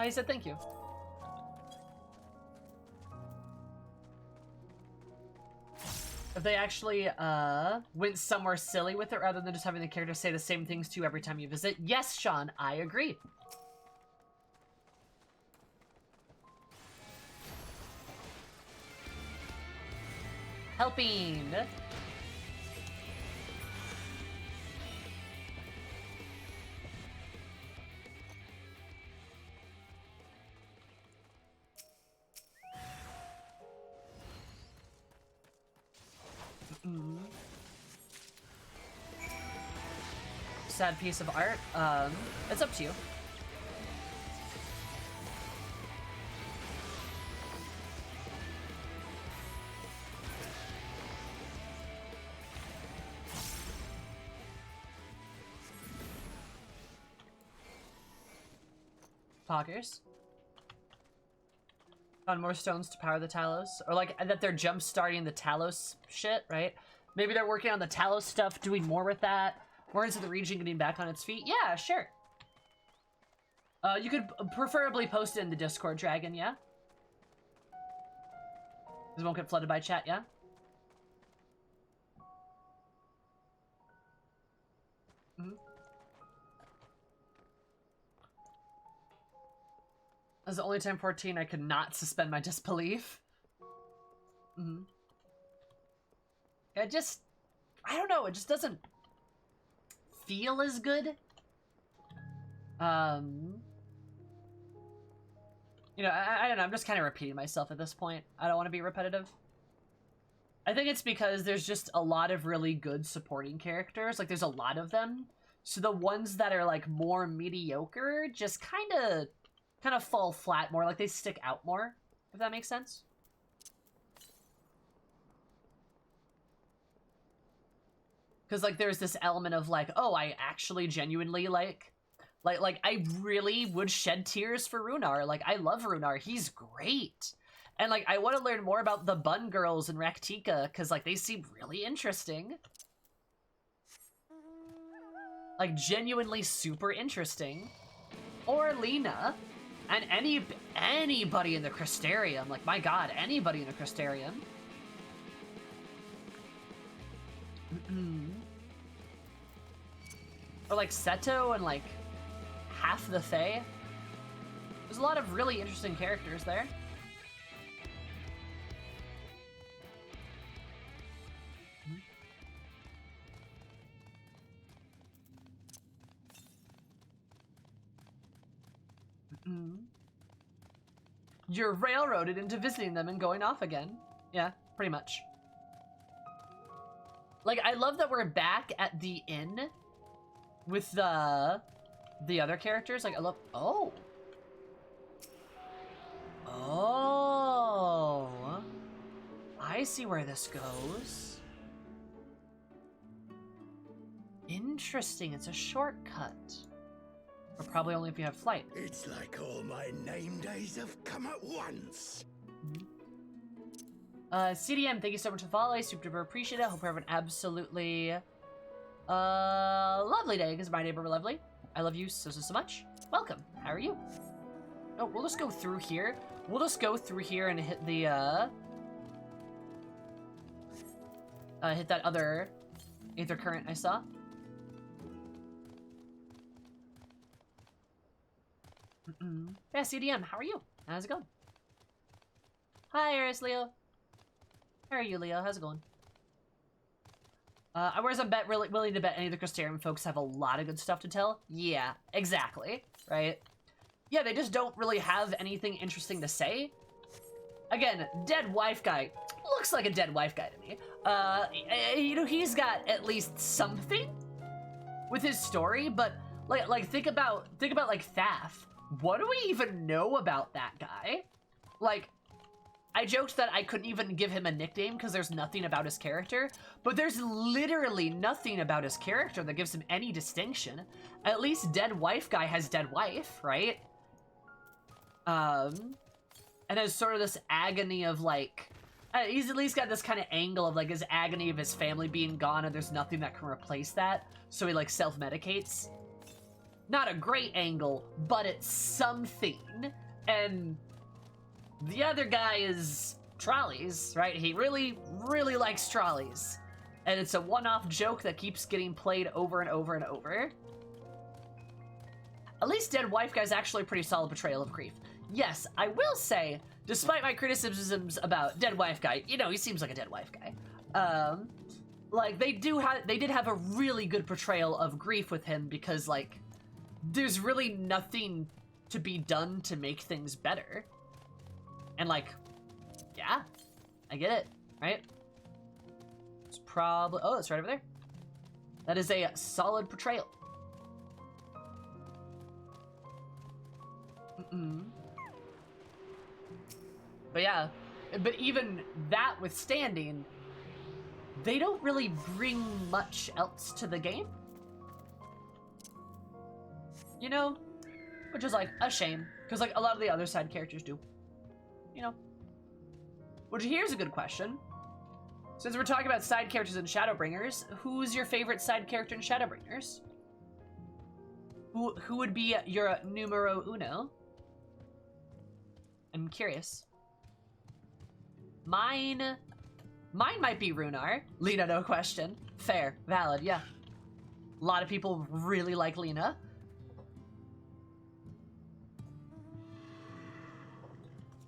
He said thank you. If they actually went somewhere silly with it rather than just having the character say the same things to you every time you visit. Yes, Sean, I agree. Helping. sad piece of art. It's up to you. Poggers. Found more stones to power the Talos. Or like that they're jump starting the Talos shit, right? Maybe they're working on the Talos stuff, doing more with that. More into the region getting back on its feet. Yeah, sure. You could preferably post it in the Discord, Dragon, yeah? This won't get flooded by chat, yeah? Mm-hmm. That's the only time 14 I could not suspend my disbelief. Mm-hmm. It just... I don't know, it just doesn't feel as good. You know, I don't know, I'm just kind of repeating myself at this point. I don't want to be repetitive. I think it's because there's just a lot of really good supporting characters. Like, there's a lot of them. So the ones that are, like, more mediocre just kind of fall flat more, like they stick out more, if that makes sense. Because, like, there's this element of, like, oh, I actually genuinely, like, I really would shed tears for Runar. Like, I love Runar. He's great. And, like, I want to learn more about the Bun Girls and Raktika, because, like, they seem really interesting. Like, genuinely super interesting. Or Lena. And anybody in the Crystarium. Like, my god, anybody in the Crystarium. Or, like, Seto and, like, half the Fae. There's a lot of really interesting characters there. You're railroaded into visiting them and going off again. Yeah, pretty much. Like, I love that we're back at the inn with the other characters. Like, I love... Oh. Oh. I see where this goes. Interesting. It's a shortcut. But probably only if you have flight. It's like all my name days have come at once. CDM, thank you so much for the follow. I super duper appreciate it. Hope you have an absolutely lovely day, because my neighbor were lovely. I love you so much. Welcome. How are you? Oh, we'll just go through here. We'll just go through here and hit the hit that other Aether Current I saw. Yeah, CDM, how are you? How's it going? Hi, Eris, Leo. How are you, Leo? How's it going? Whereas I'm willing to bet any of the Crystarium folks have a lot of good stuff to tell. Yeah, exactly, right? Yeah, they just don't really have anything interesting to say. Again, dead wife guy. Looks like a dead wife guy to me. You know, he's got at least something with his story, but like think about like Thaf. What do we even know about that guy? Like, I joked that I couldn't even give him a nickname because there's nothing about his character, but there's literally nothing about his character that gives him any distinction. At least dead wife guy has dead wife, right? And there's sort of this agony of like, he's at least got this kind of angle of like his agony of his family being gone and there's nothing that can replace that, so he like self-medicates. Not a great angle, but it's something. And the other guy is trolleys, right? He really, really likes trolleys. And it's a one-off joke that keeps getting played over and over and over. At least Dead Wife Guy's actually a pretty solid portrayal of grief. Yes, I will say, despite my criticisms about Dead Wife Guy, you know, he seems like a dead wife guy. Like, they did have a really good portrayal of grief with him because, like, there's really nothing to be done to make things better. And, like, yeah, I get it, right? It's probably... Oh, it's right over there. That is a solid portrayal. But yeah, but even that withstanding, they don't really bring much else to the game. You know? Which is like a shame, because like a lot of the other side characters do. You know? Which here's a good question. Since we're talking about side characters in Shadowbringers, who's your favorite side character in Shadowbringers? Who would be your numero uno? I'm curious. Mine might be Runar. Lena, no question. Fair, valid, yeah. A lot of people really like Lena.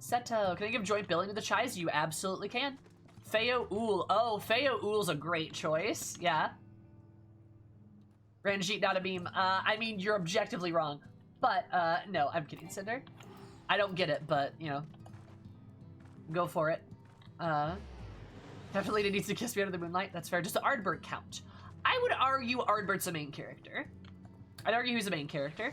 Seto, can I give joint billing to the Chais? You absolutely can. Feo Uul. Oh, Feo Uul's a great choice. Yeah. Ranjit, not a meme. I mean, you're objectively wrong. But, no, I'm kidding, Cinder. I don't get it, but, you know. Go for it. Definitely needs to kiss me under the moonlight. That's fair. Does the Ardbert count? I would argue Ardbert's a main character. I'd argue he's a main character.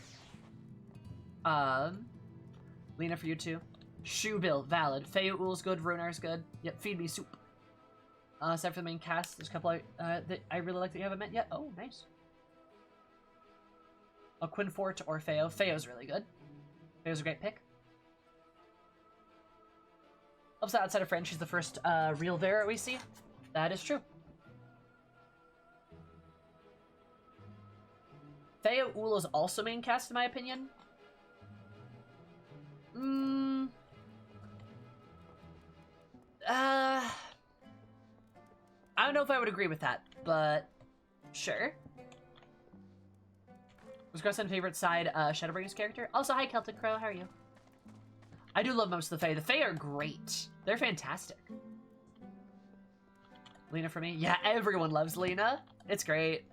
Lena for you too. Shoe Bill, valid. Feo Uul's good, Runar's good. Yep, feed me soup. Aside for the main cast, there's a couple that I really like that you haven't met yet. Oh, nice. A Quinfort or Feo. Feo's really good. Feo's a great pick. Also, outside of French, she's the first real Vera we see. That is true. Feo Uul is also main cast, in my opinion. I don't know if I would agree with that, but sure. Was Grossen's favorite side Shadowbringers character? Also, hi Celtic Crow, how are you? I do love most of the Fae. The Fae are great. They're fantastic. Lena for me? Yeah, everyone loves Lena. It's great.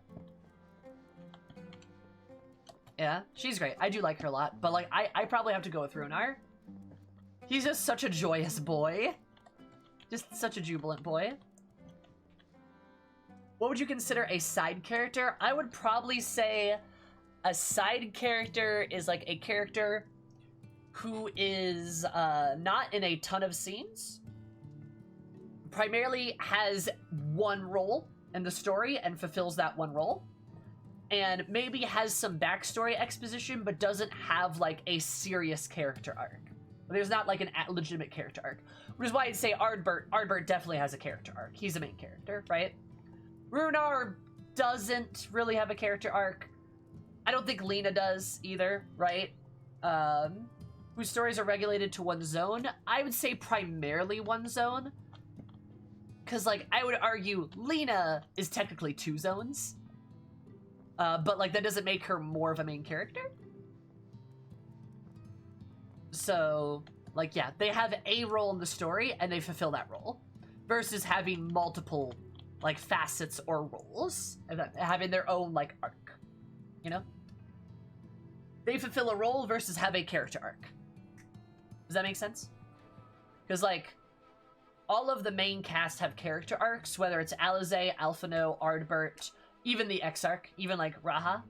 Yeah, she's great. I do like her a lot, but like I probably have to go with Runar. He's just such a joyous boy. Just such a jubilant boy. What would you consider a side character? I would probably say a side character is like a character who is not in a ton of scenes, primarily has one role in the story and fulfills that one role, and maybe has some backstory exposition but doesn't have like a serious character arc. There's not like a legitimate character arc, which is why I'd say Ardbert. Ardbert definitely has a character arc. He's a main character, right? Runar doesn't really have a character arc. I don't think Lena does either, right? Whose stories are regulated to one zone. I would say primarily one zone. Because, like, I would argue Lena is technically two zones. But, like, that doesn't make her more of a main character. So, like, yeah, they have a role in the story, and they fulfill that role. Versus having multiple, like, facets or roles. And having their own, like, arc. You know? They fulfill a role versus have a character arc. Does that make sense? Because, like, all of the main cast have character arcs, whether it's Alize, Alphino, Ardbert, even the X-Arc, even, like, Raha.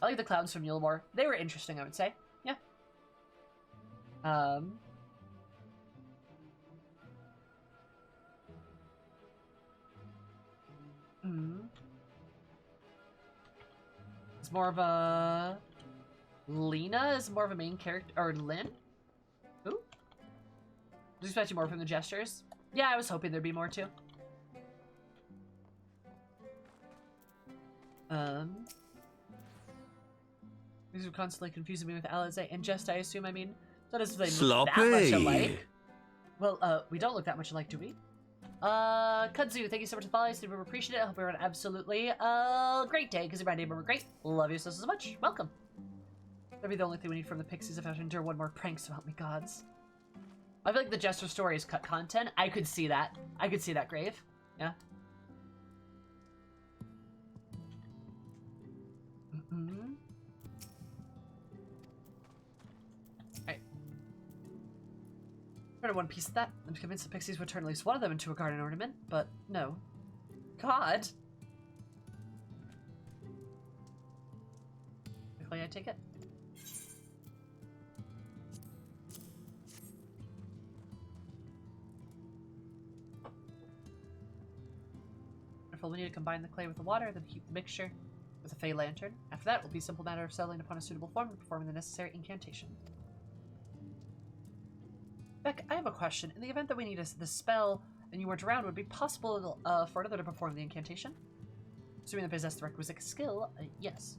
I like the clowns from Yulemore. They were interesting, I would say. Yeah. It's more of a... Lena is more of a main character, or Lynn? Who? I was expecting more from the gestures. Yeah, I was hoping there'd be more too. These are constantly confusing me with Alize and Jest, I assume. I mean, that doesn't look that much alike. Well, we don't look that much alike, do we? Kudzu, thank you so much for the follow. I super appreciate it. I hope you're having an absolutely great day, because you're my neighbor. Great. Love you so much. Welcome. That'd be the only thing we need from the Pixies if I have to endure one more prank, so help me gods. I feel like the Jester story is cut content. I could see that. I could see that, Grave. Yeah. Alright. Try to one piece of that. I'm convinced the Pixies would turn at least one of them into a garden ornament, but no. God. Quickly, I take it. careful. We need to combine the clay with the water, then heat the mixture with a Fey lantern. After that, it will be a simple matter of settling upon a suitable form and performing the necessary incantation. Beck, I have a question. In the event that we need the spell and you weren't around, would it be possible for another to perform the incantation? Assuming they possess the requisite skill, yes.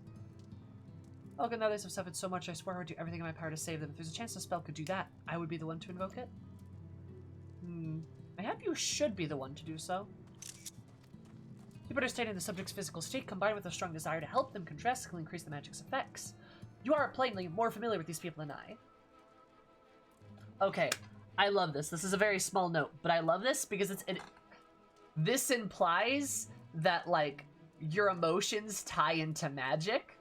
Oh, good, now others have suffered so much, I swear I would do everything in my power to save them. If there's a chance the spell could do that, I would be the one to invoke it. Mayhap you should be the one to do so. Keep understanding the subject's physical state combined with a strong desire to help them can drastically increase the magic's effects. You are plainly more familiar with these people than I. Okay, I love this. This is a very small note, but I love this because this implies that, like, your emotions tie into magic.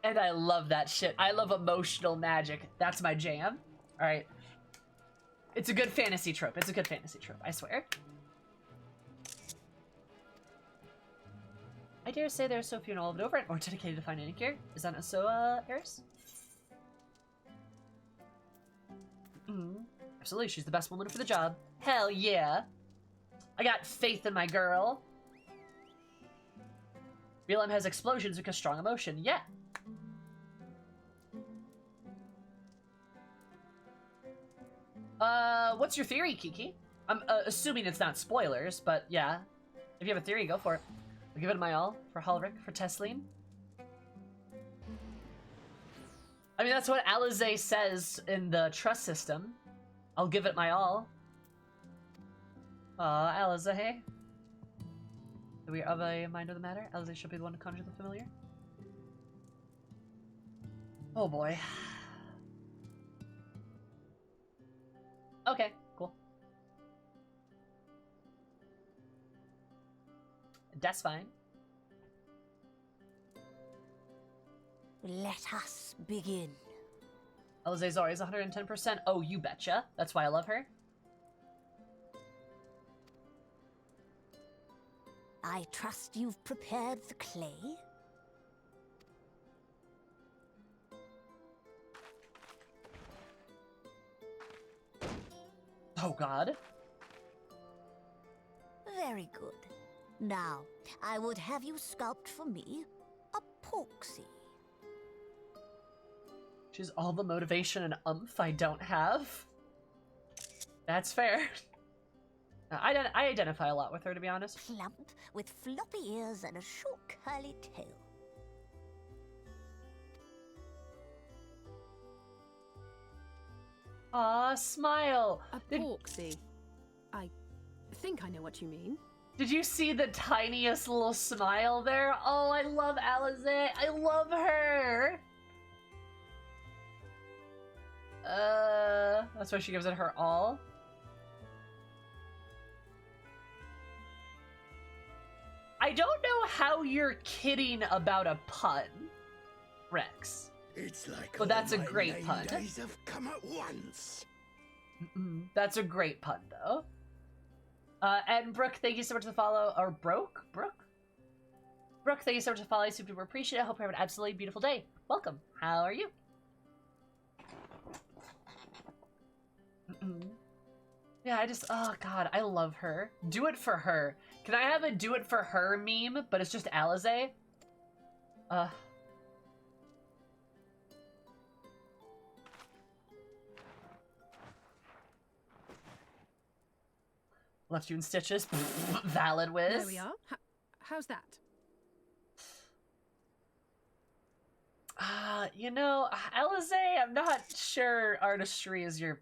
And I love that shit. I love emotional magic. That's my jam. Alright. It's a good fantasy trope. It's a good fantasy trope, I swear. I dare say there are so few in all of Novrant more dedicated to finding here. Is that not so, Eris? Absolutely, she's the best woman for the job. Hell yeah. I got faith in my girl. Realm has explosions because strong emotion. Yeah. What's your theory, Kiki? I'm assuming it's not spoilers, but yeah. If you have a theory, go for it. I'll give it my all for Halric, for Tesleen. I mean, that's what Alizé says in the trust system. I'll give it my all. Alizé. Do we have a mind of the matter? Alizé should be the one to conjure the familiar. Oh boy. Okay, cool. That's fine. Let us begin. Alizé Zori is 110%. Oh, you betcha. That's why I love her. I trust you've prepared the clay? Oh god. Very good. Now, I would have you sculpt for me a porksy. She's all the motivation and umph I don't have. That's fair. I identify a lot with her, to be honest. Plump, with floppy ears and a short curly tail. Aw, smile! A porksy. I think I know what you mean. Did you see the tiniest little smile there? Oh, I love Alizé. I love her. That's why she gives it her all. I don't know how you're kidding about a pun, Rex. It's like well, that's a all my great name pun. days have come at once. That's a great pun, though. And Brooke, thank you so much for the follow. Or Brooke, thank you so much for the follow. I super appreciate it. I hope you have an absolutely beautiful day. Welcome. How are you? Yeah, oh god, I love her. Do it for her. Can I have a do it for her meme, but it's just Alizé? Left you in stitches. Valid whiz. There we are. How's that? You know, Alizé, I'm not sure artistry is your...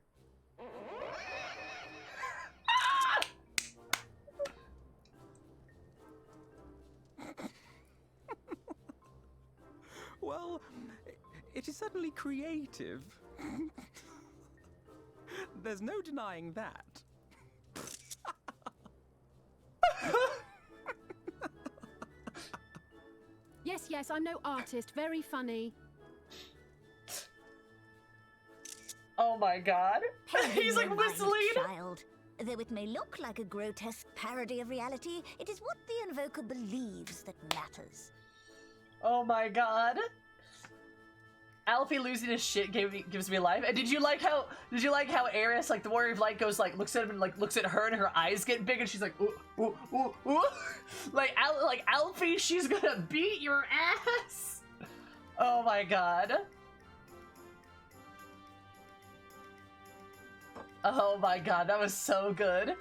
Well, it is certainly creative. There's no denying that. Yes, I'm no artist. Very funny. Oh my god. He's like whistling. Child. Though it may look like a grotesque parody of reality, it is what the invoker believes that matters. Oh my god. Alfie losing his shit gives me life. And did you like how Eris, like the Warrior of Light, goes like looks at him and like looks at her and her eyes get big and she's like ooh ooh ooh ooh like Alfie, she's gonna beat your ass. Oh my god. Oh my god, that was so good.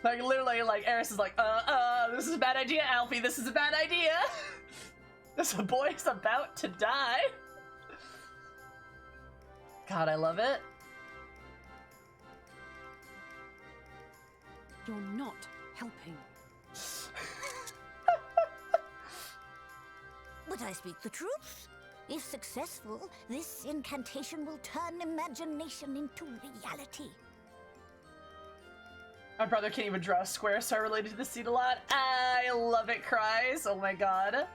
Like literally, like Eris is like, this is a bad idea, Alfie. This is a bad idea. This boy's about to die. God, I love it. You're not helping. But I speak the truth. If successful, this incantation will turn imagination into reality. My brother can't even draw a square, so I related to the scene a lot. I love it, cries. Oh my god.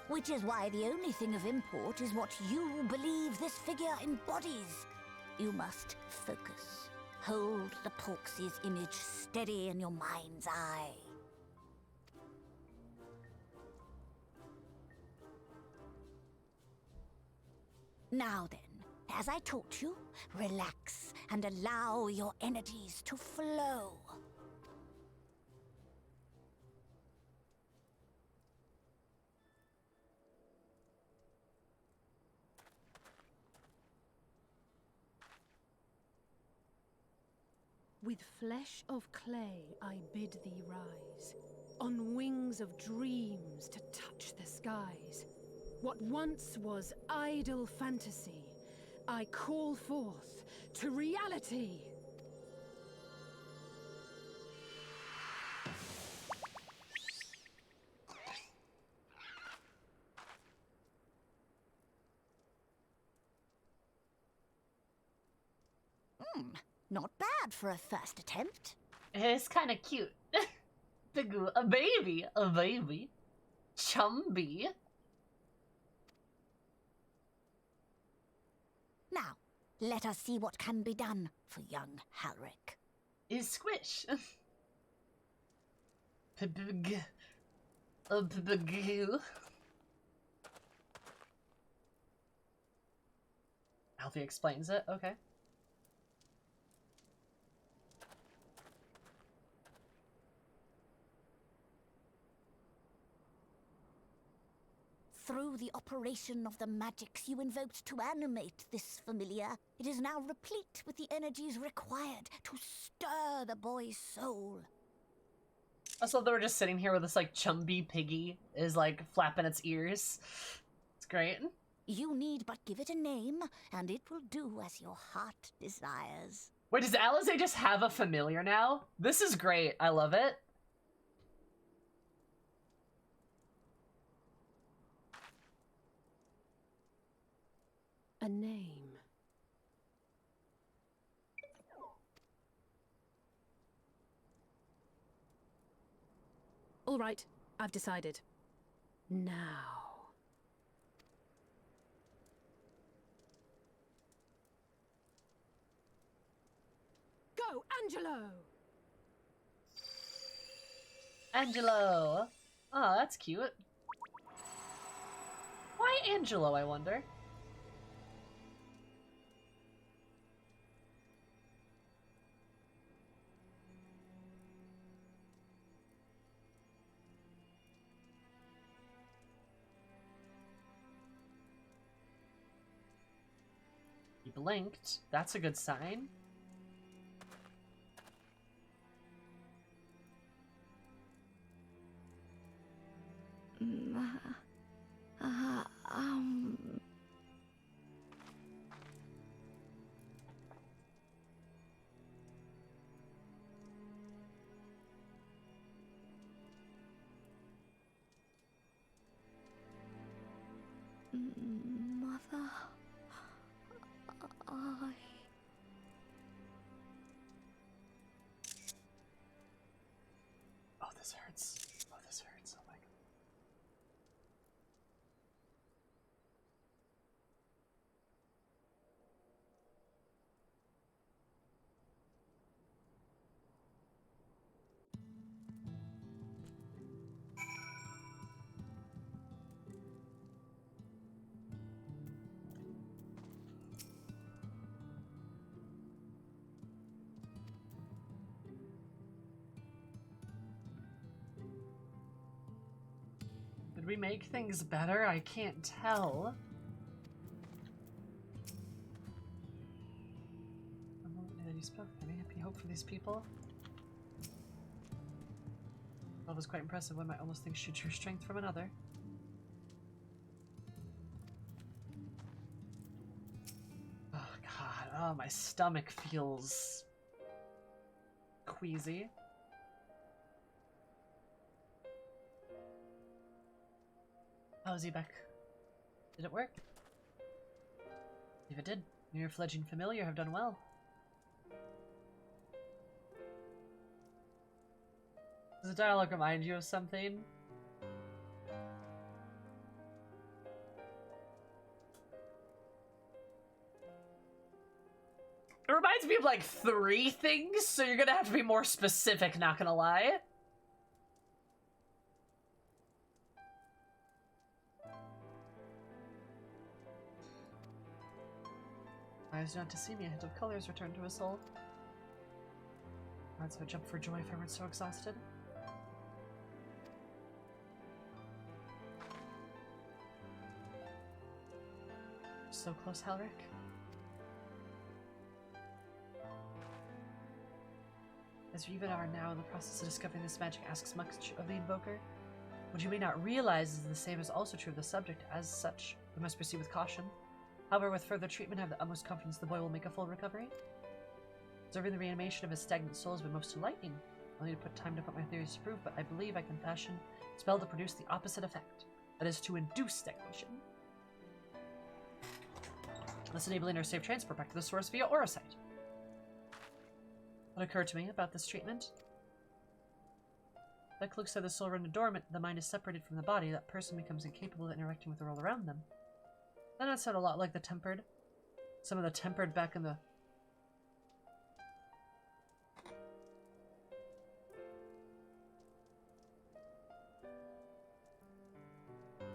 Which is why the only thing of import is what you believe this figure embodies. You must focus. Hold the Porksy's image steady in your mind's eye. Now then, as I taught you, relax and allow your energies to flow. With flesh of clay I bid thee rise, on wings of dreams to touch the skies. What once was idle fantasy, I call forth to reality. Not bad for a first attempt. It's kind of cute. A baby. Chumby. Now, let us see what can be done for young Halric. Is squish. Pig. Pig. Alfie explains it. Okay. Through the operation of the magics you invoked to animate this familiar, it is now replete with the energies required to stir the boy's soul. Also, they were just sitting here with this like chumby piggy is like flapping its ears. It's great. You need but give it a name, and it will do as your heart desires. Wait, does Alize just have a familiar now? This is great. I love it. A name. All right, I've decided. Now. Go, Angelo! Angelo. Oh, that's cute. Why Angelo, I wonder? He blinked. That's a good sign. Mother, Oh, this hurts. Oh, this hurts. Oh my god. we make things better? I can't tell. He spoke. Can we be hope for these people? That was quite impressive. One might almost think she drew strength from another. Oh god, oh my stomach feels queasy. How's he back? Did it work? If it did, your fledgling familiar have done well. Does the dialogue remind you of something? It reminds me of like 3 things, so you're gonna have to be more specific, not gonna lie. Eyes not to see me, a hint of colors returned to his soul. I'd so jump for joy if I weren't so exhausted. So close, Halric. As we even are now in the process of discovering this magic asks much of the Invoker. What you may not realize is the same is also true of the subject. As such, we must proceed with caution. However, with further treatment, I have the utmost confidence the boy will make a full recovery. Observing the reanimation of his stagnant soul has been most enlightening. I'll need to put time to put my theories to proof, but I believe I can fashion a spell to produce the opposite effect. That is, to induce stagnation. Thus enabling our safe transport back to the source via Aurosite. What occurred to me about this treatment? Like looks at the soul rendered dormant, the mind is separated from the body, that person becomes incapable of interacting with the world around them. Doesn't that sound a lot like the tempered? Some of the tempered back in the...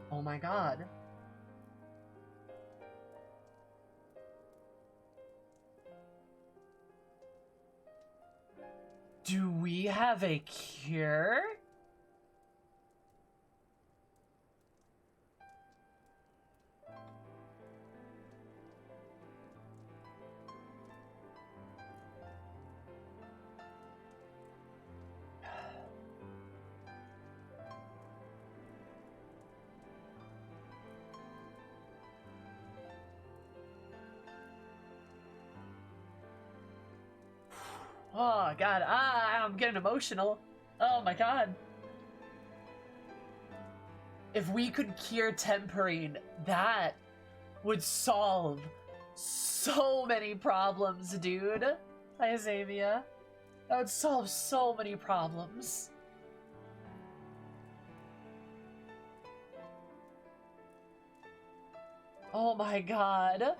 Oh my god. Do we have a cure? Oh god, I'm getting emotional. Oh my god. If we could cure tempering, that would solve so many problems, dude. Hi, Xavia. That would solve so many problems. Oh my god.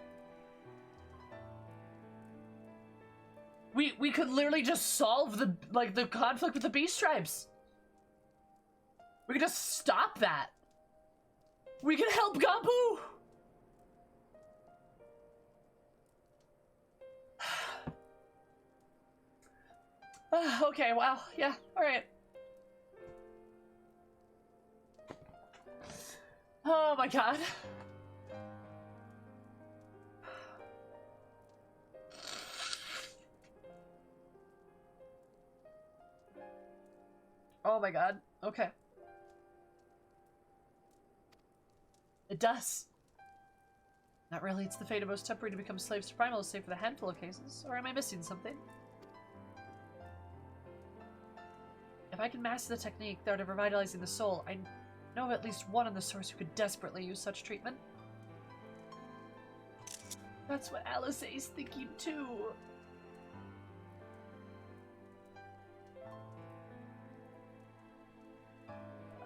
We could literally just solve the conflict with the Beast Tribes. We could just stop that. We can help Gabu. Okay, wow, yeah, all right. Oh my god. Oh my god. Okay. It does. Not really. It's the fate of most temporary to become slaves to primal, save for the handful of cases. Or am I missing something? If I can master the technique, the art of revitalizing the soul, I know of at least one on the source who could desperately use such treatment. That's what Alice is thinking too.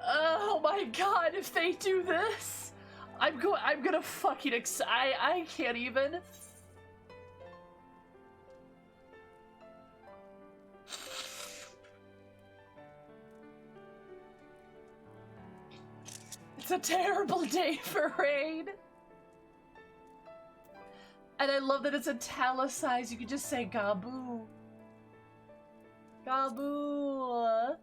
Oh my god, if they do this, I'm gonna fucking I can't even. It's a terrible day for Rain. And I love that it's italicized. You can just say Gabu. Gabu.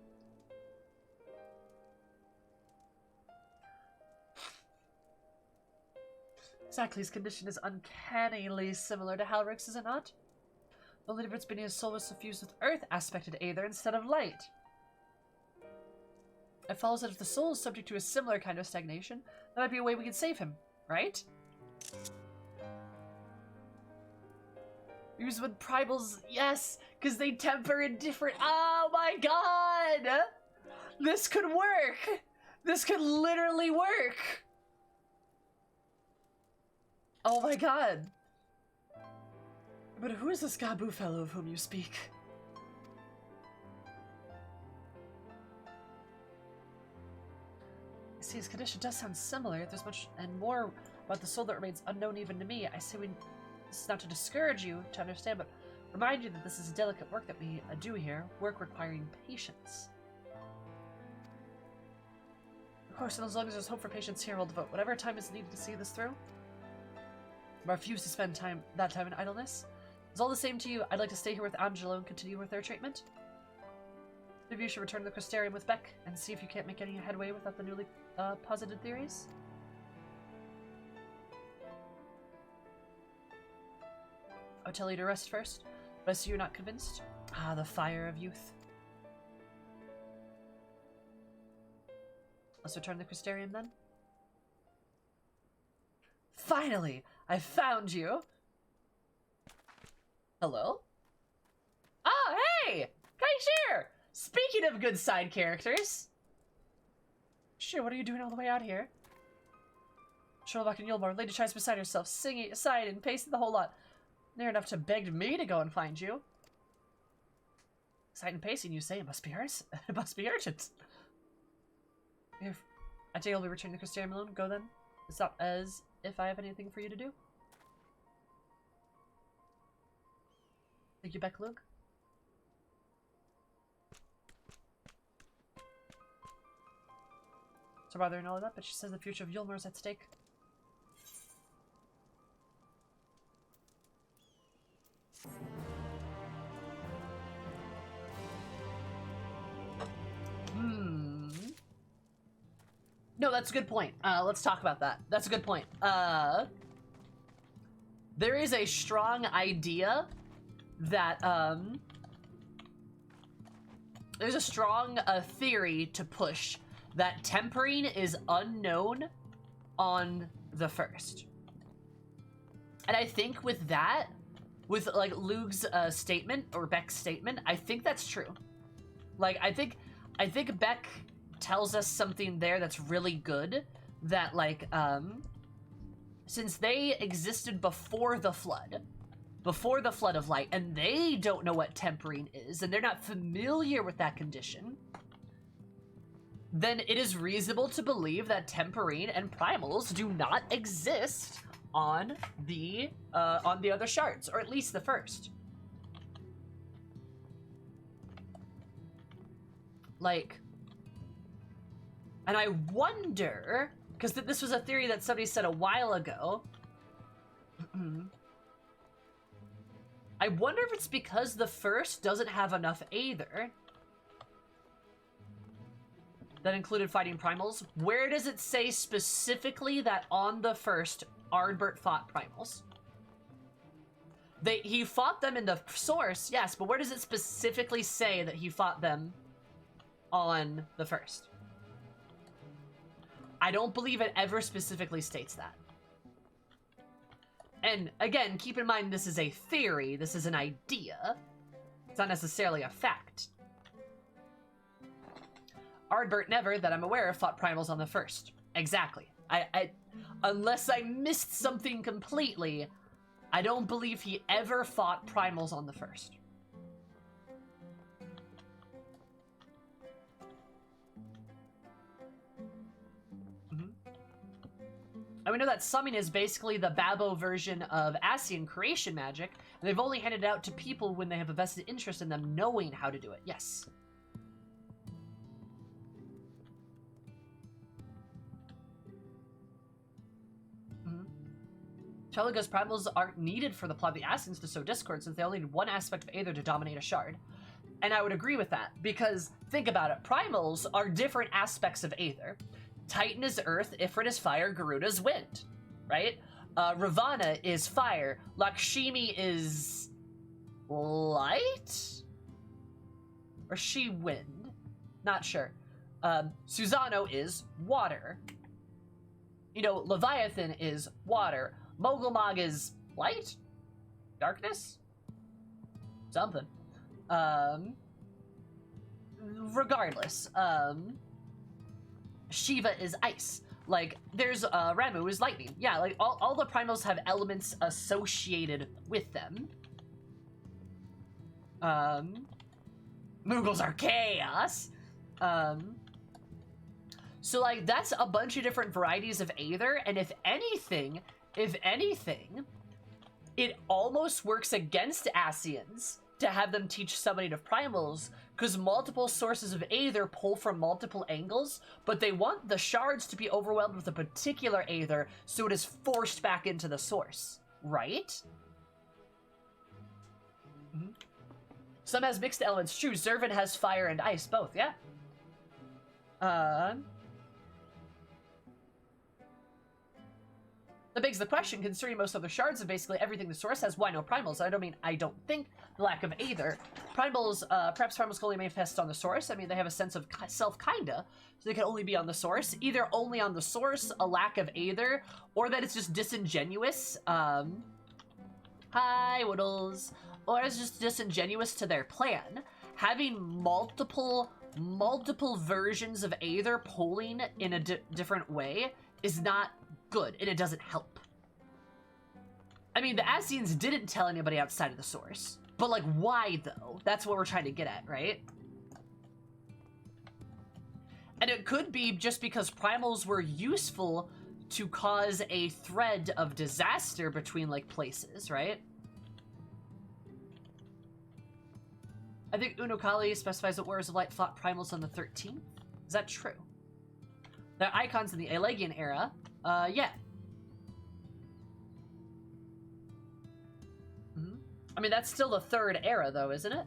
Exactly, his condition is uncannily similar to Halrick's, is it not? The only difference being his soul was suffused with earth aspected aether instead of light. It follows that if the soul is subject to a similar kind of stagnation, that might be a way we could save him, right? Use when primals, yes, because they temper in different. Oh my god! This could work! This could literally work! Oh my god. But who is this Gabu fellow of whom you speak? I see his condition does sound similar. There's much and more about the soul that remains unknown even to me. I say this is not to discourage you to understand, but remind you that this is delicate work that we do here. Work requiring patience. Of course, and as long as there's hope for patience here, we'll devote whatever time is needed to see this through. I refuse to spend that time in idleness. It's all the same to you. I'd like to stay here with Angelo and continue with their treatment. Maybe you should return to the Crystarium with Beck and see if you can't make any headway without the newly posited theories. I'll tell you to rest first, but I see you're not convinced. Ah, the fire of youth. Let's return to the Crystarium then. Finally! I found you! Hello? Oh, hey! Kaishir! Speaking of good side characters! Sure, what are you doing all the way out here? Sherlock and Yulmore, Lady tries beside herself, singing aside and pacing the whole lot. Near enough to beg me to go and find you. Sight and pacing, you say? It must be hers. It must be urgent. Here, I take you'll be returning to Crystarium alone. Go then. It's not as if I have anything for you to do. Thank you, Beck Luke. So rather than all of that, but she says the future of Yulmore is at stake. No, that's a good point. Let's talk about that. That's a good point. There is a strong idea that, there's a strong theory to push that tempering is unknown on the first. And I think with that, with like Lug's statement, or Beck's statement, I think that's true. Like, I think Beck tells us something there that's really good, that like, since they existed before the flood of light, and they don't know what tempering is, and they're not familiar with that condition, then it is reasonable to believe that tempering and primals do not exist on the other shards, or at least the first. Like, and I wonder, because this was a theory that somebody said a while ago. I wonder if it's because the first doesn't have enough Aether that included fighting primals. Where does it say specifically that on the first, Ardbert fought primals? He fought them in the source, yes, but where does it specifically say that he fought them on the first? I don't believe it ever specifically states that. And again, keep in mind this is a theory, this is an idea. It's not necessarily a fact. Ardbert never, that I'm aware of, fought primals on the first. Exactly. I unless I missed something completely, I don't believe he ever fought primals on the first. And we know that summoning is basically the Babbo version of Ascian creation magic, and they've only handed it out to people when they have a vested interest in them knowing how to do it. Yes. Cheliga's primals aren't needed for the plot of the Ascians to sow discord, since they only need one aspect of Aether to dominate a shard. And I would agree with that, because think about it, primals are different aspects of Aether. Titan is earth, Ifrit is fire, Garuda is wind, right? Ravana is fire. Lakshmi is light? Or she wind? Not sure. Susano is water. You know, Leviathan is water. Mogulmog is light? Darkness? Something. Regardless, Shiva is ice. Like, there's, Ramu is lightning. Yeah, like, all the primals have elements associated with them. Moogles are chaos. So, like, that's a bunch of different varieties of Aether, and if anything, it almost works against Ascians to have them teach summoning of primals, because multiple sources of Aether pull from multiple angles, but they want the shards to be overwhelmed with a particular Aether, so it is forced back into the source, right? Mm-hmm. Some has mixed elements, true. Zervin has fire and ice, both, yeah. That begs the question, considering most other shards of basically everything the source has, why no primals? I don't think the lack of Aether. Primals, perhaps primals can only manifest on the source. I mean, they have a sense of self, kinda, so they can only be on the source. Either only on the source, a lack of Aether, or that it's just disingenuous. Hi, Woodles. Or it's just disingenuous to their plan. Having multiple versions of Aether pulling in a different way is not good, and it doesn't help. I mean, the Ascians didn't tell anybody outside of the source. But, like, why, though? That's what we're trying to get at, right? And it could be just because primals were useful to cause a thread of disaster between, like, places, right? I think Unokali specifies that Warriors of Light fought primals on the 13th. Is that true? They're icons in the Elegian era. Yeah. Mm-hmm. I mean, that's still the third era, though, isn't it?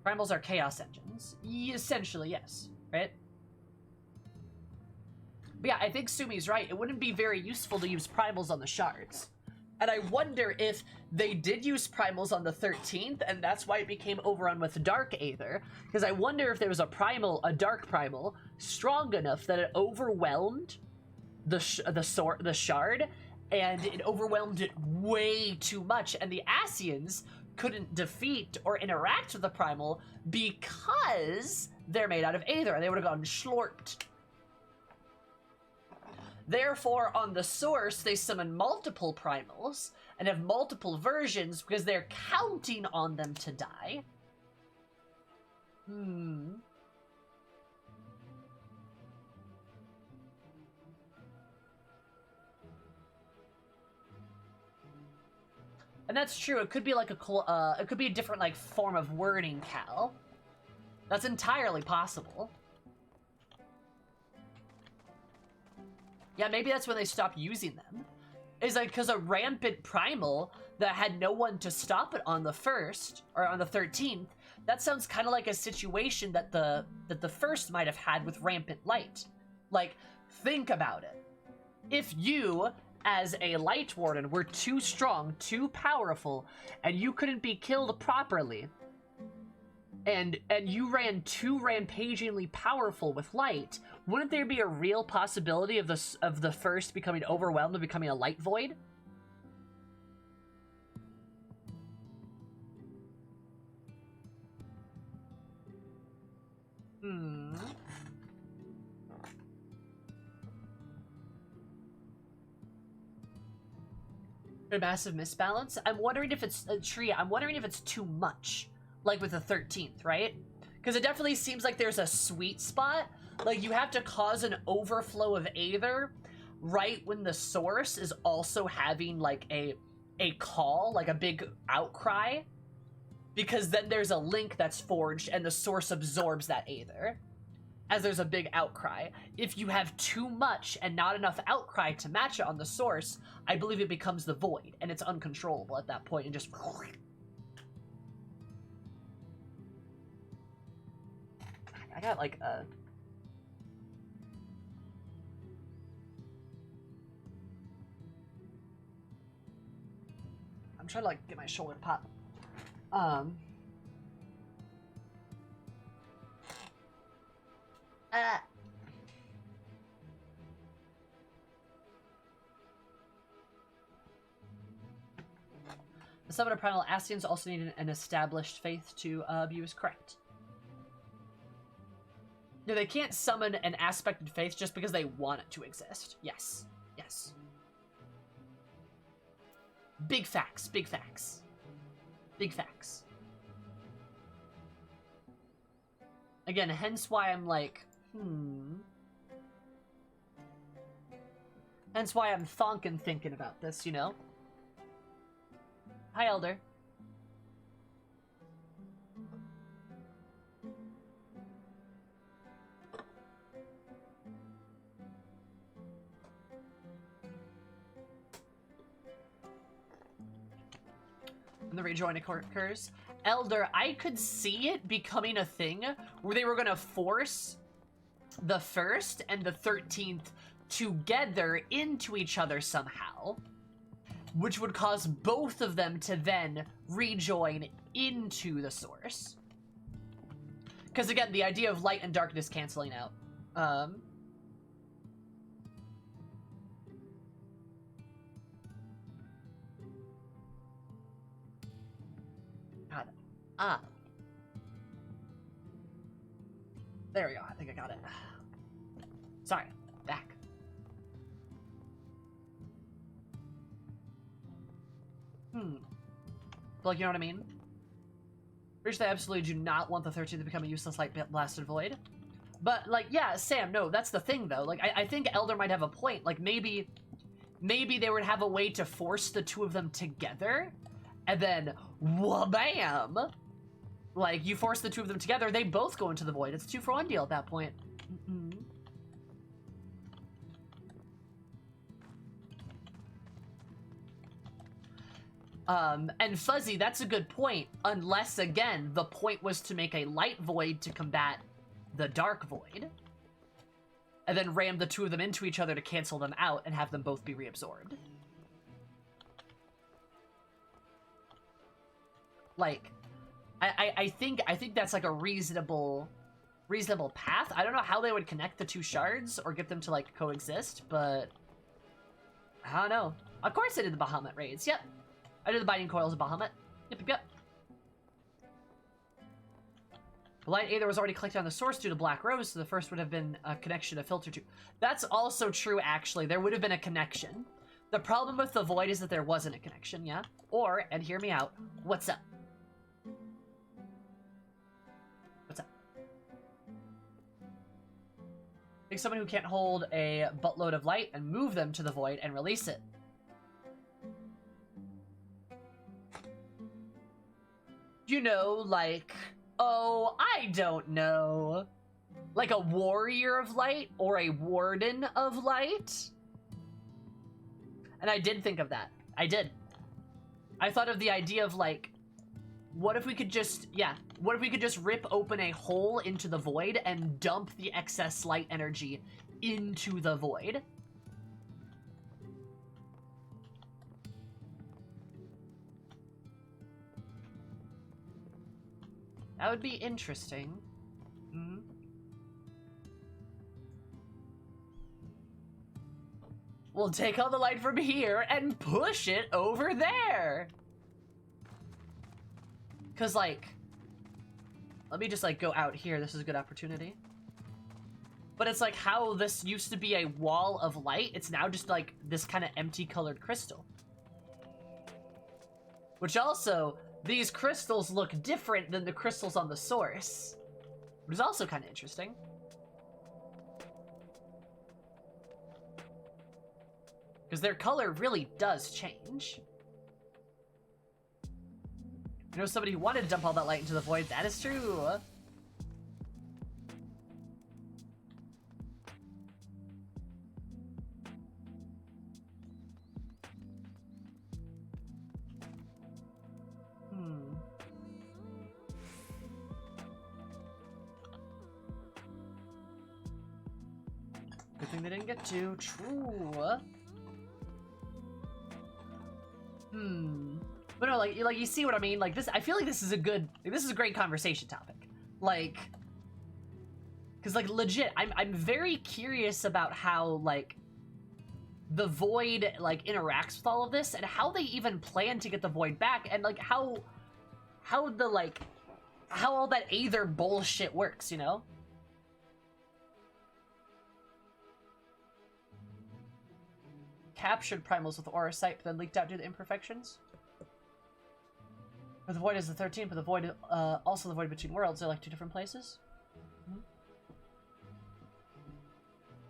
Primals are chaos engines. Essentially, yes. Right? But yeah, I think Sumi's right. It wouldn't be very useful to use primals on the shards. And I wonder if they did use primals on the 13th, and that's why it became overrun with Dark Aether. Because I wonder if there was a Dark Primal, strong enough that it overwhelmed the shard, and it overwhelmed it way too much, and the Ascians couldn't defeat or interact with the Primal because they're made out of Aether, and they would have gotten schlorped. Therefore, on the source, they summon multiple primals and have multiple versions because they're counting on them to die. And that's true. It could be like it could be a different like form of wording, Cal. That's entirely possible. Yeah, maybe that's when they stopped using them. Is like because a rampant primal that had no one to stop it on the 1st or on the 13th. That sounds kind of like a situation that the first might have had with rampant light. Like, think about it. If you, as a light warden, were too strong, too powerful, and you couldn't be killed properly, and you ran too rampagingly powerful with light, wouldn't there be a real possibility of the first becoming overwhelmed and becoming a light void? A massive misbalance? I'm wondering if it's I'm wondering if it's too much. Like with the 13th, right? Because it definitely seems like there's a sweet spot. Like, you have to cause an overflow of Aether right when the source is also having, like, a call, like a big outcry. Because then there's a link that's forged and the source absorbs that Aether. As there's a big outcry. If you have too much and not enough outcry to match it on the source, I believe it becomes the void. And it's uncontrollable at that point and just... I got like a... trying to like get my shoulder to pop. The summon of primal Ascians also need an established faith to abuse. Correct. No, they can't summon an aspected faith just because they want it to exist. Yes. Yes. Big facts. Big facts. Big facts. Again, hence why I'm like, Hence why I'm thonkin' thinking about this, you know? Hi, Elder. And the rejoin occurs. Elder, I could see it becoming a thing where they were gonna force the 1st and the 13th together into each other somehow, which would cause both of them to then rejoin into the source. Because again, the idea of light and darkness canceling out. There we go. I think I got it. Sorry. Back. Like, you know what I mean? Which they absolutely do not want the 13th to become a useless light blasted void. But, like, yeah, Sam, no, that's the thing, though. Like, I think Elder might have a point. Like, maybe they would have a way to force the two of them together, and then, wha-bam! Like, you force the two of them together, they both go into the void. It's a 2-for-1 deal at that point. And Fuzzy, that's a good point. Unless, again, the point was to make a light void to combat the dark void. And then ram the two of them into each other to cancel them out and have them both be reabsorbed. Like, I think that's like a reasonable path. I don't know how they would connect the two shards or get them to like coexist, but I don't know. Of course I did the Bahamut raids. Yep. I did the Binding Coils of Bahamut. Yep. The light Aether was already collected on the source due to Black Rose, so the first would have been a connection to filter to. That's also true, actually. There would have been a connection. The problem with the Void is that there wasn't a connection, yeah? Or, and hear me out, what's up? What's up? Take someone who can't hold a buttload of light and move them to the Void and release it. You know, like, oh, I don't know. Like a warrior of light or a warden of light? And I did think of that. I did. I thought of the idea of like, what if we could just, what if we could just rip open a hole into the void and dump the excess light energy into the void? That would be interesting. We'll take all the light from here and push it over there. Cause like, let me just like go out here. This is a good opportunity. But it's like how this used to be a wall of light. It's now just like this kind of empty colored crystal. Which also, these crystals look different than the crystals on the source. Which is also kind of interesting. Because their color really does change. You know, somebody who wanted to dump all that light into the void, that is true. Good thing they didn't get to. True. But no, like you see what I mean? Like this, I feel like this is a great conversation topic. Like, cause like legit, I'm very curious about how like the void like interacts with all of this and how they even plan to get the void back and like how all that Aether bullshit works, you know? Captured primals with aura sight, but then leaked out due to imperfections. Or the void is the 13th, but the void, also the void between worlds. They're like two different places.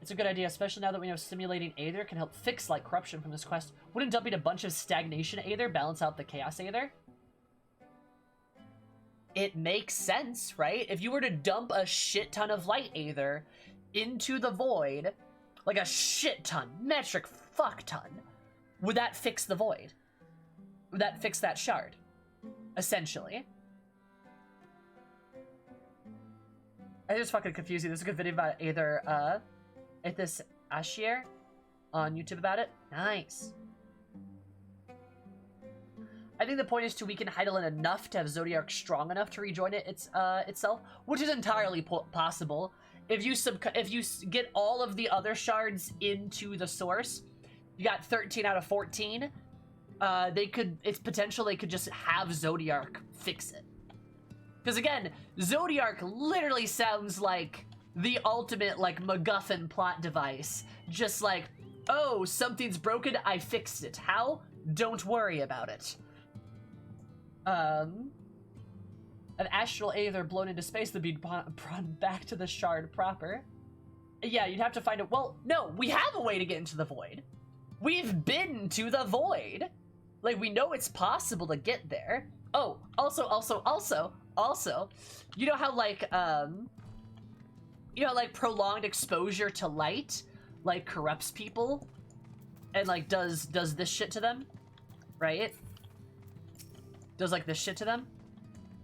It's a good idea, especially now that we know simulating Aether can help fix like corruption from this quest. Wouldn't dumping a bunch of stagnation Aether balance out the chaos Aether? It makes sense, right? If you were to dump a shit ton of light Aether into the void, like a shit ton, metric fuck ton, would that fix the void? Would that fix that shard? Essentially. I just fucking confusing. There's a good video about Aether, Aethys Ashier on YouTube about it. Nice. I think the point is to weaken Heidelin enough to have Zodiark strong enough to rejoin it itself, which is entirely possible. If you get all of the other shards into the source, you got 13 out of 14. It's potential they could just have Zodiark fix it. Because again, Zodiark literally sounds like the ultimate like MacGuffin plot device. Just like, oh, something's broken, I fixed it. How? Don't worry about it. An astral Aether blown into space would be brought back to the shard proper. Yeah, you'd have to find it. Well, no, we have a way to get into the void. We've been to the void. Like, we know it's possible to get there. Oh, also, you know how like, prolonged exposure to light, like, corrupts people? And, like, does this shit to them? Right? Does, like, this shit to them?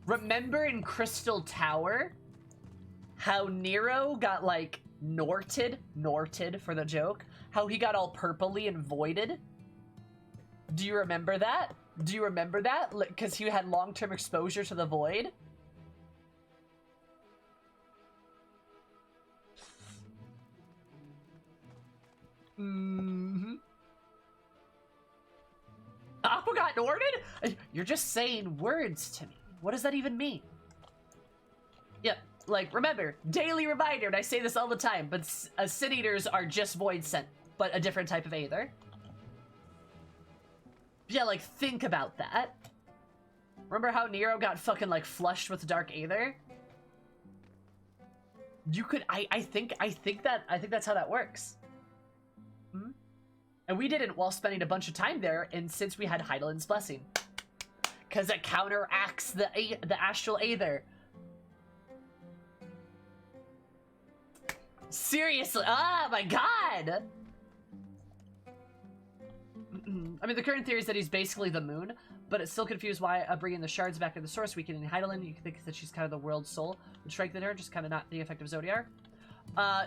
Remember in Crystal Tower, how Nero got, like, norted for the joke? How he got all purpley and voided? Do you remember that? Do you remember that? Because he had long-term exposure to the void? Mm-hmm. Aqua got norted? You're just saying words to me. What does that even mean? Yep, like, remember, daily reminder, and I say this all the time, but Sin Eaters are just void sent, but a different type of Aether. Yeah, like, think about that. Remember how Nero got fucking, like, flushed with Dark Aether? You could, I think that's how that works. Hmm? And we didn't while spending a bunch of time there, and since we had Heidelin's Blessing. Because it counteracts the Astral Aether. Seriously, oh my god! I mean, the current theory is that he's basically the moon, but it's still confused why bringing the shards back to the source weakening Heidelin. You can think that she's kind of the world's soul would strengthen her, just kind of not the effect of Zodiark.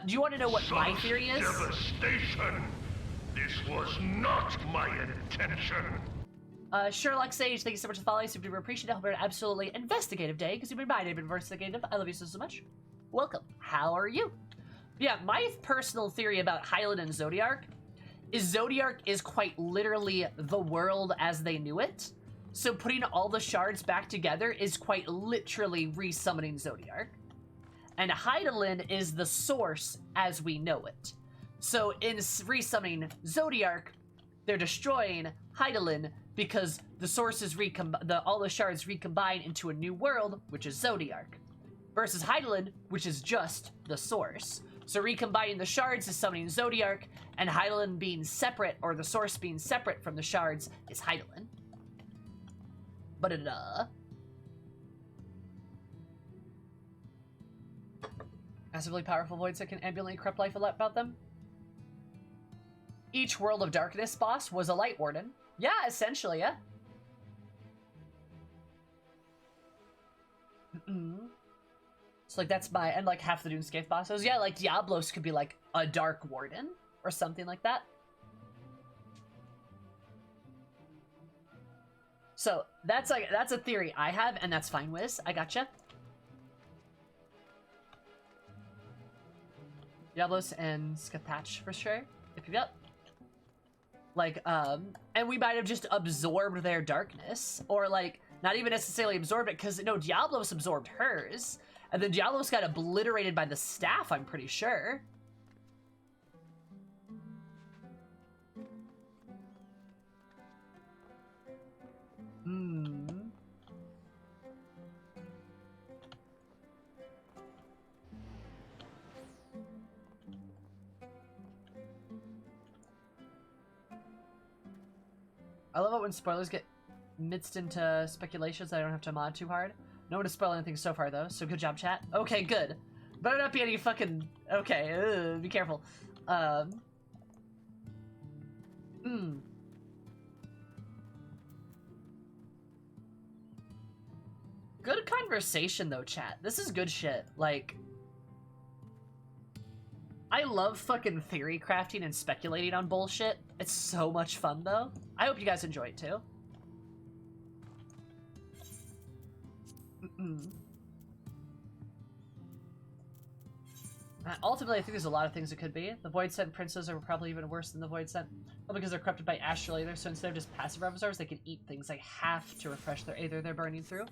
Do you want to know what my theory is? Devastation! This was not my intention! Sherlock Sage, thank you so much for following. Super duper appreciate it. Hope you're an absolutely investigative day, because you've been my name investigative. I love you so much. Welcome. How are you? Yeah, my personal theory about Hyland and Zodiark is Zodiark is quite literally the world as they knew it. So putting all the shards back together is quite literally resummoning Zodiark. And Hydaelyn is the source as we know it. So in resummoning Zodiark, they're destroying Hydaelyn because the source is all the shards recombine into a new world, which is Zodiark. Versus Hydaelyn, which is just the source. So recombining the shards is summoning Zodiark, and Hydaelyn being separate, or the source being separate from the shards, is Hydaelyn. But massively powerful voids that can ambulantly corrupt life about them. Each World of Darkness boss was a Light Warden. Yeah, essentially, yeah. So, like, that's my... And, like, half the Dunescape bosses. Yeah, like, Diablos could be, like, a Dark Warden. Or something like that. So that's a theory I have, and that's fine, Wiz. I gotcha. Diablos and Scathach for sure. Yep. Like, and we might have just absorbed their darkness, or like, not even necessarily absorbed it, because no, Diablos absorbed hers, and then Diablos got obliterated by the staff, I'm pretty sure. I love it when spoilers get mixed into speculations that I don't have to mod too hard. No one to spoil anything so far, though, so good job, chat. Okay, good. Better not be any fucking... Okay, be careful. Good conversation, though, chat. This is good shit. Like... I love fucking theory crafting and speculating on bullshit. It's so much fun, though. I hope you guys enjoy it, too. Ultimately, I think there's a lot of things it could be. The Void Sent princes are probably even worse than the Void Sent. Well, because they're corrupted by Astral Aether, so instead of just passive reservoirs, they can eat things. They have to refresh their Aether they're burning through.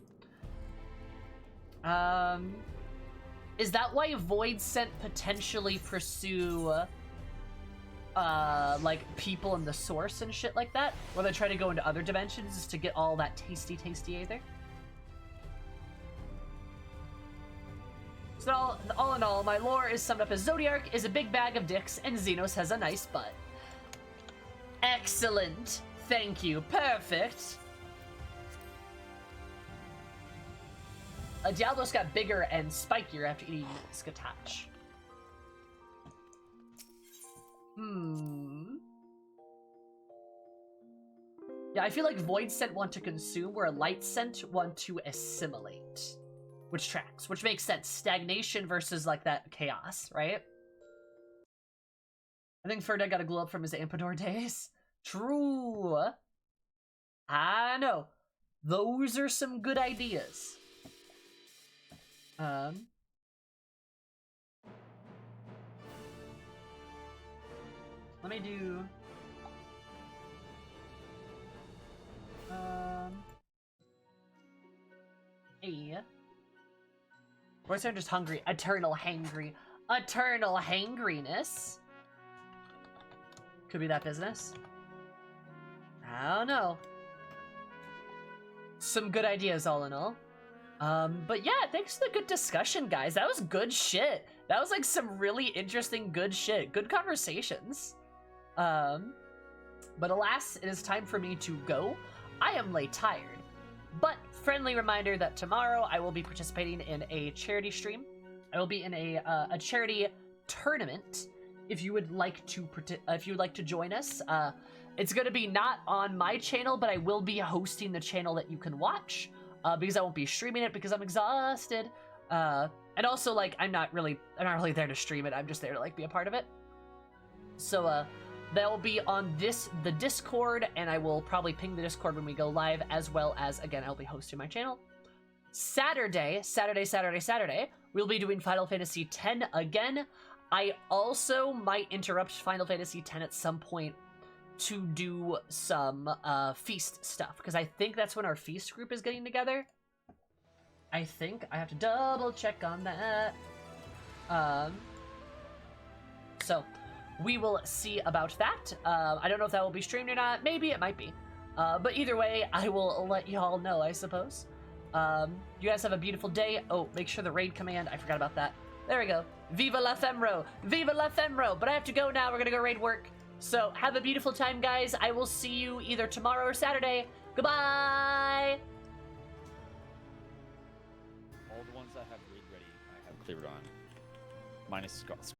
Is that why Void Sent potentially pursue, like, people in the source and shit like that? Where they try to go into other dimensions just to get all that tasty, tasty Aether? So, all in all, my lore is summed up as Zodiark is a big bag of dicks and Xenos has a nice butt. Excellent. Thank you. Perfect. Diablos got bigger and spikier after eating Scathach. Yeah, I feel like Void Scent want to consume, where a Light Scent want to assimilate. Which tracks, which makes sense. Stagnation versus, like, that chaos, right? I think Ferdet got a glow up from his Ampador days. True. I know. Those are some good ideas. Let me do... Voice are just hungry. Eternal hangry. Eternal hangriness. Could be that business. I don't know. Some good ideas all in all. But yeah, thanks for the good discussion, guys. That was good shit. That was like some really interesting good shit. Good conversations. But alas, it is time for me to go. I am late tired. But friendly reminder that tomorrow I will be participating in a charity stream. I will be in a charity tournament. If you would like to join us, it's going to be not on my channel, but I will be hosting the channel that you can watch. Because I won't be streaming it because I'm exhausted. And also, like, I'm not really there to stream it. I'm just there to, like, be a part of it. So, that will be on the Discord, and I will probably ping the Discord when we go live, as well as, again, I'll be hosting my channel. Saturday, we'll be doing Final Fantasy X again. I also might interrupt Final Fantasy X at some point to do some feast stuff, because I think that's when our feast group is getting together. I think. I have to double check on that. So we will see about that. I don't know if that will be streamed or not. Maybe it might be. But either way, I will let y'all know, I suppose. You guys have a beautiful day. Oh, make sure the raid command. I forgot about that. There we go. Viva la Femro. Viva la Femro. But I have to go now. We're gonna go raid work. So, have a beautiful time, guys. I will see you either tomorrow or Saturday. Goodbye! All the ones that have raid ready, I have cleared on. Minus Scott.